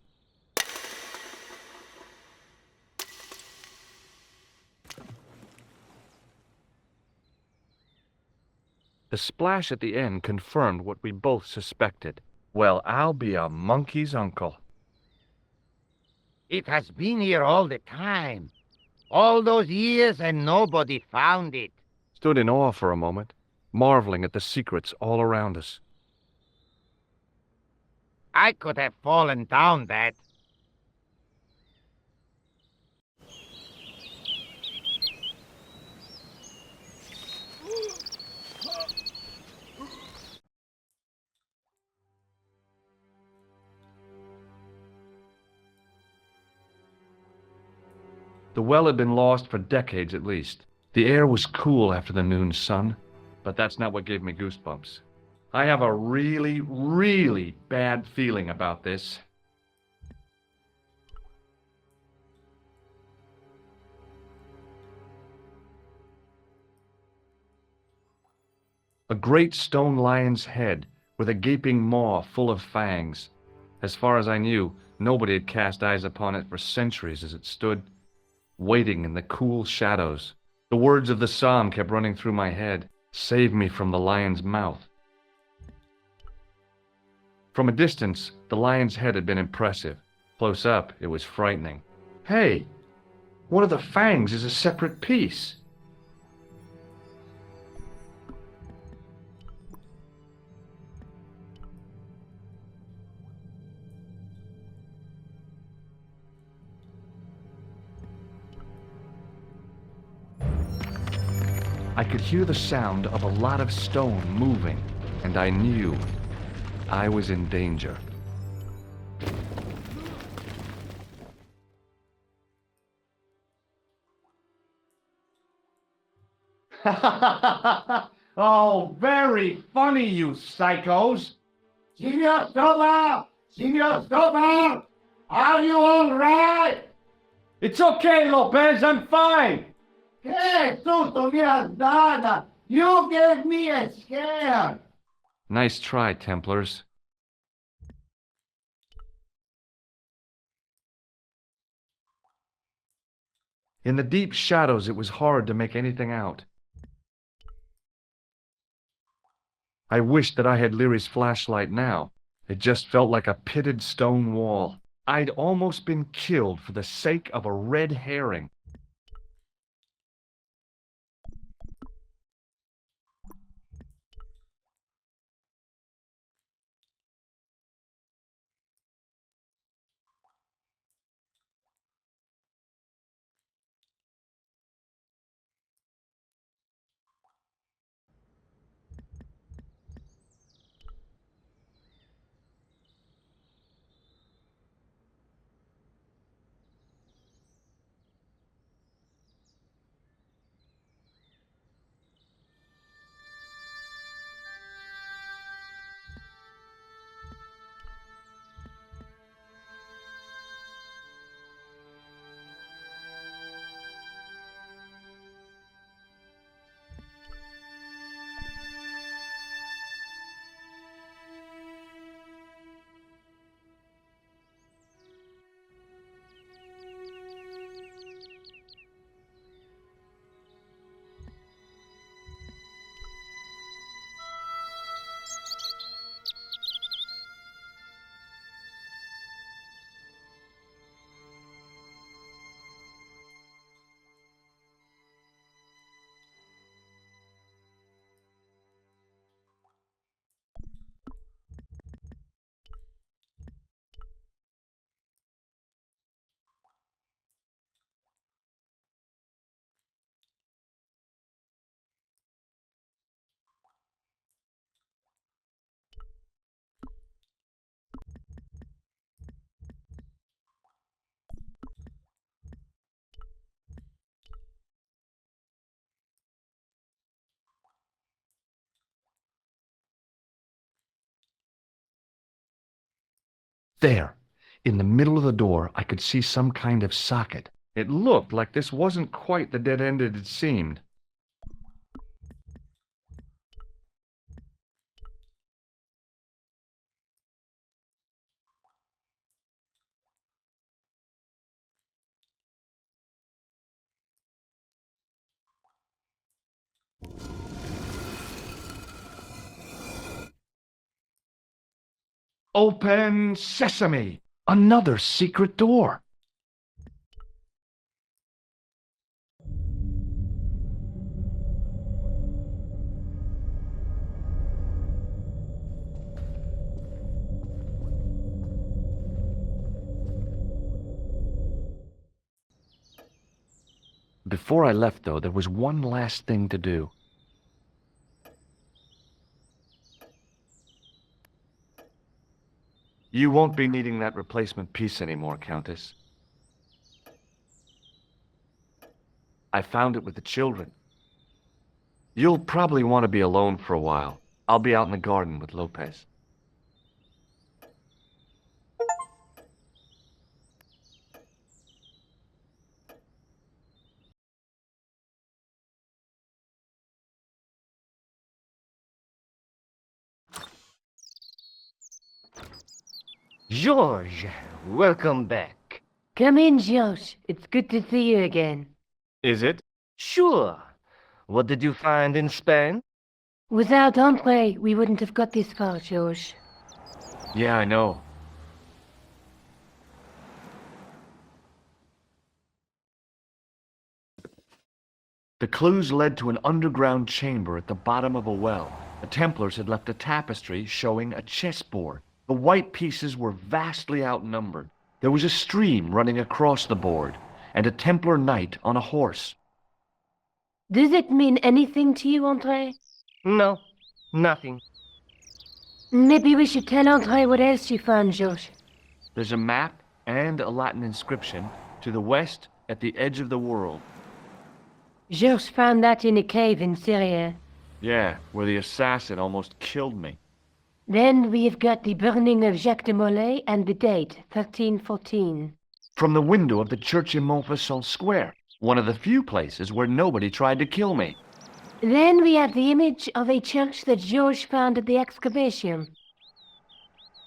The splash at the end confirmed what we both suspected. Well, I'll be a monkey's uncle. It has been here all the time. All those years and nobody found it. Stood in awe for a moment, marveling at the secrets all around us. I could have fallen down that. The well had been lost for decades at least. The air was cool after the noon sun, but that's not what gave me goosebumps. I have a really, really bad feeling about this. A great stone lion's head, with a gaping maw full of fangs. As far as I knew, nobody had cast eyes upon it for centuries as it stood, waiting in the cool shadows. The words of the psalm kept running through my head, "Save me from the lion's mouth." From a distance, the lion's head had been impressive. Close up, it was frightening. Hey, one of the fangs is a separate piece. I could hear the sound of a lot of stone moving, and I knew I was in danger. Oh, very funny, you psychos. Signor Stover! Signor Stover! Are you all right? It's okay, Lopez, I'm fine. Che tutto mia dada! You gave me a scare! Nice try, Templars. In the deep shadows, it was hard to make anything out. I wished that I had Leary's flashlight now. It just felt like a pitted stone wall. I'd almost been killed for the sake of a red herring. There, in the middle of the door, I could see some kind of socket. It looked like this wasn't quite the dead end it had seemed. Open sesame! Another secret door! Before I left, though, there was one last thing to do. You won't be needing that replacement piece anymore, Countess. I found it with the children. You'll probably want to be alone for a while. I'll be out in the garden with Lopez. George, welcome back. Come in, George. It's good to see you again. Is it? Sure. What did you find in Spain? Without Andre, we wouldn't have got this far, George. Yeah, I know. The clues led to an underground chamber at the bottom of a well. The Templars had left a tapestry showing a chessboard. The white pieces were vastly outnumbered. There was a stream running across the board, and a Templar knight on a horse. Does it mean anything to you, Andre? No, nothing. Maybe we should tell Andre what else you found, George. There's a map and a Latin inscription to the west at the edge of the world. George found that in a cave in Syria. Yeah, where the assassin almost killed me. Then we've got the burning of Jacques de Molay and the date, 1314. From the window of the church in Montfaucon Square, one of the few places where nobody tried to kill me. Then we have the image of a church that George found at the excavation.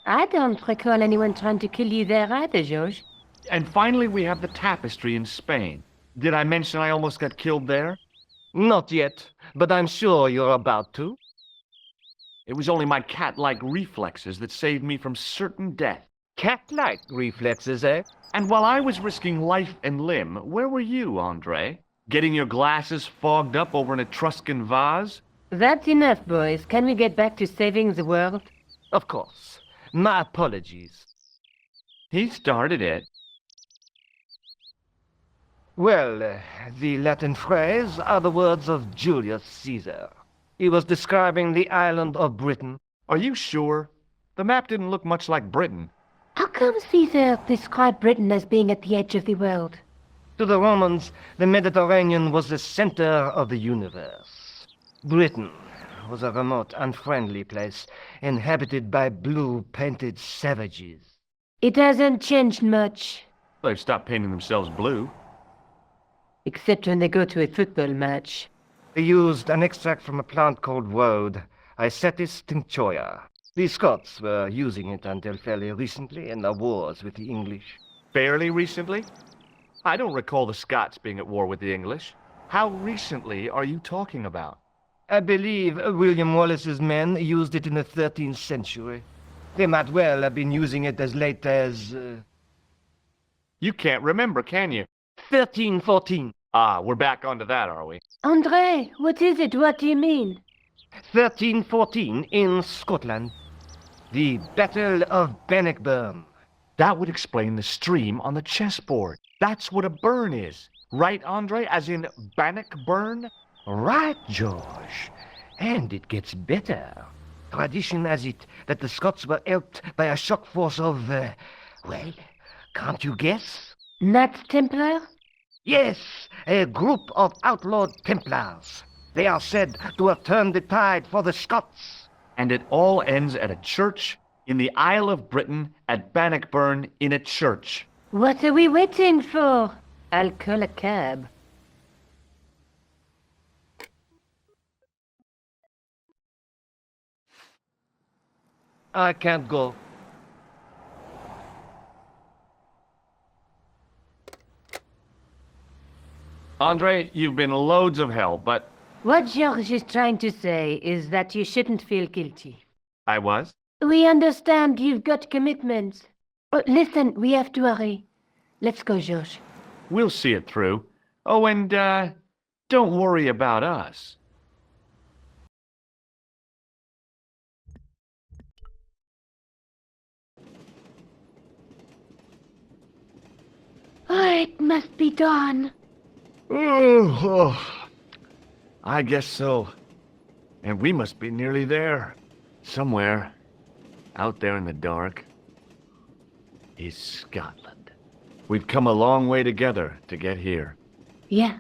I don't recall anyone trying to kill you there either, George. And finally we have the tapestry in Spain. Did I mention I almost got killed there? Not yet, but I'm sure you're about to. It was only my cat-like reflexes that saved me from certain death. Cat-like reflexes, eh? And while I was risking life and limb, where were you, Andre? Getting your glasses fogged up over an Etruscan vase? That's enough, boys. Can we get back to saving the world? Of course. My apologies. He started it. Well, the Latin phrase are the words of Julius Caesar. He was describing the island of Britain. Are you sure? The map didn't look much like Britain. How come Caesar described Britain as being at the edge of the world? To the Romans, the Mediterranean was the center of the universe. Britain was a remote, unfriendly place, inhabited by blue-painted savages. It hasn't changed much. They've stopped painting themselves blue. Except when they go to a football match. They used an extract from a plant called woad, Isetis tinctoria. The Scots were using it until fairly recently in the wars with the English. Fairly recently? I don't recall the Scots being at war with the English. How recently are you talking about? I believe William Wallace's men used it in the 13th century. They might well have been using it as late as... You can't remember, can you? 1314. Ah, we're back onto that, are we? Andre, what is it? What do you mean? 1314 in Scotland. The Battle of Bannockburn. That would explain the stream on the chessboard. That's what a burn is. Right, Andre? As in Bannockburn? Right, George. And it gets better. Tradition has it that the Scots were helped by a shock force of, well, can't you guess? Knights Templar? Yes, a group of outlawed Templars. They are said to have turned the tide for the Scots. And it all ends at a church in the Isle of Britain at Bannockburn in a church. What are we waiting for? I'll call a cab. I can't go. Andre, you've been loads of help, but... What George is trying to say is that you shouldn't feel guilty. I was? We understand you've got commitments. But listen, we have to hurry. Let's go, George. We'll see it through. Oh, and, don't worry about us. Oh, it must be dawn. Oh, I guess so. And we must be nearly there. Somewhere, out there in the dark, is Scotland. We've come a long way together to get here. Yeah.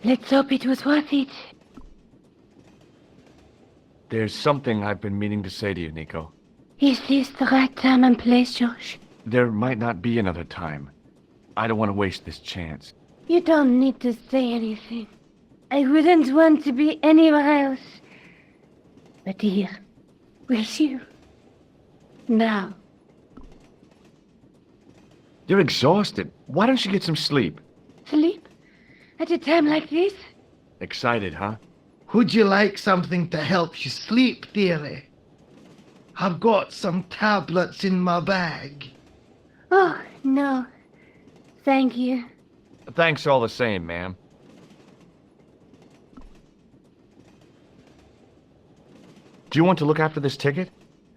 Let's hope it was worth it. There's something I've been meaning to say to you, Nico. Is this the right time and place, George? There might not be another time. I don't want to waste this chance. You don't need to say anything. I wouldn't want to be anywhere else. But here, with you. Now. You're exhausted. Why don't you get some sleep? Sleep? At a time like this? Excited, huh? Would you like something to help you sleep, dearie? I've got some tablets in my bag. Oh, no. Thank you. Thanks all the same, ma'am. Do you want to look after this ticket?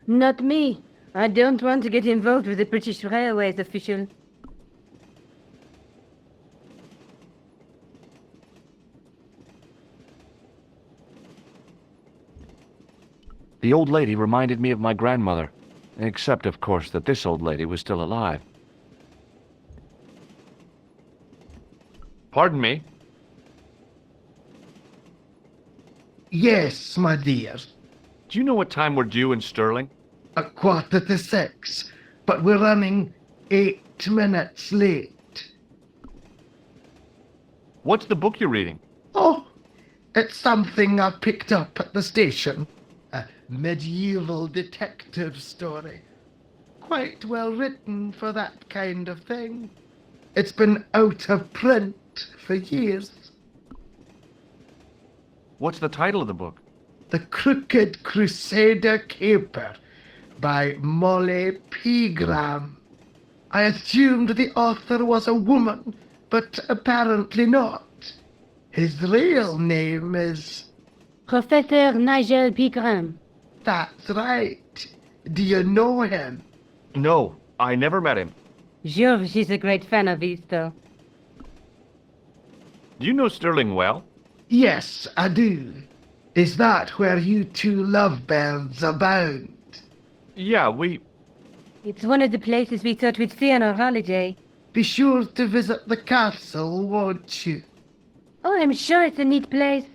Not me. I don't want to get involved with the British Railways official. The old lady reminded me of my grandmother. Except, of course, that this old lady was still alive. Pardon me? Yes, my dear. Do you know what time we're due in Stirling? 6:15, but we're running 8 minutes late. What's the book you're reading? Oh, it's something I picked up at the station. A medieval detective story. Quite well written for that kind of thing. It's been out of print for years. What's the title of the book? The Crooked Crusader Caper by Molly Pegram. I assumed the author was a woman, but apparently not. His real name is... Professor Nigel Pegram. That's right. Do you know him? No, I never met him. George is a great fan of his, though. Do you know Stirling well? Yes, I do. Is that where you two lovebirds abound? Yeah, It's one of the places we thought we'd see on our holiday. Be sure to visit the castle, won't you? Oh, I'm sure it's a neat place.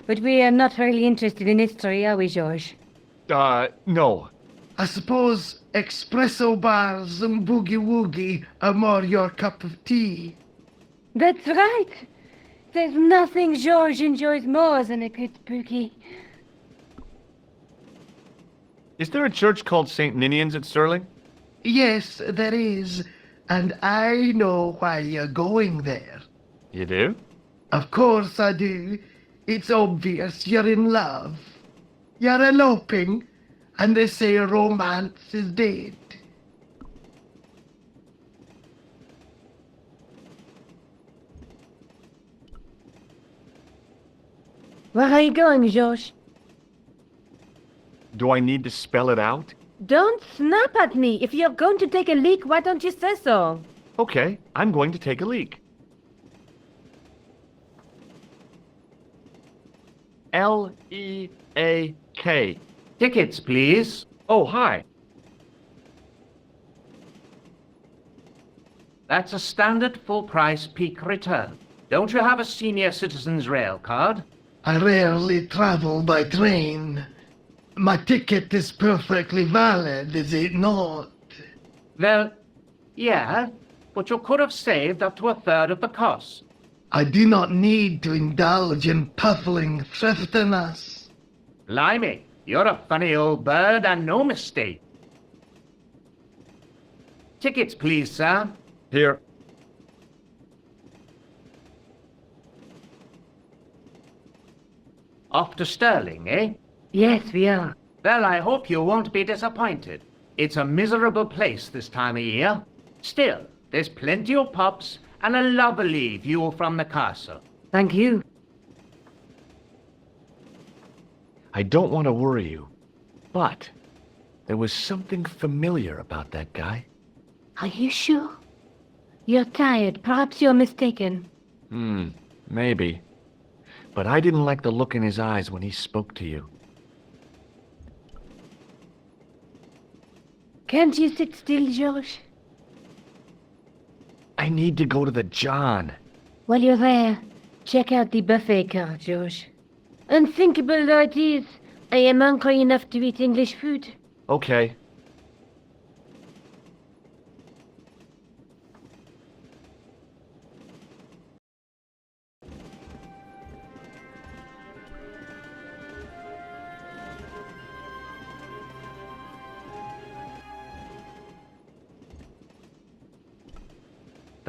But we are not really interested in history, are we, George? No. I suppose espresso bars and boogie-woogie are more your cup of tea. That's right. There's nothing George enjoys more than a good boogie. Is there a church called St. Ninian's at Stirling? Yes, there is. And I know why you're going there. You do? Of course I do. It's obvious you're in love. You're eloping, and they say romance is dead. Where are you going, George? Do I need to spell it out? Don't snap at me. If you're going to take a leak, why don't you say so? Okay, I'm going to take a leak. L-E-A-K. Tickets, please. Oh, hi. That's a standard full-price peak return. Don't you have a senior citizen's rail card? I rarely travel by train. My ticket is perfectly valid, is it not? Well, yeah, but you could have saved up to a third of the cost. I do not need to indulge in puffling thriftiness. Blimey, you're a funny old bird and no mistake. Tickets, please, sir. Here. Off to Stirling, eh? Yes, we are. Well, I hope you won't be disappointed. It's a miserable place this time of year. Still, there's plenty of pubs and a lovely view from the castle. Thank you. I don't want to worry you, but there was something familiar about that guy. Are you sure? You're tired. Perhaps you're mistaken. Maybe. But I didn't like the look in his eyes when he spoke to you. Can't you sit still, George? I need to go to the John. While you're there, check out the buffet car, George. Unthinkable though it is, I am hungry enough to eat English food. Okay.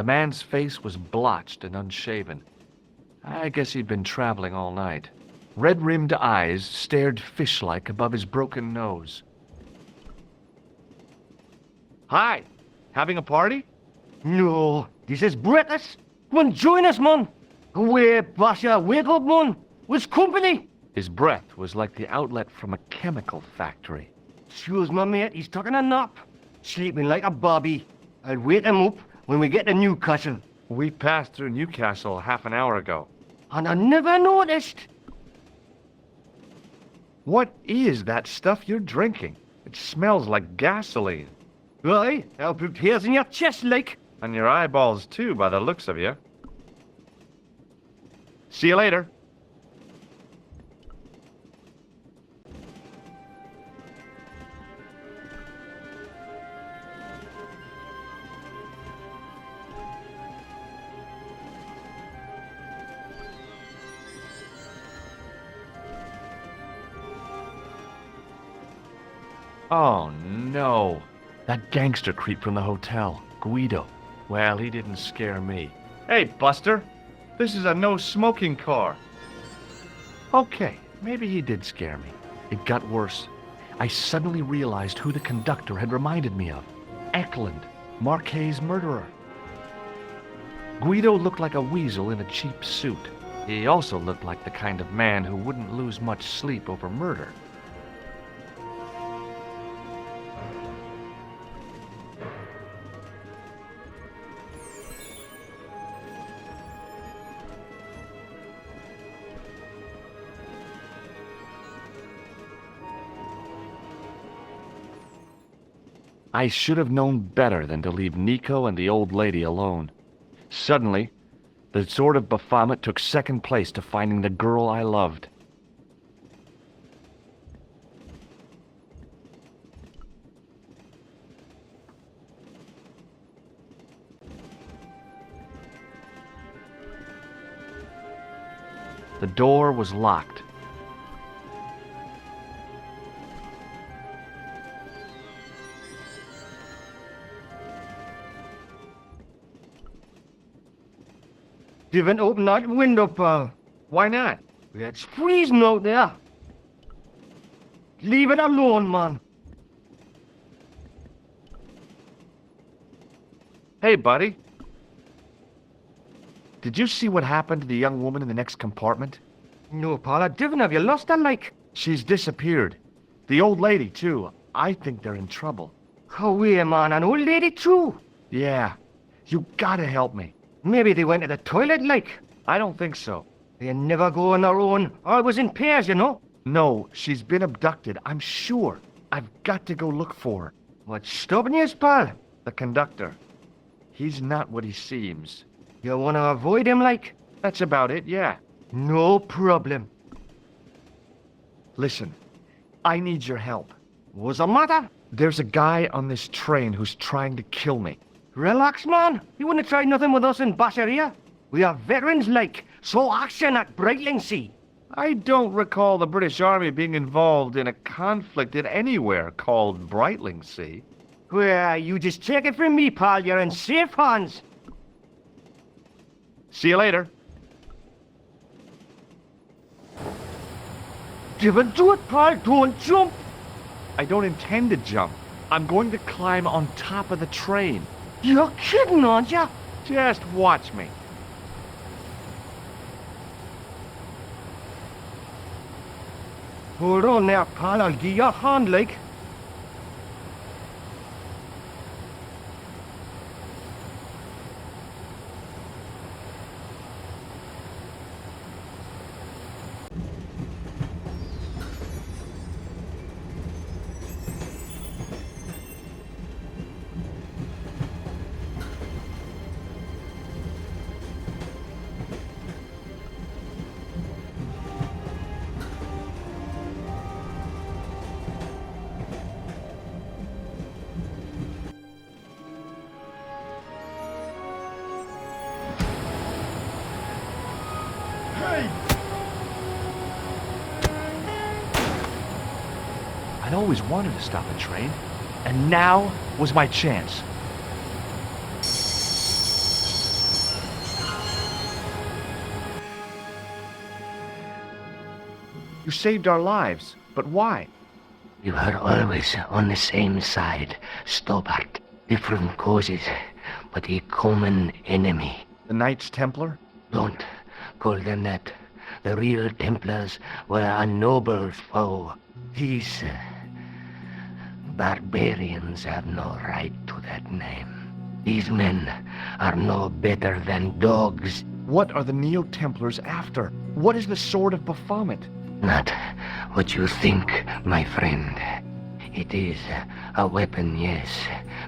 The man's face was blotched and unshaven. I guess he'd been traveling all night. Red-rimmed eyes stared fish-like above his broken nose. Hi! Having a party? No, this is breakfast. Come on, join us, man. Away, Basha, wake up, man. What's company? His breath was like the outlet from a chemical factory. Excuse my mate, he's taking a nap. Sleeping like a bobby. I'll wake him up when we get to Newcastle. We passed through Newcastle half an hour ago. And I never noticed. What is that stuff you're drinking? It smells like gasoline. Right, I'll put hairs in your chest, like. And your eyeballs, too, by the looks of you. See you later. Oh, no. That gangster creep from the hotel, Guido. Well, he didn't scare me. Hey, Buster. This is a no-smoking car. Okay, maybe he did scare me. It got worse. I suddenly realized who the conductor had reminded me of. Eklund, Marquet's murderer. Guido looked like a weasel in a cheap suit. He also looked like the kind of man who wouldn't lose much sleep over murder. I should have known better than to leave Nico and the old lady alone. Suddenly, the sword of Baphomet took second place to finding the girl I loved. The door was locked. Didn't open that window, pal. Why not? It's freezing out there. Leave it alone, man. Hey, buddy. Did you see what happened to the young woman in the next compartment? No, pal, I didn't. Have you lost her, like? She's disappeared. The old lady, too. I think they're in trouble. Oh, yeah, man. An old lady, too? Yeah. You gotta help me. Maybe they went to the toilet, like. I don't think so. They never go on their own. Always in pairs, you know. No, she's been abducted, I'm sure. I've got to go look for her. What's stopping you, pal? The conductor. He's not what he seems. You want to avoid him, like? That's about it, yeah. No problem. Listen, I need your help. What's the matter? There's a guy on this train who's trying to kill me. Relax, man. You wouldn't try nothing with us in Syria. We are veterans, like, so action at Brightlingsea. I don't recall the British Army being involved in a conflict in anywhere called Brightlingsea. Well, you just take it from me, pal. You're in safe hands. See you later. Don't do it, pal. Don't jump. I don't intend to jump. I'm going to climb on top of the train. You're kidding, aren't you? Just watch me. Hold on there, pal. I'll give you a hand, like. I'd always wanted to stop a train, and now was my chance. You saved our lives, but why? We were always on the same side, Stobart. Different causes, but a common enemy. The Knights Templar? Don't call them that. The real Templars were a noble foe. These barbarians have no right to that name. These men are no better than dogs. What are the Neo-Templars after? What is the Sword of Baphomet? Not what you think, my friend. It is a weapon, yes,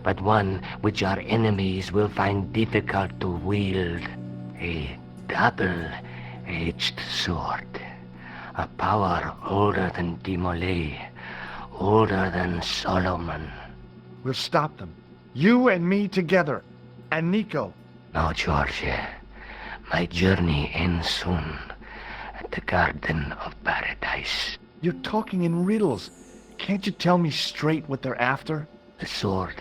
but one which our enemies will find difficult to wield. A double-edged sword. A power older than Demolay, older than Solomon. We'll stop them. You and me together. And Nico. No, George. My journey ends soon at the Garden of Paradise. You're talking in riddles. Can't you tell me straight what they're after? The sword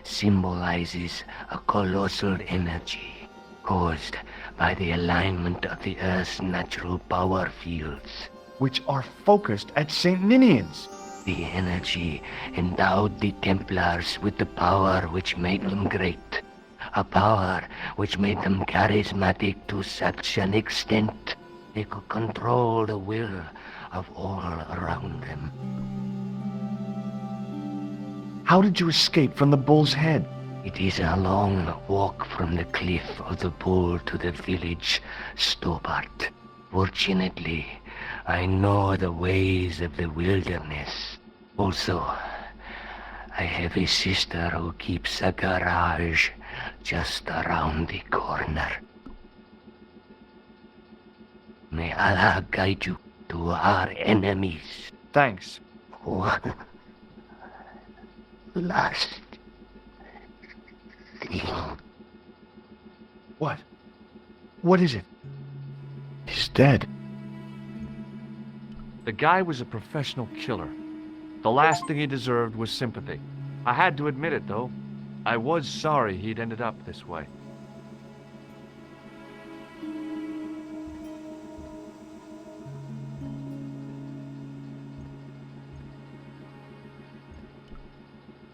symbolizes a colossal energy caused by the alignment of the Earth's natural power fields, which are focused at St. Ninian's. The energy endowed the Templars with the power which made them great, a power which made them charismatic to such an extent they could control the will of all around them. How did you escape from the Bull's Head? It is a long walk from the cliff of the Bull to the village, Stobart. Fortunately, I know the ways of the wilderness. Also, I have a sister who keeps a garage just around the corner. May Allah guide you to our enemies. Thanks. One last thing. What? What is it? He's dead. The guy was a professional killer. The last thing he deserved was sympathy. I had to admit it, though. I was sorry he'd ended up this way.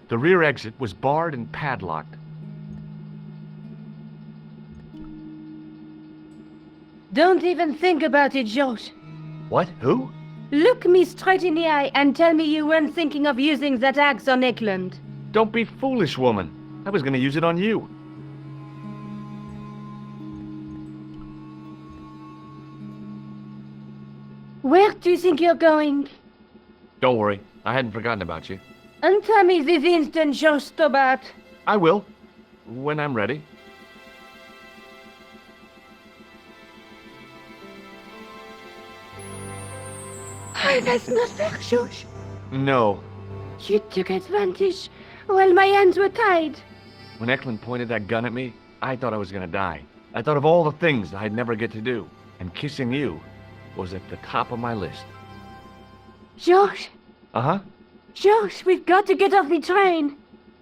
The rear exit was barred and padlocked. Don't even think about it, Josh. What? Who? Look me straight in the eye and tell me you weren't thinking of using that axe on Eklund. Don't be foolish, woman. I was going to use it on you. Where do you think you're going? Don't worry. I hadn't forgotten about you. And tell me this instant, Josh Stobart. I will. When I'm ready. I was not there, Josh. No. You took advantage while my hands were tied. When Eklund pointed that gun at me, I thought I was going to die. I thought of all the things I'd never get to do. And kissing you was at the top of my list. Josh. Uh-huh. Josh, we've got to get off the train.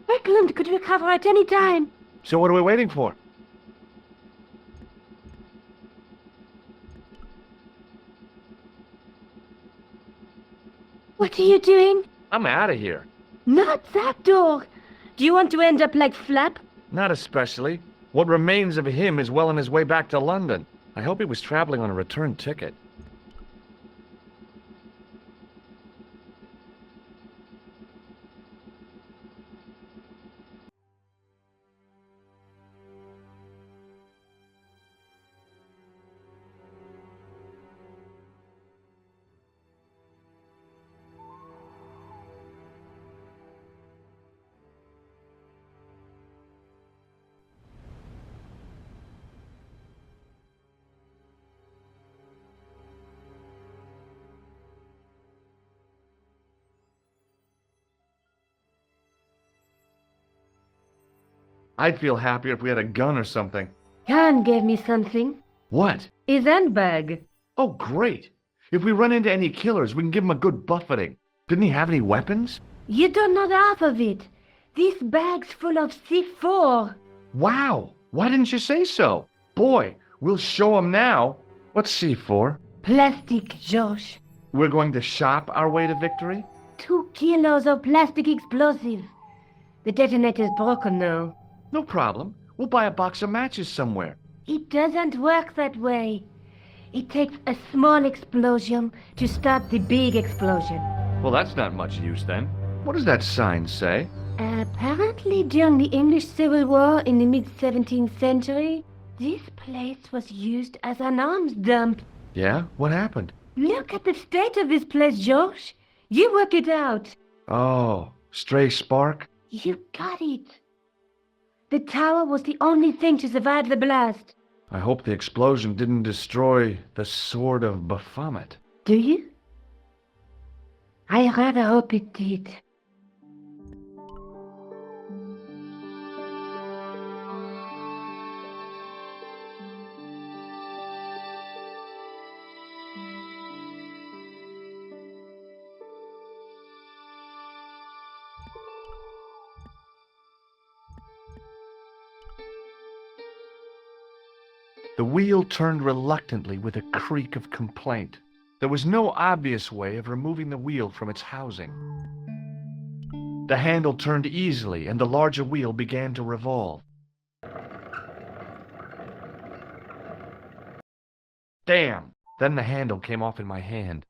Eklund could recover at any time. So what are we waiting for? What are you doing? I'm out of here. Not that door. Do you want to end up like Flap? Not especially. What remains of him is well on his way back to London. I hope he was traveling on a return ticket. I'd feel happier if we had a gun or something. Khan gave me something. What? His handbag. Oh, great. If we run into any killers, we can give them a good buffeting. Didn't he have any weapons? You don't know half of it. This bag's full of C4. Wow. Why didn't you say so? Boy, we'll show him now. What's C4? Plastic, Josh. We're going to shop our way to victory? 2 kilos of plastic explosive. The detonator's broken now. No problem. We'll buy a box of matches somewhere. It doesn't work that way. It takes a small explosion to start the big explosion. Well, that's not much use then. What does that sign say? Apparently, during the English Civil War in the mid-17th century, this place was used as an arms dump. Yeah? What happened? Look at the state of this place, George. You work it out. Oh, stray spark? You got it. The tower was the only thing to survive the blast. I hope the explosion didn't destroy the sword of Baphomet. Do you? I rather hope it did. The wheel turned reluctantly with a creak of complaint. There was no obvious way of removing the wheel from its housing. The handle turned easily, and the larger wheel began to revolve. Damn! Then the handle came off in my hand.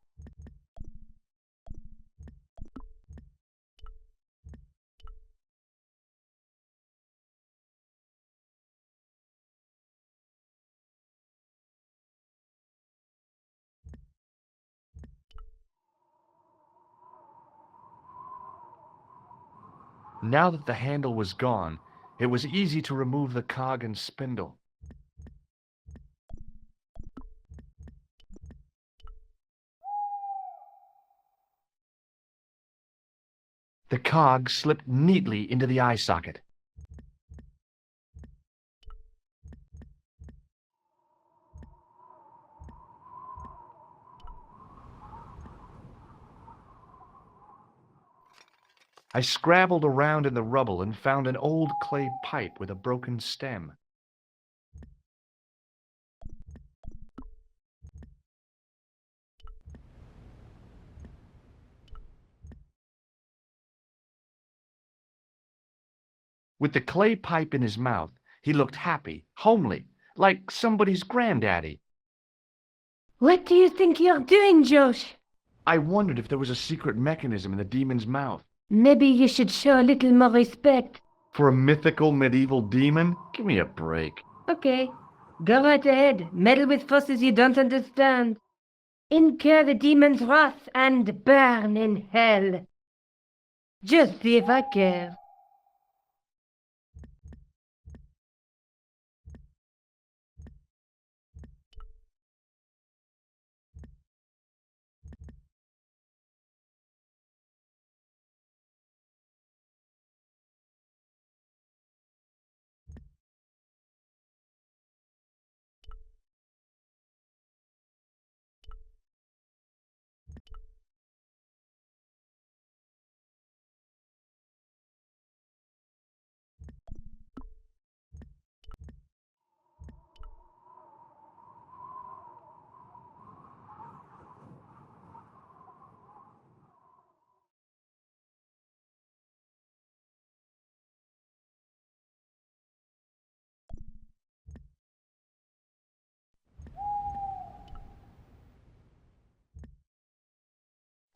Now that the handle was gone, it was easy to remove the cog and spindle. The cog slipped neatly into the eye socket. I scrabbled around in the rubble and found an old clay pipe with a broken stem. With the clay pipe in his mouth, he looked happy, homely, like somebody's granddaddy. What do you think you're doing, Josh? I wondered if there was a secret mechanism in the demon's mouth. Maybe you should show a little more respect. For a mythical medieval demon? Give me a break. Okay, go right ahead. Meddle with forces you don't understand. Incur the demon's wrath and burn in hell. Just see if I care.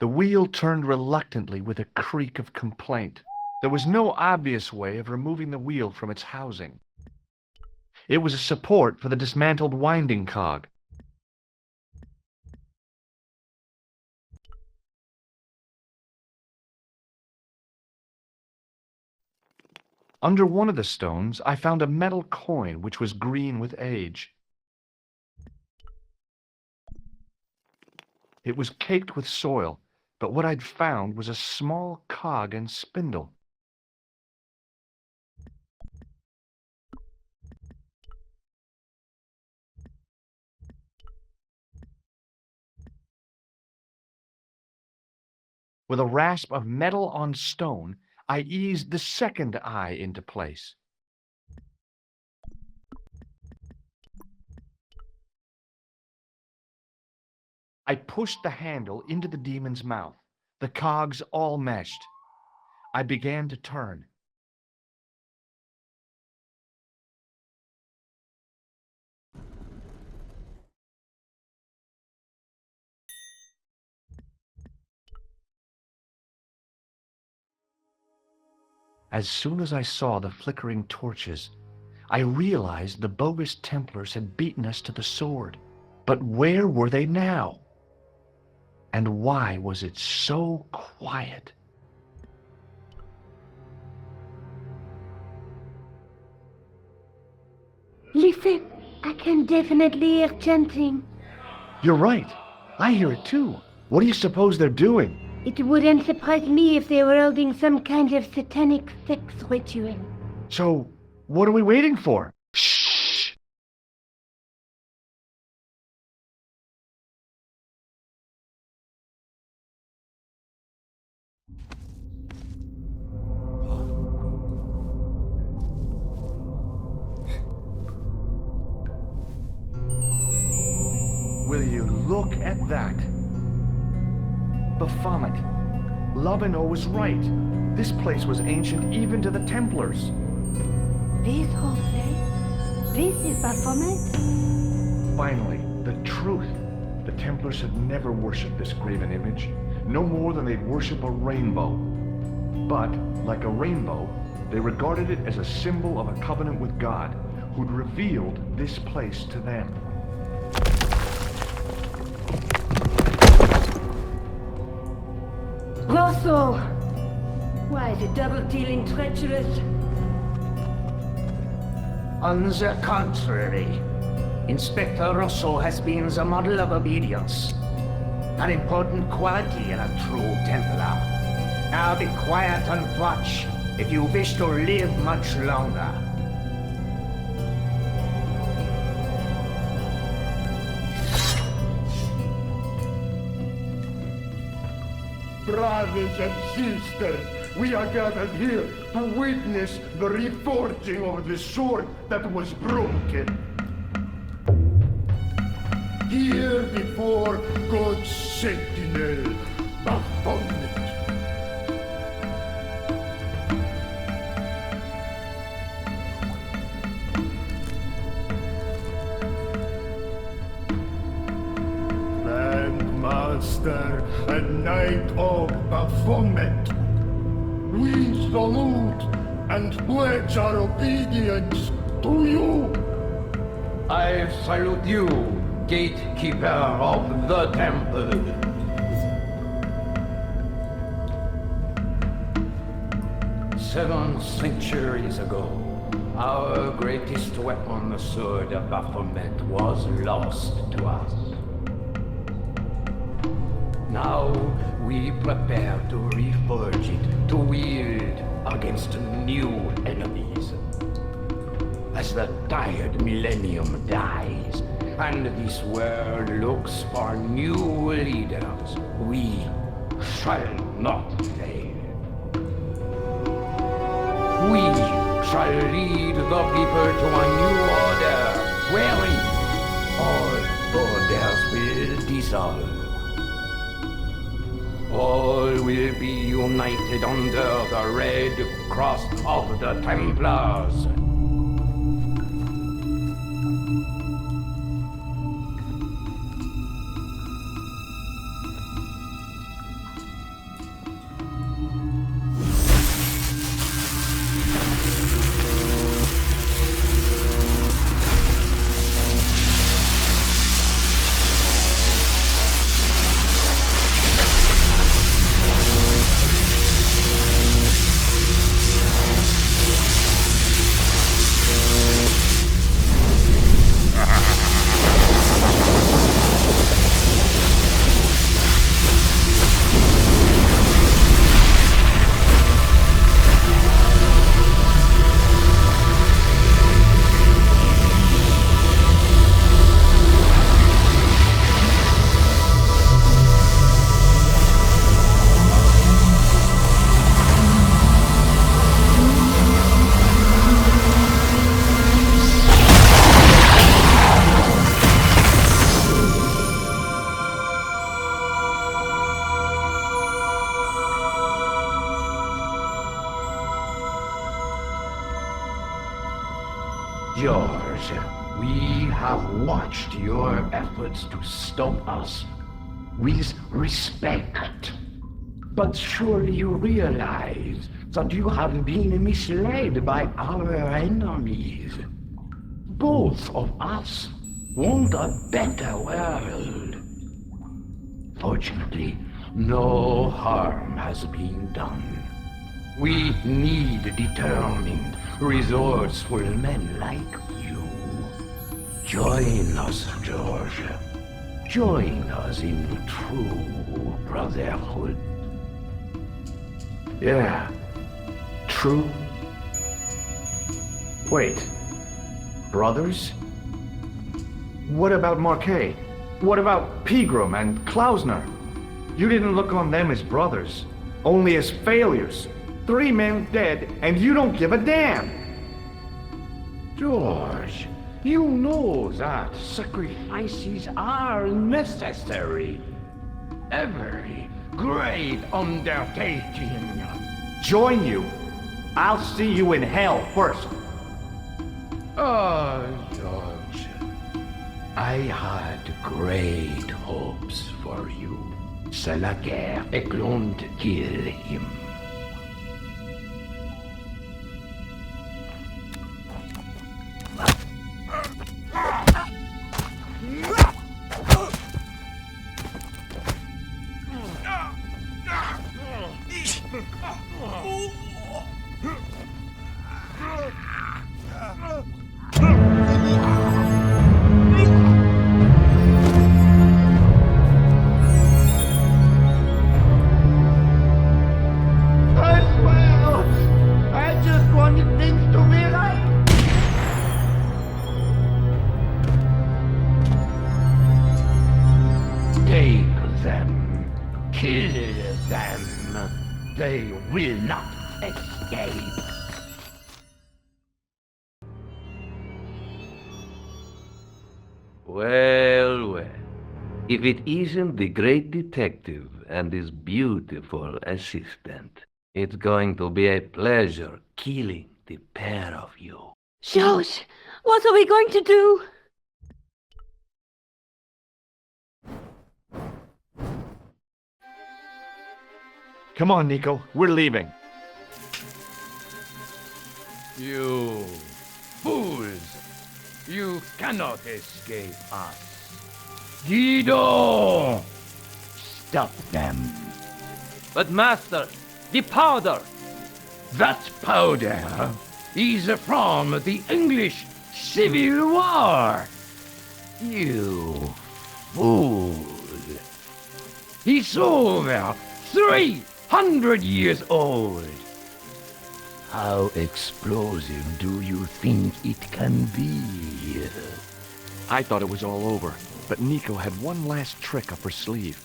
The wheel turned reluctantly with a creak of complaint. There was no obvious way of removing the wheel from its housing. It was a support for the dismantled winding cog. Under one of the stones, I found a metal coin which was green with age. It was caked with soil, but what I'd found was a small cog and spindle. With a rasp of metal on stone, I eased the second eye into place. I pushed the handle into the demon's mouth. The cogs all meshed. I began to turn. As soon as I saw the flickering torches, I realized the bogus Templars had beaten us to the sword. But where were they now? And why was it so quiet? Listen, I can definitely hear chanting. You're right. I hear it too. What do you suppose they're doing? It wouldn't surprise me if they were holding some kind of satanic sex ritual. So, what are we waiting for? Shh! Will you look at that? Baphomet. Lobineau was right. This place was ancient even to the Templars. This whole place? This is Baphomet? Finally, the truth. The Templars had never worshipped this graven image, no more than they'd worship a rainbow. But, like a rainbow, they regarded it as a symbol of a covenant with God, who'd revealed this place to them. Rosso! Why is it double-dealing treacherous? On the contrary, Inspector Rosso has been the model of obedience, an important quality in a true Templar. Now be quiet and watch if you wish to live much longer. Brothers and sisters, we are gathered here to witness the reforging of the sword that was broken. Here before God's sentinel, Baphomet. Master and Knight of Baphomet, we salute and pledge our obedience to you. I salute you, gatekeeper of the temple. Seven centuries ago, our greatest weapon, the sword of Baphomet, was lost to us. Now we prepare to reforge it, to wield against new enemies. As the tired millennium dies, and this world looks for new leaders, we shall not fail. We shall lead the people to a new order, wherein all borders will dissolve. All will be united under the red cross of the Templars. George, we have watched your efforts to stop us with respect. But surely you realize that you have been misled by our enemies. Both of us want a better world. Fortunately, no harm has been done. We need determined, resourceful men like you. Join us, George. Join us in the true brotherhood. Yeah. True. Wait. Brothers? What about Marquet? What about Pegram and Klausner? You didn't look on them as brothers, only as failures. 3 men dead, and you don't give a damn! George, you know that sacrifices are necessary. Every great undertaking. Join you? I'll see you in hell first. Oh, George, I had great hopes for you. C'est la guerre est going to kill him. They will not escape. Well, well. If it isn't the great detective and his beautiful assistant, it's going to be a pleasure killing the pair of you. George, what are we going to do? Come on, Nico. We're leaving. You fools! You cannot escape us. Guido! Stop them. But master, the powder! That powder is from the English Civil War. You fool! It's over 300 years old. How explosive do you think it can be? I thought it was all over, but Nico had one last trick up her sleeve.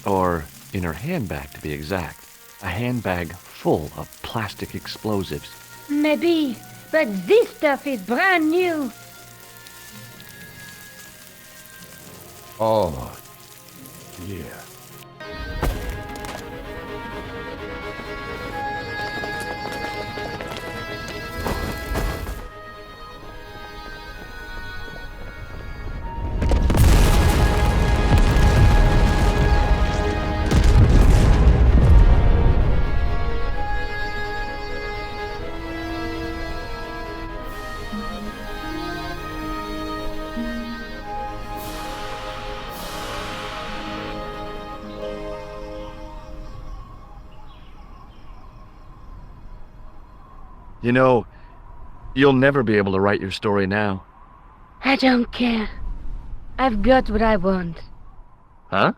Or in her handbag, to be exact. A handbag full of plastic explosives. Maybe, but this stuff is brand new. Oh, dear. You know, you'll never be able to write your story now. I don't care. I've got what I want. Huh?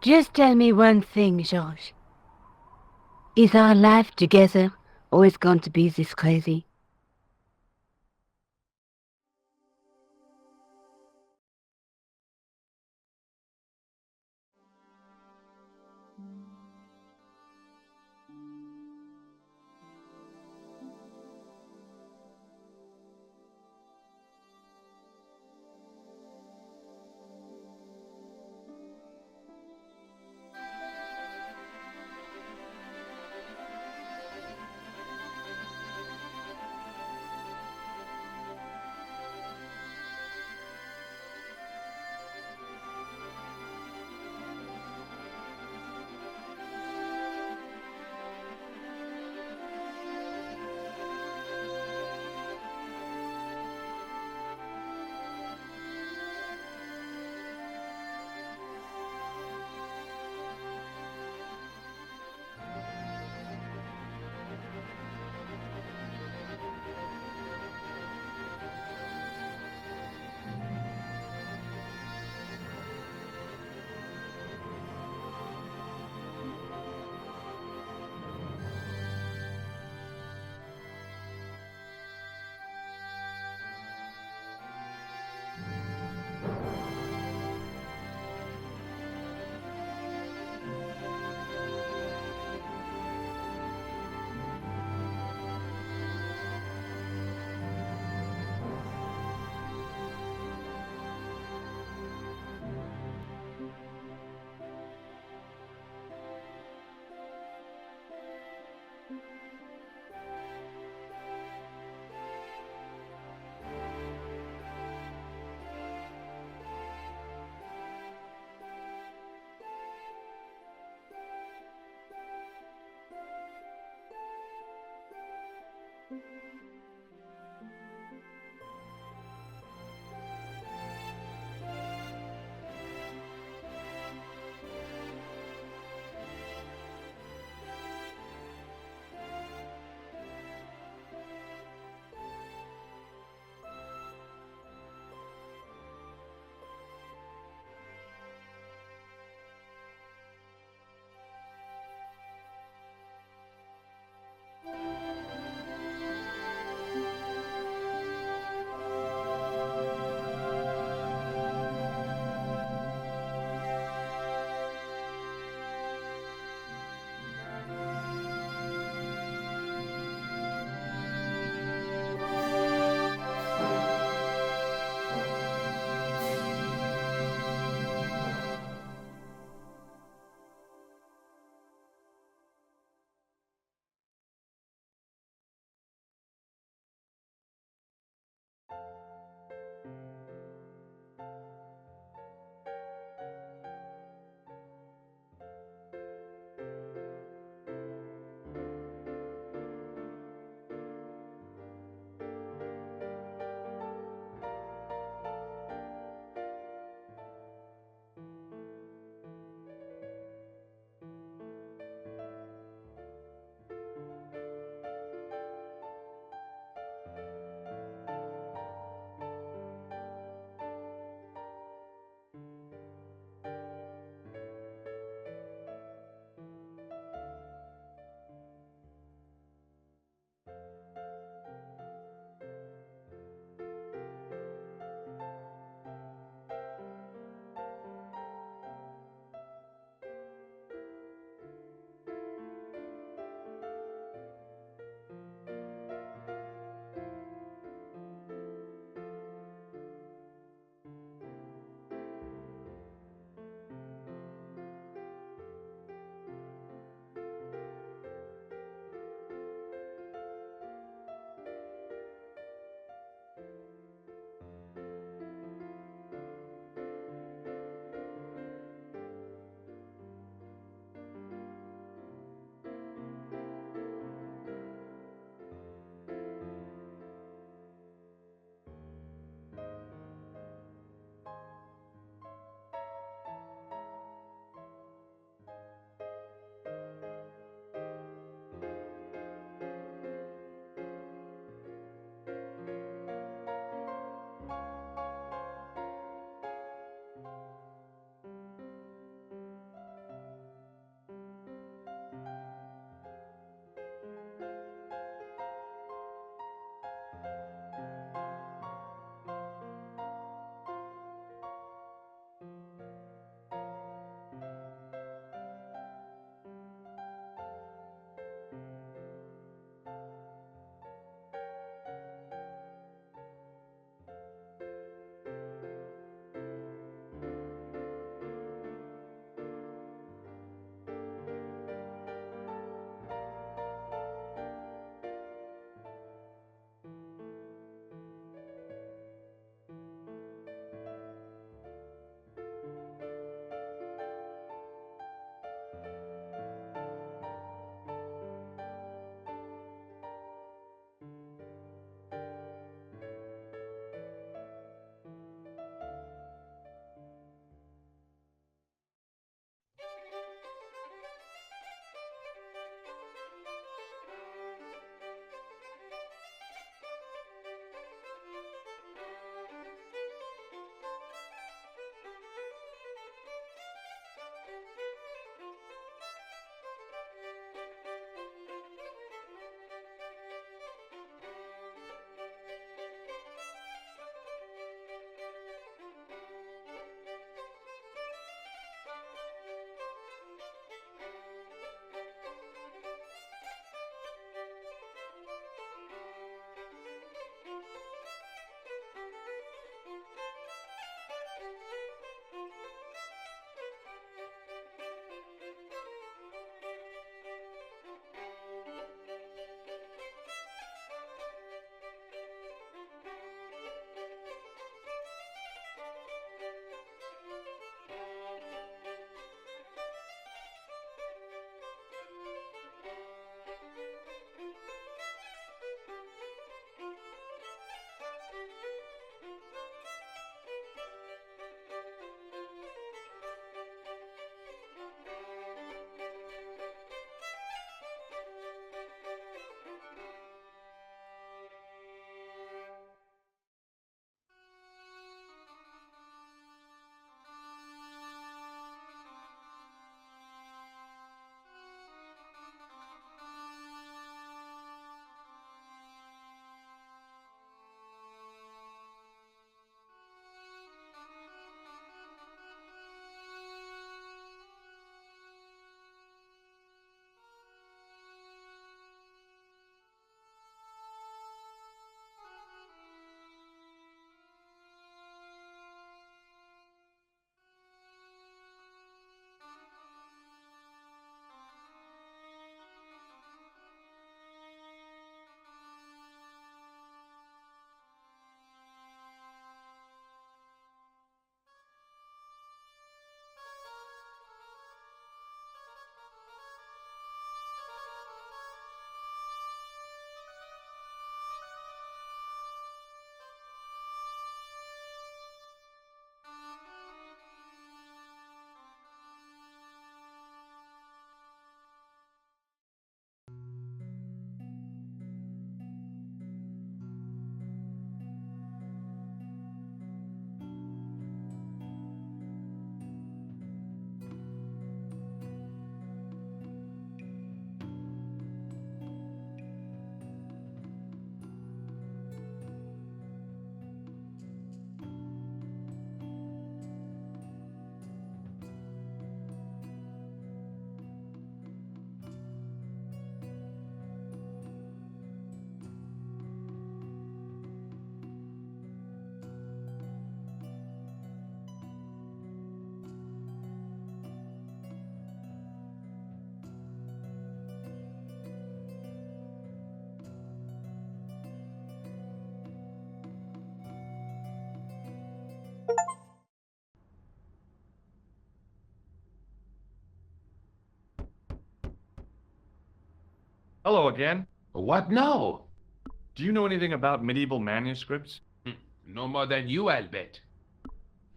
Just tell me one thing, George. Is our life together always going to be this crazy? Hello again. What now? Do you know anything about medieval manuscripts? No more than you, I'll bet.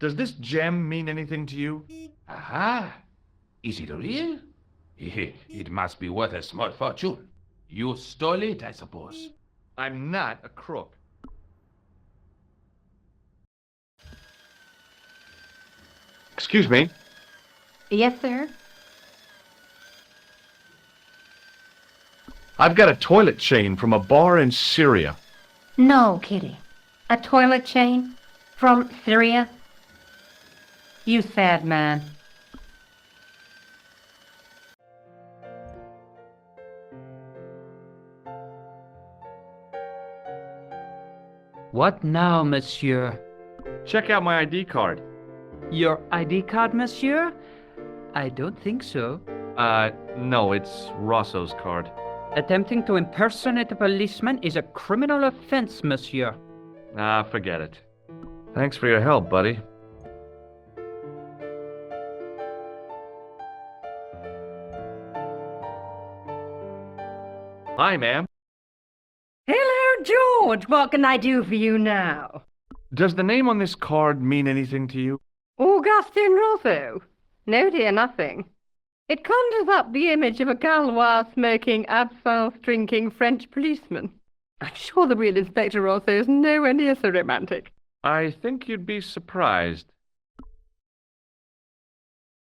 Does this gem mean anything to you? Aha! Is it real? It must be worth a small fortune. You stole it, I suppose. I'm not a crook. Excuse me. Yes, sir? I've got a toilet chain from a bar in Syria. No, Kitty. A toilet chain? From Syria? You sad man. What now, monsieur? Check out my ID card. Your ID card, monsieur? I don't think so. No, it's Rosso's card. Attempting to impersonate a policeman is a criminal offense, monsieur. Ah, forget it. Thanks for your help, buddy. Hi, ma'am. Hello, George. What can I do for you now? Does the name on this card mean anything to you? Augustin Rosso? No, dear, nothing. It conjures up the image of a Gaulois-smoking, absinthe-drinking French policeman. I'm sure the real Inspector Rosso is nowhere near so romantic. I think you'd be surprised.